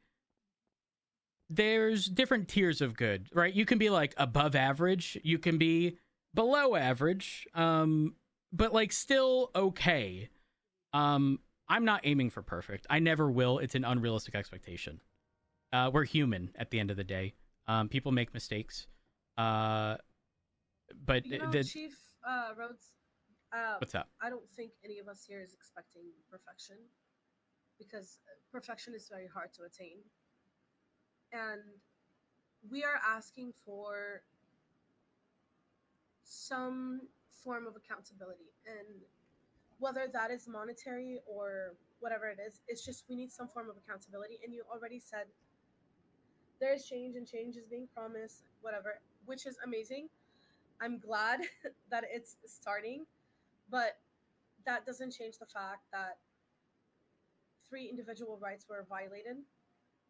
there's different tiers of good, right? You can be like above average, you can be below average, but like still okay. I'm not aiming for perfect. I never will. It's an unrealistic expectation. We're human at the end of the day. People make mistakes. But Chief Rhodes, what's up? I don't think any of us here is expecting perfection because perfection is very hard to attain. And we are asking for some form of accountability. And whether that is monetary or whatever it is, it's just we need some form of accountability. And you already said there is change and change is being promised, whatever, which is amazing. I'm glad that it's starting, but that doesn't change the fact that 3 individual rights were violated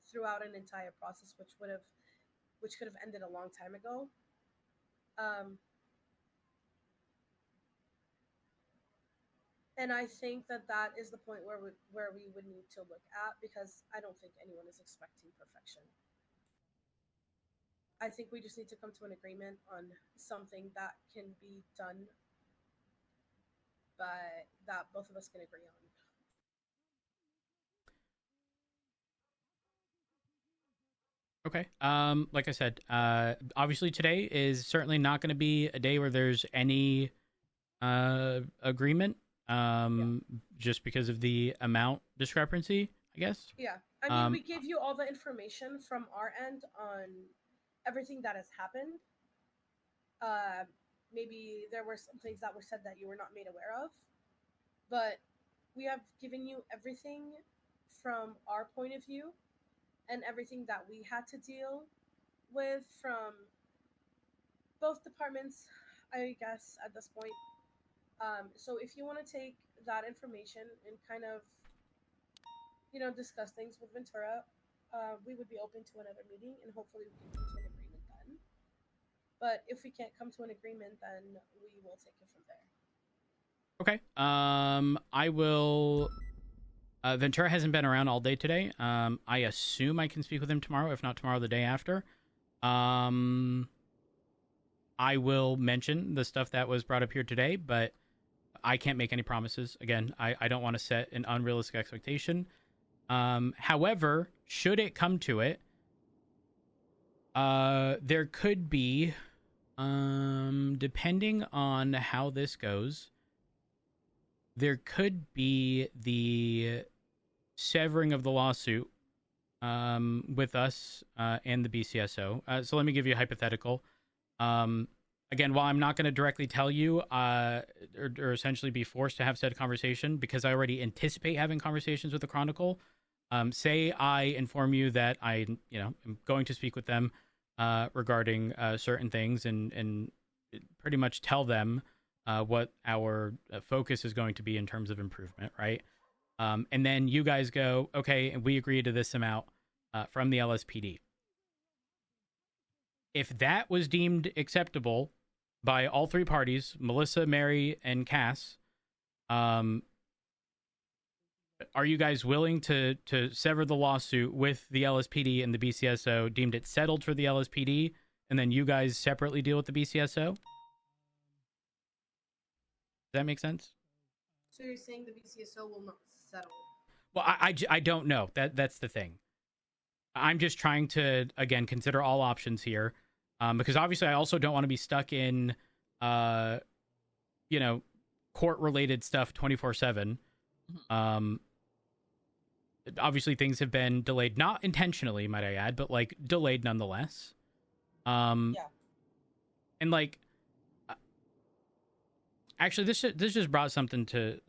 throughout an entire process, which could have ended a long time ago. And I think that is the point where we would need to look at, because I don't think anyone is expecting perfection. I think we just need to come to an agreement on something that can be done, but that both of us can agree on. Okay. Like I said, obviously today is certainly not going to be a day where there's any agreement. Just because of the amount discrepancy, I guess. Yeah, I mean, we gave you all the information from our end on everything that has happened. Maybe there were some things that were said that you were not made aware of, but we have given you everything from our point of view and everything that we had to deal with from both departments, I guess, at this point. So if you want to take that information and kind of, discuss things with Ventura, we would be open to another meeting, and hopefully we can come to an agreement then. But if we can't come to an agreement, then we will take it from there. Okay. I will. Ventura hasn't been around all day today. I assume I can speak with him tomorrow, if not tomorrow, the day after. I will mention the stuff that was brought up here today, but I can't make any promises. Again, I don't want to set an unrealistic expectation. However, should it come to it, there could be, depending on how this goes, there could be the severing of the lawsuit with us and the BCSO. So let me give you a hypothetical. Again, while I'm not going to directly tell you or essentially be forced to have said conversation, because I already anticipate having conversations with the Chronicle, say I inform you that I am going to speak with them regarding certain things and pretty much tell them what our focus is going to be in terms of improvement, right? And then you guys go, okay, and we agree to this amount from the LSPD. If that was deemed acceptable by all three parties, Melissa, Mary, and Cass, are you guys willing to sever the lawsuit with the LSPD and the BCSO, deemed it settled for the LSPD, and then you guys separately deal with the BCSO? Does that make sense? So you're saying the BCSO will not settle? Well, I don't know. That's the thing. I'm just trying to, again, consider all options here, because obviously I also don't want to be stuck in, court-related stuff 24/7. Obviously things have been delayed, not intentionally, might I add, but like delayed nonetheless. And like, actually, this just brought something to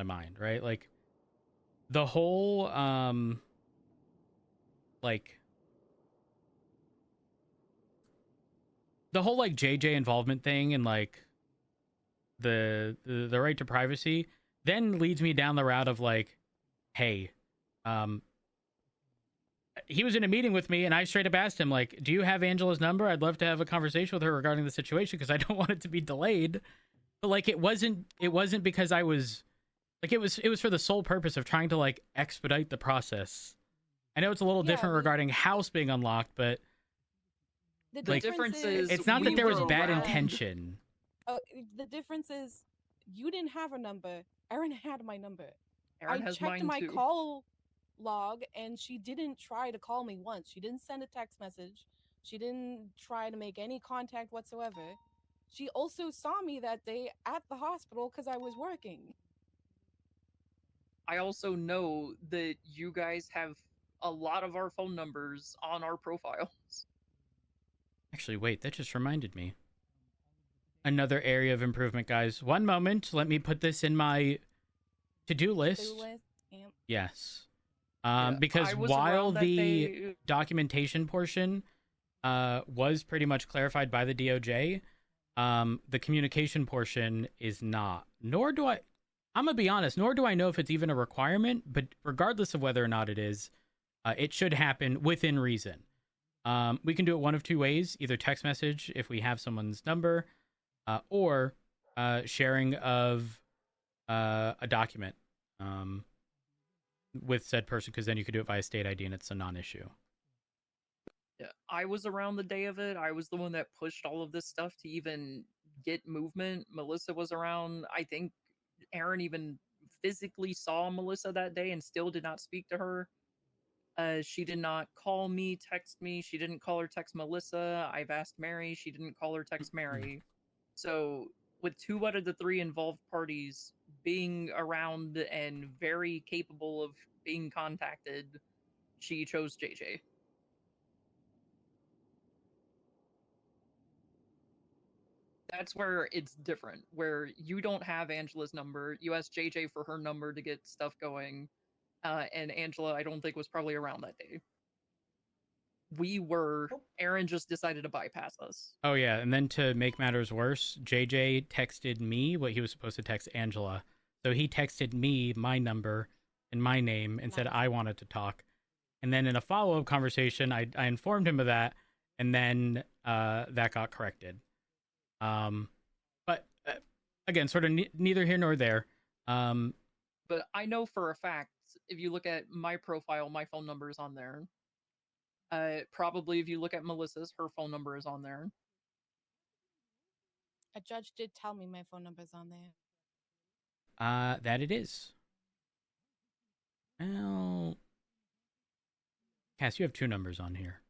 mind, right? Like the whole JJ involvement thing and like the right to privacy then leads me down the route of like, hey, he was in a meeting with me and I straight up asked him, like, do you have Angela's number? I'd love to have a conversation with her regarding the situation because I don't want it to be delayed. But like, it wasn't because I was like, it was for the sole purpose of trying to like expedite the process. I know it's a little different regarding house being unlocked, but the difference is it's not that there was bad intention. The difference is you didn't have a number. Erin had my number. Erin I has checked mine my too. call log and she didn't try to call me once. She didn't send a text message. She didn't try to make any contact whatsoever. She also saw me that day at the hospital because I was working. I also know that you guys have a lot of our phone numbers on our profiles. Actually, wait, that just reminded me. Another area of improvement, guys. One moment. Let me put this in my to-do list. Yep. Yes. Because while the documentation portion was pretty much clarified by the DOJ, the communication portion is not. Nor do I'm going to be honest, nor do I know if it's even a requirement, but regardless of whether or not it is, it should happen within reason. We can do it one of two ways, either text message if we have someone's number, or sharing of a document with said person, because then you could do it via state ID and it's a non-issue. I was around the day of it. I was the one that pushed all of this stuff to even get movement. Melissa was around. I think Aaron even physically saw Melissa that day and still did not speak to her. She did not call me, text me. She didn't call or text Melissa. I've asked Mary. She didn't call or text Mary. So, with 2 out of the 3 involved parties being around and very capable of being contacted, she chose JJ. That's where it's different, where you don't have Angela's number. You asked JJ for her number to get stuff going, and Angela, I don't think, was probably around that day. We were. Aaron just decided to bypass us. Oh, yeah. And then to make matters worse, JJ texted me what he was supposed to text Angela. So he texted me my number and my name and said I wanted to talk. And then in a follow-up conversation, I informed him of that, and then that got corrected. But again, sort of neither here nor there. But I know for a fact, if you look at my profile, my phone number is on there. Probably if you look at Melissa's, her phone number is on there. A judge did tell me my phone number's on there. That it is. Well, Cass, you have 2 numbers on here.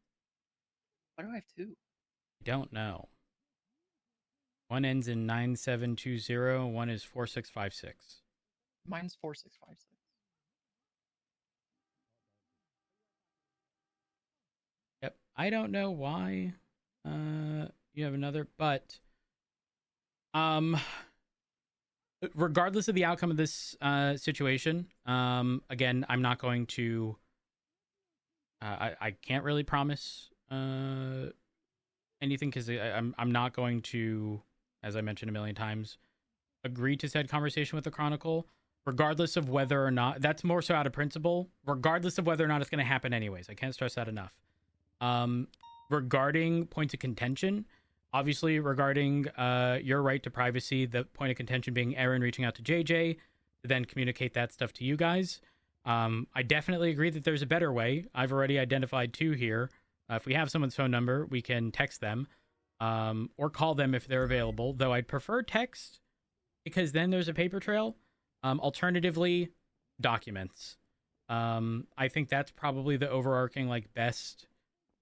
Why do I have 2? I don't know. One ends in 9720, one is 4656. Mine's 4656. Yep. I don't know why you have another, but regardless of the outcome of this situation, again, I'm not going to I can't really promise anything, because I'm not going to, as I mentioned a million times, agree to said conversation with the Chronicle, regardless of whether or not, that's more so out of principle, regardless of whether or not it's going to happen anyways. I can't stress that enough. Regarding points of contention, obviously regarding your right to privacy, the point of contention being Aaron reaching out to JJ to then communicate that stuff to you guys. I definitely agree that there's a better way. I've already identified 2 here. If we have someone's phone number, we can text them or call them if they're available, though I'd prefer text because then there's a paper trail. Alternatively, documents. I think that's probably the overarching, like, best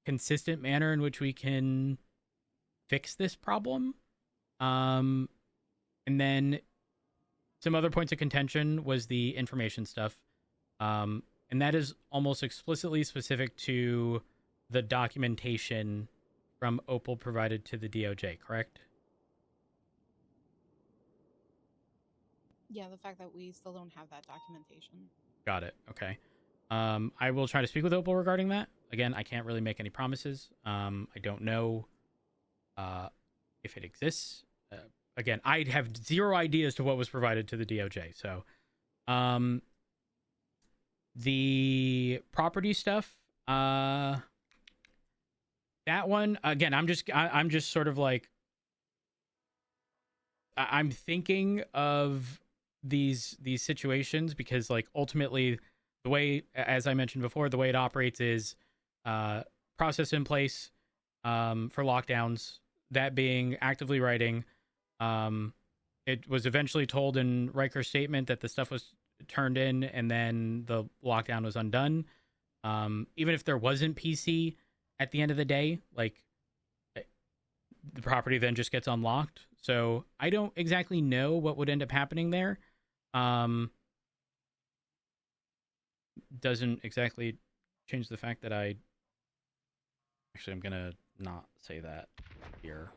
consistent manner in which we can fix this problem. And then some other points of contention was the information stuff. And that is almost explicitly specific to the documentation from Opal provided to the DOJ, correct? Yeah, the fact that we still don't have that documentation. Got it. Okay. I will try to speak with Opal regarding that. Again, I can't really make any promises. I don't know if it exists. Again, I have 0 idea as to what was provided to the DOJ. So, the property stuff, that one, again, I'm just sort of like, I'm thinking of these situations because, like, ultimately the way, as I mentioned before, the way it operates is process in place for lockdowns, that being actively writing. It was eventually told in Riker's statement that the stuff was turned in and then the lockdown was undone. Even if there wasn't PC at the end of the day, like, the property then just gets unlocked. So I don't exactly know what would end up happening there. Doesn't exactly change the fact that I'm gonna not say that here.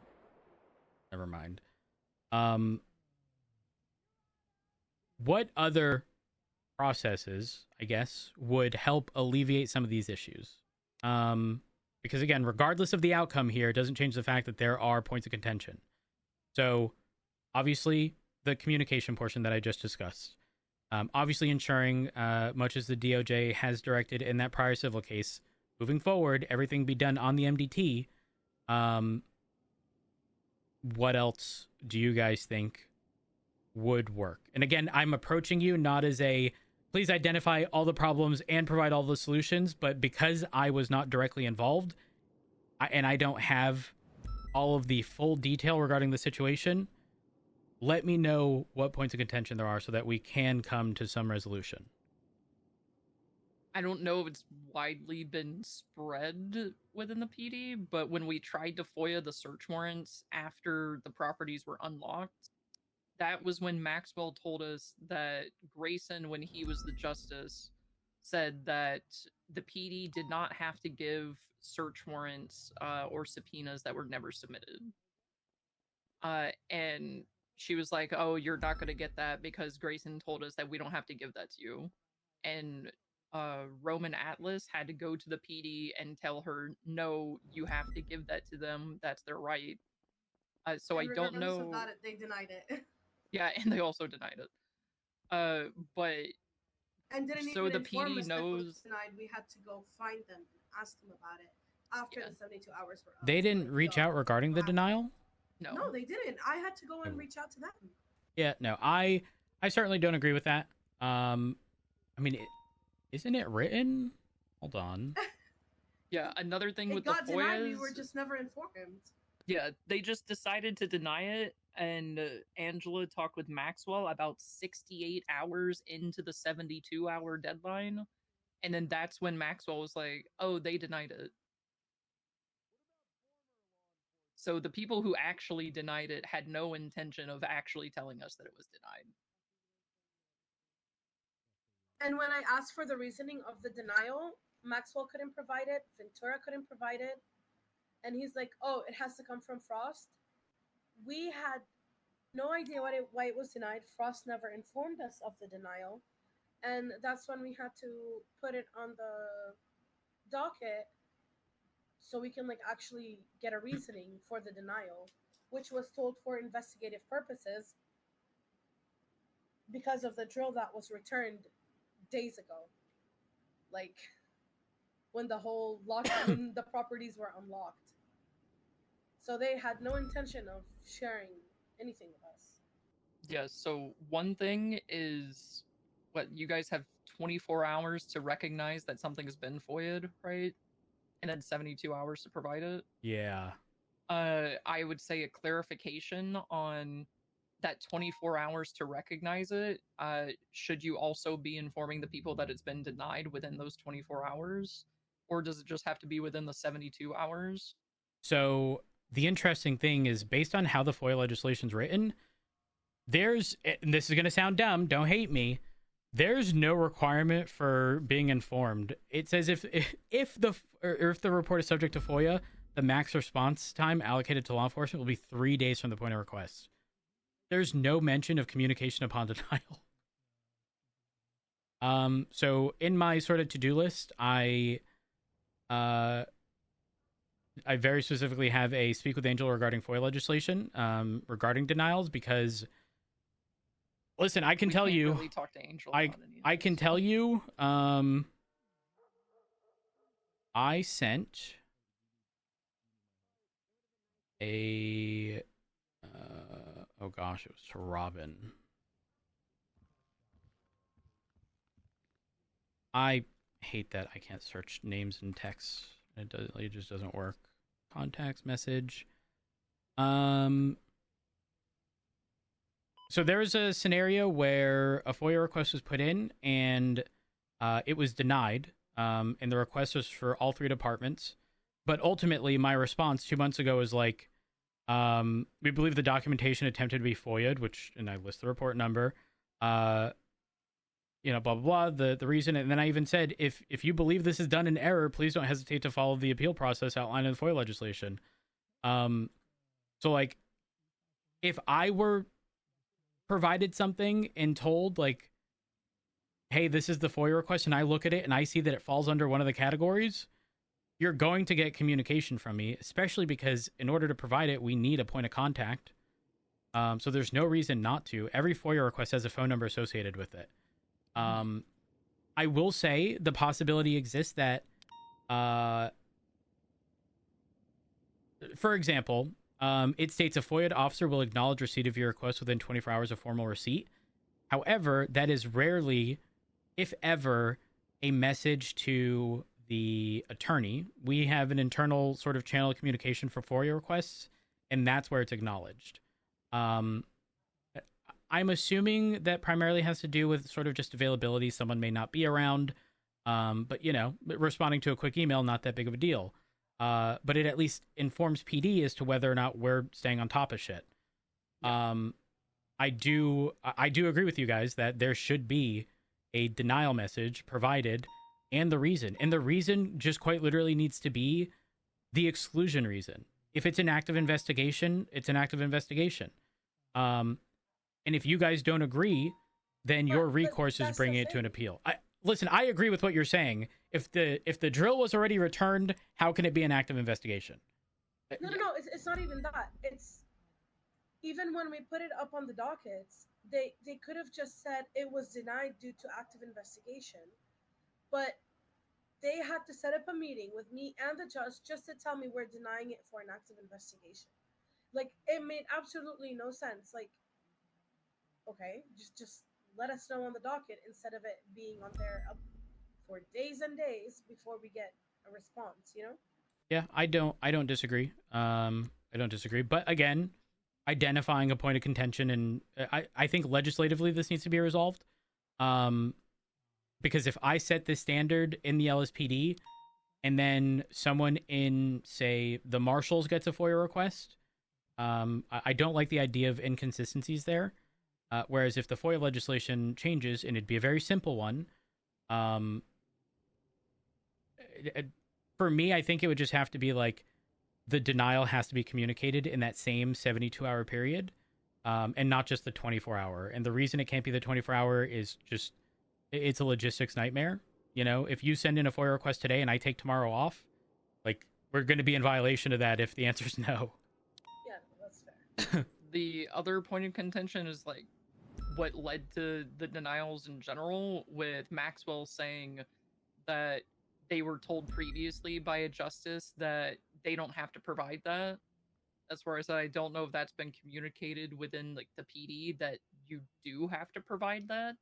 Never mind. What other processes, I guess, would help alleviate some of these issues? Because again, regardless of the outcome here, it doesn't change the fact that there are points of contention. So obviously the communication portion that I just discussed, obviously ensuring, much as the DOJ has directed in that prior civil case, moving forward, everything be done on the MDT. What else do you guys think would work? And again, I'm approaching you not as a, please identify all the problems and provide all the solutions, but because I was not directly involved, and I don't have all of the full detail regarding the situation, let me know what points of contention there are so that we can come to some resolution. I don't know if it's widely been spread within the PD, but when we tried to FOIA the search warrants after the properties were unlocked, that was when Maxwell told us that Grayson, when he was the justice, said that the PD did not have to give search warrants or subpoenas that were never submitted. And she was like, oh, you're not going to get that because Grayson told us that we don't have to give that to you. And Roman Atlas had to go to the PD and tell her, no, you have to give that to them. That's their right. So And I don't regardless know. of that, they denied it. Yeah, and they also denied it. But And didn't so even the inform PD us that it was knows. denied. We had to go find them and ask them about it after the 72 hours were up. They didn't reach out regarding the denial? No, they didn't. I had to go and reach out to them. Yeah, no, I certainly don't agree with that. I mean, isn't it written? Hold on. Yeah, another thing It with got the denied. We FOIAs. were just never informed. Yeah, they just decided to deny it, and Angela talked with Maxwell about 68 hours into the 72-hour deadline, and then that's when Maxwell was like, oh, they denied it. So the people who actually denied it had no intention of actually telling us that it was denied. And when I asked for the reasoning of the denial, Maxwell couldn't provide it. Ventura couldn't provide it. And he's like, oh, it has to come from Frost. We had no idea why it was denied. Frost never informed us of the denial. And that's when we had to put it on the docket so we can actually get a reasoning for the denial, which was told for investigative purposes because of the drill that was returned days ago. When the whole when the properties were unlocked. So they had no intention of sharing anything with us. Yeah, so one thing is, you guys have 24 hours to recognize that something has been FOIA'd, right? And then 72 hours to provide it. Yeah. I would say a clarification on that 24 hours to recognize it. Should you also be informing the people that it's been denied within those 24 hours? Or does it just have to be within the 72 hours? So the interesting thing is, based on how the FOIA legislation's written, and this is going to sound dumb, don't hate me, there's no requirement for being informed. It says if the report is subject to FOIA, the max response time allocated to law enforcement will be 3 days from the point of request. There's no mention of communication upon denial. So in my sort of to-do list, I very specifically have a speak with Angel regarding FOIA legislation, regarding denials, because listen, I can tell you, really talk to Angel I can tell you, I sent a, oh gosh, it was to Robin. I hate that I can't search names in text. It just doesn't work. Contacts, message. So there's a scenario where a FOIA request was put in and it was denied. And the request was for all 3 departments. But ultimately, my response 2 months ago was like, we believe the documentation attempted to be FOIA'd, and I list the report number. Blah, blah, blah, the reason. And then I even said, if you believe this is done in error, please don't hesitate to follow the appeal process outlined in the FOIA legislation. So if I were provided something and told, hey, this is the FOIA request, and I look at it and I see that it falls under one of the categories, you're going to get communication from me, especially because in order to provide it, we need a point of contact. So there's no reason not to. Every FOIA request has a phone number associated with it. I will say the possibility exists that, for example, it states a FOIA officer will acknowledge receipt of your request within 24 hours of formal receipt. However, that is rarely, if ever, a message to the attorney, we have an internal sort of channel of communication for FOIA requests, and that's where it's acknowledged. I'm assuming that primarily has to do with sort of just availability. Someone may not be around, but you know, responding to a quick email, not that big of a deal. But it at least informs PD as to whether or not we're staying on top of shit. I do agree with you guys that there should be a denial message provided, and the reason just quite literally needs to be the exclusion reason. If it's an active investigation, it's an active investigation. And if you guys don't agree, then your recourse is bringing it to an appeal. Listen, I agree with what you're saying. If the drill was already returned, how can it be an active investigation? No, it's not even that. It's even when we put it up on the dockets, they could have just said it was denied due to active investigation, but they had to set up a meeting with me and the judge just to tell me we're denying it for an active investigation. Like, it made absolutely no sense. Like, okay, just let us know on the docket instead of it being on there for days and days before we get a response, you know? Yeah, I don't disagree. I don't disagree. But again, identifying a point of contention, and I think legislatively this needs to be resolved. Because if I set this standard in the LSPD and then someone in, say, the Marshals gets a FOIA request, I don't like the idea of inconsistencies there. Whereas if the FOIA legislation changes, and it'd be a very simple one, for me, I think it would just have to be like the denial has to be communicated in that same 72-hour period, and not just the 24-hour. And the reason it can't be the 24-hour is just it's a logistics nightmare. You know, if you send in a FOIA request today and I take tomorrow off, like, we're going to be in violation of that if the answer is no. Yeah, that's fair. The other point of contention is like what led to the denials in general, with Maxwell saying that they were told previously by a justice that they don't have to provide that. As far as I don't know if that's been communicated within like the PD that you do have to provide that,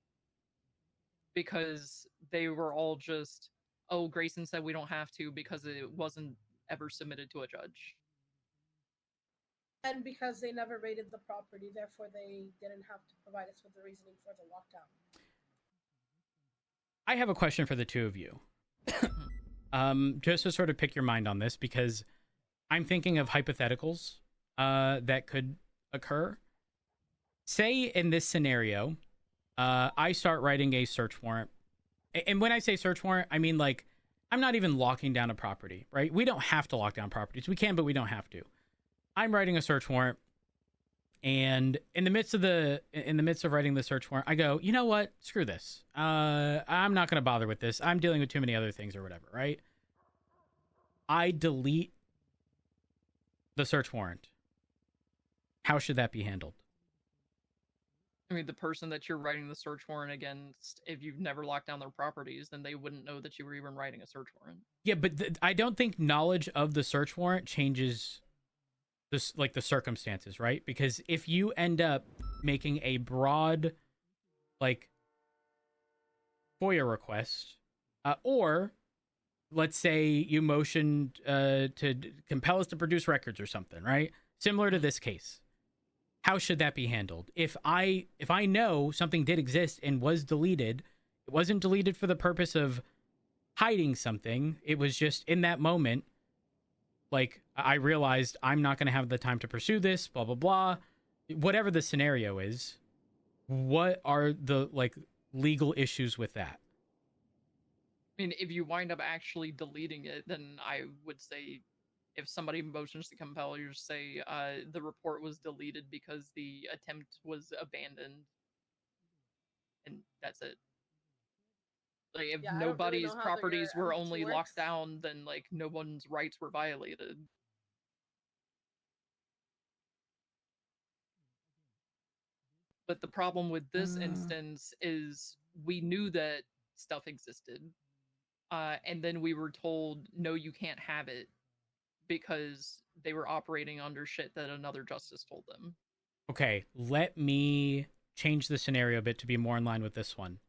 because they were all just, oh, Grayson said we don't have to because it wasn't ever submitted to a judge. And because they never raided the property, therefore they didn't have to provide us with the reasoning for the lockdown. I have a question for the two of you. Just to sort of pick your mind on this, because I'm thinking of hypotheticals that could occur. Say in this scenario, I start writing a search warrant. And when I say search warrant, I mean, like, I'm not even locking down a property, right? We don't have to lock down properties. We can, but we don't have to. I'm writing a search warrant, and in the midst of writing the search warrant, I go, you know what? Screw this. I'm not going to bother with this. I'm dealing with too many other things or whatever, right? I delete the search warrant. How should that be handled? I mean, the person that you're writing the search warrant against, if you've never locked down their properties, then they wouldn't know that you were even writing a search warrant. Yeah, but I don't think knowledge of the search warrant changes this, like, the circumstances, right? Because if you end up making a broad, like, FOIA request, or let's say you motioned to compel us to produce records or something, right? Similar to this case. How should that be handled? If I know something did exist and was deleted, it wasn't deleted for the purpose of hiding something. It was just in that moment, like, I realized I'm not going to have the time to pursue this, blah, blah, blah. Whatever the scenario is, what are the, like, legal issues with that? I mean, if you wind up actually deleting it, then I would say if somebody motions to compel, you just say the report was deleted because the attempt was abandoned, and that's it. Like, if nobody's properties were only locked down, then, like, no one's rights were violated. But the problem with this instance is we knew that stuff existed, and then we were told, no, you can't have it, because they were operating under shit that another justice told them. Okay, let me change the scenario a bit to be more in line with this one.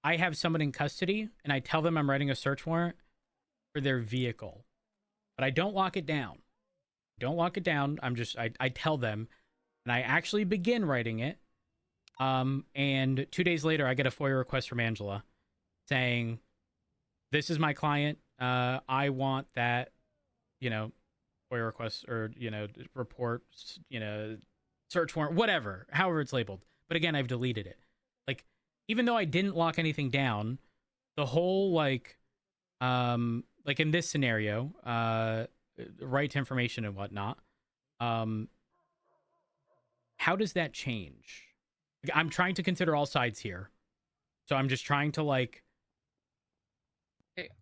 I have someone in custody, and I tell them I'm writing a search warrant. for their vehicle, but I don't lock it down. Don't lock it down. I tell them, and I actually begin writing it. And 2 days later, I get a FOIA request from Angela saying, this is my client. I want that, FOIA request or, reports, search warrant, whatever, however it's labeled. But again, I've deleted it. Like, even though I didn't lock anything down, the whole, in this scenario, right to information and whatnot, how does that change? I'm trying to consider all sides here. So I'm just trying to Okay,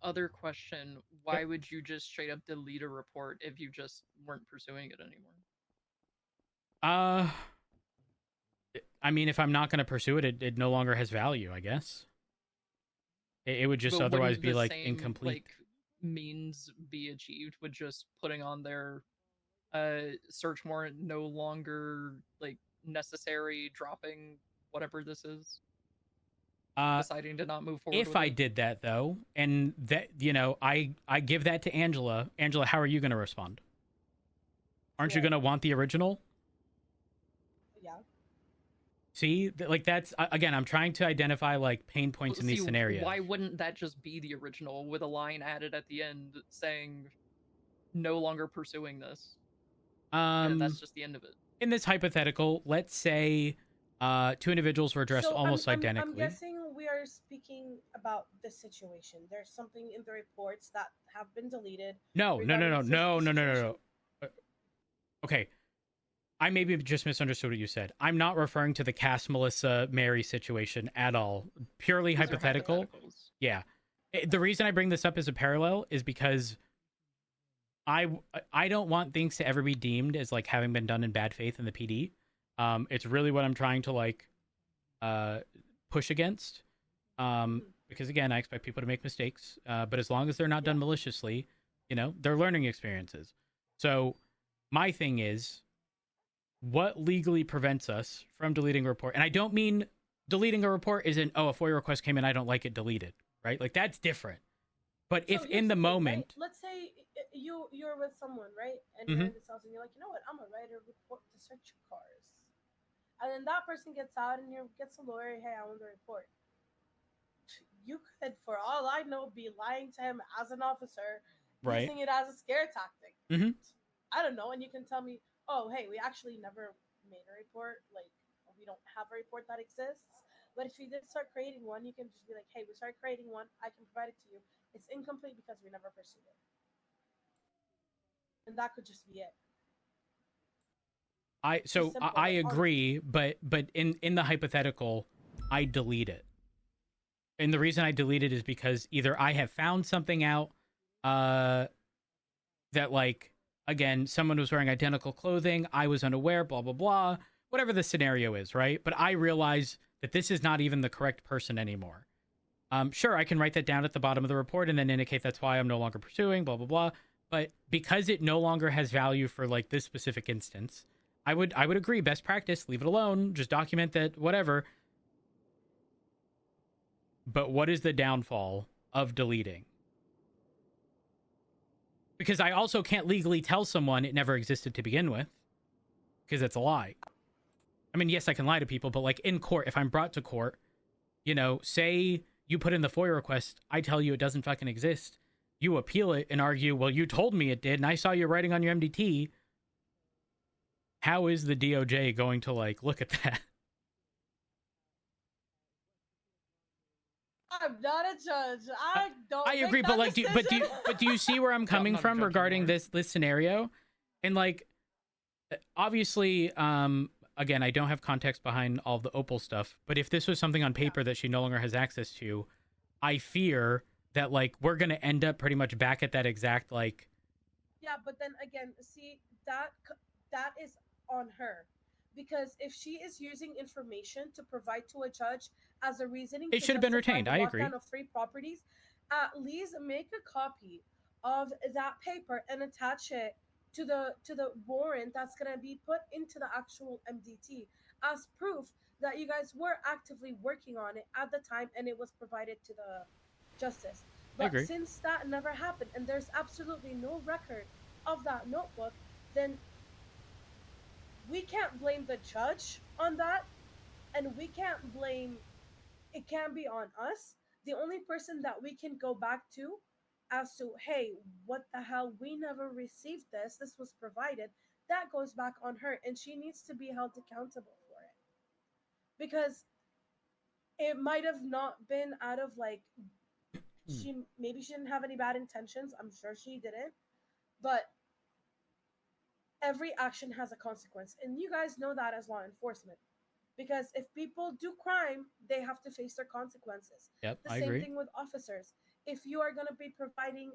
other question. Why would you just straight up delete a report if you just weren't pursuing it anymore? I mean, if I'm not going to pursue it, it no longer has value, I guess. It would just otherwise be incomplete. Means be achieved with just putting on their search warrant no longer necessary, dropping whatever this is, deciding to not move forward. If I did that though, and that I give that to Angela, how are you going to respond? Aren't you going to want the original? Yeah. See, that's again, I'm trying to identify pain points in these scenarios. Why wouldn't that just be the original with a line added at the end saying no longer pursuing this? And that's just the end of it. In this hypothetical, let's say 2 individuals were dressed almost identically. I'm guessing we are speaking about this situation. There's something in the reports that have been deleted. No. Okay. I maybe just misunderstood what you said. I'm not referring to the Cass, Melissa, Mary situation at all. Purely hypothetical. Yeah. The reason I bring this up as a parallel is because I don't want things to ever be deemed as having been done in bad faith in the PD. It's really what I'm trying to push against. Because again, I expect people to make mistakes. But as long as they're not done maliciously, they're learning experiences. So my thing is, what legally prevents us from deleting a report? And I don't mean deleting a report isn't, a FOIA request came in, I don't like it, deleted, right? That's different. But if in the moment... Right? Let's say you're with someone, right? And you're in this house and you're like, you know what? I'm going to write a report to search your cars. And then that person gets out and gets a lawyer, hey, I want the report. You could, for all I know, be lying to him as an officer, right, using it as a scare tactic. Mm-hmm. I don't know. And you can tell me, oh, hey, we actually never made a report. We don't have a report that exists. But if you did start creating one, you can just be like, hey, we started creating one. I can provide it to you. It's incomplete because we never pursued it. And that could just be it. I agree, but in the hypothetical, I delete it. And the reason I delete it is because either I have found something out that again, someone was wearing identical clothing, I was unaware, blah, blah, blah, whatever the scenario is, right? But I realize that this is not even the correct person anymore. Sure, I can write that down at the bottom of the report and then indicate that's why I'm no longer pursuing, blah, blah, blah. But because it no longer has value for this specific instance, I would agree, best practice, leave it alone, just document that, whatever. But what is the downfall of deleting? Because I also can't legally tell someone it never existed to begin with, because that's a lie. I mean, yes, I can lie to people, but in court, if I'm brought to court, say you put in the FOIA request, I tell you it doesn't fucking exist. You appeal it and argue, well, you told me it did, and I saw you writing on your MDT. How is the DOJ going to look at that? I'm not a judge. I don't. I agree, but do you see where I'm coming from regarding this scenario? And obviously, again, I don't have context behind all the Opal stuff, but if this was something on paper that she no longer has access to, I fear that we're gonna end up pretty much back at that exact Yeah, but then again, see that is on her, because if she is using information to provide to a judge as a reasoning, it should have been retained. I agree. Of 3 properties, at least make a copy of that paper and attach it to the warrant that's gonna be put into the actual MDT as proof that you guys were actively working on it at the time and it was provided to the justice. I agree. But since that never happened and there's absolutely no record of that notebook, then we can't blame the judge on that, and we can't blame it. Can be on us. The only person that we can go back to as to, hey, what the hell, we never received this was provided, that goes back on her, and she needs to be held accountable for it, because it might have not been out of like, she didn't have any bad intentions. I'm sure she didn't, but every action has a consequence, and you guys know that as law enforcement, because if people do crime, they have to face their consequences. Yep, The I same agree. thing with officers. If you are going to be providing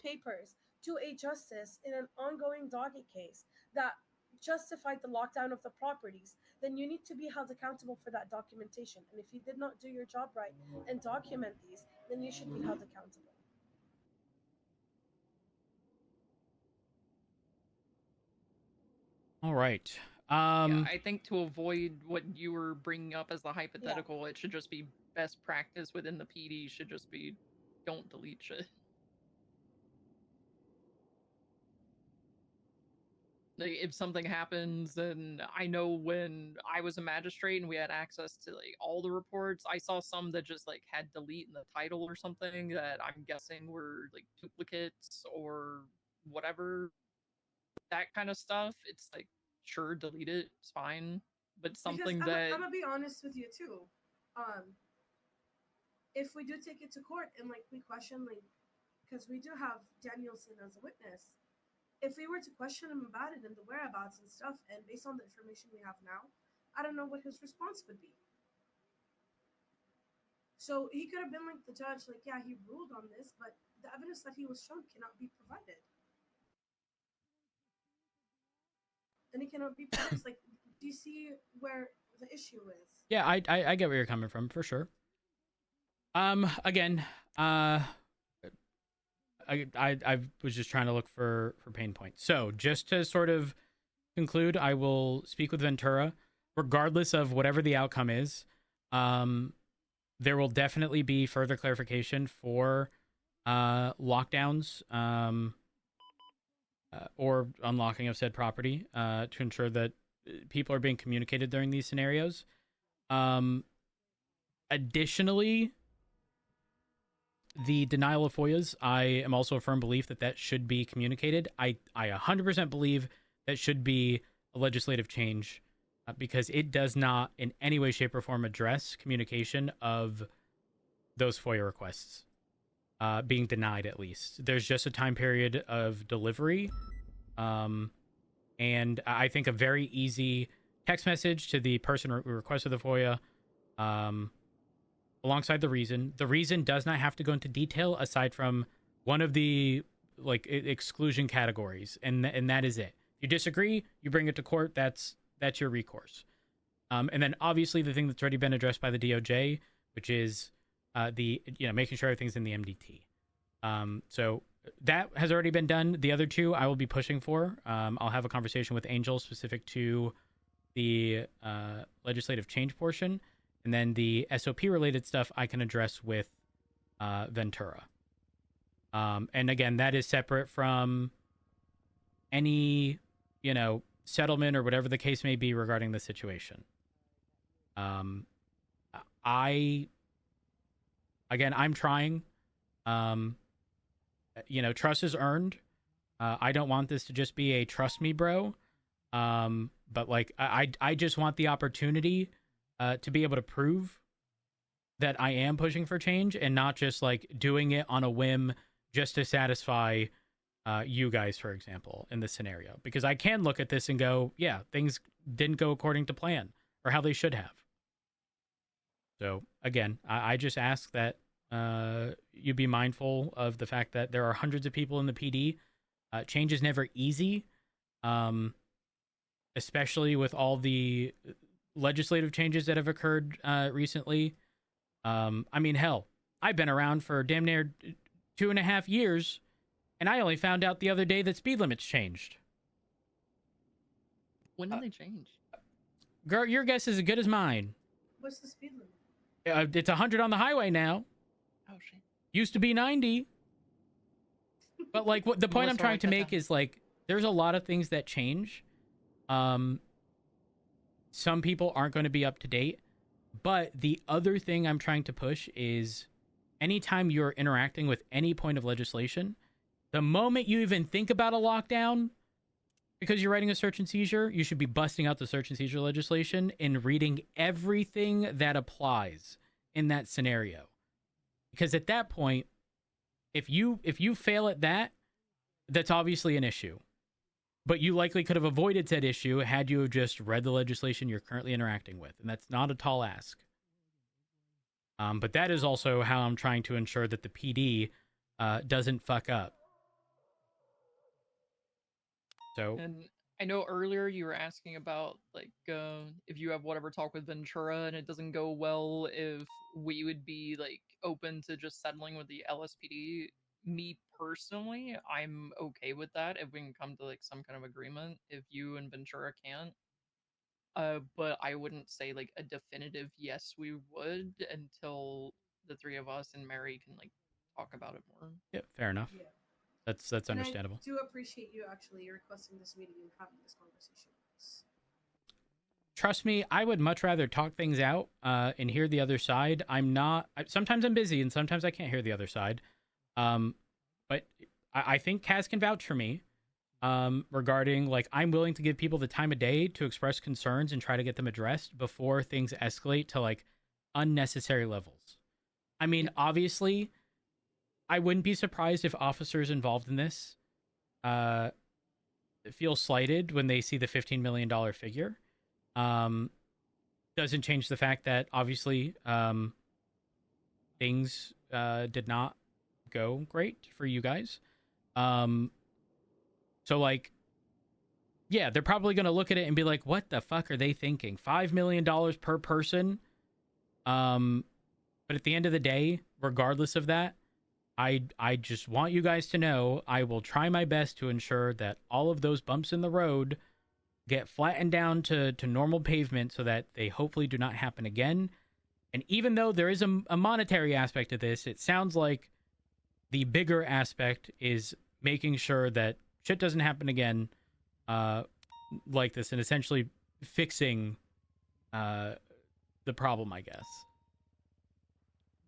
papers to a justice in an ongoing docket case that justified the lockdown of the properties, then you need to be held accountable for that documentation. And if you did not do your job right and document these, then you should be held accountable. All right. Yeah, I think to avoid what you were bringing up as the hypothetical, it should just be best practice within the PD should just be don't delete shit. Like, if something happens, then I know when I was a magistrate and we had access to like all the reports, I saw some that just like had delete in the title or something that I'm guessing were like duplicates or whatever. That kind of stuff. It's like, sure, delete it, it's fine. But something because that I'm gonna be honest with you too. If we do take it to court and like we question, like, because we do have Danielson as a witness, if we were to question him about it and the whereabouts and stuff, and based on the information we have now, I don't know what his response would be. So he could have been like the judge, like, yeah, he ruled on this, but the evidence that he was shown cannot be provided. And it cannot be produced. Like, do you see where the issue is? Yeah, I get where you're coming from for sure. Again, I was just trying to look for pain points. So just to sort of conclude, I will speak with Ventura, regardless of whatever the outcome is. There will definitely be further clarification for lockdowns or unlocking of said property to ensure that people are being communicated during these scenarios. Additionally, the denial of FOIAs, I am also a firm belief that should be communicated. I 100% believe that should be a legislative change because it does not in any way, shape, or form address communication of those FOIA requests being denied, at least. There's just a time period of delivery. And I think a very easy text message to the person who requested the FOIA alongside the reason. The reason does not have to go into detail aside from one of the like exclusion categories, and that is it. If you disagree, you bring it to court. That's your recourse. And then obviously the thing that's already been addressed by the DOJ, which is making sure everything's in the MDT. So that has already been done. The other two I will be pushing for. I'll have a conversation with Angel specific to the legislative change portion. And then the SOP related stuff I can address with Ventura. And again, that is separate from any, settlement or whatever the case may be regarding the situation. I'm trying. Trust is earned. I don't want this to just be a trust me, bro. But like, I just want the opportunity to be able to prove that I am pushing for change and not just like doing it on a whim just to satisfy you guys, for example, in this scenario. Because I can look at this and go, yeah, things didn't go according to plan or how they should have. So again, I just ask that you be mindful of the fact that there are hundreds of people in the PD. Change is never easy, especially with all the legislative changes that have occurred recently. Hell, I've been around for damn near 2.5 years, and I only found out the other day that speed limits changed. When did they change? Girl, your guess is as good as mine. What's the speed limit? It's 100 on the highway now. Oh shit. Used to be 90. But like what the point I'm trying to make is like there's a lot of things that change. Some people aren't going to be up to date, but the other thing I'm trying to push is anytime you're interacting with any point of legislation, the moment you even think about a lockdown because you're writing a search and seizure, you should be busting out the search and seizure legislation and reading everything that applies in that scenario. Because at that point, if you fail at that, that's obviously an issue. But you likely could have avoided said issue had you have just read the legislation you're currently interacting with. And that's not a tall ask. But that is also how I'm trying to ensure that the PD doesn't fuck up. So, and I know earlier you were asking about like if you have whatever talk with Ventura and it doesn't go well, if we would be like open to just settling with the LSPD. Me personally, I'm okay with that if we can come to like some kind of agreement. If you and Ventura can't, but I wouldn't say like a definitive yes we would until the three of us and Mary can like talk about it more. yeah, fair enough. Yeah. That's understandable. I do appreciate you actually requesting this meeting and having this conversation. Trust me, I would much rather talk things out and hear the other side. Sometimes I'm busy and sometimes I can't hear the other side. But I think Kaz can vouch for me regarding like I'm willing to give people the time of day to express concerns and try to get them addressed before things escalate to like unnecessary levels. I mean, obviously, I wouldn't be surprised if officers involved in this feel slighted when they see the $15 million figure. Doesn't change the fact that obviously things did not go great for you guys. So like, yeah, they're probably going to look at it and be like, what the fuck are they thinking? $5 million per person. But at the end of the day, regardless of that, I just want you guys to know I will try my best to ensure that all of those bumps in the road get flattened down to normal pavement so that they hopefully do not happen again. And even though there is a monetary aspect to this, it sounds like the bigger aspect is making sure that shit doesn't happen again like this and essentially fixing the problem, I guess.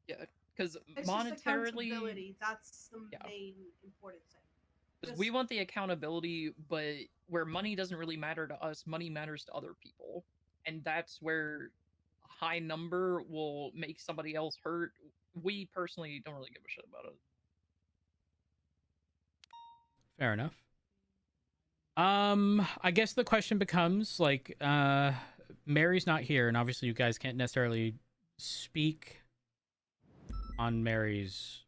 Yeah, because It's monetarily, just accountability. That's the main important thing. because we want the accountability, but where money doesn't really matter to us, money matters to other people, and that's where a high number will make somebody else hurt. We personally don't really give a shit about it. Fair enough. I guess the question becomes like, Mary's not here, and obviously you guys can't necessarily speak on Mary's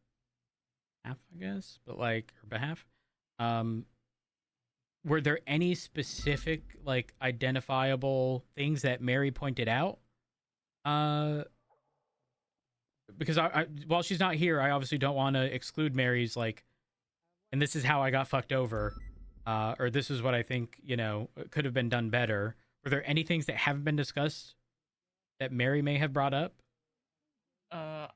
behalf, I guess, but like her behalf. Were there any specific like identifiable things that Mary pointed out? Because I while she's not here, I obviously don't want to exclude Mary's like, and this is how I got fucked over, or this is what I think, you know, could have been done better. Were there any things that haven't been discussed that Mary may have brought up?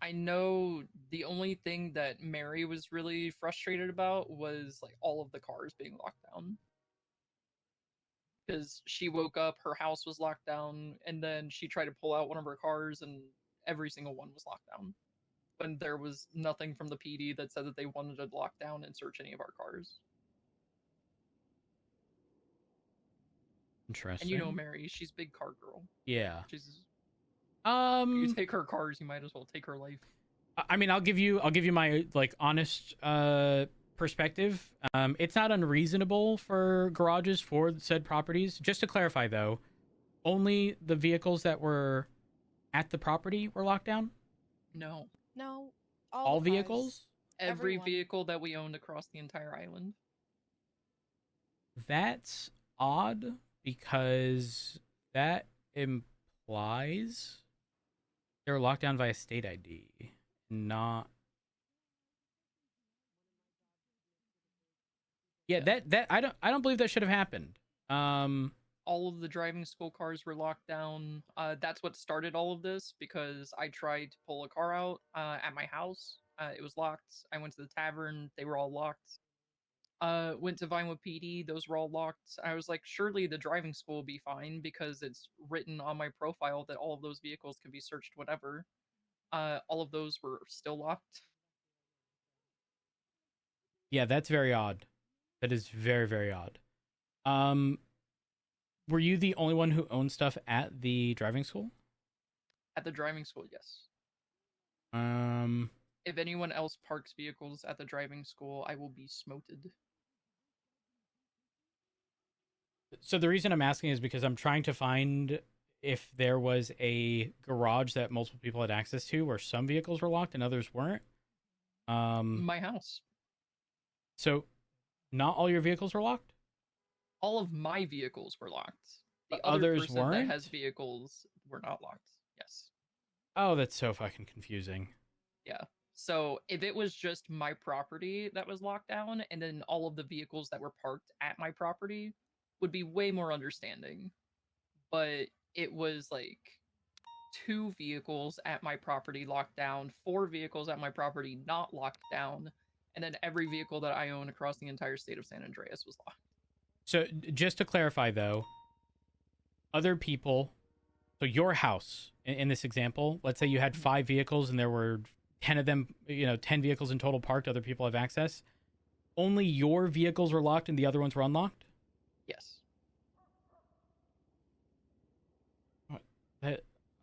I know the only thing that Mary was really frustrated about was like all of the cars being locked down. Because she woke up, her house was locked down, and then she tried to pull out one of her cars, and every single one was locked down. When there was nothing from the PD that said that they wanted to lock down and search any of our cars. Interesting. And you know Mary, she's a big car girl. Yeah. She's if you take her cars, you might as well take her life. I mean, I'll give you my like honest perspective. It's not unreasonable for garages for said properties. Just to clarify though, only the vehicles that were at the property were locked down? No. No. All the cars. vehicles? Every Everyone. vehicle that we owned across the entire island. That's odd because that implies they were locked down via state ID, not. Yeah, that I don't believe that should have happened. All of the driving school cars were locked down. That's what started all of this because I tried to pull a car out at my house It was locked. I went to the tavern. They were all locked. Went to Vinewood PD. Those were all locked. I was like, surely the driving school will be fine because it's written on my profile that all of those vehicles can be searched whenever. All of those were still locked. Yeah, that's very odd. That is very, very odd. Were you the only one who owned stuff at the driving school? At the driving school, yes. Um, If anyone else parks vehicles at the driving school, I will be smoted. So the reason I'm asking is because I'm trying to find if there was a garage that multiple people had access to where some vehicles were locked and others weren't. My house. So not all your vehicles were locked? All of my vehicles were locked. The But other others person weren't? that has vehicles were not locked. Yes. Oh, that's so fucking confusing. Yeah. So if it was just my property that was locked down and then all of the vehicles that were parked at my property would be way more understanding. But it was like 2 vehicles at my property locked down, 4 vehicles at my property not locked down, and then every vehicle that I own across the entire state of San Andreas was locked. So just to clarify though, other people, so your house in this example, let's say you had 5 vehicles and there were 10 of them, 10 vehicles in total parked, other people have access. Only your vehicles were locked and the other ones were unlocked? Yes.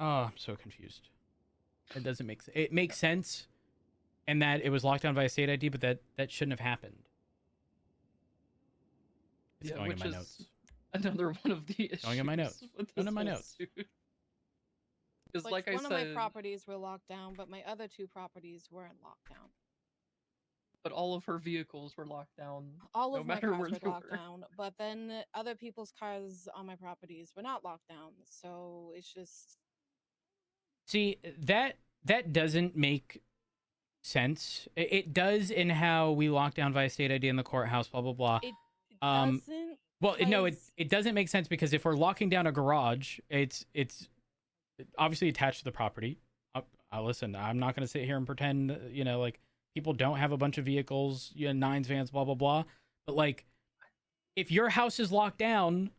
I'm so confused. It doesn't make sense. It makes sense and that it was locked down via state ID, but that shouldn't have happened. It's going in my notes. Another one of the issues. Going in my notes. Going in my notes. Because like I one said, of my properties were locked down, but my other 2 properties weren't locked down. but all of her vehicles were locked down. All no of my matter cars where were they locked were. down, but then other people's cars on my properties were not locked down. So it's just See, that doesn't make sense. It does in how we lock down via state ID in the courthouse, blah, blah, blah. it doesn't. Well, no, because- it doesn't make sense because if we're locking down a garage, it's obviously attached to the property. Listen, I'm not going to sit here and pretend, like people don't have a bunch of vehicles, nines, vans, blah, blah, blah. But like, if your house is locked down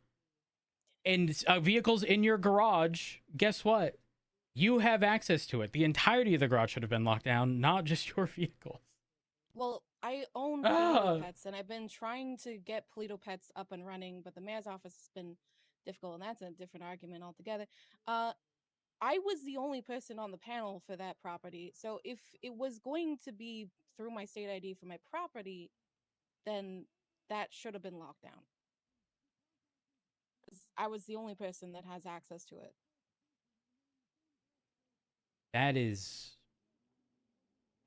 and vehicles in your garage, guess what? You have access to it. The entirety of the garage should have been locked down, not just your vehicles. Well, I own Polito Pets, and I've been trying to get Polito Pets up and running, but the mayor's office has been difficult, and that's a different argument altogether. I was the only person on the panel for that property, so if it was going to be through my state ID for my property, then that should have been locked down. 'Cause I was the only person that has access to it. That is...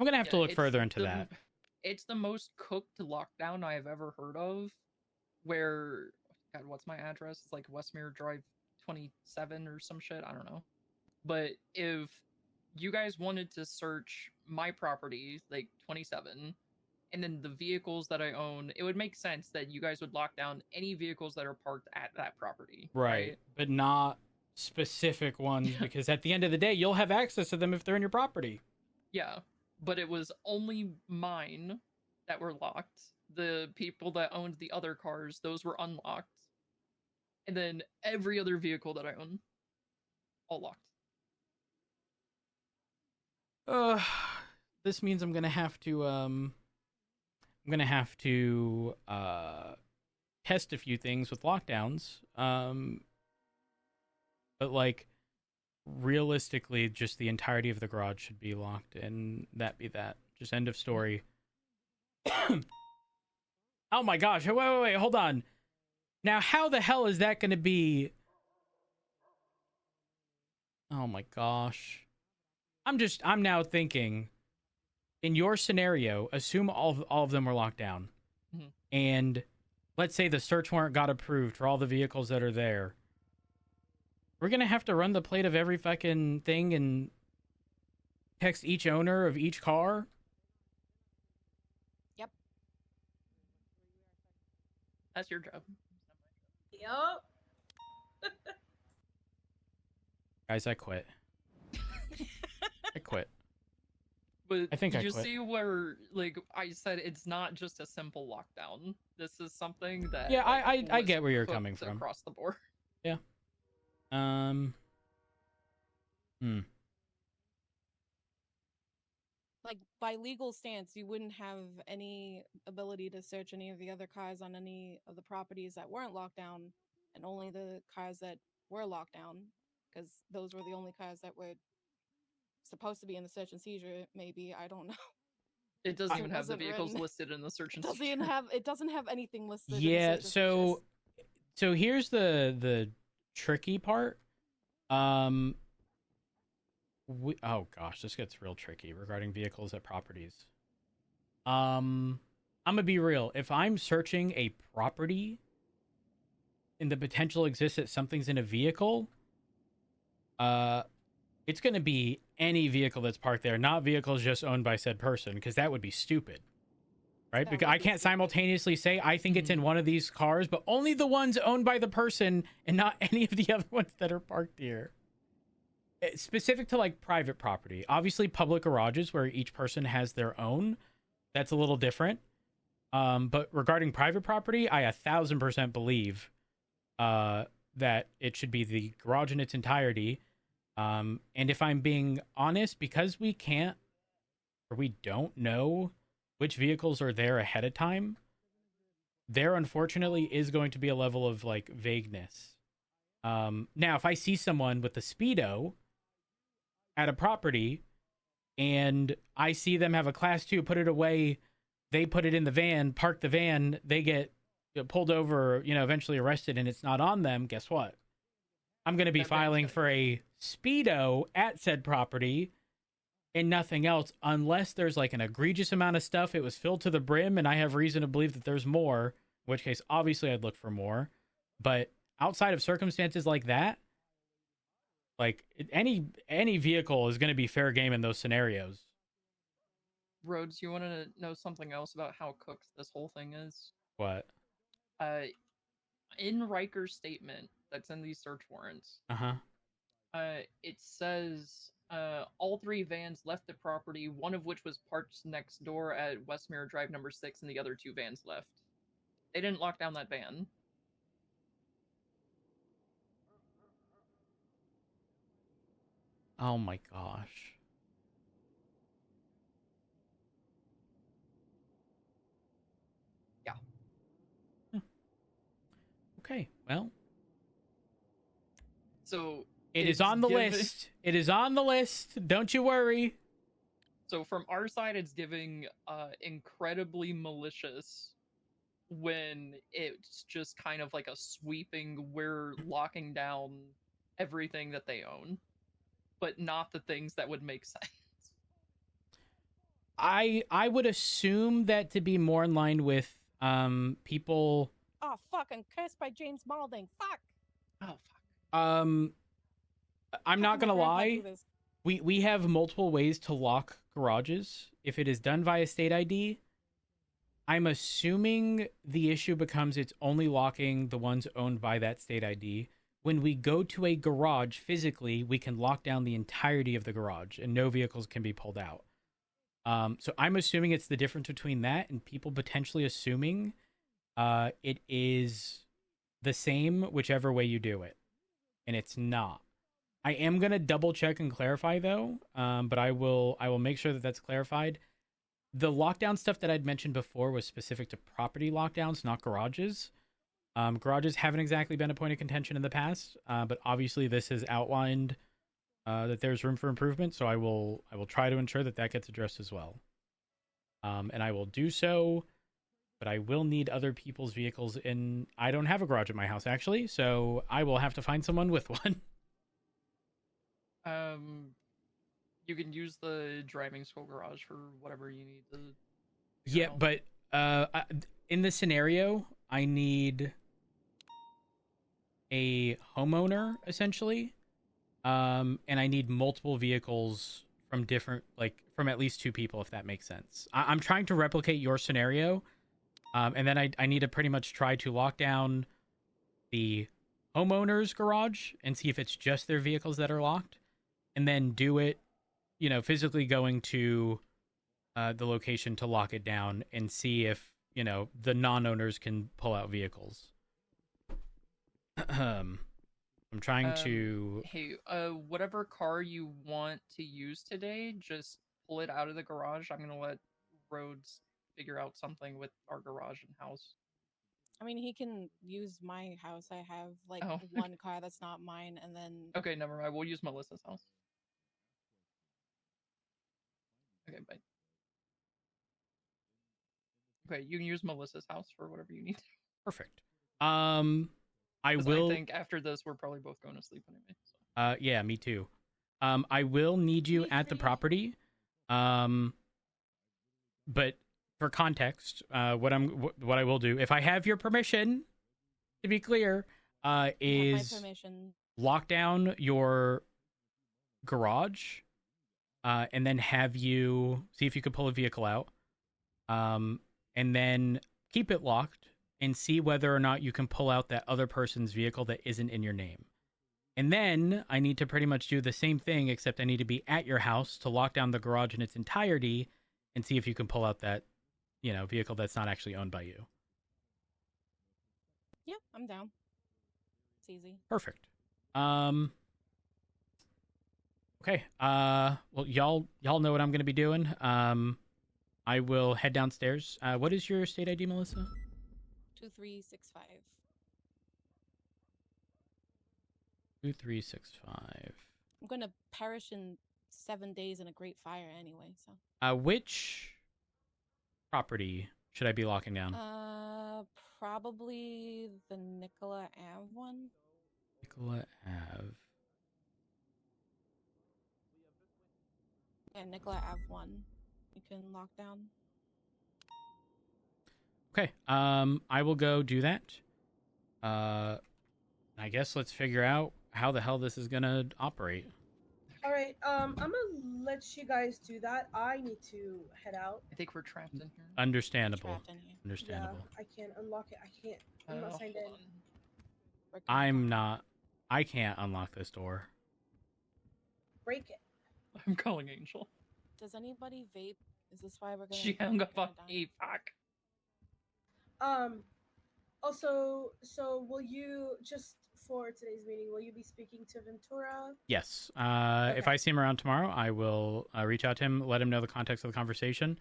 I'm going to have to look it's further into the- that. It's the most cooked lockdown I have ever heard of. Where, God, what's my address? It's like Westmere Drive 27 or some shit. I don't know. But if you guys wanted to search my property, like 27, and then the vehicles that I own, it would make sense that you guys would lock down any vehicles that are parked at that property. Right. But not specific ones, because at the end of the day, you'll have access to them if they're in your property. Yeah, but it was only mine that were locked. The people that owned the other cars, those were unlocked. And then every other vehicle that I own, all locked. This means I'm gonna have to test a few things with lockdowns. But like realistically, just the entirety of the garage should be locked, and that be that. Just end of story. Oh my gosh! Wait! Hold on. Now, how the hell is that gonna be? Oh my gosh! I'm now thinking. In your scenario, assume all of them were locked down. Mhm. And let's say the search warrant got approved for all the vehicles that are there. We're going to have to run the plate of every fucking thing and text each owner of each car? Yep. That's your job. Yup. Guys, I quit. I quit. But I think did I you quit. see where, like, I said it's not just a simple lockdown. This is something that Yeah, I was get where you're cooked coming from. across the board. Yeah. Like by legal stance, you wouldn't have any ability to search any of the other cars on any of the properties that weren't locked down, and only the cars that were locked down, because those were the only cars that were supposed to be in the search and seizure. Maybe, I don't know. It doesn't even have the wasn't vehicles written. listed in the search and It doesn't seizure. even have. It doesn't have anything listed. In the Yeah, search and seizures. so here's the tricky part. Oh gosh, this gets real tricky regarding vehicles at properties. I'm gonna be real. If I'm searching a property and the potential exists that something's in a vehicle, it's gonna be any vehicle that's parked there, not vehicles just owned by said person, because that would be stupid. Right? Because I can't simultaneously say I think it's in one of these cars, but only the ones owned by the person and not any of the other ones that are parked here. It's specific to like private property. Obviously, public garages where each person has their own, that's a little different. But regarding private property, I 1000% believe that it should be the garage in its entirety. And if I'm being honest, because we can't or we don't know which vehicles are there ahead of time, there unfortunately is going to be a level of like vagueness. Now, if I see someone with a Speedo at a property and I see them have a class 2, put it away, they put it in the van, park the van, they get pulled over, eventually arrested, and it's not on them, guess what? I'm going to be filing for a Speedo at said property and nothing else, unless there's like an egregious amount of stuff, it was filled to the brim, and I have reason to believe that there's more, in which case, obviously, I'd look for more. But outside of circumstances like that, like any vehicle is going to be fair game in those scenarios. Rhodes, you want to know something else about how cooked this whole thing is? What? In Riker's statement that's in these search warrants, it says all 3 vans left the property, one of which was parked next door at Westmere Drive number 6, and the other 2 vans left. They didn't lock down that van. Oh my gosh. Yeah. Okay, well. So it is on the list. It is on the list. Don't you worry. So from our side, it's giving incredibly malicious when it's just kind of like a sweeping, we're locking down everything that they own, but not the things that would make sense. I would assume that to be more in line with people. Oh fuck! I'm cursed by James Balding. Fuck. Oh fuck. I'm not gonna lie. We have multiple ways to lock garages. If it is done via state ID, I'm assuming the issue becomes it's only locking the ones owned by that state ID. When we go to a garage physically, we can lock down the entirety of the garage and no vehicles can be pulled out. So I'm assuming it's the difference between that and people potentially assuming it is the same whichever way you do it. And it's not. I am going to double check and clarify though, but I will make sure that that's clarified. The lockdown stuff that I'd mentioned before was specific to property lockdowns, not garages. Garages haven't exactly been a point of contention in the past, but obviously this has outlined that there's room for improvement, so I will try to ensure that that gets addressed as well. And I will do so, but I will need other people's vehicles in. I don't have a garage at my house actually, so I will have to find someone with one. You can use the driving school garage for whatever you need to. Yeah, but in this scenario, I need a homeowner essentially, and I need multiple vehicles from different, like from at least 2 people, if that makes sense. I'm trying to replicate your scenario, and then I need to pretty much try to lock down the homeowner's garage and see if it's just their vehicles that are locked, and then do it, physically going to the location to lock it down and see if, you know, the non-owners can pull out vehicles. I'm trying to... Hey, whatever car you want to use today, just pull it out of the garage. I'm gonna let Rhodes figure out something with our garage and house. I mean, he can use my house. I have like Oh. one car that's not mine, and then Okay, never mind. We'll use Melissa's house. Okay, bye. Okay, you can use Melissa's house for whatever you need. Perfect. I will... I think after this, we're probably both going to sleep anyway. So. Yeah, me too. I will need you at the property. But for context, what I will do, if I have your permission, to be clear, is lock down your garage, and then have you see if you could pull a vehicle out, and then keep it locked and see whether or not you can pull out that other person's vehicle that isn't in your name. And then I need to pretty much do the same thing, except I need to be at your house to lock down the garage in its entirety and see if you can pull out that, you know, vehicle that's not actually owned by you. yeah, I'm down. It's easy. Perfect. Okay. Well, y'all know what I'm going to be doing. I will head downstairs. What is your state ID, Melissa? 2365. 2365. I'm gonna perish in 7 days in a great fire anyway. So. Which property should I be locking down? Probably the Nicola Ave one. Nicola Ave. Yeah, Nicola Ave 1. You can lock down. Okay. I will go do that. I guess let's figure out how the hell this is gonna operate. All right. I'm gonna let you guys do that. I need to head out. I think we're trapped in here. Understandable. Understandable. Yeah, I can't unlock it. I can't. I'm not signed in. I can't unlock this door. Break it. I'm calling Angel. Does anybody vape? Is this why we're gonna? She hung up on me. Fuck. Also, so will you just for today's meeting? Will you be speaking to Ventura? Yes. If I see him around tomorrow, I will reach out to him, let him know the context of the conversation,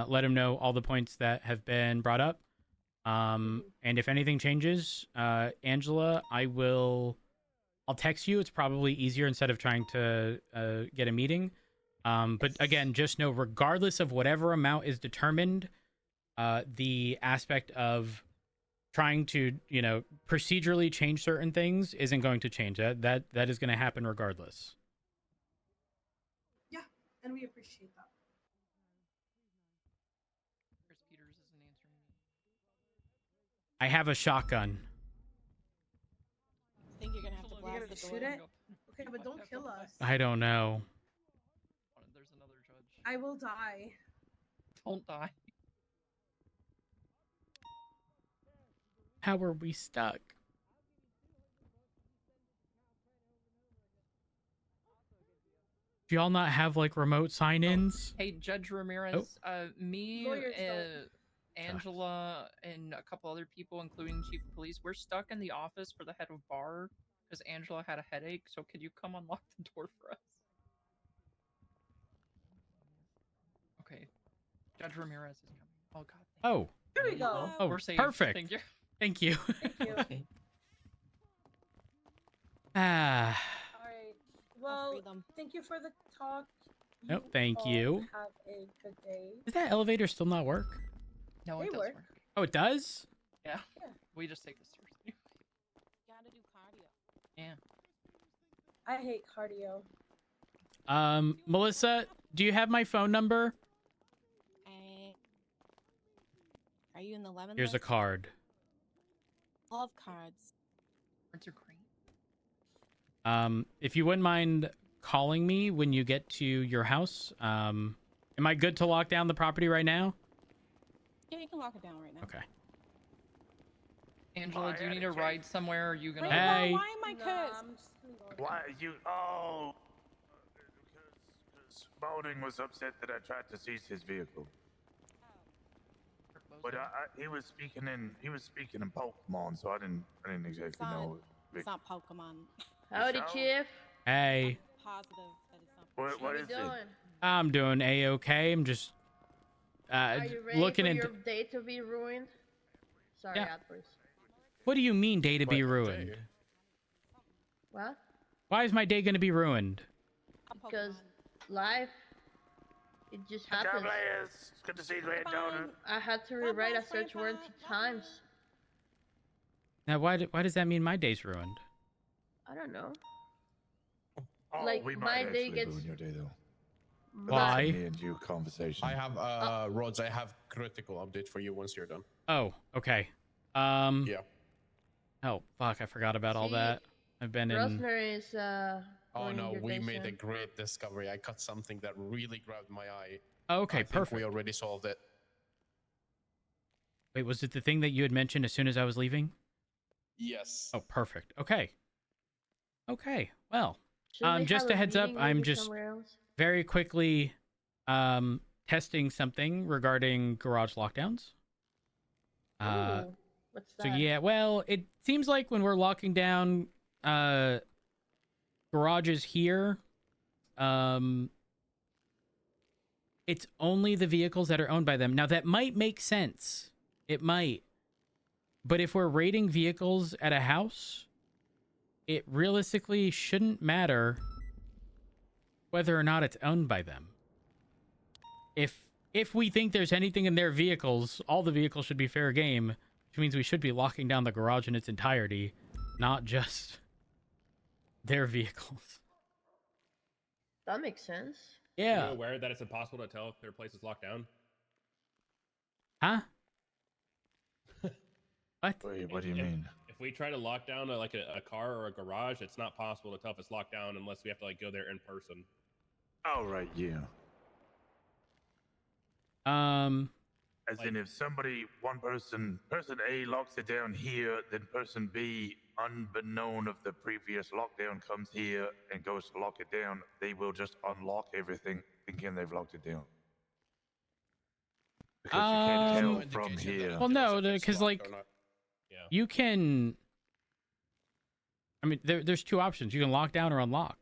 let him know all the points that have been brought up. And if anything changes, Angela, I'll text you. It's probably easier instead of trying to get a meeting. But again, just know, regardless of whatever amount is determined, the aspect of trying to, you know, procedurally change certain things isn't going to change. That is going to happen regardless. Yeah, and we appreciate that. Chris Peters isn't answering me. I have a shotgun. I think you're gonna have to blast You're the gonna door. shoot it? Okay, but don't kill us. I don't know. There's another judge. I will die. Don't die. How are we stuck? Do y'all not have like remote sign-ins? Hey, Judge Ramirez, me, Lawyers don't. Angela, and a couple other people, including Chief of Police, we're stuck in the office for the head of bar because Angela had a headache. So could you come unlock the door for us? Okay, Judge Ramirez is coming. Oh God. Oh. Here we go. Oh, we're safe. perfect. Thank you. Thank you. Thank you. Ah. All right. Well, thank you for the talk. Nope, thank all you. Have a good day. Does that elevator still not work? No, They it does work. work. Oh, it does? Yeah. Yeah. We just take the stairs. Gotta do cardio. Yeah. I hate cardio. Melissa, do you have my phone number? Are you in the lemon? Here's a list? card. Love cards. Cards are great. If you wouldn't mind calling me when you get to your house. Am I good to lock down the property right now? Yeah, you can lock it down right now. Okay. Angela, do you need a ride somewhere? Are you gonna? Wait, Hey. why am I cursed? Why you? Oh. Spalding was upset that I tried to seize his vehicle. But he was speaking in Pokemon, so I didn't exactly know. It's not Pokemon. Howdy, Chief. Hey. Positive that it's not. What How you doing? I'm doing a-okay. I'm just Are you ready looking for into. your day to be ruined? Sorry, Yeah. outburst. What do you mean day to be ruined? What? Why is my day going to be ruined? Because life, it just happens. It's good to see you, granddaughter. I had to rewrite a search warrant 2 times. Now, why does that mean my day's ruined? I don't know. Oh, Like, we my might day actually gets- ruin your day, though. Why? Me and you conversation. I have Rods, I have critical update for you once you're done. Oh, okay. Yeah. Oh, fuck, I forgot about all that. I've been in... Rosemary is, Oh ruining no, your we day made a soon. great discovery. I caught something that really grabbed my eye. Okay, I think perfect. we already solved it. Wait, was it the thing that you had mentioned as soon as I was leaving? Yes. Oh, perfect. Okay. Okay, well, Shouldn't we just have a heads up, meeting I'm maybe just somewhere else? very quickly testing something regarding garage lockdowns. Ooh, what's that? So yeah, well, it seems like when we're locking down garages here, it's only the vehicles that are owned by them. Now that might make sense. It might. But if we're raiding vehicles at a house, it realistically shouldn't matter whether or not it's owned by them. If we think there's anything in their vehicles, all the vehicles should be fair game, which means we should be locking down the garage in its entirety, not just their vehicles. That makes sense. Yeah. Are you aware that it's impossible to tell if their place is locked down? Huh? What? Wait, what do you mean? If we try to lock down a car or a garage, it's not possible to tell if it's locked down unless we have to go there in person. Oh, right, yeah. As in, if person A locks it down here, then person B, unbeknown of the previous lockdown, comes here and goes to lock it down, they will just unlock everything thinking they've locked it down. Because you can't tell from here. Well, no, because you can. I mean, there's two options. You can lock down or unlock.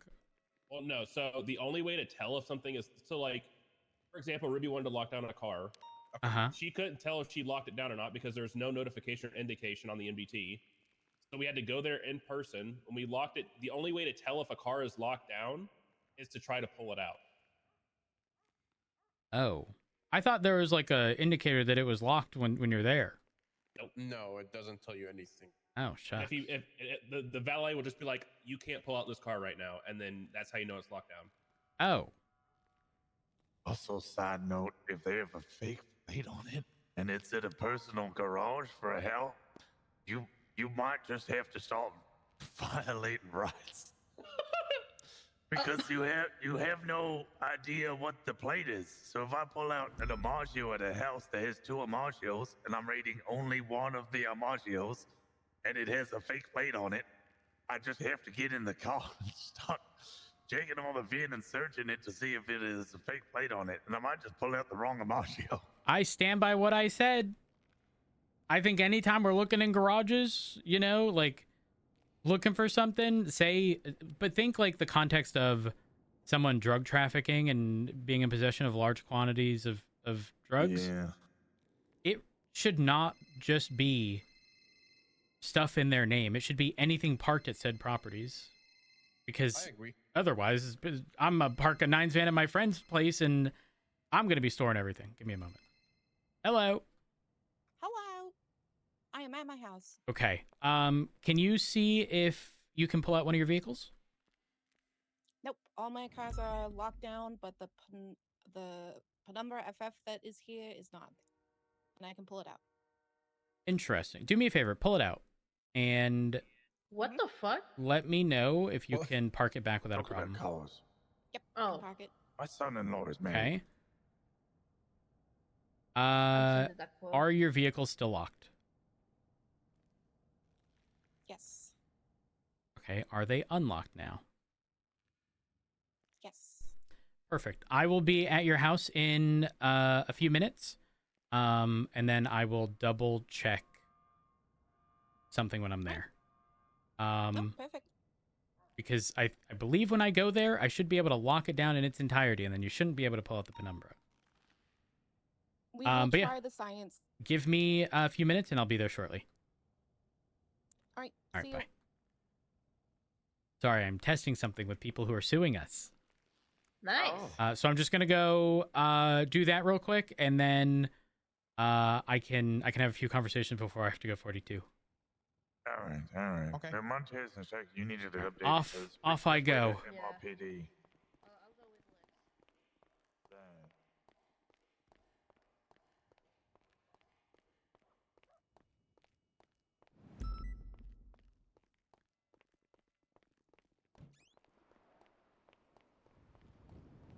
Well, no. So the only way to tell if something is for example, Ruby wanted to lock down a car. She couldn't tell if she locked it down or not because there's no notification or indication on the NBT. So we had to go there in person. When we locked it, the only way to tell if a car is locked down is to try to pull it out. Oh, I thought there was a indicator that it was locked when you're there. Nope. No, it doesn't tell you anything. Oh, shut. If the valet will just be like, you can't pull out this car right now, and then that's how you know it's locked down. Oh. Also, side note, if they have a fake plate on it and it's in a personal garage for a hell, you might just have to start violating rights. Because you have no idea what the plate is. So if I pull out an Amaggio at a house that has 2 Amaggios and I'm raiding only one of the Amaggios and it has a fake plate on it, I just have to get in the car and start checking all the VIN and searching it to see if it is a fake plate on it. And I might just pull out the wrong Amaggio. I stand by what I said. I think anytime we're looking in garages, looking for something, but think the context of someone drug trafficking and being in possession of large quantities of drugs. Yeah. It should not just be stuff in their name. It should be anything parked at said properties. Because I agree. Otherwise, I'm a park a nines van at my friend's place and I'm going to be storing everything. Give me a moment. Hello. Hello. I am at my house. Okay. Can you see if you can pull out one of your vehicles? Nope. All my cars are locked down, but the penumbra FF that is here is not. And I can pull it out. Interesting. Do me a favor. Pull it out. And What the fuck? let me know if you can park it back without a problem. Yep. Oh. Park it. My son-in-law is married. Okay. Are your vehicles still locked? Yes. Okay. Are they unlocked now? Yes. Perfect. I will be at your house in a few minutes. And then I will double check something when I'm there. Perfect. Because I believe when I go there, I should be able to lock it down in its entirety, and then you shouldn't be able to pull out the penumbra. We will but try yeah, the science. give me a few minutes, and I'll be there shortly. All right. All See right, you. bye. Sorry, I'm testing something with people who are suing us. Nice. So I'm just gonna go do that real quick, and then I can have a few conversations before I have to go 42. All right. Okay. Montez and Shaq, you needed to update. Off I go. MRPD.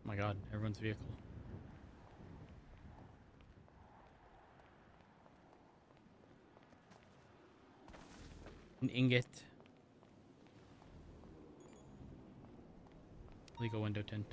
Oh my god, everyone's vehicle. An ingot. Legal window tint.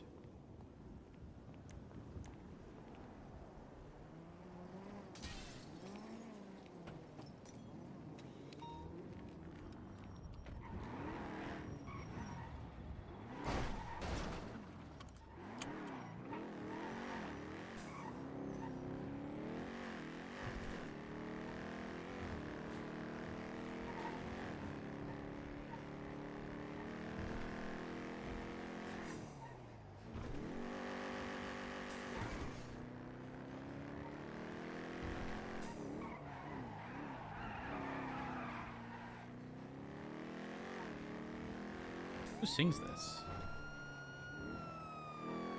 Who sings this?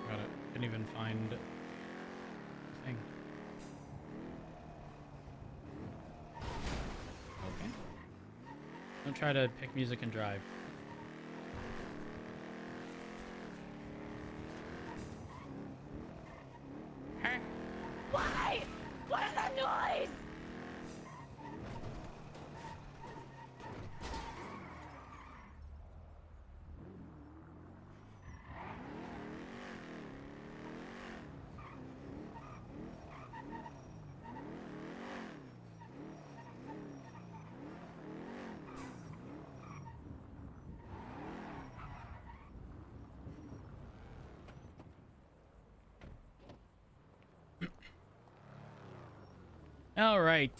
Got it. Couldn't even find the thing. Okay. Don't try to pick music and drive. Why? What is that noise? All right.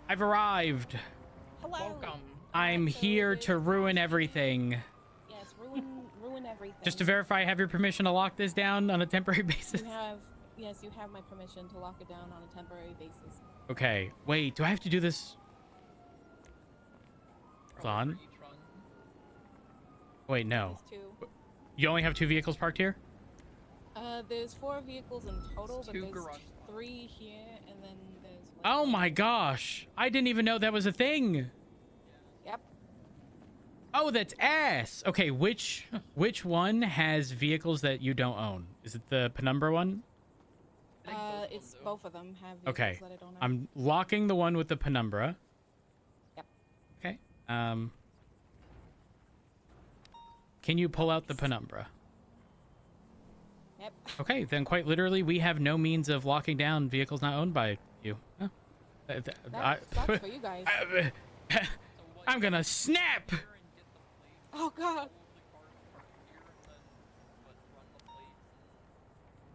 I've arrived. Hello. Welcome. I'm here to ruin everything. Yes, ruin everything. Just to verify, I have your permission to lock this down on a temporary basis. Yes, you have my permission to lock it down on a temporary basis. Okay. Wait, do I have to do this? Hold on. Wait, no. There's two. You only have 2 vehicles parked here? There's 4 vehicles in total, but Two there's garage 3 here, and then there's one. Oh my gosh. I didn't even know that was a thing. Yep. Oh, that's ass. Okay, which one has vehicles that you don't own? Is it the Penumbra one? It's both of them have vehicles Okay. that I don't own. I'm locking the one with the Penumbra. Yep. Okay. Can you pull out the Penumbra? Yep. Okay, then quite literally, we have no means of locking down vehicles not owned by you. Huh. That sucks for you guys. I'm gonna snap! Oh god.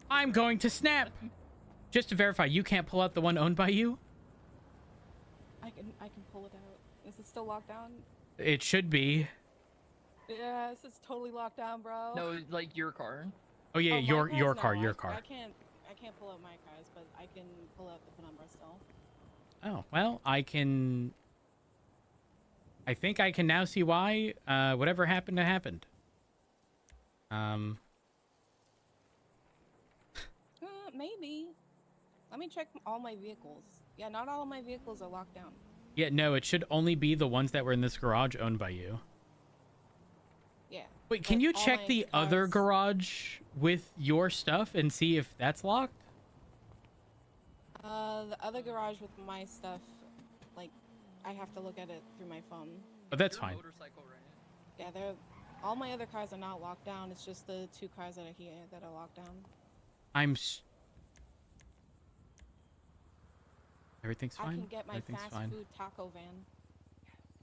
I'm going to snap! Just to verify, you can't pull out the one owned by you? I can pull it out. Is it still locked down? It should be. Yes, it's totally locked down, bro. No, like your car. Oh yeah, my your car's car, no, your I car. can't pull out my cars, but I can pull out the penumbra still. Oh, well, I think I can now see why whatever happened happened. Maybe. Let me check all my vehicles. Yeah, not all of my vehicles are locked down. Yeah, no, it should only be the ones that were in this garage owned by you. Yeah. Wait, can you check the other garage with your stuff and see if that's locked? The other garage with my stuff, like, I have to look at it through my phone. Oh, that's fine. Yeah, they're All my other cars are not locked down. It's just the 2 cars that are here that are locked down. Everything's fine. I can get my Everything's fast fine. food taco van.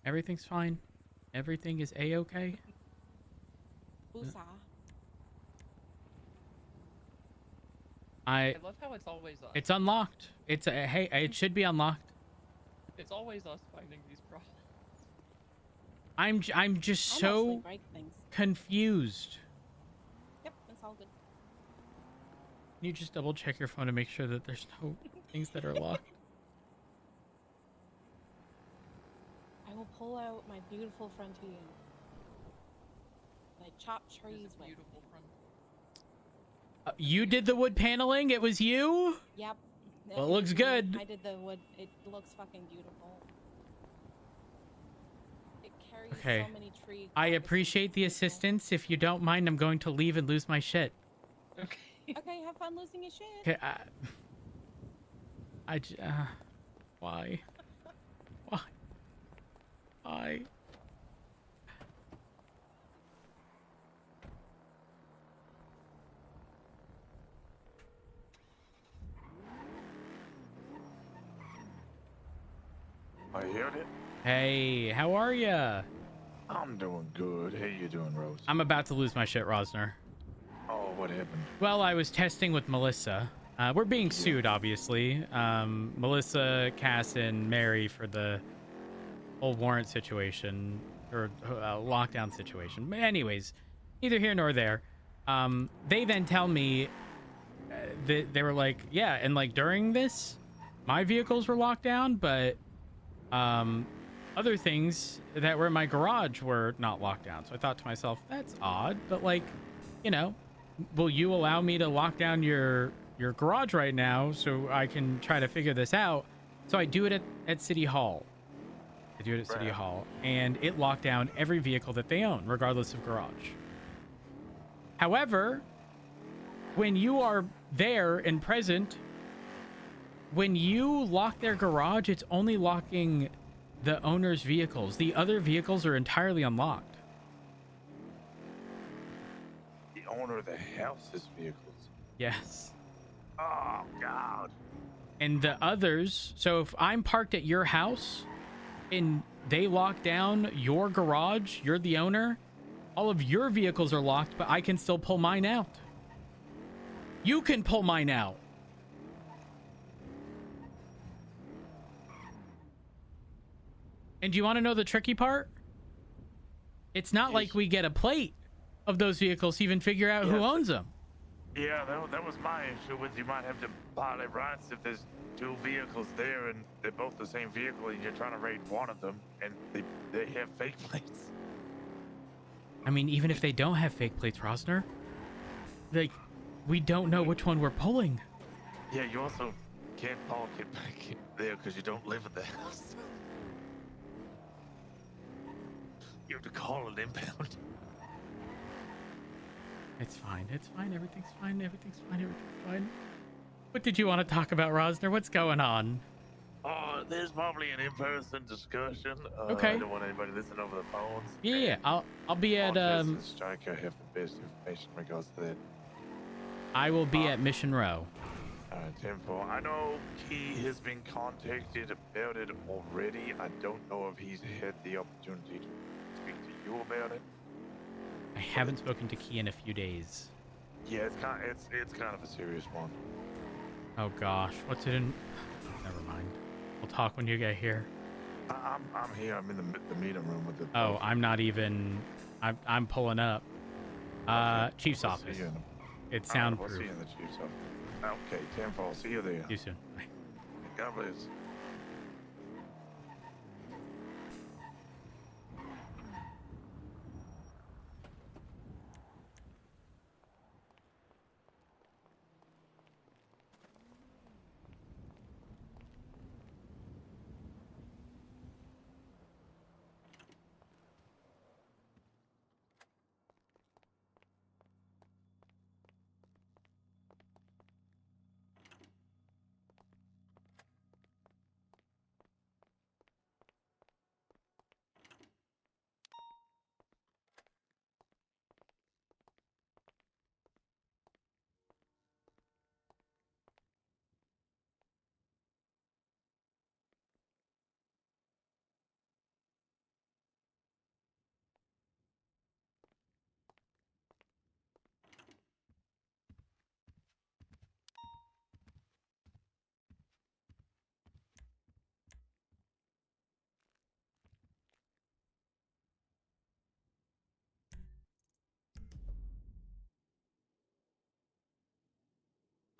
Everything's fine. Everything is a-okay. Woosah. I love how it's always us. It's unlocked. Hey, it should be unlocked. It's always us finding these problems. I'm just so break things. confused. Yep, it's all good. Can you just double check your phone to make sure that there's no things that are locked? I will pull out my beautiful Frontier. I chop trees with. Beautiful front. You did the wood paneling? It was you? Yep. Well, it looks good. I did the wood. It looks fucking beautiful. It carries Okay. so many trees. I appreciate the assistance. If you don't mind, I'm going to leave and lose my shit. Okay. Okay, have fun losing your shit. Okay, why? Why? Why? I heard it. Hey, how are ya? I'm doing good. How you doing, Rose? I'm about to lose my shit, Rosner. Oh, what happened? Well, I was testing with Melissa. We're being sued, obviously. Melissa, Cass, and Mary for the whole warrant situation or lockdown situation. But anyways, neither here nor there. They then tell me they were like, yeah, and like during this, my vehicles were locked down, but other things that were in my garage were not locked down. So I thought to myself, that's odd, but like, you know, will you allow me to lock down your garage right now so I can try to figure this out? So I do it at City Hall. I do it at City Hall, and it locked down every vehicle that they own, regardless of garage. However, when you are there and present, when you lock their garage, it's only locking the owner's vehicles. The other vehicles are entirely unlocked. The owner of the house's vehicles. Yes. Oh, God. And the others, so if I'm parked at your house and they lock down your garage, you're the owner, all of your vehicles are locked, but I can still pull mine out. You can pull mine out. And do you want to know the tricky part? It's not like we get a plate of those vehicles to even figure out who owns them. Yeah, that was my issue with you might have to pilot rights if there's 2 vehicles there and they're both the same vehicle and you're trying to raid one of them and they have fake plates. I mean, even if they don't have fake plates, Rosner, like, we don't know which one we're pulling. Yeah, you also can't park it back there because you don't live at the house. You have to call it impound. It's fine. It's fine. Everything's fine. Everything's fine. Everything's fine. What did you want to talk about, Rosner? What's going on? There's probably an in-person discussion. Okay. I don't want anybody listening over the phones. Yeah. I'll be at Striker have the best information in regards to that. I will be at Mission Row. 10-4. I know Key has been contacted about it already. I don't know if he's had the opportunity to speak to you about it. I haven't spoken to Key in a few days. Yeah, it's kind of a serious one. Oh gosh, what's it in? Never mind. We'll talk when you get here. I'm here. I'm in the meeting room with the. Oh, I'm not even. I'm pulling up. Chief's office. It's soundproof. We'll see you in the Chief's office. Okay, 10-4. See you there. See you soon. Bye. God bless.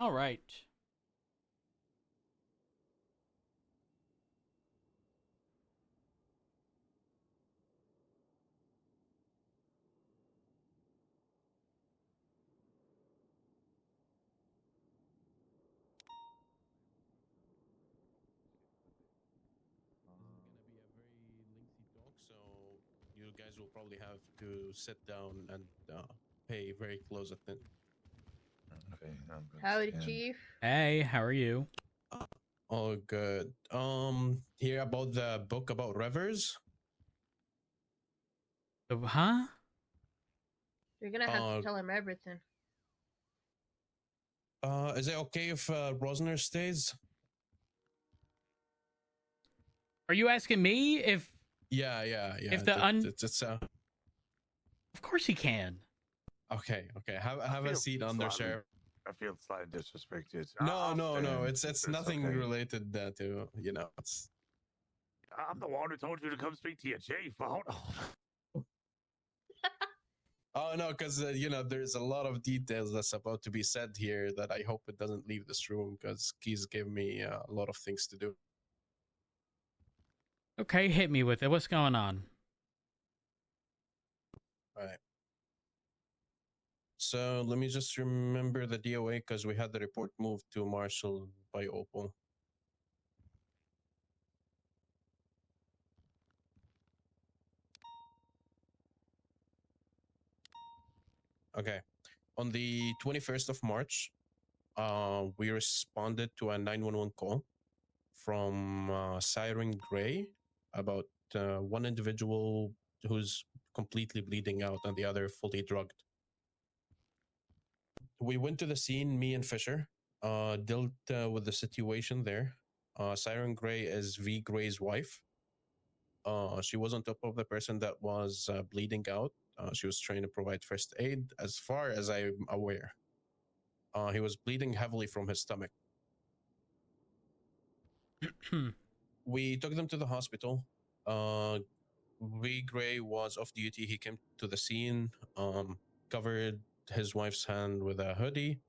All right. So you guys will probably have to sit down and pay very close attention. Okay, I'm good. Howdy, Chief. Hey, how are you? Oh, good. Hear about the book about rivers? Huh? You're gonna have to tell him everything. Is it okay if Rosner stays? Are you asking me if? Yeah. If the Of course he can. Okay. Have a seat under, Sheriff. I feel slightly disrespected. No. It's nothing okay. related to It's. I'm the one who told you to come speak to your chief. Hold on. Oh no, because there's a lot of details that's about to be said here that I hope it doesn't leave this room because Keys gave me a lot of things to do. Okay, hit me with it. What's going on? All right. So let me just remember the DOA because we had the report moved to Marshall by Opal. Okay. On the 21st of March, we responded to a 911 call from Siren Gray about one individual who's completely bleeding out and the other fully drugged. We went to the scene, me and Fisher, dealt with the situation there. Siren Gray is V. Gray's wife. She was on top of the person that was bleeding out. She was trying to provide first aid, as far as I'm aware. He was bleeding heavily from his stomach. We took them to the hospital. V. Gray was off duty. He came to the scene, covered his wife's hand with a hoodie.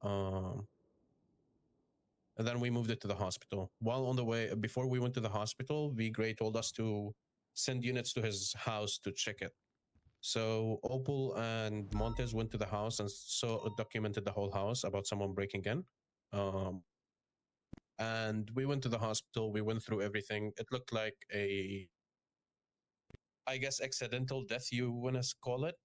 And then we moved it to the hospital. While on the way, before we went to the hospital, V. Gray told us to send units to his house to check it. So Opal and Montez went to the house and documented the whole house about someone breaking in. And we went to the hospital. We went through everything. It looked like I guess, accidental death, you want to call it.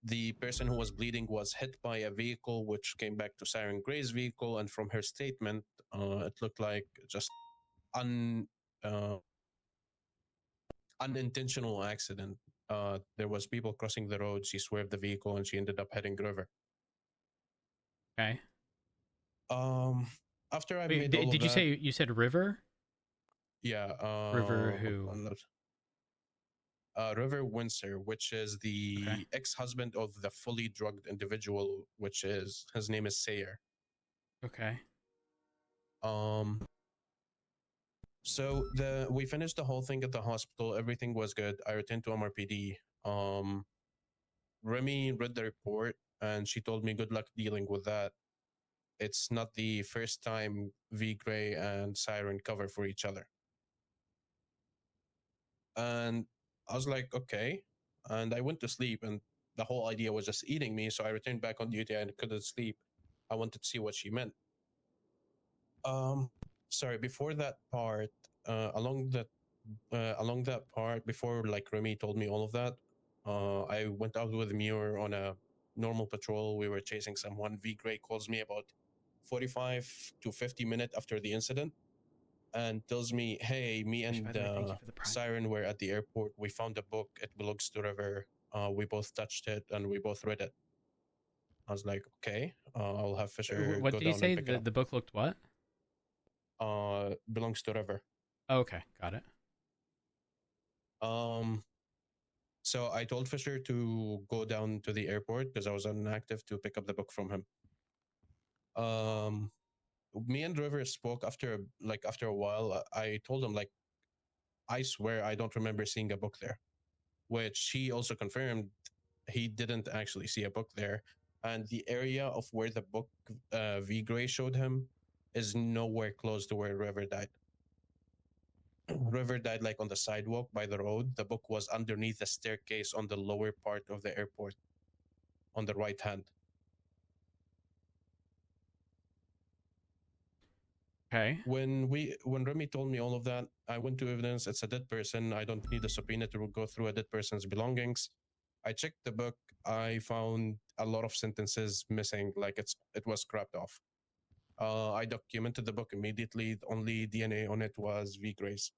The person who was bleeding was hit by a vehicle, which came back to Siren Gray's vehicle. And from her statement, it looked like just unintentional accident. There was people crossing the road. She swerved the vehicle and she ended up heading river. Okay. After I Wait, made all did of you that, say you said River? Yeah. River who? River Windsor, which is the ex-husband of the fully drugged individual, which is his name is Sayer. Okay. So we finished the whole thing at the hospital. Everything was good. I returned to MRPD. Remy read the report and she told me good luck dealing with that. It's not the first time V. Gray and Siren cover for each other. And I was like, okay. And I went to sleep and the whole idea was just eating me. So I returned back on duty and couldn't sleep. I wanted to see what she meant. Sorry, before that part, along that part, before like Remy told me all of that, I went out with Muir on a normal patrol. We were chasing someone. V. Gray calls me about 45 to 50 minutes after the incident and tells me, hey, me and Siren were at the airport. We found a book. It belongs to River. We both touched it and we both read it. I was like, okay, I'll have Fisher What go did you down say? and pick it up. The book looked what? Belongs to River. Oh, okay, got it. So I told Fisher to go down to the airport because I was inactive to pick up the book from him. Me and River spoke after a while. I told him like, I swear I don't remember seeing a book there, which he also confirmed he didn't actually see a book there. and the area of where the book V Gray showed him is nowhere close to where River died. River died like on the sidewalk by the road. The book was underneath the staircase on the lower part of the airport on the right hand. Okay. When Remy told me all of that, I went to evidence. It's a dead person. I don't need a subpoena to go through a dead person's belongings. I checked the book. I found a lot of sentences missing, like it was scrapped off. I documented the book immediately. The only DNA on it was V Gray's.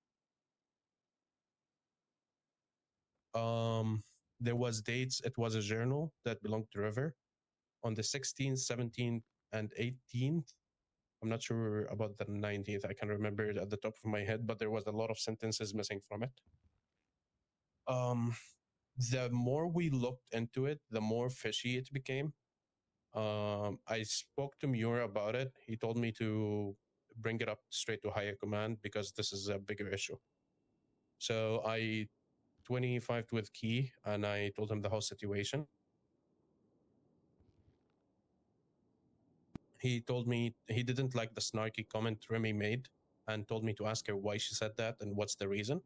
There was dates. It was a journal that belonged to River on the 16th, 17th, and 18th. I'm not sure about the 19th. I can't remember it at the top of my head, but there was a lot of sentences missing from it. The more we looked into it, the more fishy it became. I spoke to Muir about it. He told me to bring it up straight to higher command because this is a bigger issue. So I 25'd with Key and I told him the whole situation. He told me he didn't like the snarky comment Remy made and told me to ask her why she said that and what's the reason.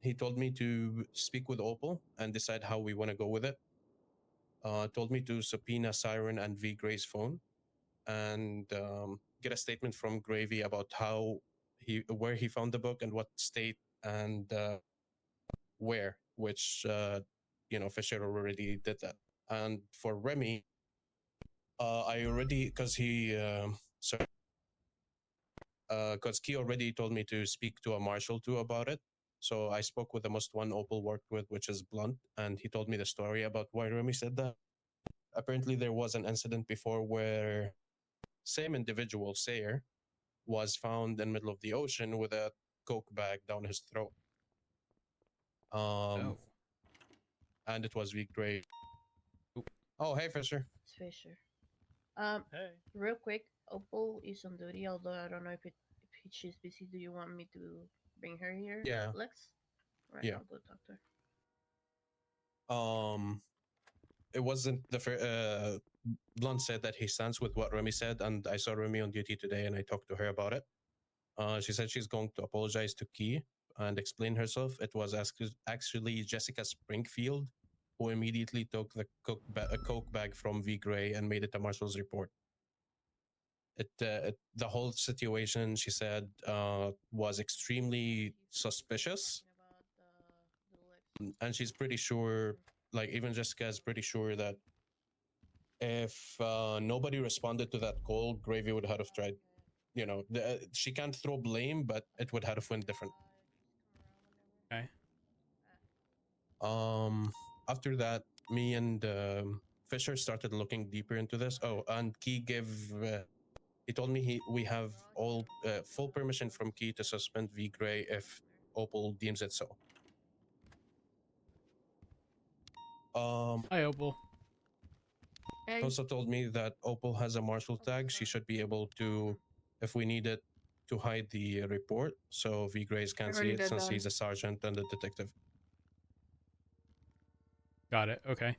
He told me to speak with Opal and decide how we want to go with it. Told me to subpoena Siren and V Gray's phone and get a statement from Gravy about where he found the book and what state and where, which Fisher already did that. And for Remy, I already because Key already told me to speak to a marshal too about it. So I spoke with the most one Opal worked with, which is Blunt, and he told me the story about why Remy said that. Apparently, there was an incident before where same individual, Sayer, was found in the middle of the ocean with a coke bag down his throat. And it was V Gray. Oh, hey, Fisher. It's Fisher. Real quick, Opal is on duty, although I don't know if she's busy. Do you want me to bring her here? Yeah. Lex? Right, Yeah. I'll go talk to her. It wasn't Blunt said that he stands with what Remy said, and I saw Remy on duty today, and I talked to her about it. She said she's going to apologize to Key and explain herself. It was actually Jessica Springfield who immediately took the coke bag from V Gray and made it a marshal's report. The whole situation, she said, was extremely suspicious, and she's pretty sure, like even Jessica is pretty sure that if nobody responded to that call, Gravy would have tried. She can't throw blame, but it would have went different. Okay. After that, me and Fisher started looking deeper into this. Oh, and Key he told me we have all full permission from Key to suspend V Gray if Opal deems it so. Hi, Opal. He also told me that Opal has a marshal tag. She should be able to, if we need it, to hide the report so V Grays can't see it since he's a sergeant and a detective. Got it. Okay.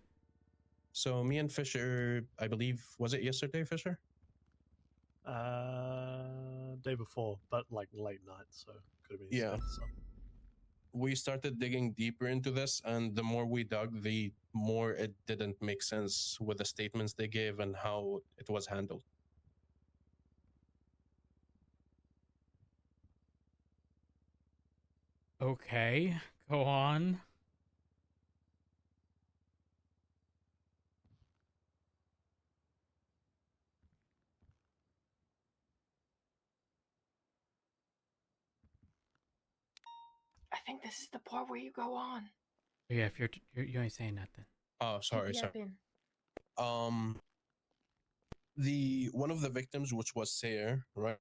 So me and Fisher, I believe, was it yesterday, Fisher? Day before, but like late night, so could have been Yeah. We started digging deeper into this, and the more we dug, the more it didn't make sense with the statements they gave and how it was handled. Okay, go on. I think this is the part where you go on. Yeah, if you ain't saying nothing. Oh, sorry. The one of the victims, which was Sayer, right?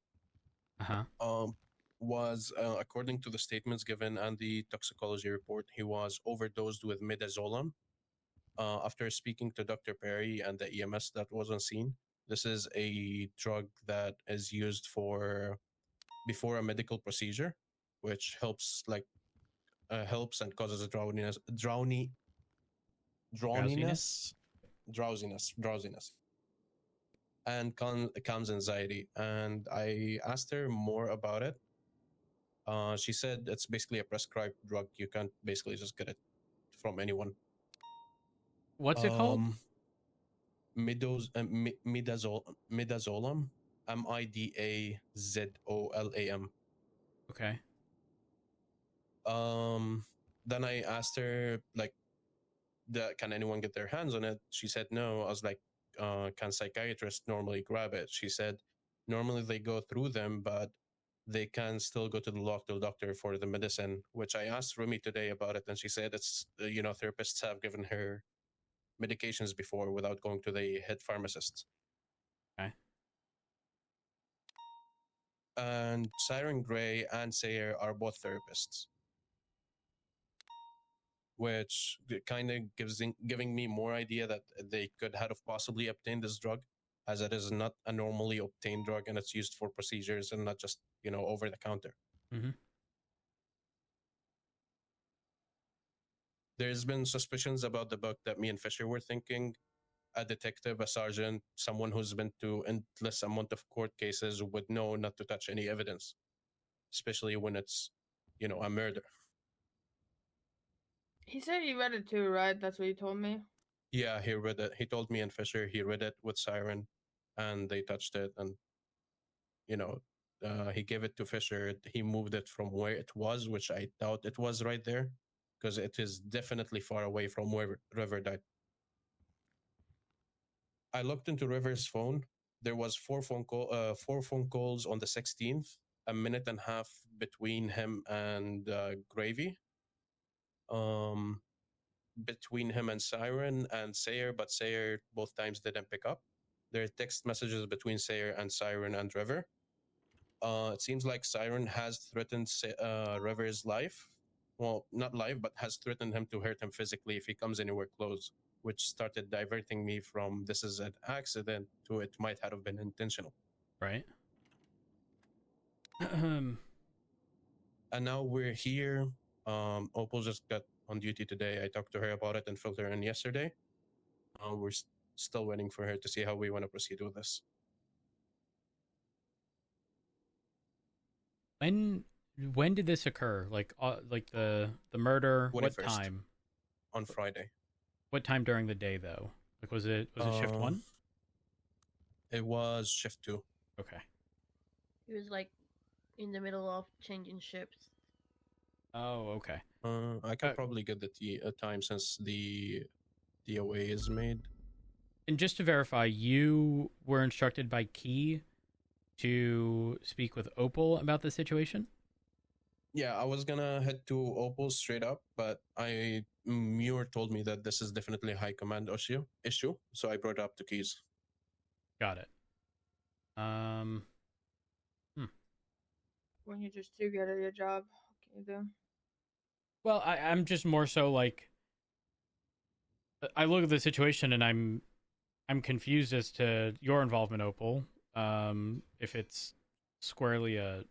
Was according to the statements given and the toxicology report, he was overdosed with midazolam. After speaking to Dr. Perry and the EMS that was on scene, this is a drug that is used before a medical procedure, which helps and causes a drowsiness, and comes anxiety. And I asked her more about it. She said it's basically a prescribed drug. You can't basically just get it from anyone. What's it called? Midazolam. Midazolam. Okay. Then I asked her, like, can anyone get their hands on it? She said no. I was like, can psychiatrists normally grab it? She said normally they go through them, but they can still go to the local doctor for the medicine, which I asked Rumi today about it, and she said it's, therapists have given her medications before without going to the head pharmacist. Okay. And Siren Gray and Sayer are both therapists, which kind of giving me more idea that they could have possibly obtained this drug, as it is not a normally obtained drug and it's used for procedures and not just, over the counter. Mm-hmm. There's been suspicions about the book that me and Fisher were thinking. A detective, a sergeant, someone who's been to endless amount of court cases would know not to touch any evidence, especially when it's, a murder. He said he read it too, right? That's what he told me. Yeah, he read it. He told me and Fisher he read it with Siren, and they touched it, and he gave it to Fisher. He moved it from where it was, which I doubt it was right there, because it is definitely far away from where River died. I looked into River's phone. There was four phone calls on the 16th, a minute and a half between him and Gravy. Between him and Siren and Sayer, but Sayer both times didn't pick up. There are text messages between Sayer and Siren and River. It seems like Siren has threatened River's life. Well, not life, but has threatened him to hurt him physically if he comes anywhere close, which started diverting me from this is an accident to it might have been intentional. Right. And now we're here. Opal just got on duty today. I talked to her about it and filled her in yesterday. We're still waiting for her to see how we want to proceed with this. When did this occur? Like the murder? 21st, what time? On Friday. What time during the day though? Like was it shift 1? It was shift 2. Okay. He was like in the middle of changing shifts. Oh, okay. I can probably get the time since the DOA is made. And just to verify, you were instructed by Key to speak with Opal about the situation? Yeah, I was gonna head to Opal straight up, but Muir told me that this is definitely a high command issue, so I brought it up to Keys. Got it. When you're just too good at your job, what can you do? Well, I'm just more so like, I look at the situation and I'm confused as to your involvement, Opal. If it's squarely a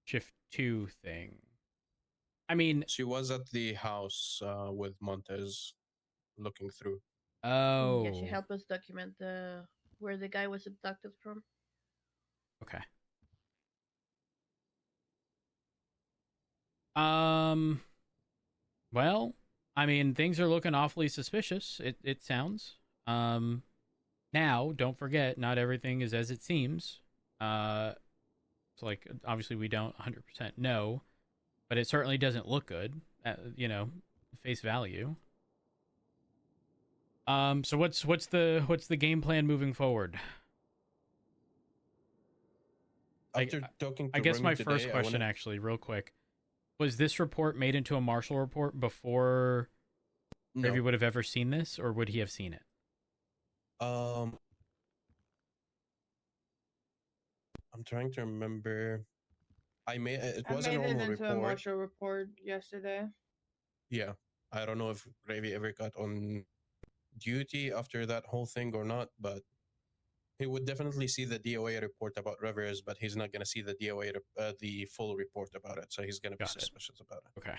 shift 2 thing. I mean, she was at the house with Montez, looking through. Oh. Yeah, she helped us document where the guy was abducted from. Okay. Well, I mean, things are looking awfully suspicious. It sounds. Now, don't forget, not everything is as it seems. So, like, obviously, we don't 100% know, but it certainly doesn't look good. Face value. So what's the game plan moving forward? After talking to I guess Remy my today, first question, actually, real quick, was this report made into a marshal report before Gravy would have ever seen this, or would he have seen it? I'm trying to remember. I made it was a normal it into report. a marshal report yesterday. Yeah, I don't know if Gravy ever got on duty after that whole thing or not, but he would definitely see the DOA report about Rivers, but he's not going to see the DOA the full report about it, so he's going to be suspicious about it. Okay.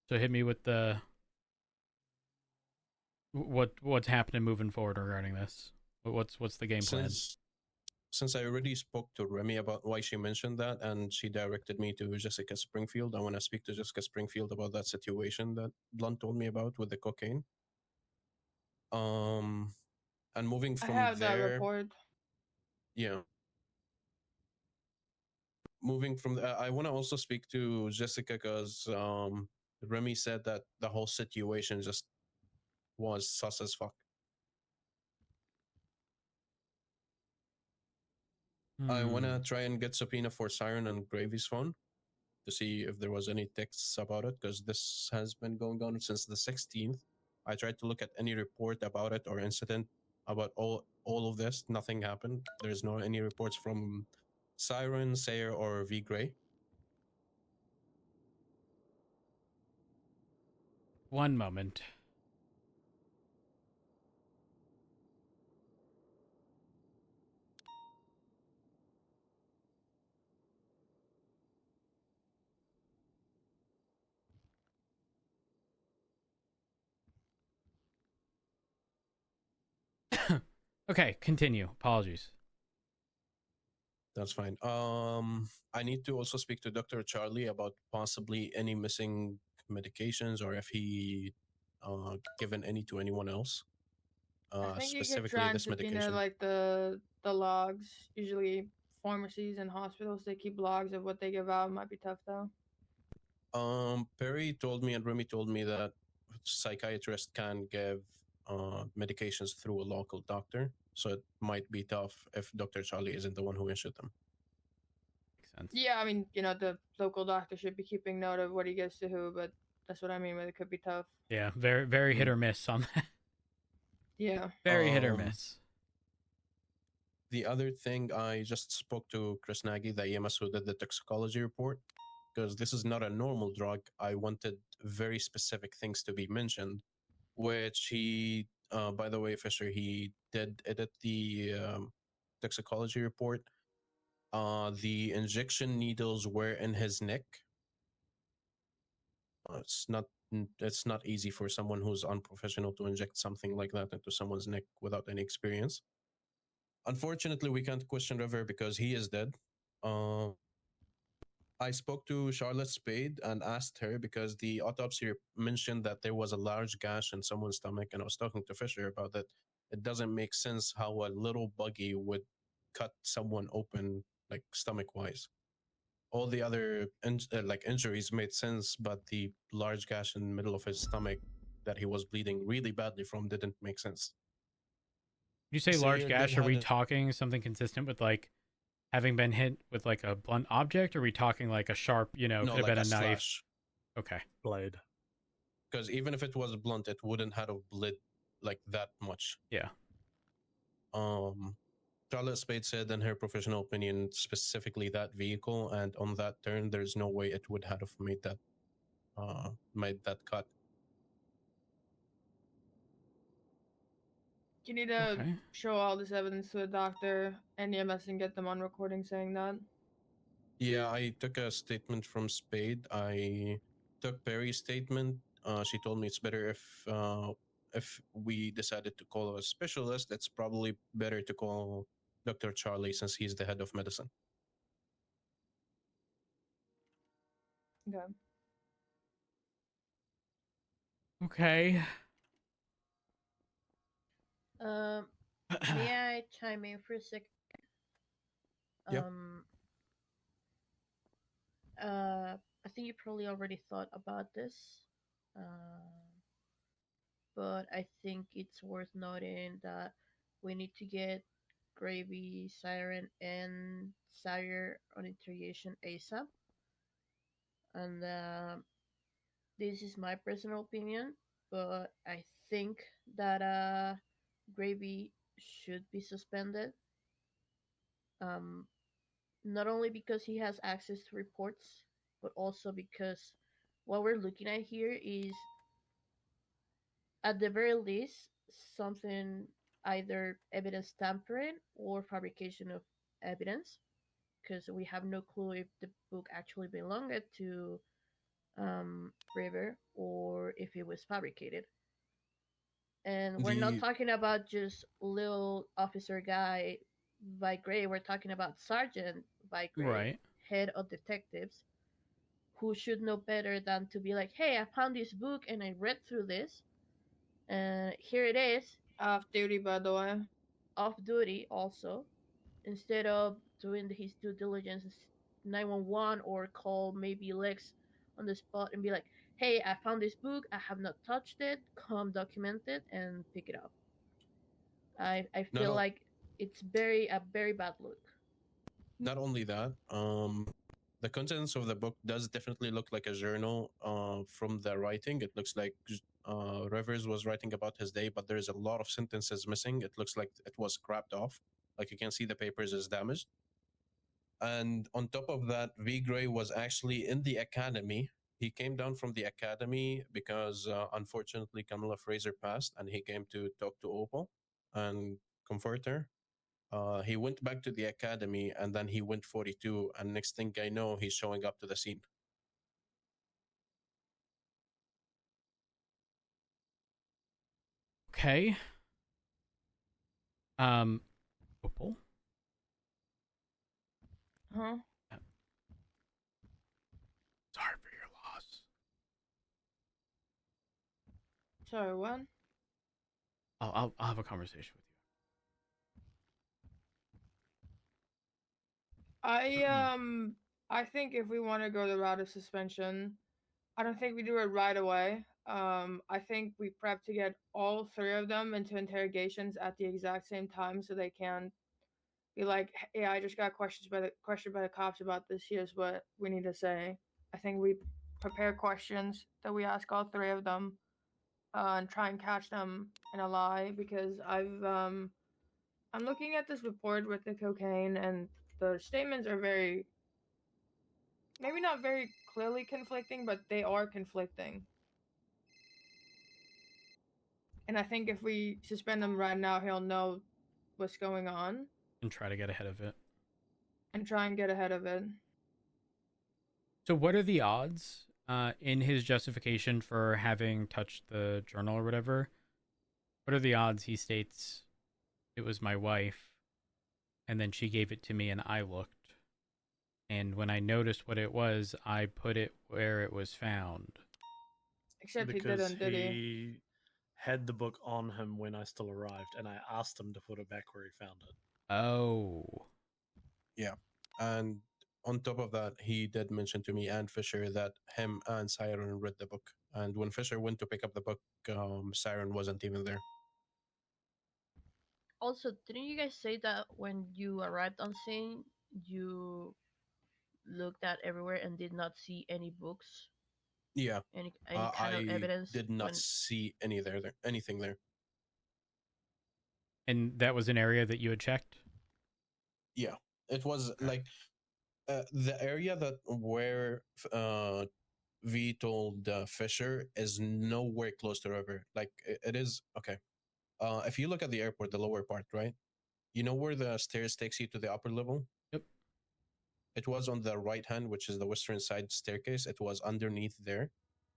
So hit me with the what's happening moving forward regarding this. What's the game plan? Since I already spoke to Remy about why she mentioned that, and she directed me to Jessica Springfield, I want to speak to Jessica Springfield about that situation that Blunt told me about with the cocaine. And moving I from have that there, report. yeah. Moving from I want to also speak to Jessica because Remy said that the whole situation just was sus as fuck. I want to try and get subpoena for Siren and Gravy's phone to see if there was any texts about it, because this has been going on since the 16th. I tried to look at any report about it or incident about all of this. Nothing happened. There's no any reports from Siren, Sayer, or V Gray. One moment. Okay, continue. Apologies. That's fine. I need to also speak to Dr. Charlie about possibly any missing medications or if he given any to anyone else. I think you could Specifically try and this subpoena medication. like the logs. Usually pharmacies and hospitals, they keep logs of what they give out. Might be tough though. Perry told me and Remy told me that psychiatrists can give medications through a local doctor, so it might be tough if Dr. Charlie isn't the one who issued them. Makes sense. Yeah, I mean, the local doctor should be keeping note of what he gives to who, but that's what I mean. But it could be tough. Yeah, very hit or miss on that. Yeah. Very hit or miss. The other thing, I just spoke to Chris Nagy, the EMS who did the toxicology report, because this is not a normal drug. I wanted very specific things to be mentioned, which he, by the way, Fisher, he did edit the toxicology report. The injection needles were in his neck. It's not easy for someone who's unprofessional to inject something like that into someone's neck without any experience. Unfortunately, we can't question River because he is dead. I spoke to Charlotte Spade and asked her because the autopsy mentioned that there was a large gash in someone's stomach, and I was talking to Fisher about that. It doesn't make sense how a little buggy would cut someone open, like stomach-wise. All the other injuries made sense, but the large gash in the middle of his stomach that he was bleeding really badly from didn't make sense. You say large gash, are we talking something consistent with like having been hit with like a blunt object, or are we talking like a sharp, could have like been a knife? Slash. Okay. Blade. Because even if it was blunt, it wouldn't have bled like that much. Yeah. Charlotte Spade said in her professional opinion, specifically that vehicle and on that turn, there's no way it would have made that cut. You need to show all this evidence to a doctor and EMS and get them on recording saying that. Yeah, I took a statement from Spade. I took Perry's statement. She told me it's better if we decided to call a specialist, it's probably better to call Dr. Charlie since he's the head of medicine. Okay. Okay. May I chime in for a sec? Yep. I think you probably already thought about this, but I think it's worth noting that we need to get Gravy, Siren, and Sire on interrogation ASAP. And this is my personal opinion, but I think that Gravy should be suspended. Not only because he has access to reports, but also because what we're looking at here is, at the very least, something either evidence tampering or fabrication of evidence, because we have no clue if the book actually belonged to river or if it was fabricated. And we're not talking about just little officer guy by Gray. We're talking about Sergeant by Gray, Right. head of detectives, who should know better than to be like, "Hey, I found this book and I read through this, and here it is." Off duty, by the way. Off duty, also, instead of doing his due diligence, 911 or call maybe Lex on the spot and be like, "Hey, I found this book. I have not touched it. Come document it and pick it up." I feel like it's a very bad look. Not only that, the contents of the book does definitely look like a journal. From the writing, it looks like Rivers was writing about his day, but there's a lot of sentences missing. It looks like it was scrapped off. Like you can see the papers is damaged. And on top of that, V. Gray was actually in the academy. He came down from the academy because unfortunately Camilla Fraser passed, and he came to talk to Opal and comfort her. He went back to the academy, and then he went 42, and next thing I know, he's showing up to the scene. Okay. Opal? Huh? Sorry for your loss. Sorry, what? I'll have a conversation with you. I think if we want to go the route of suspension, I don't think we do it right away. I think we prep to get all three of them into interrogations at the exact same time, so they can be like, "Yeah, I just got questioned by the cops about this. Here's what we need to say." I think we prepare questions that we ask all three of them, and try and catch them in a lie, because I'm looking at this report with the cocaine, and the statements are maybe not very clearly conflicting, but they are conflicting. And I think if we suspend him right now, he'll know what's going on And try to get ahead of it. and try and get ahead of it. So what are the odds in his justification for having touched the journal or whatever? What are the odds he states it was my wife and then she gave it to me and I looked? And when I noticed what it was, I put it where it was found. Except because he didn't, did he? he had the book on him when I still arrived, and I asked him to put it back where he found it. Oh. Yeah. And on top of that, he did mention to me and Fisher that him and Siren read the book. And when Fisher went to pick up the book, Siren wasn't even there. Also, didn't you guys say that when you arrived on scene, you looked at everywhere and did not see any books? Yeah. Any kind of evidence? Did not see anything there. And that was an area that you had checked? Yeah. It was like the area that where V told Fisher is nowhere close to the river. Like it is okay. If you look at the airport, the lower part, right? You know where the stairs takes you to the upper level? Yep. It was on the right hand, which is the western side staircase. It was underneath there.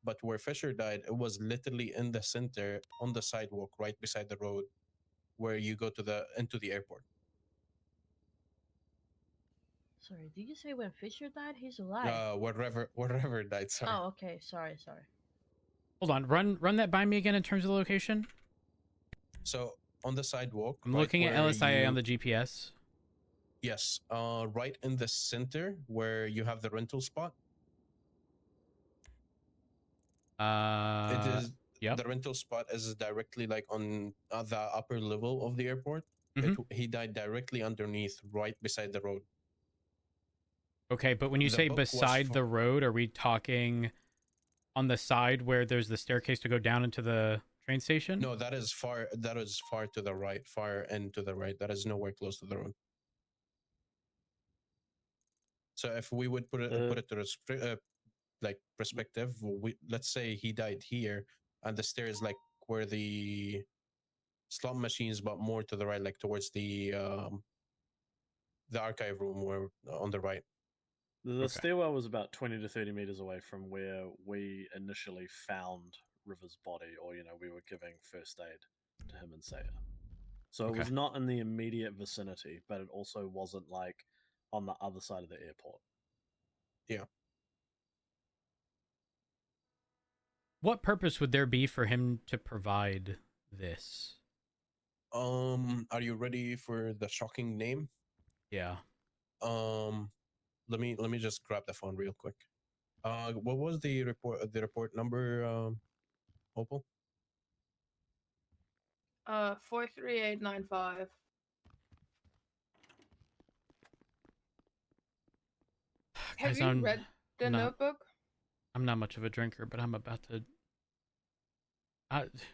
But where Fisher died, it was literally in the center on the sidewalk right beside the road where you go to into the airport. Sorry, did you say when Fisher died? He's alive. Wherever died, sorry. Oh, okay. Sorry. Hold on. Run that by me again in terms of the location. So on the sidewalk. I'm looking at LSIA on the GPS. Yes. Right in the center where you have the rental spot. It is. Yep. The rental spot is directly like on the upper level of the airport. He died directly underneath, right beside the road. Okay, but when you say beside the road, are we talking on the side where there's the staircase to go down into the train station? No, that is far to the right, far and to the right. That is nowhere close to the road. So if we would put it to like perspective, let's say he died here, and the stairs like where the slot machines, but more to the right, like towards the archive room, where on the right. The Okay. stairwell was about 20 to 30 meters away from where we initially found River's body, or, we were giving first aid to him and Saya. So it Okay. was not in the immediate vicinity, but it also wasn't like on the other side of the airport. Yeah. What purpose would there be for him to provide this? Are you ready for the shocking name? Yeah. Let me just grab the phone real quick. What was the report number, Opal? 43895. Have Guys, you I'm read the not- Notebook? I'm not much of a drinker, but I'm about to.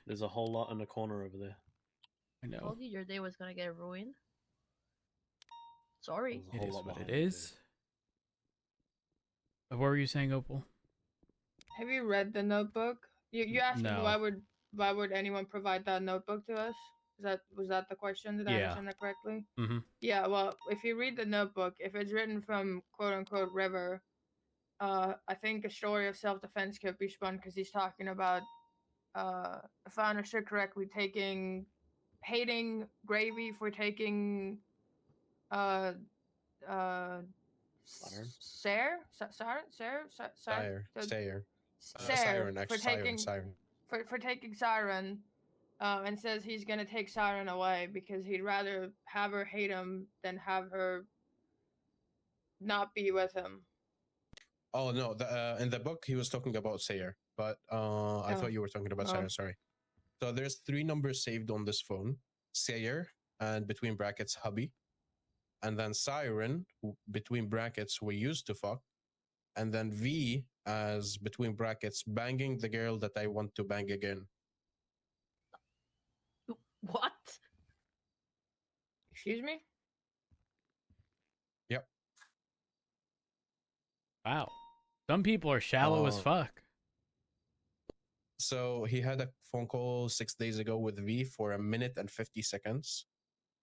There's a whole lot in the corner over there. I I know. told you your day was gonna get ruined. Sorry. It is what it is. What were you saying, Opal? Have you read the Notebook? You asked me No. why would anyone provide that notebook to us? Was that the question? Did I understand that correctly? Mm-hmm. Yeah. Well, if you read the Notebook, if it's written from quote unquote River, I think a story of self defense could be spun because he's talking about, if I understood correctly, hating Gravy for taking Siren. Sayer for taking Siren, and says he's gonna take Siren away because he'd rather have her hate him than have her not be with him. Oh no, in the book he was talking about Sayer, but I thought you were talking about Siren. Sorry. So there's 3 numbers saved on this phone: Sayer, and between brackets hubby, and then Siren between brackets we used to fuck, and then V as between brackets banging the girl that I want to bang again. What? Excuse me? Yep. Wow. Some people are shallow as fuck. So he had a phone call 6 days ago with V for 1 minute and 50 seconds,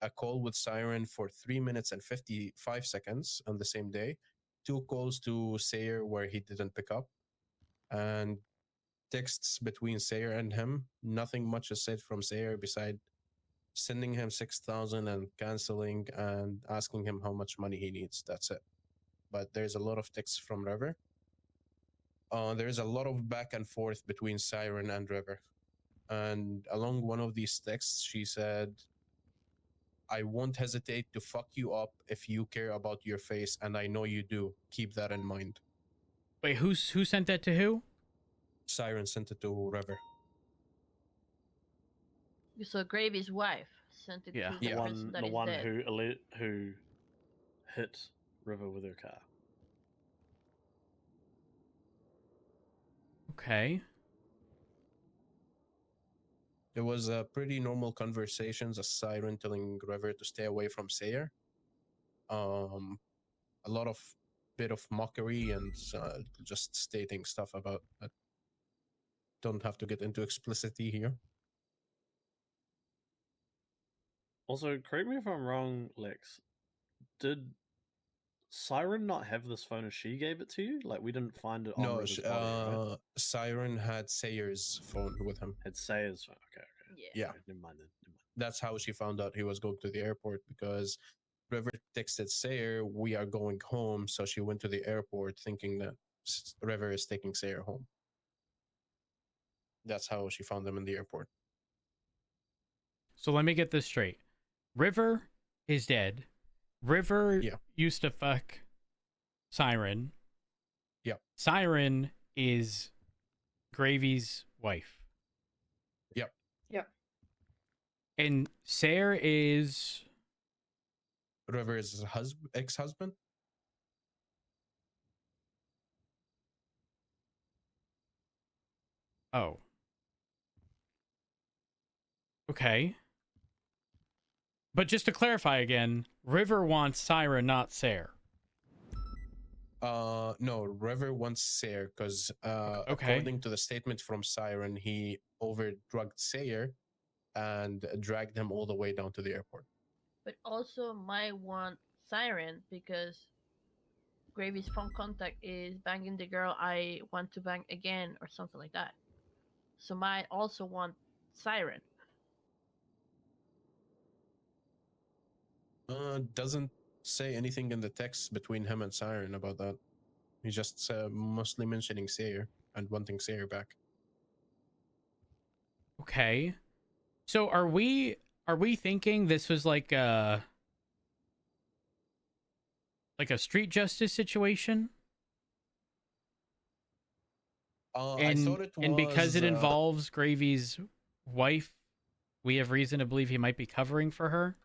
a call with Siren for 3 minutes and 55 seconds on the same day, 2 calls to Sayer where he didn't pick up, and texts between Sayer and him. Nothing much is said from Sayer beside sending him 6,000 and canceling and asking him how much money he needs. That's it. But there's a lot of texts from River. There's a lot of back and forth between Siren and River. And along one of these texts, she said, I won't hesitate to fuck you up if you care about your face, and I know you do. Keep that in mind. Wait, who sent that to who? Siren sent it to River. So Gravy's wife sent it to the person that is dead. who hit River with her car. Okay. It was a pretty normal conversations, a Siren telling River to stay away from Sayer. A lot of bit of mockery and just stating stuff about that. Don't have to get into explicitity here. Also, correct me if I'm wrong, Lex. Did Siren not have this phone as she gave it to you? Like, we didn't find it on River's body, right? Siren had Sayer's phone with him. Had Sayer's phone. Okay. Yeah. Okay, never mind then. That's how she found out he was going to the airport, because River texted Sayer, we are going home. So she went to the airport thinking that River is taking Sayer home. That's how she found them in the airport. So let me get this straight. River is dead. River used to fuck Siren. Yep. Siren is Gravy's wife. Yep. Yep. And Sayer is River's ex-husband. Oh. Okay. But just to clarify again, River wants Siren, not Sayer. No, River wants Sayer because according to the statement from Siren, he overdrugged Sayer and dragged him all the way down to the airport. But also might want Siren because Gravy's phone contact is banging the girl I want to bang again or something like that. So might also want Siren. Doesn't say anything in the text between him and Siren about that. He's just mostly mentioning Sayer and wanting Sayer back. Okay. So are we thinking this was like a street justice situation? I thought it was, and because it involves Gravy's wife, we have reason to believe he might be covering for her.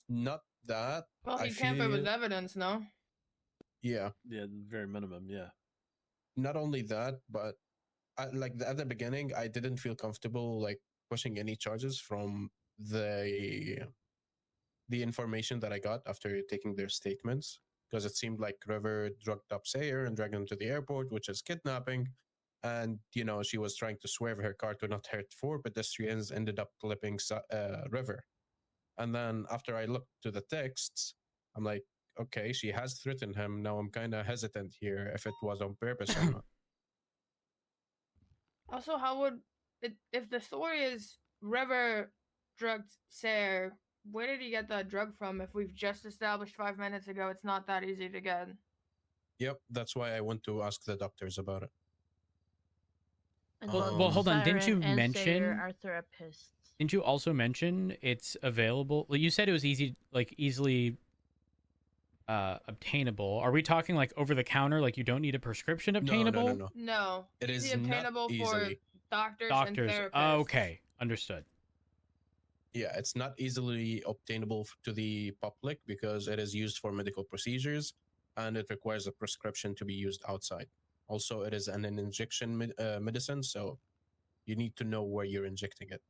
Not that. Well, he tampered with evidence, no? Yeah. Yeah, very minimum, yeah. Not only that, but at the beginning, I didn't feel comfortable like pushing any charges from the information that I got after taking their statements, because it seemed like River drugged up Sayer and dragged him to the airport, which is kidnapping. And, you know, she was trying to swerve her car to not hurt four pedestrians, ended up clipping River. And then after I looked to the texts, I'm like, okay, she has threatened him. Now I'm kind of hesitant here if it was on purpose or not. Also, how would it, if the story is River drugged Sayer, where did he get that drug from? If we've just established 5 minutes ago, it's not that easy to get. Yep, that's why I went to ask the doctors about it. And Well, hold on. Didn't you Siren and mention? Sayer are therapists. Didn't you also mention it's available? You said it was easily obtainable. Are we talking like over the counter? Like you don't need a prescription obtainable? No. It is Easy obtainable not for easily. doctors and therapists. Oh, okay, understood. Yeah, it's not easily obtainable to the public because it is used for medical procedures and it requires a prescription to be used outside. Also, it is an injection medicine, so you need to know where you're injecting it.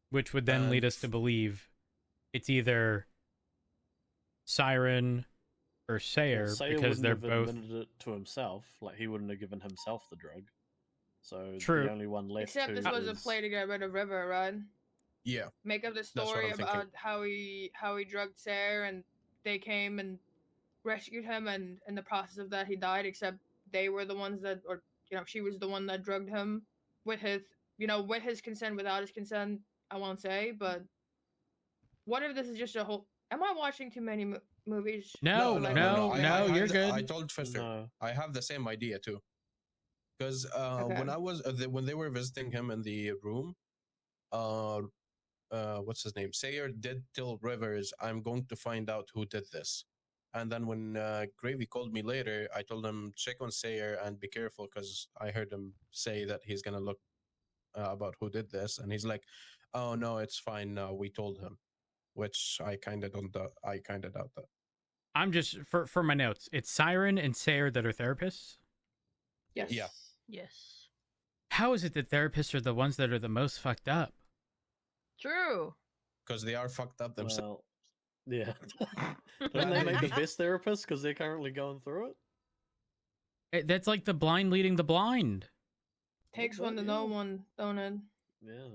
Which would then lead us to believe it's either Siren or Sayer, Sayer because wouldn't they're have both admitted it to himself. Like he wouldn't have given himself the drug. So True. the only one left. Except this was a play to get rid of River, right? Yeah. Make up the what story I'm about thinking. how he drugged Sayer and they came and rescued him, and in the process of that he died, except they were the ones that, or she was the one that drugged him with his consent, without his consent, I won't say. But what if this is just a whole, am I watching too many movies? No, you're good. I told Fisher I have the same idea too. Because Okay. when I was when they were visiting him in the room, what's his name? Sayer did tell Rivers, "I'm going to find out who did this." And then when Gravy called me later, I told him check on Sayer and be careful because I heard him say that he's gonna look about who did this, and he's like, "Oh no, it's fine. We told him," which I kind of don't. I kind of doubt that. I'm just for my notes. It's Siren and Sayer that are therapists. Yes. Yeah. Yes. How is it that therapists are the ones that are the most fucked up? True. Because they are fucked up themselves. Well, yeah. Don't they make the best therapists because they're currently going through it? That's like the blind leading the blind. Takes one to know one, don't it? Yeah.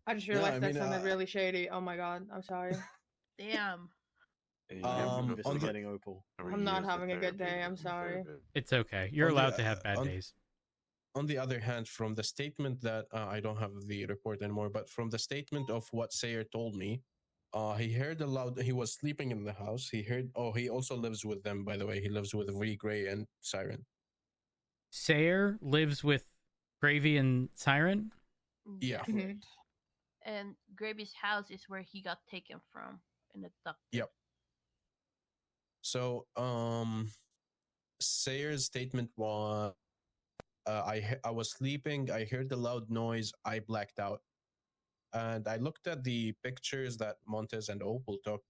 I just realized that sounded really shady. Oh my god, I'm sorry. Damn. Investigating Opal. I'm not having a good day. I'm sorry. It's okay. You're allowed to have bad days. On the other hand, from the statement that I don't have the report anymore, but from the statement of what Sayer told me, he heard a loud. He was sleeping in the house. He heard. Oh, he also lives with them. By the way, he lives with V Gray and Siren. Sayer lives with Gravy and Siren. Yeah. Mm-hmm. And Gravy's house is where he got taken from in the duct. Yep. So, Sayer's statement was, I was sleeping. I heard the loud noise. I blacked out. And I looked at the pictures that Montez and Opal took.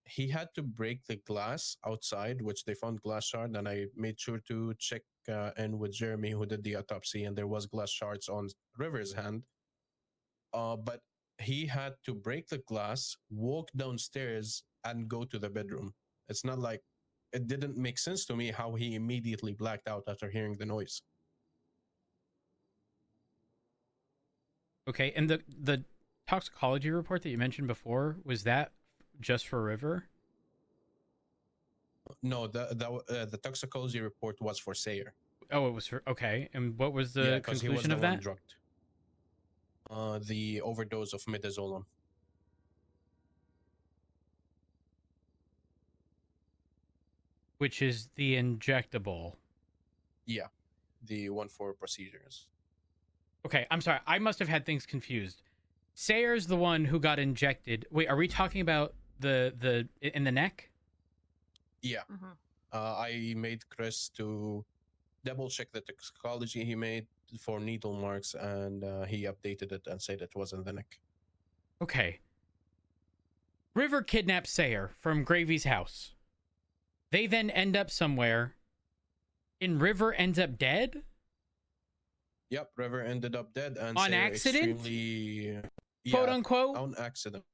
He had to break the glass outside, which they found glass shard. And I made sure to check in with Jeremy, who did the autopsy, and there was glass shards on River's hand. But he had to break the glass, walk downstairs, and go to the bedroom. It's not like, it didn't make sense to me how he immediately blacked out after hearing the noise. Okay, and the toxicology report that you mentioned before, was that just for River? No, the toxicology report was for Sayer. Oh, it was for okay. And what was the 'cause he was conclusion the of one that? drugged. The overdose of midazolam. Which is the injectable. Yeah, the one for procedures. Okay, I'm sorry. I must have had things confused. Sayer's the one who got injected. Wait, are we talking about the in the neck? Yeah. I made Chris to double check the toxicology he made for needle marks, and he updated it and said it was in the neck. Okay. River kidnaps Sayer from Gravy's house. They then end up somewhere, and River ends up dead? Yep, River ended up dead and On Sayer accident? extremely, Quote unquote? on accident.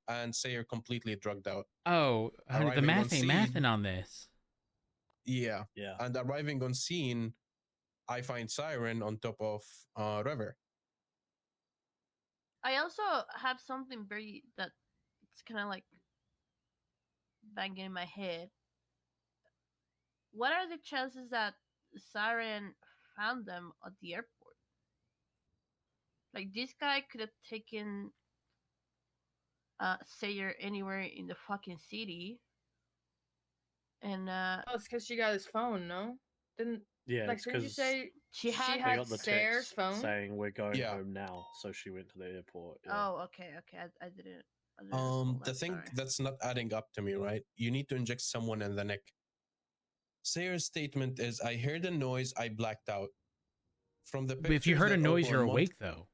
And Sayer completely drugged out. Oh, honey, the Arriving math on ain't scene- mathing on this. Yeah. And arriving on scene, I find Siren on top of River. I also have something very that it's kind of like banging in my head. What are the chances that Siren found them at the airport? Like, this guy could have taken Sayer anywhere in the fucking city. And Oh, it's because she got his phone, no? Didn't Yeah, like it's didn't you 'cause say she They had got the Sayer's text phone? saying we're going Yeah. home now, so she went to the airport. Yeah. Oh, okay. I didn't recall The that, thing sorry. that's not adding up to me, right? You need to inject someone in the neck. Sayer's statement is, I heard a noise, I blacked out. From the But if you pictures heard a that noise, Obo you're and Mont- awake, though.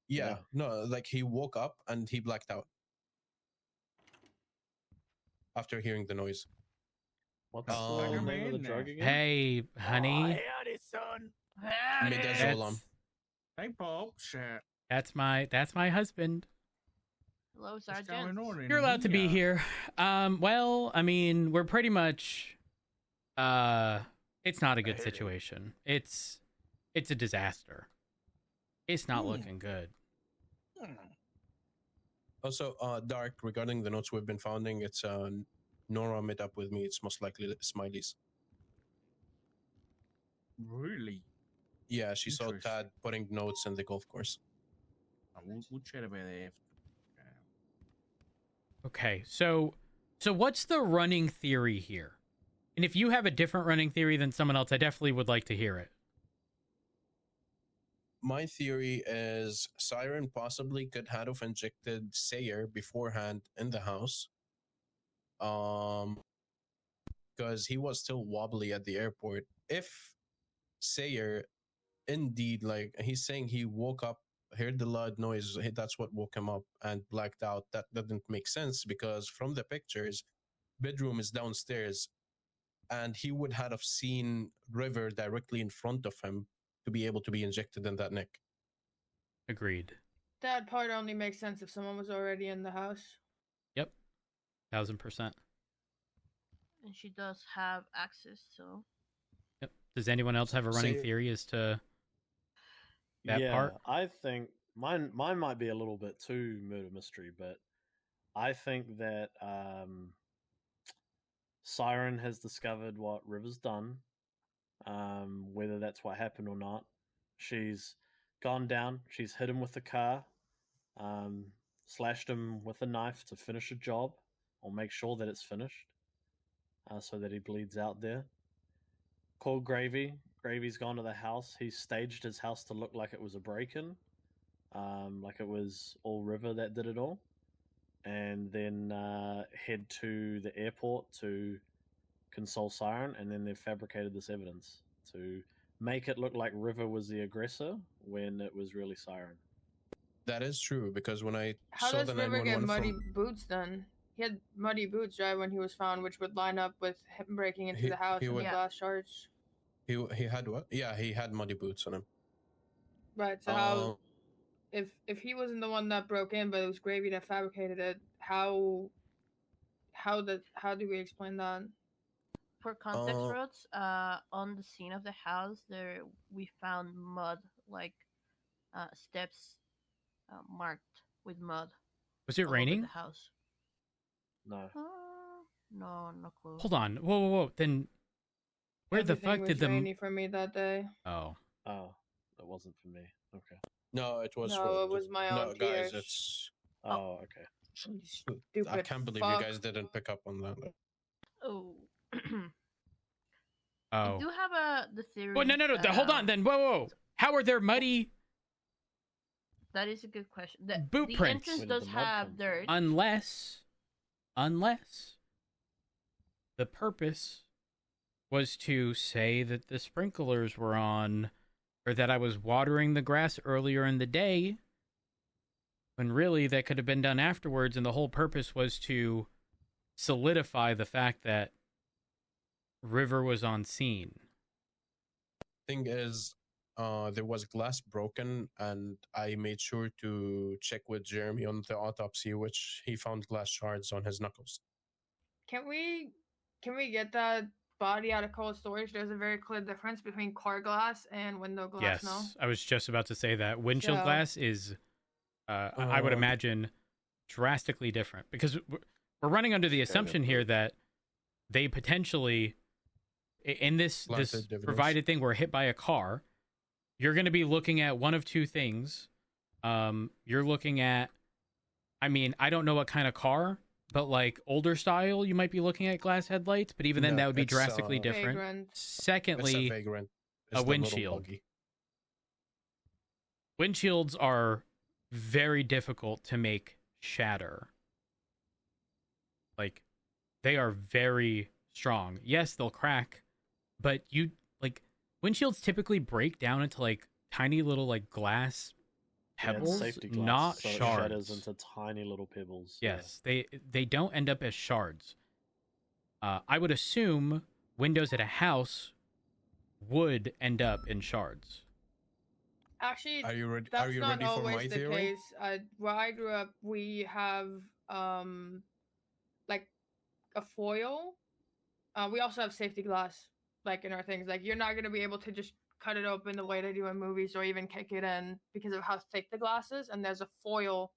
Yeah, no, like he woke up and he blacked out after hearing the noise. What's the name of the drug again? Hey, honey. howdy, son. Midazolam. Hey, folks. That's my husband. Hello, What's Sergeant. going on in You're allowed to be here? here. Well, I mean, we're pretty much it's not a good situation. It's a disaster. It's not looking good. Also, Dark, regarding the notes we've been finding, it's Nora met up with me. It's most likely Smiley's. Really? Yeah, she saw Interesting. Tad putting notes in the golf course. We'll chat about that after. Okay, so what's the running theory here? And if you have a different running theory than someone else, I definitely would like to hear it. My theory is Siren possibly could have injected Sayer beforehand in the house. Because he was still wobbly at the airport. If Sayer indeed, like he's saying, he woke up, heard the loud noise, that's what woke him up and blacked out. That doesn't make sense because from the pictures, bedroom is downstairs, and he would have seen River directly in front of him to be able to be injected in that neck. Agreed. That part only makes sense if someone was already in the house. Yep. 1000%. And she does have access, so. Yep. Does anyone else have a running theory as to that part? I think mine might be a little bit too murder mystery, but I think that Siren has discovered what River's done. Whether that's what happened or not, she's gone down. She's hit him with the car, slashed him with a knife to finish a job or make sure that it's finished, so that he bleeds out there. Called Gravy. Gravy's gone to the house. He staged his house to look like it was a break-in, like it was all River that did it all, and then head to the airport to console Siren, and then they've fabricated this evidence to make it look like River was the aggressor when it was really Siren. That is true, because when I How saw does the River get 911 muddy from... boots then? He had muddy boots, right, when he was found, which would line up with him breaking into the house and the glass shards. He had what? Yeah, he had muddy boots on him. Right, so how... If he wasn't the one that broke in, but it was Gravy that fabricated it, how do we explain that? For context, Roads, on the scene of the house, there we found mud, like steps marked with mud. Was it all over raining? the house. No. No, no clue. Hold on. Whoa, whoa, whoa. Then where the Everything fuck was did the... rainy for me that day. Oh. Oh, that wasn't for me. Okay. No, it was. No, it was my own No, guys, tears. it's. Oh, okay. Stupid I can't believe fuck. you guys didn't pick up on that. Oh. Oh. I do have the theory. Well, no. Hold on then. Whoa, whoa. How are there muddy... That is a good question. boot the prints? entrance does have dirt. Unless the purpose was to say that the sprinklers were on, or that I was watering the grass earlier in the day, when really that could have been done afterwards, and the whole purpose was to solidify the fact that River was on scene. Thing is, there was glass broken, and I made sure to check with Jeremy on the autopsy, which he found glass shards on his knuckles. Can we get that body out of cold storage? There's a very clear difference between car glass and window glass. Yes, No. I was just about to say that. Windshield So- glass is, I would imagine, drastically different, because we're running under the assumption here that they potentially, in this Planted dividends. provided thing, were hit by a car. You're going to be looking at one of two things. You're looking at, I mean, I don't know what kind of car, but like older style, you might be looking at glass headlights, but even then No, that would be it's, drastically different. Vagrant. Secondly, It's a vagrant. It's a the little windshield. buggy. Windshields are very difficult to make shatter. Like, they are very strong. Yes, they'll crack, but windshields typically break down into like tiny little like glass pebbles, safety glass, not so it shards. shatters into tiny little pebbles. Yes, they don't end up as shards. I would assume windows at a house would end up in shards. Actually, Are you ready? that's Are you not ready for always my the theory? case. Where I grew up, we have like a foil. We also have safety glass, like in our things. Like you're not gonna be able to just cut it open the way they do in movies, or even kick it in because of how thick the glass is. And there's a foil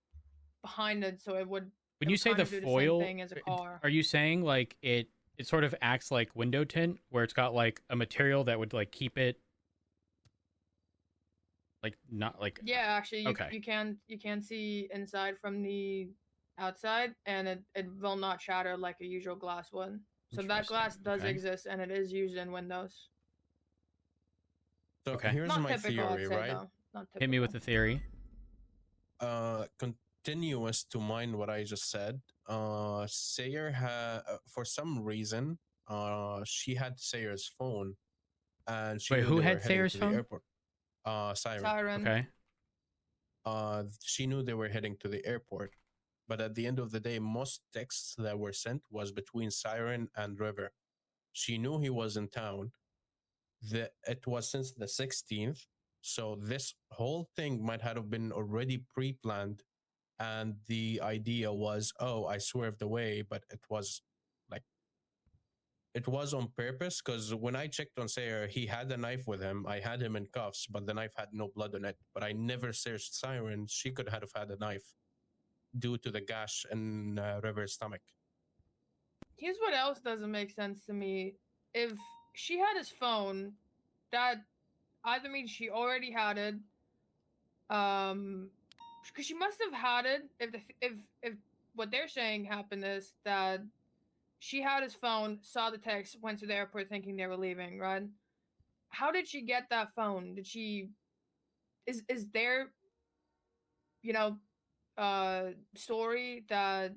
behind it, so it would. When you say the do the same foil, thing as a car. are you saying like it sort of acts like window tint, where it's got like a material that would like keep it like not like... Yeah, actually, Okay. you can see inside from the outside, and it will not shatter like a usual glass would. So that glass does Okay. exist, and it is used in windows. So Okay. here's Not my typical, I'd theory, say, right? though. Not Hit me with the theory. Continuous to mind what I just said. Sayer for some reason, she had Sayer's phone, and she Wait, knew who they had were heading Sayer's to the phone? airport. Siren. Siren. Okay. She knew they were heading to the airport, but at the end of the day, most texts that were sent was between Siren and River. She knew he was in town. It was since the 16th, so this whole thing might have been already pre-planned, and the idea was, oh, I swerved away, but it was on purpose, because when I checked on Sayer, he had a knife with him. I had him in cuffs, but the knife had no blood on it. But I never searched Siren. She could have had a knife due to the gash in River's stomach. Here's what else doesn't make sense to me. If she had his phone, that either means she already had it, because she must have had it. If what they're saying happened is that she had his phone, saw the text, went to the airport thinking they were leaving, right? How did she get that phone? Did she is there story that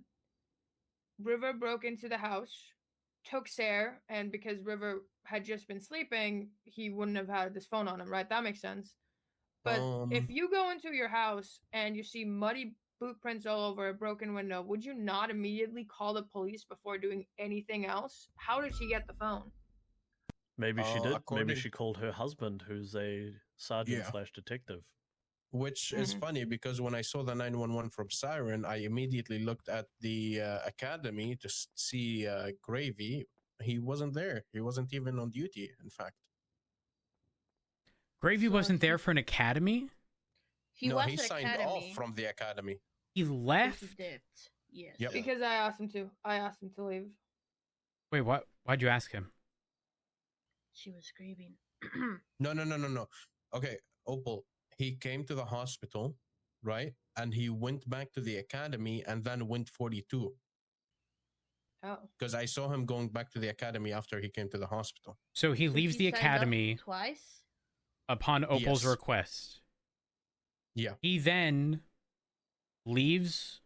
River broke into the house, took Sayer, and because River had just been sleeping, he wouldn't have had this phone on him, right? That makes sense. But if you go into your house and you see muddy boot prints all over a broken window, would you not immediately call the police before doing anything else? How did she get the phone? Maybe she did. Maybe according- she called her husband, who's a sergeant / detective. Which is funny, because when I saw the 911 from Siren, I immediately looked at the academy to see Gravy. He wasn't there. He wasn't even on duty, in fact. Gravy wasn't there for an academy? He no, was he at signed academy. off from the academy. He left? He dipped. Yes. Yep. Because I asked him to. I asked him to leave. Wait, what? Why'd you ask him? She was screaming. No. Okay, Opal, he came to the hospital, right? And he went back to the academy and then went 42. Oh. Because I saw him going back to the academy after he came to the hospital. So he leaves the signed up academy twice. upon Opal's Yes. request. Yeah. He then leaves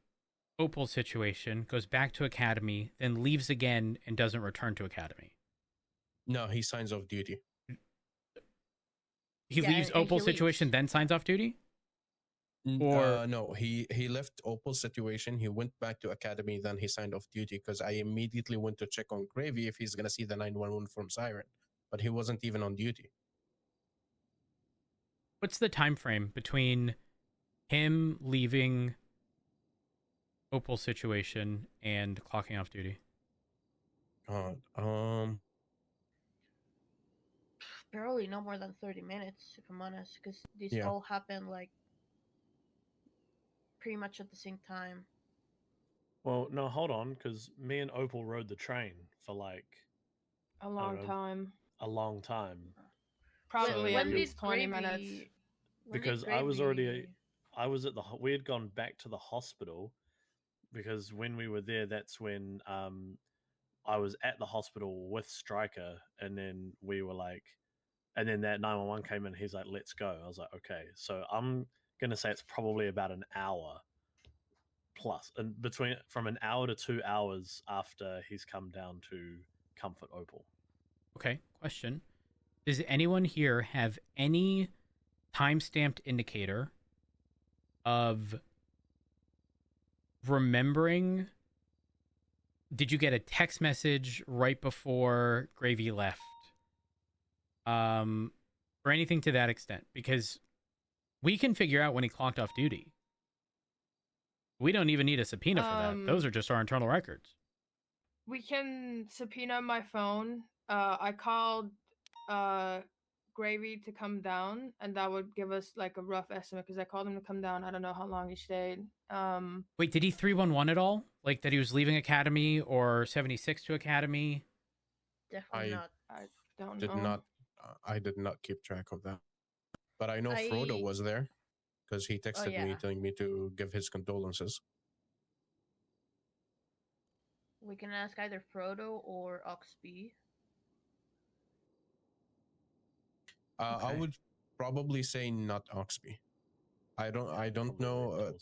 Opal's situation, goes back to academy, then leaves again and doesn't return to academy. No, he signs off duty. He leaves Opal's situation, then signs off duty? Or No, he left Opal's situation. He went back to academy, then he signed off duty because I immediately went to check on Gravy if he's gonna see the 911 from Siren, but he wasn't even on duty. what's the time frame between him leaving Opal's situation and clocking off duty? God, Barely no more than 30 minutes, if I'm honest, because this Yeah. all happened like pretty much at the same time. Well, no, hold on, because me and Opal rode the train for like A long time. a long time. Probably When at did least 20 Gravy- minutes. when did Because I was Gravy- already, we had gone back to the hospital because when we were there, that's when I was at the hospital with Stryker, and then we were like, and then that 911 came in. He's like, "Let's go." I was like, "Okay." So I'm gonna say it's probably about an hour plus, and from an hour to 2 hours after he's come down to comfort Opal. Okay, question. Does anyone here have any time-stamped indicator of remembering? Did you get a text message right before Gravy left? Or anything to that extent? Because we can figure out when he clocked off duty. We don't even need a subpoena for that. Those are just our internal records. We can subpoena my phone. I called Gravy to come down, and that would give us like a rough estimate because I called him to come down. I don't know how long he stayed. Wait, did he 311 at all? Like that he was leaving Academy or 76 to Academy? Definitely I not. I don't did know. not. I did not keep track of that, but I know Frodo was there because he texted me yeah. telling me to give his condolences. We can ask either Frodo or Oxby. I would probably say not Oxby. I don't know.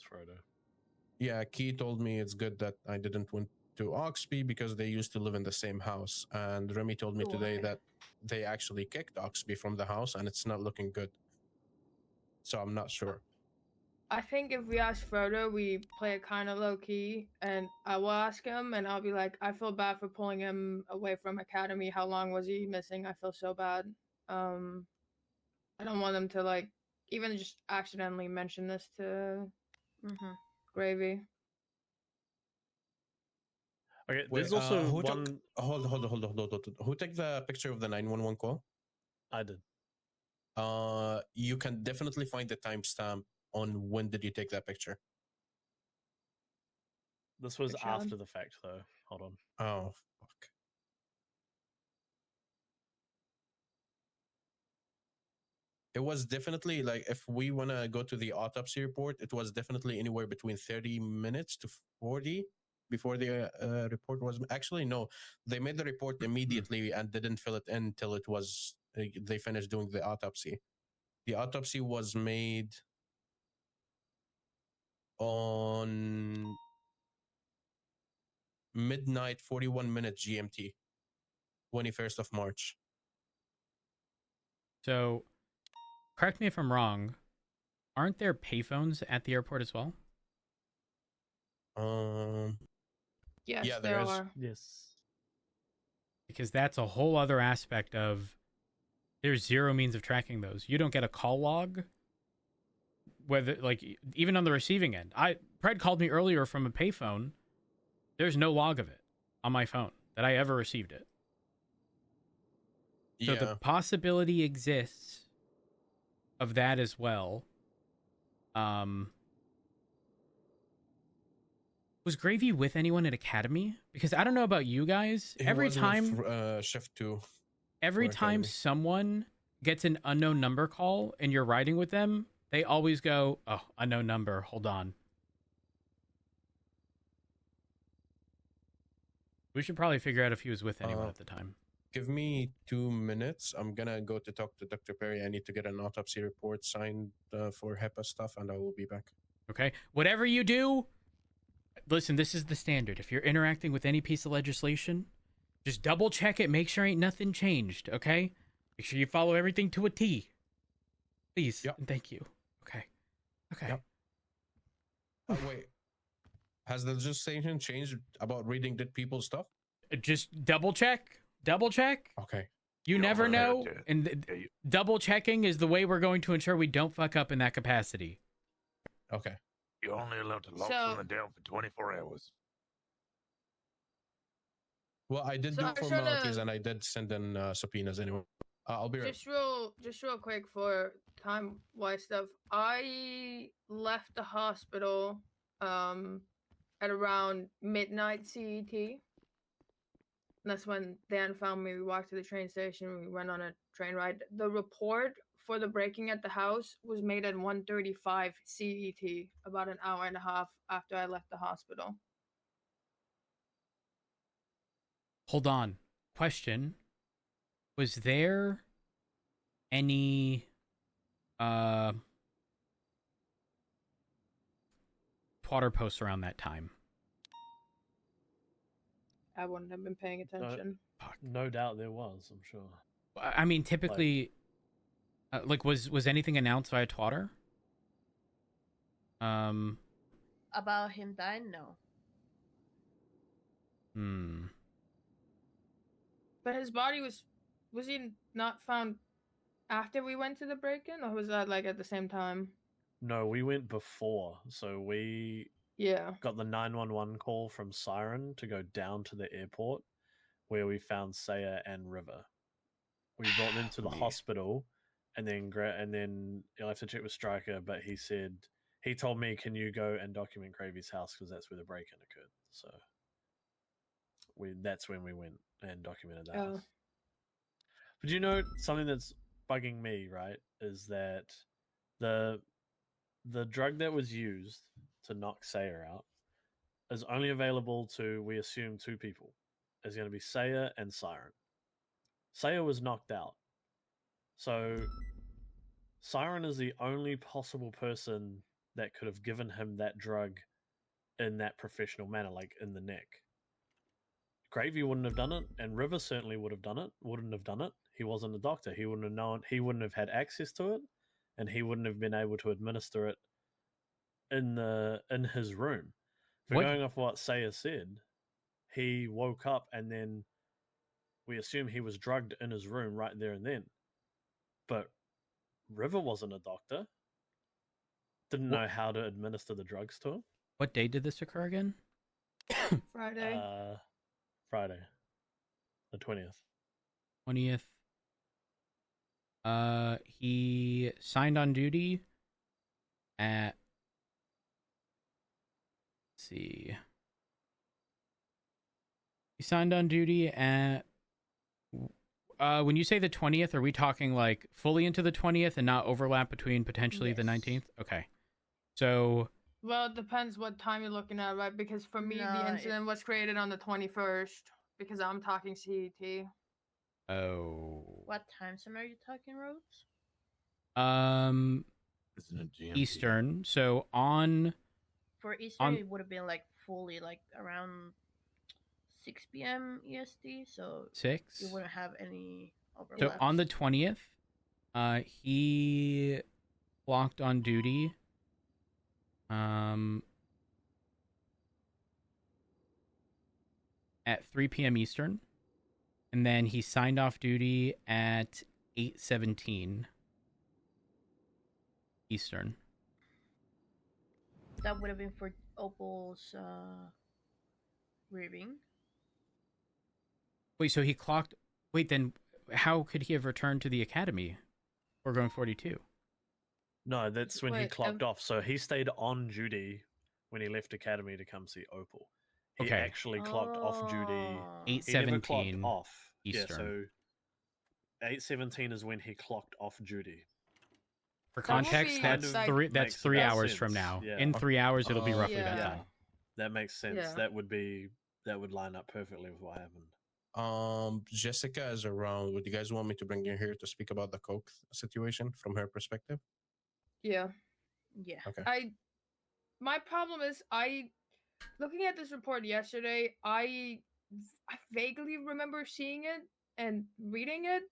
Yeah, Key told me it's good that I didn't went to Oxby because they used to live in the same house, and Remy told me today that they actually kicked Oxby from the house, and it's not looking good. So I'm not sure. I think if we ask Frodo, we play it kind of low key, and I will ask him, and I'll be like, I feel bad for pulling him away from Academy. How long was he missing? I feel so bad. I don't want him to like even just accidentally mention this to Gravy. Okay, Wait, there's also who one. took, hold. Who took the picture of the 911 call? I did. You can definitely find the timestamp on when did you take that picture. This was Good job. after the fact, though. Hold on. Oh, fuck. It was definitely like if we want to go to the autopsy report, it was definitely anywhere between 30 minutes to 40 before the report was actually no. They made the report immediately and didn't fill it in till it was they finished doing the autopsy. The autopsy was made on midnight 41 minutes GMT, 21st of March. So, correct me if I'm wrong. Aren't there payphones at the airport as well? Yes, yeah, there there is. are. Yes. Because that's a whole other aspect of there's zero means of tracking those. You don't get a call log, whether like even on the receiving end. Pred called me earlier from a payphone. There's no log of it on my phone that I ever received it. So the possibility exists of that as well. Was Gravy with anyone at Academy? Because I don't know about you guys. He Every was time, with, Chef 2. every for time Academy. someone gets an unknown number call and you're riding with them, they always go, "Oh, unknown number. Hold on." We should probably figure out if he was with anyone at the time. Give me 2 minutes. I'm gonna go to talk to Dr. Perry. I need to get an autopsy report signed for HEPA stuff, and I will be back. Okay. Whatever you do, listen, this is the standard. If you're interacting with any piece of legislation, just double check it. Make sure ain't nothing changed. Okay. Make sure you follow everything to a T. Please. Yep. And thank you. Okay. Okay. Yep. Wait. Has the legislation changed about reading dead people's stuff? Just double check. Double check. Okay. You never know. And double checking is the way we're going to ensure we don't fuck up in that capacity. Okay. You're only allowed to lock So- someone down for 24 hours. Well, I did So do I should've- formalities, and I did send in subpoenas anyway. I'll be right. Just real quick for time-wise stuff. I left the hospital at around midnight CET. And that's when Dan found me. We walked to the train station. We went on a train ride. The report for the breaking at the house was made at 1:35 CET, about an hour and a half after I left the hospital. Hold on. Question. Was there any Twitter posts around that time? I wouldn't have been paying attention. No doubt there was, I'm sure. I mean, typically, like, was anything announced via Twitter? About him dying? No. But his body was he not found after we went to the break-in, or was that like at the same time? No, we went before. So we Yeah. got the 911 call from Siren to go down to the airport where we found Saya and River. We brought them to the hospital and then you'll have to check with Stryker, but he told me, can you go and document Cravy's house because that's where the break-in occurred. So that's when we went and documented that house. But you know, something that's bugging me, right, is that the drug that was used to knock Saya out is only available to, we assume, 2 people. It's going to be Saya and Siren. Saya was knocked out. So Siren is the only possible person that could have given him that drug in that professional manner, like in the neck. Gravy wouldn't have done it, and River certainly wouldn't have done it. He wasn't a doctor. He wouldn't have known, he wouldn't have had access to it, and he wouldn't have been able to administer it in his room. For going off what Saya said, he woke up and then we assume he was drugged in his room right there and then. But River wasn't a doctor. Didn't know how to administer the drugs to him. What day did this occur again? Friday. Friday. The 20th. 20th. He signed on duty at, let's see. He signed on duty at, when you say the 20th, are we talking like fully into the 20th and not overlap between potentially the 19th? Okay. So, Well, it depends what time you're looking at, right? Because for me, No, the it- incident was created on the 21st, because I'm talking CET. oh. What time zone are you talking, Rhodes? Eastern. So on For Eastern, it would have been like fully like around 6 p.m. EST, so 6? you wouldn't have any So overlap. on the 20th, he walked on duty. At 3 p.m. Eastern, and then he signed off duty at 8:17 Eastern. That would have been for Opal's reaving. Wait, so he clocked. Wait, then how could he have returned to the academy? Or going 42? No, that's when he Wait, clocked off. So he stayed on duty when he left academy to come see Opal. He Okay. actually clocked off duty. Oh. He never clocked 8:17 off. Eastern. Yeah, so 8:17 is when he clocked off duty. For That won't context, be, that's like- three. That's Makes 3 about hours from sense, now. yeah. In 3 hours, it'll be roughly that Yeah. time. That makes sense. Yeah. That would line up perfectly with what happened. Jessica is around. Would you guys want me to bring her here to speak about the coke situation from her perspective? Yeah. Yeah. Okay. My problem is looking at this report yesterday, I vaguely remember seeing it and reading it,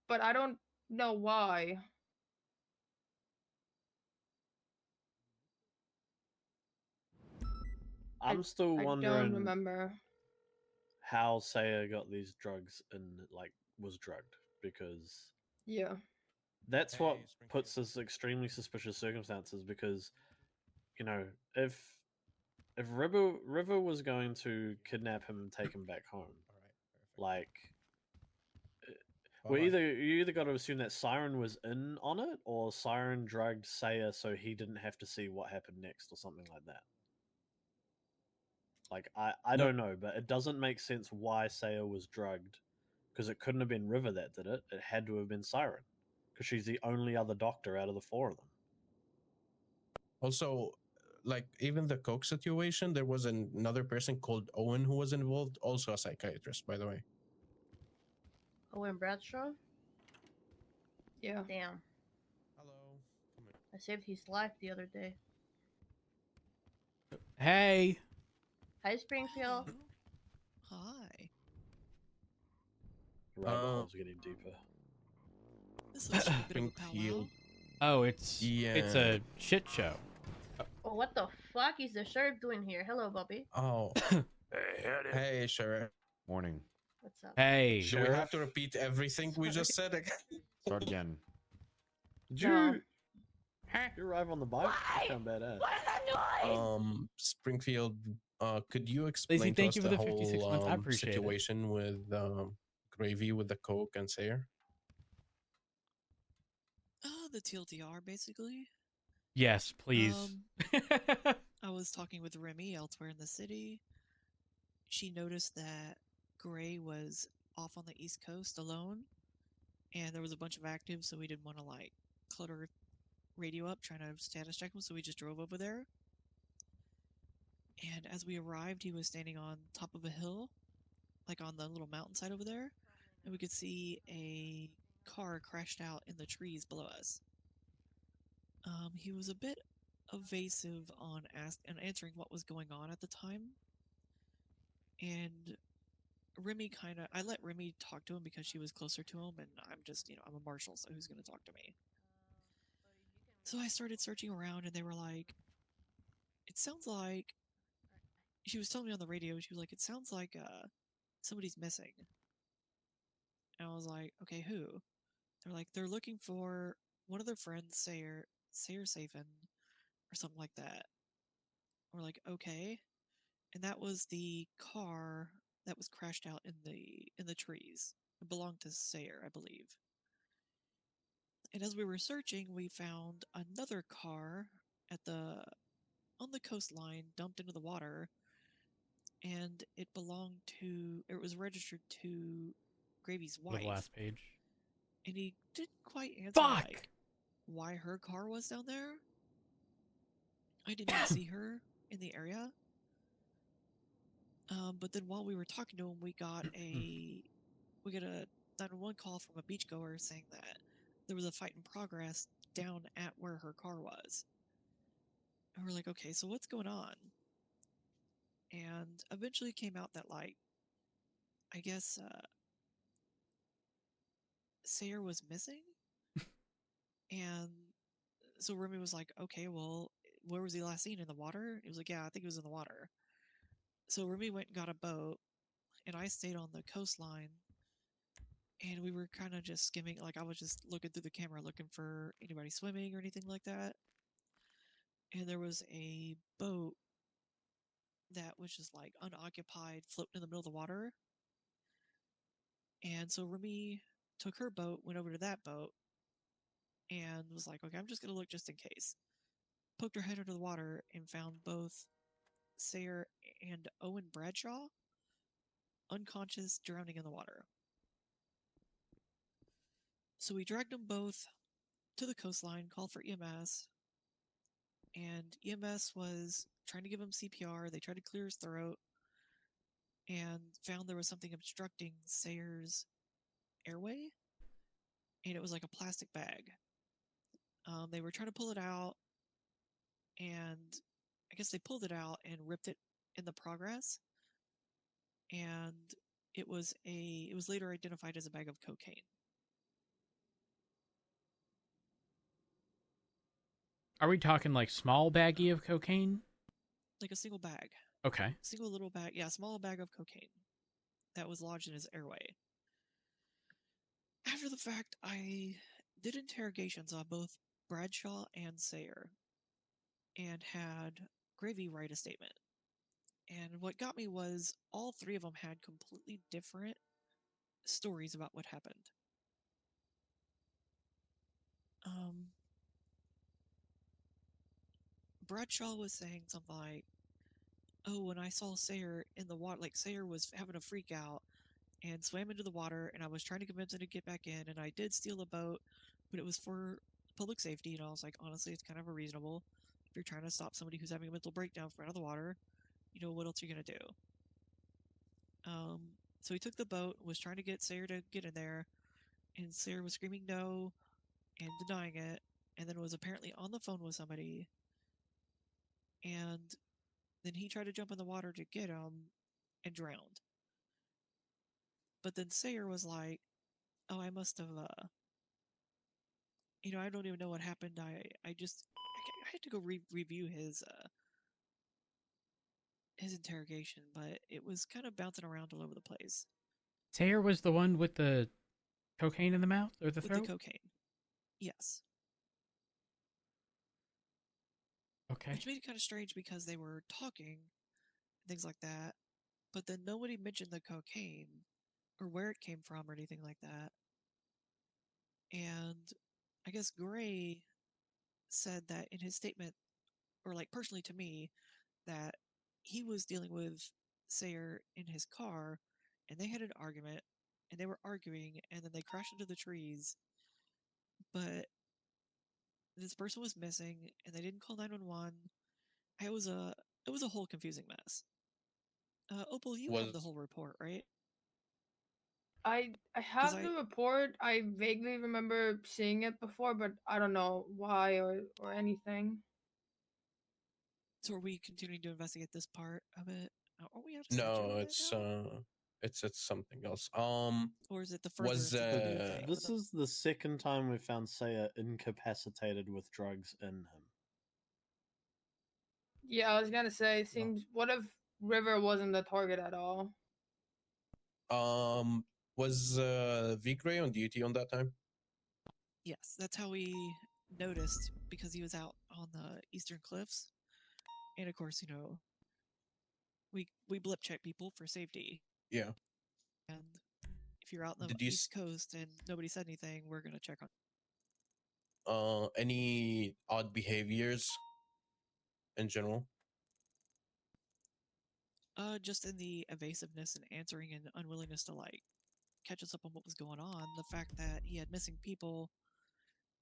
but I don't know why. I'm still I wondering don't remember. how Saya got these drugs and was drugged, because Yeah. that's what puts us extremely suspicious circumstances. Because if River was going to kidnap him and take him back home, you either got to assume that Siren was in on it, or Siren drugged Saya so he didn't have to see what happened next, or something like that. I don't know, but it doesn't make sense why Saya was drugged, because it couldn't have been River that did it. It had to have been Siren, because she's the only other doctor out of the 4 of them. Also, even the coke situation, there was another person called Owen who was involved, also a psychiatrist, by the way. Owen Bradshaw? Yeah. Damn. Hello. I saved his life the other day. Hey. Hi, Springfield. Hi. The rabbit hole's getting deeper. This looks like a bit of a powwow. Oh, it's a shit show. Oh, what the fuck is the sheriff doing here? Hello, Bobby. Oh. Hey, Sheriff. Morning. What's up? Hey. Do we have to repeat everything we just said again? Start again. Did you arrive on the bike? That's kind of badass. Springfield, could you explain Lacey, to thank us you for the the 56 whole months. I appreciate it. situation with Gravy with the coke and Sayer? The TLDR, basically. Yes, please. I was talking with Remy elsewhere in the city. She noticed that Gray was off on the East Coast alone, and there was a bunch of actives, so we didn't want to clutter radio up trying to status check him, so we just drove over there. And as we arrived, he was standing on top of a hill, on the little mountainside over there, and we could see a car crashed out in the trees below us. He was a bit evasive on answering what was going on at the time, and Remy I let Remy talk to him because she was closer to him, and I'm just, I'm a marshal, so who's going to talk to me? So I started searching around, and they were like, it sounds like, she was telling me on the radio, she was like, it sounds like somebody's missing. And I was like, okay, who? They're like, they're looking for one of their friends, Sayer Safin, or something like that. We're like, okay. And that was the car that was crashed out in the trees. It belonged to Sayer, I believe. And as we were searching, we found another car on the coastline, dumped into the water, and it was registered to Gravy's wife. The last page. And he didn't quite answer Fuck! Why her car was down there. I didn't even see her in the area. But then while we were talking to him, we got a 911 call from a beachgoer saying that there was a fight in progress down at where her car was. And we're like, okay, so what's going on? And eventually came out that I guess Sayer was missing. And so Remy was like, okay, well, where was he last seen? In the water? He was like, yeah, I think he was in the water. So Remy went and got a boat, and I stayed on the coastline, and we were kind of just skimming. I was just looking through the camera, looking for anybody swimming or anything like that. And there was a boat that was just unoccupied, floating in the middle of the water. And so Remy took her boat, went over to that boat, and was like, okay, I'm just going to look just in case. poked her head under the water and found both Sayer and Owen Bradshaw unconscious, drowning in the water. So we dragged them both to the coastline, called for EMS, and EMS was trying to give him CPR. They tried to clear his throat and found there was something obstructing Sayer's airway, and it was like a plastic bag. They were trying to pull it out, and I guess they pulled it out and ripped it in the progress, and it was later identified as a bag of cocaine. Are we talking like small baggie of cocaine? Like a single bag. Okay. Single little bag. Yeah, small bag of cocaine that was lodged in his airway. After the fact, I did interrogations on both Bradshaw and Sayer and had Gravy write a statement. And what got me was all three of them had completely different stories about what happened. Bradshaw was saying something like, oh, when I saw Sayer in the water, like Sayer was having a freak out and swam into the water, and I was trying to convince him to get back in, and I did steal a boat, but it was for public safety, and I was like, honestly, it's kind of unreasonable. If you're trying to stop somebody who's having a mental breakdown from out of the water, you know, what else are you going to do? So he took the boat, was trying to get Sayer to get in there, and Sayer was screaming no and denying it, and then was apparently on the phone with somebody, and then he tried to jump in the water to get him and drowned. But then Sayer was like, oh, I must have, you know, I don't even know what happened. I had to go review his interrogation, but it was kind of bouncing around all over the place. Sayer was the one with the cocaine in the mouth or the throat? With the cocaine. Yes. Okay. Which made it kind of strange because they were talking, things like that, but then nobody mentioned the cocaine or where it came from or anything like that. And I guess Gray said that in his statement, or like personally to me, that he was dealing with Sayer in his car, and they had an argument, and they were arguing, and then they crashed into the trees. But this person was missing, and they didn't call 911. It was a whole confusing mess. Opal, you have the whole report, right? I have the report. I vaguely remember seeing it before, but I don't know why or anything. So are we continuing to investigate this part of it? Are we out of No, it's something else. Or is it the further thing? This is the second time we found Sayer incapacitated with drugs in him. Yeah, I was gonna say, it seems. What if River wasn't the target at all? Was V Gray on duty on that time? Yes, that's how we noticed, because he was out on the Eastern Cliffs. And of course, you know, we blip check people for safety. Yeah. And if you're out on the East Coast and nobody said anything, we're gonna check on. Any odd behaviors in general? Just in the evasiveness and answering and unwillingness to like catch us up on what was going on. The fact that he had missing people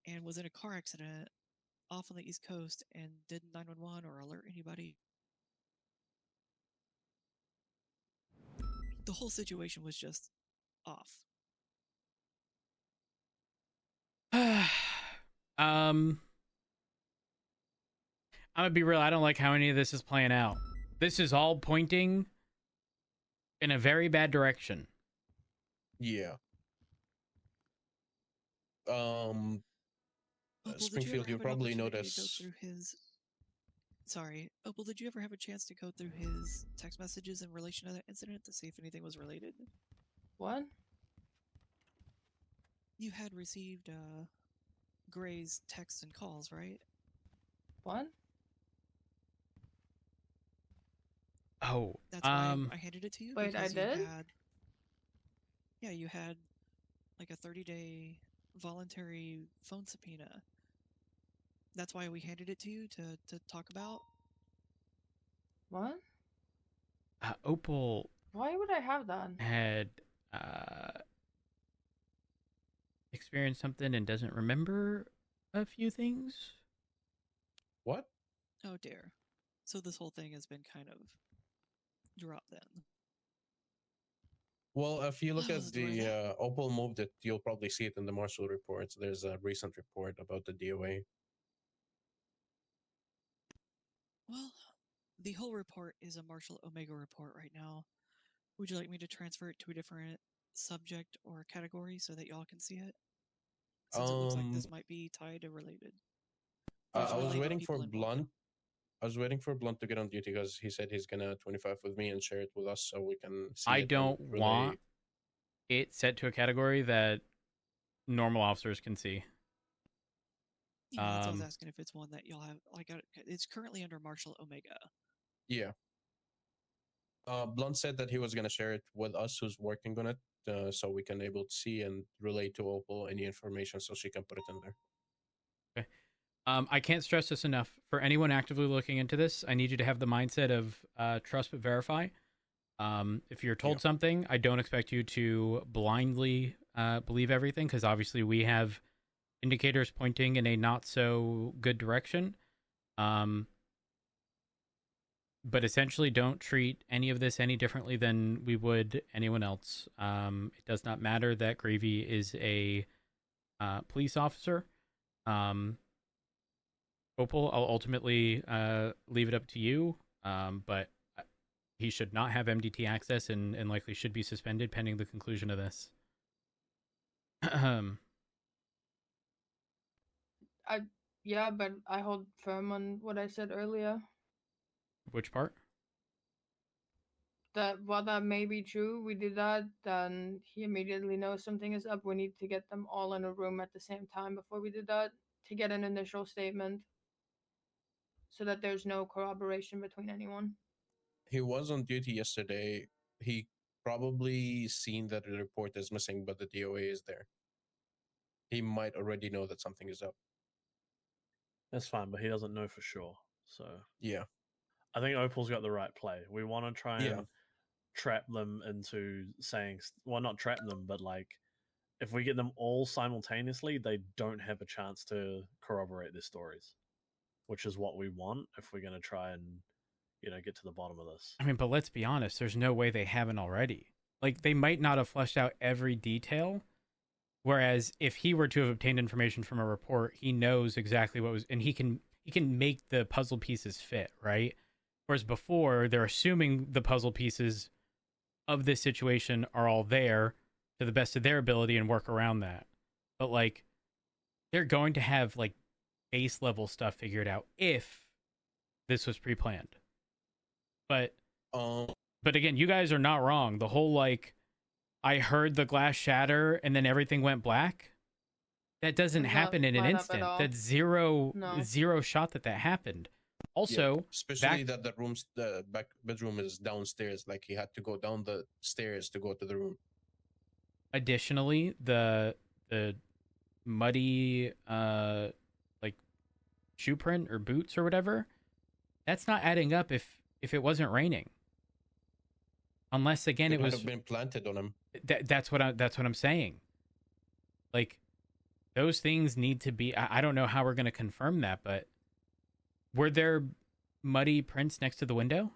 and was in a car accident off on the East Coast and didn't 911 or alert anybody. The whole situation was just off. I'm gonna be real. I don't like how any of this is playing out. This is all pointing in a very bad direction. Yeah. Springfield, you probably noticed. Sorry, Opal, did you ever have a chance to go through his text messages in relation to that incident to see if anything was related? What? You had received Gray's texts and calls, right? What? Oh, that's why I handed it to you. Wait, I did? You had like a 30-day voluntary phone subpoena That's why we handed it to you to talk about. What? Opal Why would I have that? had experienced something and doesn't remember a few things. What? Oh dear. So this whole thing has been kind of dropped then. Well, if you look Oh, at the Opal moved it, you'll probably see it in the Marshall reports. There's a recent report about the DOA. Well, the whole report is a Marshall Omega report right now. Would you like me to transfer it to a different subject or category so that y'all can see it? Since it looks like this might be tied or related. I was waiting for Blunt. I was waiting for Blunt to get on duty because he said he's gonna 25 with me and share it with us so we can see I it. don't want it set to a category that normal officers can see. Yeah, that's what I was asking if it's one that y'all have. Like, it's currently under Marshall Omega. Yeah. Blunt said that he was gonna share it with us who's working on it, so we can able to see and relay to Opal any information so she can put it in there. Okay. I can't stress this enough. For anyone actively looking into this, I need you to have the mindset of trust but verify. If you're told something, I don't expect you to blindly believe everything, because obviously we have indicators pointing in a not so good direction. But essentially don't treat any of this any differently than we would anyone else. It does not matter that Gravy is a police officer. Opal, I'll ultimately leave it up to you, but he should not have MDT access and likely should be suspended pending the conclusion of this. Yeah, but I hold firm on what I said earlier. Which part? That while that may be true, we did that, then he immediately knows something is up. We need to get them all in a room at the same time before we did that to get an initial statement so that there's no corroboration between anyone. He was on duty yesterday. He probably seen that the report is missing, but the DOA is there. He might already know that something is up. That's fine, but he doesn't know for sure. So yeah, I think Opal's got the right play. We want to try and Yeah. trap them into saying, well, not trap them, but like if we get them all simultaneously, they don't have a chance to corroborate their stories, which is what we want if we're going to try and get to the bottom of this. I mean, but let's be honest, there's no way they haven't already. Like, they might not have fleshed out every detail, whereas if he were to have obtained information from a report, he knows exactly what was, and he can make the puzzle pieces fit, right? Whereas before, they're assuming the puzzle pieces of this situation are all there to the best of their ability and work around that. But like, they're going to have like base level stuff figured out if this was pre-planned. But again, you guys are not wrong. The whole like, I heard the glass shatter and then everything went black. That doesn't happen in an instant. That's zero shot that happened. Also, especially that the back bedroom is downstairs. Like he had to go down the stairs to go to the room. Additionally, the muddy like shoe print or boots or whatever, that's not adding up if it wasn't raining. Unless again it might was have been planted on him. That's what I'm saying. Like, those things need to be. I don't know how we're going to confirm that, but were there muddy prints next to the window?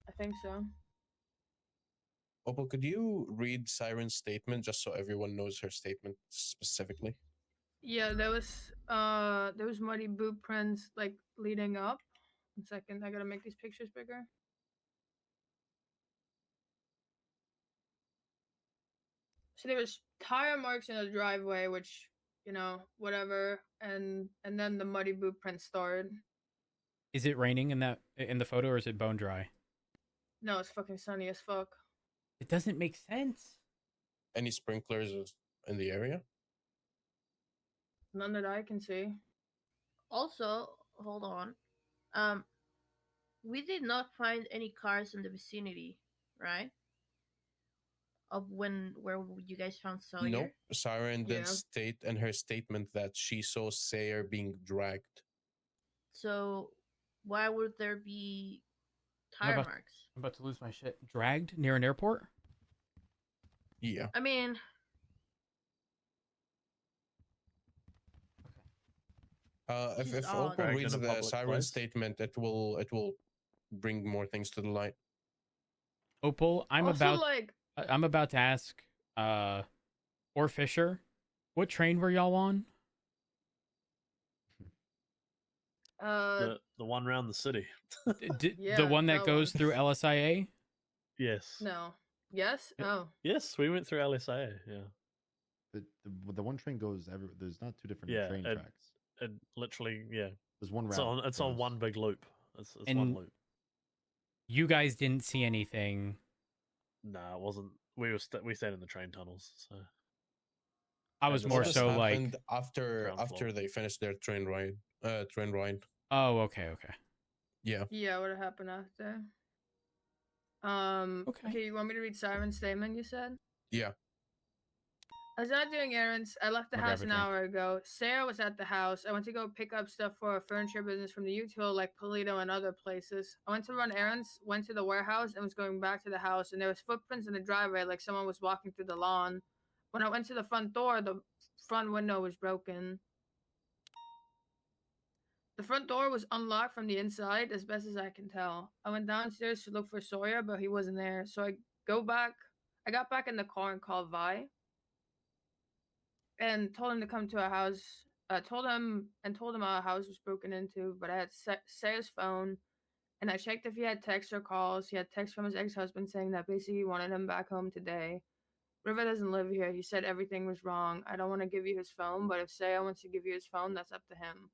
I think so. Opal, could you read Siren's statement just so everyone knows her statement specifically? Yeah, there was muddy boot prints like leading up. 1 second, I gotta make these pictures bigger. So there was tire marks in the driveway, which, whatever, and then the muddy boot print started. Is it raining in the photo, or is it bone dry? No, it's fucking sunny as fuck. It doesn't make sense. Any sprinklers in the area? None that I can see. Also, hold on. We did not find any cars in the vicinity, right? of where you guys found Sawyer? Nope. Siren did Yeah. state in her statement that she saw Sayer being dragged. So why would there be I'm tire about, marks? I'm about to lose my shit. Dragged near an airport? Yeah. I mean, If This is Opal odd. Dragged reads in a the public Siren place? statement, it will bring more things to the light. Opal, I'm Also, about like, I'm about to ask or Fisher, what train were y'all on? The one around the city. The one that goes through LSIA? Yes. No. Yes? Yep. Oh. Yes, we went through LSA. Yeah. The one train goes every. There's not two different Yeah. train It, tracks. it literally, yeah. There's one It's route. on. It's on goes- one big loop. It's one And loop. you guys didn't see anything. Nah, it wasn't. We stayed in the train tunnels. So I was And more this so like happened after ground floor. they finished their train ride. Oh, okay. Yeah. Yeah, what happened after? Okay, you want me to read Siren's statement, you said? Yeah. I was out doing errands. I left the I'll grab house a an drink. hour ago. Sarah was at the house. I went to go pick up stuff for a furniture business from the U-Tool, like Polito and other places. I went to run errands, went to the warehouse, and was going back to the house, and there was footprints in the driveway, like someone was walking through the lawn. When I went to the front door, the front window was broken. The front door was unlocked from the inside, as best as I can tell. I went downstairs to look for Sawyer, but he wasn't there. So I got back in the car and called Vi, and told him to come to our house. Told him our house was broken into, but I had Sayer's phone, and I checked if he had texts or calls. He had texts from his ex-husband saying that basically he wanted him back home today. River doesn't live here. He said everything was wrong. I don't want to give you his phone, but if Sayer wants to give you his phone, that's up to him.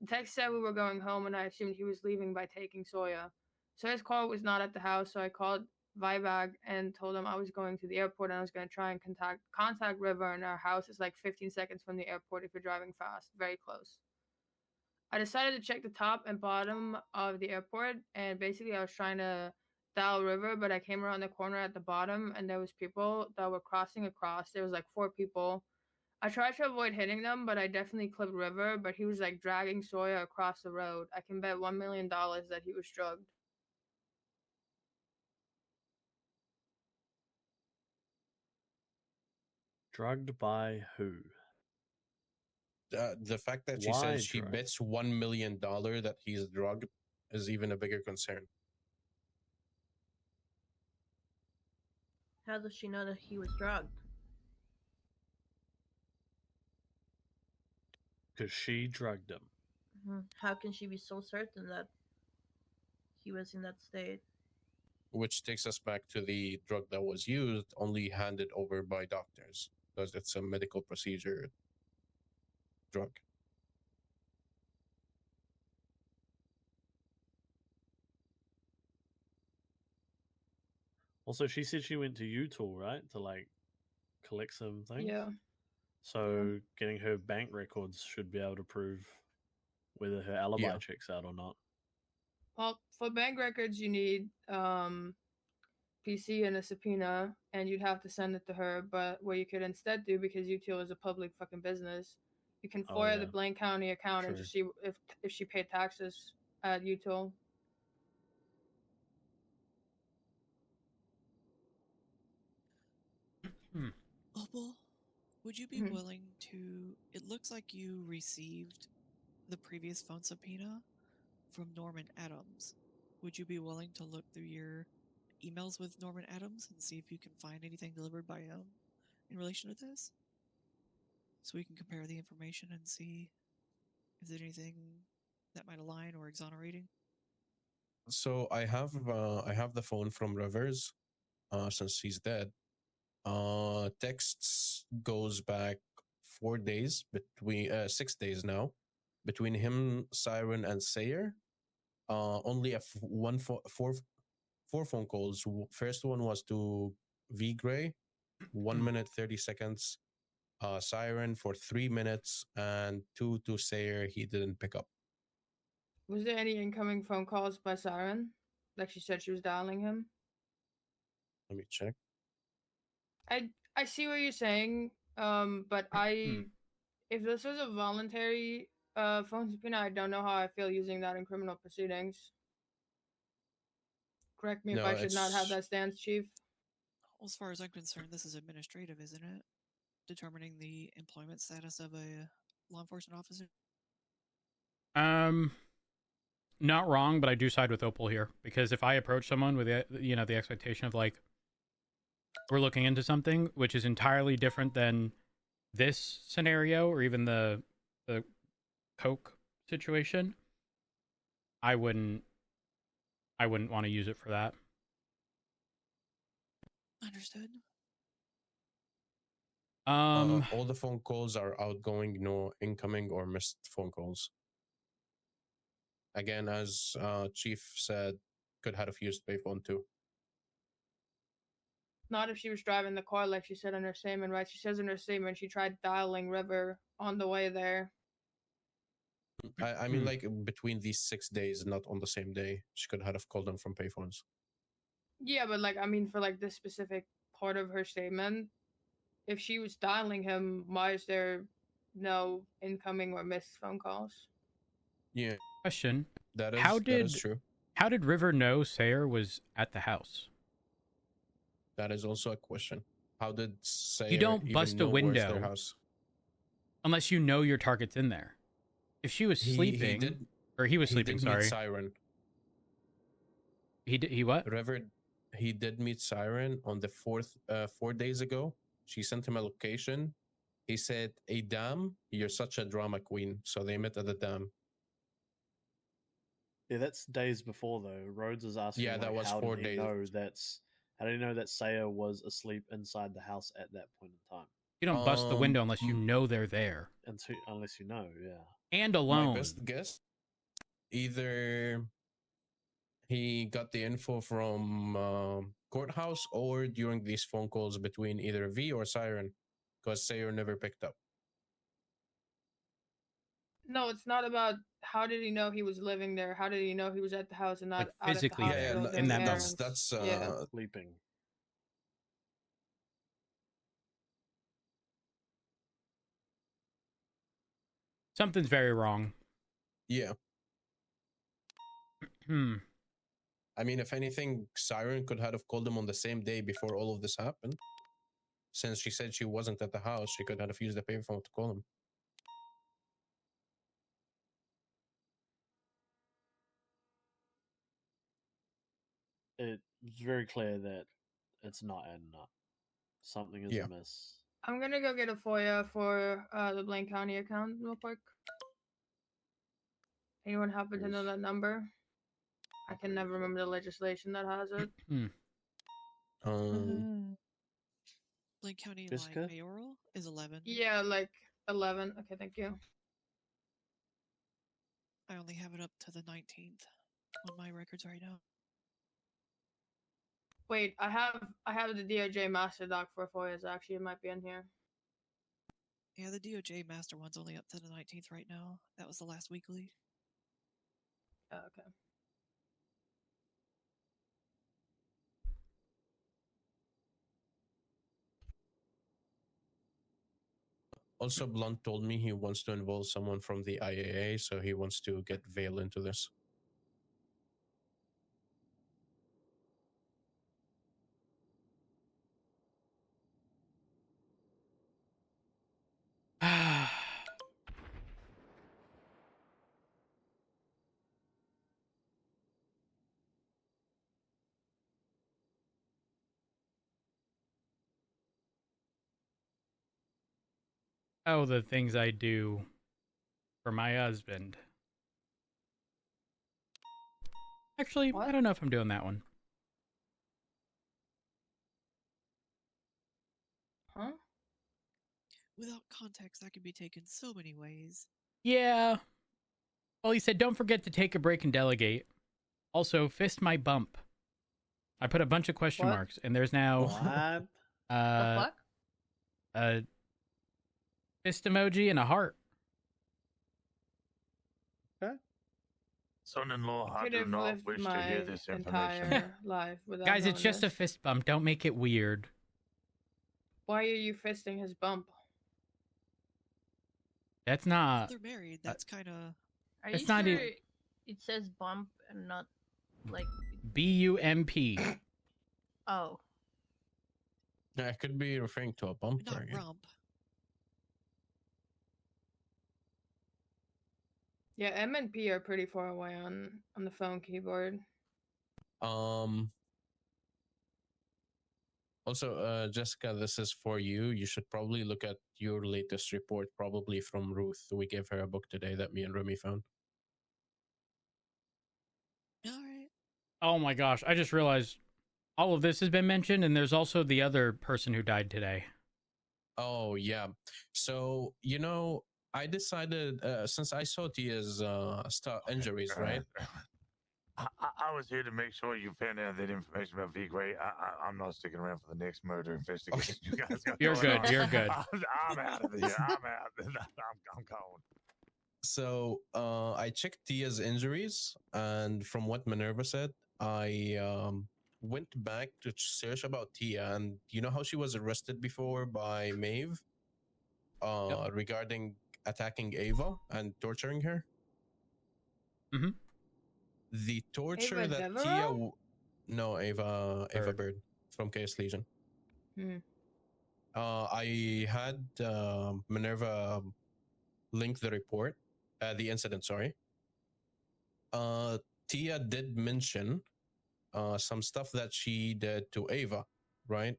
The text said we were going home, and I assumed he was leaving by taking Sawyer. Sawyer's car was not at the house, so I called Vibag and told him I was going to the airport and I was going to try and contact River, and our house is like 15 seconds from the airport if you're driving fast, very close. I decided to check the top and bottom of the airport, and basically I was trying to dial River, but I came around the corner at the bottom, and there was people that were crossing across. There was like 4 people. I tried to avoid hitting them, but I definitely clipped River, but he was like dragging Sawyer across the road. I can bet $1 million that he was drugged. Drugged by who? The fact that she Why says she drugged? bets $1 million that he's drugged is even a bigger concern. How does she know that he was drugged? Because she drugged him. How can she be so certain that he was in that state? Which takes us back to the drug that was used, only handed over by doctors, because it's a medical procedure drug. Also, she said she went to U-Tool, right? To like collect some things. Yeah. So getting her bank records should be able to prove whether her alibi checks out or not. Well, for bank records, you need PC and a subpoena, and you'd have to send it to her. But what you could instead do, because U-Tool is a public fucking business, you can FOIA the Blaine County account and just see if she paid taxes at U-Tool. Opal, would you be willing to? It looks like you received the previous phone subpoena from Norman Adams. Would you be willing to look through your emails with Norman Adams and see if you can find anything delivered by him in relation to this? So we can compare the information and see if there's anything that might align or exonerating. So I have the phone from Rivers, since he's dead. Texts goes back 4 days, between 6 days now, between him, Siren, and Sayer. Only four phone calls. First one was to V Gray, 1 minute 30 seconds. Siren for 3 minutes, and 2 to Sayer. He didn't pick up. Was there any incoming phone calls by Siren? Like she said she was dialing him? Let me check. I see what you're saying, but if this was a voluntary phone subpoena, I don't know how I feel using that in criminal proceedings. Correct me if No, I should not have it's that stance, Chief. Well, as far as I'm concerned, this is administrative, isn't it? Determining the employment status of a law enforcement officer. Not wrong, but I do side with Opal here because if I approach someone with the expectation of like we're looking into something which is entirely different than this scenario or even the Coke situation, I wouldn't want to use it for that. Understood. all the phone calls are outgoing, no incoming or missed phone calls. Again, as Chief said, could have used payphone too. Not if she was driving the car like she said in her statement, right? She says in her statement she tried dialing River on the way there. I mean, like between these 6 days, not on the same day. She could have called them from payphones. Yeah, but like I mean for like this specific part of her statement, if she was dialing him, why is there no incoming or missed phone calls? Yeah. Question: That is true. How did River know Sayer was at the house? That is also a question. How did Sayer You don't even bust a know where's window their house? unless you know your target's in there. If she was sleeping, or he was sleeping, Meet sorry. Siren. He what? River, he did meet Siren on the 4 days ago. She sent him a location. He said, "A dam, you're such a drama queen." So they met at the dam. Yeah, that's days before though. Rhodes is asking, Yeah, that like, was how 4 did he days. know how did he know that Sayer was asleep inside the house at that point in time? You don't bust the window unless you know they're there. Unless you know, yeah. And alone. My best guess, either he got the info from courthouse or during these phone calls between either V or Siren, because Sayer never picked up. No, it's not about how did he know he was living there. How did he know he was at the house and not Like out physically at the there, hospital in doing that errands? That's yeah. Sleeping. Something's very wrong. Yeah. Hmm. I mean, if anything, Siren could have called him on the same day before all of this happened. Since she said she wasn't at the house, she could have used the payphone to call him. It's very clear that it's not adding up. Something is amiss. I'm gonna go get a FOIA for the Blaine County account real quick. Anyone happen to know that number? I can never remember the legislation that has it. Blaine County Jessica? like mayoral is 11. Yeah, like 11. Okay, thank you. I only have it up to the 19th on my records right now. Wait, I have the DOJ master doc for FOIAs. Actually, it might be in here. Yeah, the DOJ master one's only up to the 19th right now. That was the last weekly. Oh, okay. Also, Blunt told me he wants to involve someone from the IAA, so he wants to get Vale into this. Oh, the things I do for my husband. Actually, I don't know if I'm doing that one. Huh? Without context, that can be taken so many ways. Yeah. Well, he said, don't forget to take a break and delegate. Also, fist my bump. I put a bunch of question marks, and there's now What? The fuck? a fist emoji and a heart. Okay. Son-in-law, I Could do have not lived wish to my hear this information. entire life without Guys, knowing it's just a this. fist bump. Don't make it weird. Why are you fisting his bump? That's not. They're married. That's kind of. Are It's you not sure even- it says bump and not like? BUMP. Oh. Yeah, I could be referring to a bumper. Not again. rump. Yeah, M and P are pretty far away on the phone keyboard. Also, Jessica, this is for you. You should probably look at your latest report, probably from Ruth. We gave her a book today that me and Remy found. All right. Oh my gosh! I just realized all of this has been mentioned, and there's also the other person who died today. Oh yeah. So I decided since I saw Tia's injuries, right? I was here to make sure you found out that information about V Gray. I'm not sticking around for the next murder investigation. You guys got You're going good. on. You're good. I'm out of here. I'm out. I'm gone. So I checked Tia's injuries, and from what Minerva said, I went back to search about Tia, and you know how she was arrested before by Maeve regarding attacking Ava and torturing her? Mm-hmm. The torture Ava that Devereaux? Tia... No, Ava Bird from Chaos Legion. I had Minerva link the report, the incident, sorry. Tia did mention some stuff that she did to Ava, right?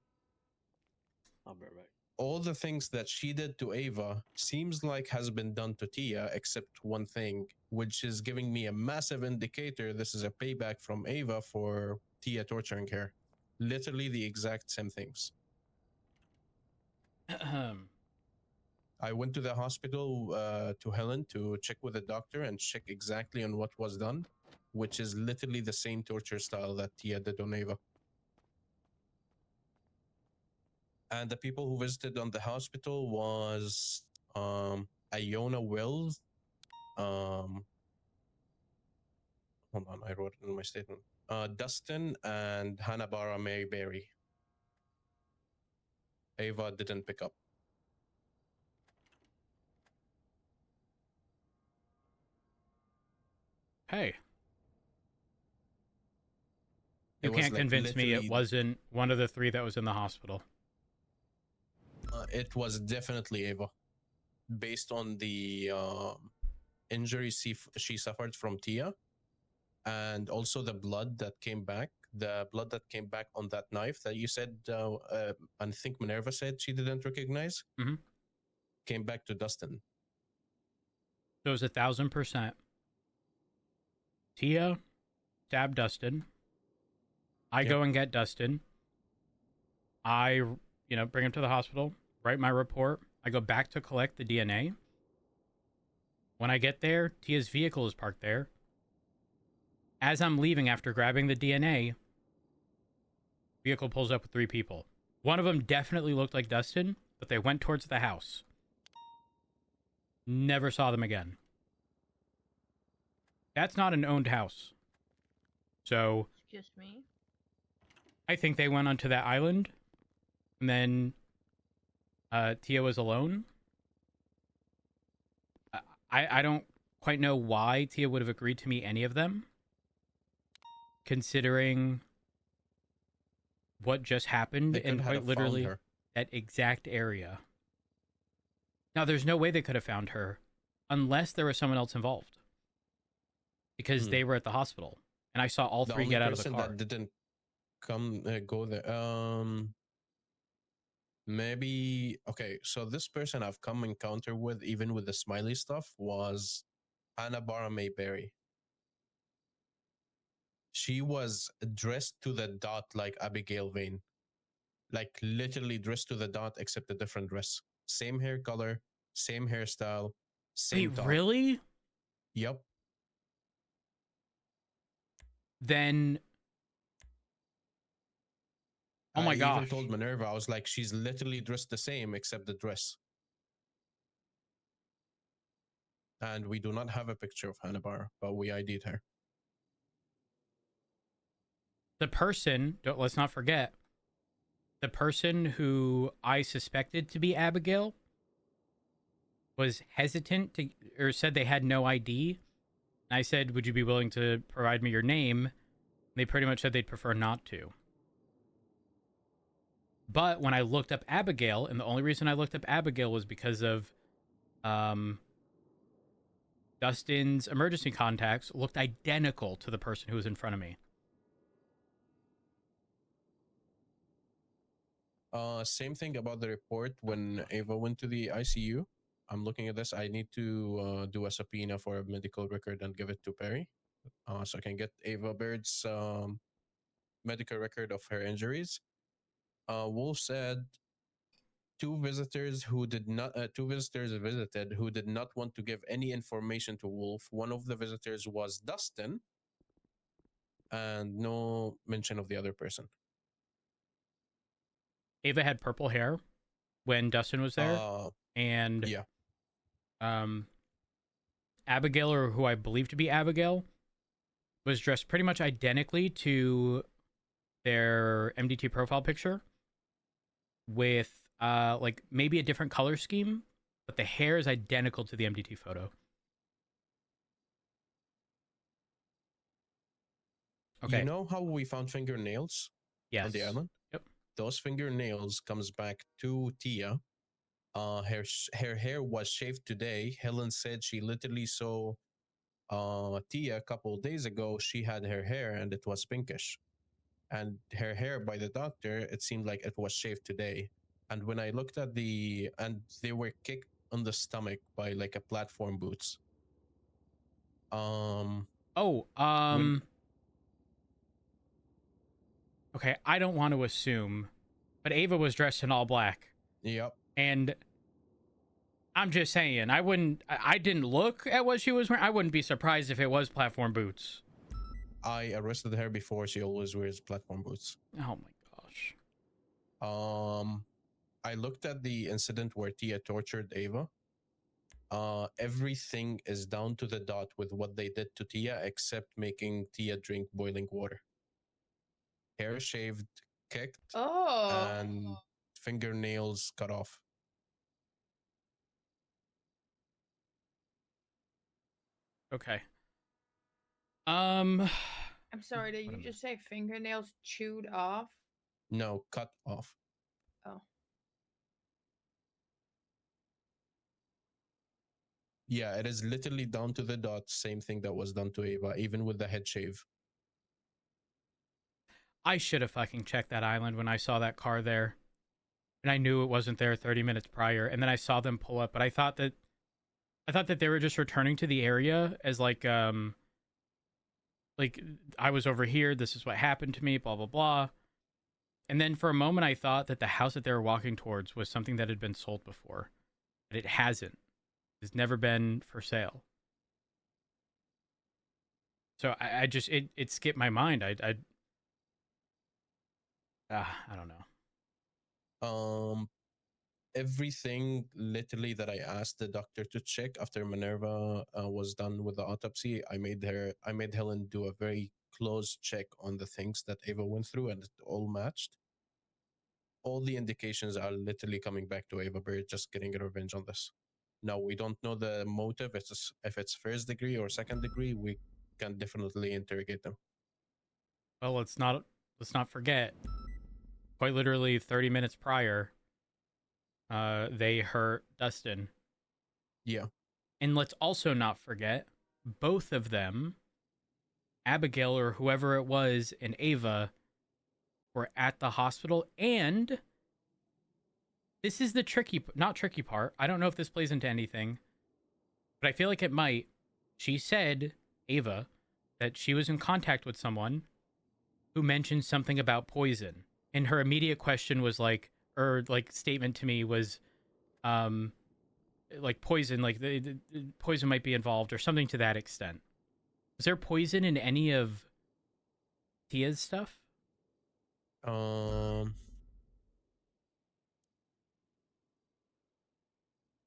I'll be right back. All the things that she did to Ava seems like has been done to Tia, except one thing, which is giving me a massive indicator this is a payback from Ava for Tia torturing her. Literally the exact same things. I went to the hospital to Helen to check with the doctor and check exactly on what was done, which is literally the same torture style that Tia did on Ava. And the people who visited on the hospital was Iona Wells. Hold on, I wrote it in my statement. Dustin and Hanabara Mayberry. Ava didn't pick up. Hey. It You was, can't like, convince me it literally- wasn't one of the three that was in the hospital. It was definitely Ava, based on the injuries she suffered from Tia, and also the blood that came back. The blood that came back on that knife that you said, I think Minerva said she didn't recognize, came back to Dustin. So it was 1,000%. Tia stabbed Dustin. I go and get Dustin. I, bring him to the hospital, write my report. I go back to collect the DNA. When I get there, Tia's vehicle is parked there. As I'm leaving after grabbing the DNA, vehicle pulls up with 3 people. One of them definitely looked like Dustin, but they went towards the house. Never saw them again. That's not an owned house. So Excuse me. I think they went onto that island, and then Tia was alone. I don't quite know why Tia would have agreed to meet any of them, considering what just happened They could in have quite found literally her. that exact area. Now, there's no way they could have found her unless there was someone else involved, because they were at the hospital, and I saw all The 3 only get out of the person car. that didn't go there. Maybe okay. So this person I've come encounter with, even with the smiley stuff, was Hanabara Mayberry. She was dressed to the dot like Abigail Vane, like literally dressed to the dot, except a different dress. Same hair color, same hairstyle, same. Wait, top. really? Yep. Then oh my I gosh. even told Minerva, I was like, she's literally dressed the same except the dress. And we do not have a picture of Hanabara, but we ID'd her. The person, let's not forget, the person who I suspected to be Abigail was hesitant to, or said they had no ID. I said, would you be willing to provide me your name? They pretty much said they'd prefer not to. But when I looked up Abigail, and the only reason I looked up Abigail was because of Dustin's emergency contacts looked identical to the person who was in front of me. Same thing about the report when Ava went to the ICU. I'm looking at this. I need to do a subpoena for a medical record and give it to Perry, so I can get Ava Bird's medical record of her injuries. Wolf said two visitors visited who did not want to give any information to Wolf. One of the visitors was Dustin, and no mention of the other person. Ava had purple hair when Dustin was there, and yeah, Abigail, or who I believe to be Abigail, was dressed pretty much identically to their MDT profile picture, with like maybe a different color scheme, but the hair is identical to the MDT photo. Okay. You know how we found fingernails on the island? Yep. Those fingernails comes back to Tia. Her hair was shaved today. Helen said she literally saw Tia a couple of days ago. She had her hair and it was pinkish. And her hair by the doctor, it seemed like it was shaved today. And when I looked at and they were kicked on the stomach by like a platform boots. Okay, I don't want to assume, but Ava was dressed in all black. Yep. And I'm just saying, I didn't look at what she was wearing. I wouldn't be surprised if it was platform boots. I arrested her before. She always wears platform boots. Oh my gosh. I looked at the incident where Tia tortured Ava. Everything is down to the dot with what they did to Tia, except making Tia drink boiling water. Hair shaved, kicked, and fingernails cut off. Okay. I'm sorry, did you just say fingernails chewed off? No, cut off. Oh. Yeah, it is literally down to the dot. Same thing that was done to Ava, even with the head shave. I should have fucking checked that island when I saw that car there. And I knew it wasn't there 30 minutes prior. And then I saw them pull up, but I thought that they were just returning to the area as like I was over here, this is what happened to me, blah blah blah. And then for a moment I thought that the house that they were walking towards was something that had been sold before. But it hasn't. It's never been for sale. So I just it skipped my mind. I don't know. Everything literally that I asked the doctor to check after Minerva was done with the autopsy, I made Helen do a very close check on the things that Ava went through, and it all matched. All the indications are literally coming back to Ava Bird just getting revenge on this. Now, we don't know the motive, if it's first degree or second degree. We can definitely interrogate them. Well, let's not forget, quite literally 30 minutes prior, they hurt Dustin. Yeah. And let's also not forget, both of them, Abigail or whoever it was, and Ava, were at the hospital. And this is the not tricky part. I don't know if this plays into anything, but I feel like it might. She said, Ava, that she was in contact with someone who mentioned something about poison. And her immediate question was statement to me was, poison, the poison might be involved or something to that extent. Was there poison in any of Tia's stuff?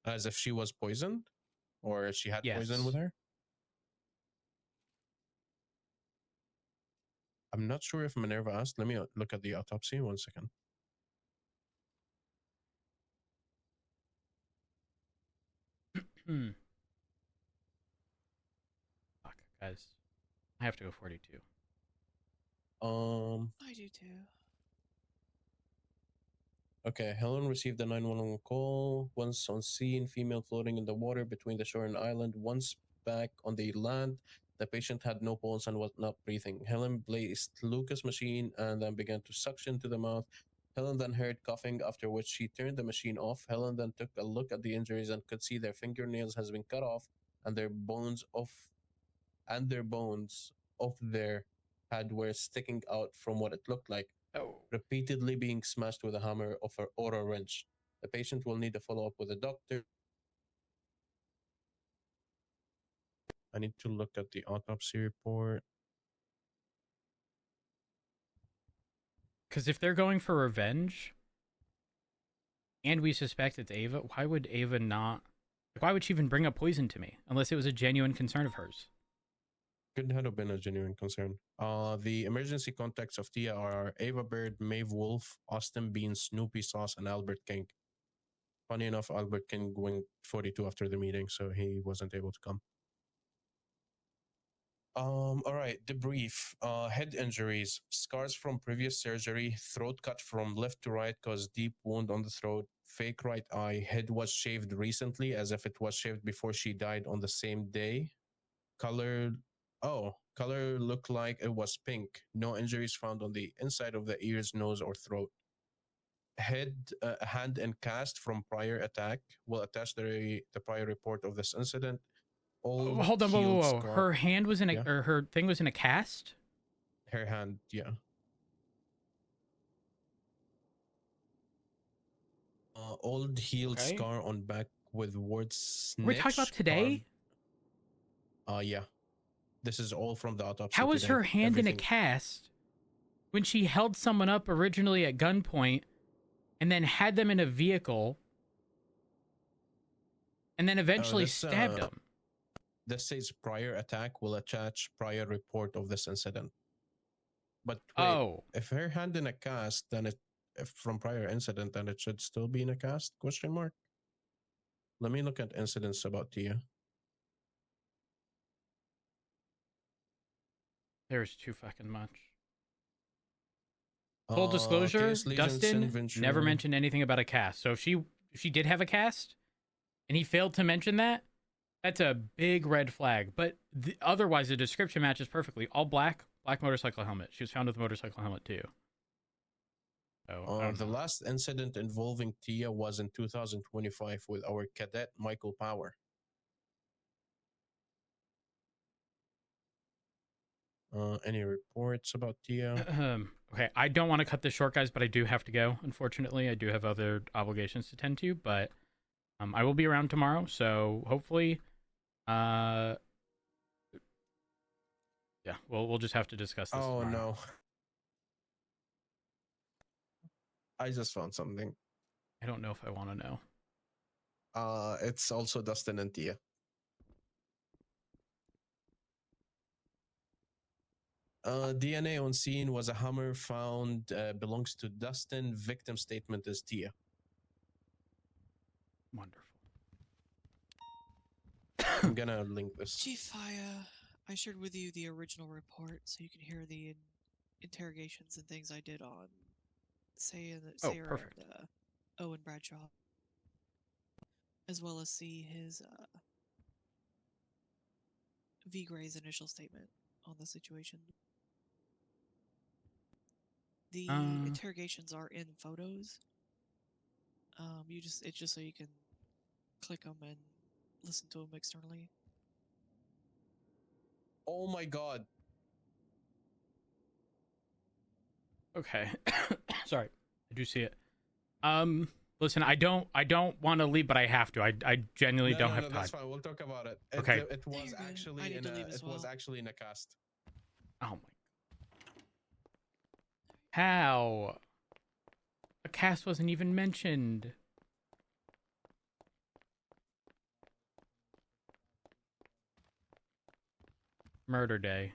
As if she was poisoned, or she had poison with her. I'm not sure if Minerva asked. Let me look at the autopsy. 1 second. Fuck, guys. I have to go 42. I do too. Okay, Helen received a 911 call. Once on scene, female floating in the water between the shore and island. Once back on the land, the patient had no pulse and was not breathing. Helen placed Lucas' machine and then began to suction to the mouth. Helen then heard coughing, after which she turned the machine off. Helen then took a look at the injuries and could see their fingernails has been cut off and their bones of their head were sticking out from what it looked like. Repeatedly being smashed with a hammer or a wrench. The patient will need a follow-up with a doctor. I need to look at the autopsy report. Because if they're going for revenge, and we suspect it's Ava, why would Ava not... Why would she even bring up poison to me? Unless it was a genuine concern of hers. Could have been a genuine concern. The emergency contacts of Tia are Ava Bird, Maeve Wolf, Austin Bean, Snoopy Sauce, and Albert King. Funny enough, Albert King went 42 after the meeting, so he wasn't able to come. All right, debrief. Head injuries, scars from previous surgery, throat cut from left to right caused deep wound on the throat, fake right eye, head was shaved recently as if it was shaved before she died on the same day. Color looked like it was pink. No injuries found on the inside of the ears, nose, or throat. Hand and cast from prior attack. Will attach the prior report of this incident. Hold on, whoa. Her hand was in a, or her thing was in a cast? Her hand, yeah. Old healed scar on back with word snitch. Are we talking about today? Yeah. This is all from the autopsy. How was her hand in a cast when she held someone up originally at gunpoint and then had them in a vehicle and then eventually stabbed them? This says prior attack will attach prior report of this incident. But if her hand in a cast, then if from prior incident, then it should still be in a cast? Question mark. Let me look at incidents about Tia. There's too fucking much. Full disclosure, Dustin never mentioned anything about a cast. So if she did have a cast and he failed to mention that, that's a big red flag. But otherwise, the description matches perfectly. All black motorcycle helmet. She was found with a motorcycle helmet too. So the last incident involving Tia was in 2025 with our cadet Michael Power. Any reports about Tia? Okay, I don't want to cut this short, guys, but I do have to go. Unfortunately, I do have other obligations to tend to, but I will be around tomorrow, so hopefully, yeah, we'll just have to discuss this. Oh tomorrow. no! I just found something. I don't know if I want to know. It's also Dustin and Tia. DNA on scene was a hammer found, belongs to Dustin. Victim statement is Tia. Wonderful. I'm gonna link this. Chief, I shared with you the original report so you can hear the interrogations and things I did on Sarah perfect. and Owen Bradshaw, as well as see his V. Gray's initial statement on the situation. The interrogations are in photos. It's just so you can click them and listen to them externally. Oh my god. Okay. Sorry. I do see it. Listen, I don't want to leave, but I have to. I genuinely don't have time. That's fine. We'll talk about it. Okay. It was actually was actually in a cast. Oh my. How? A cast wasn't even mentioned. Murder day.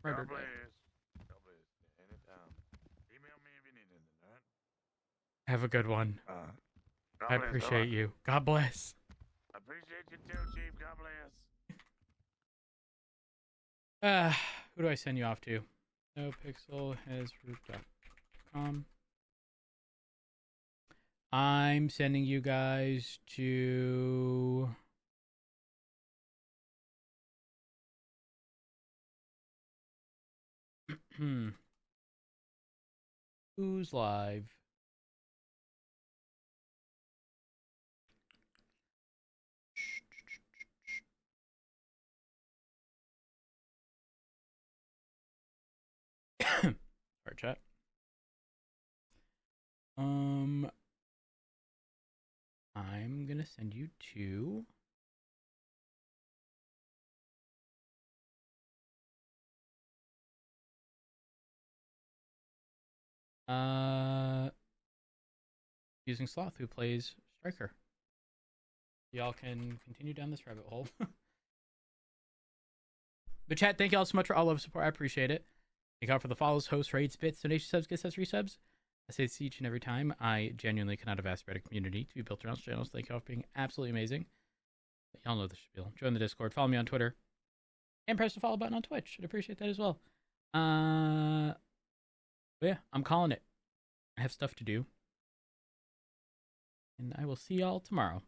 Murder day. Email me if you need anything, all right? Have a good one. I appreciate you. God bless. I appreciate you too. Who do I send you off to? NoPixel has root.com. I'm sending you guys to who's live? Our chat. I'm gonna send you to using Sloth, who plays Striker. Y'all can continue down this rabbit hole. But chat, thank you all so much for all love support. I appreciate it. Thank you all for the follows, hosts, raids, bits, donation subs, guest subs, resubs. I say this each and every time. I genuinely cannot have asked for a community to be built around channels. Thank you all for being absolutely amazing. But y'all know the spiel. Join the Discord, follow me on Twitter, and press the follow button on Twitch. I'd appreciate that as well. But yeah, I'm calling it. I have stuff to do. And I will see y'all tomorrow.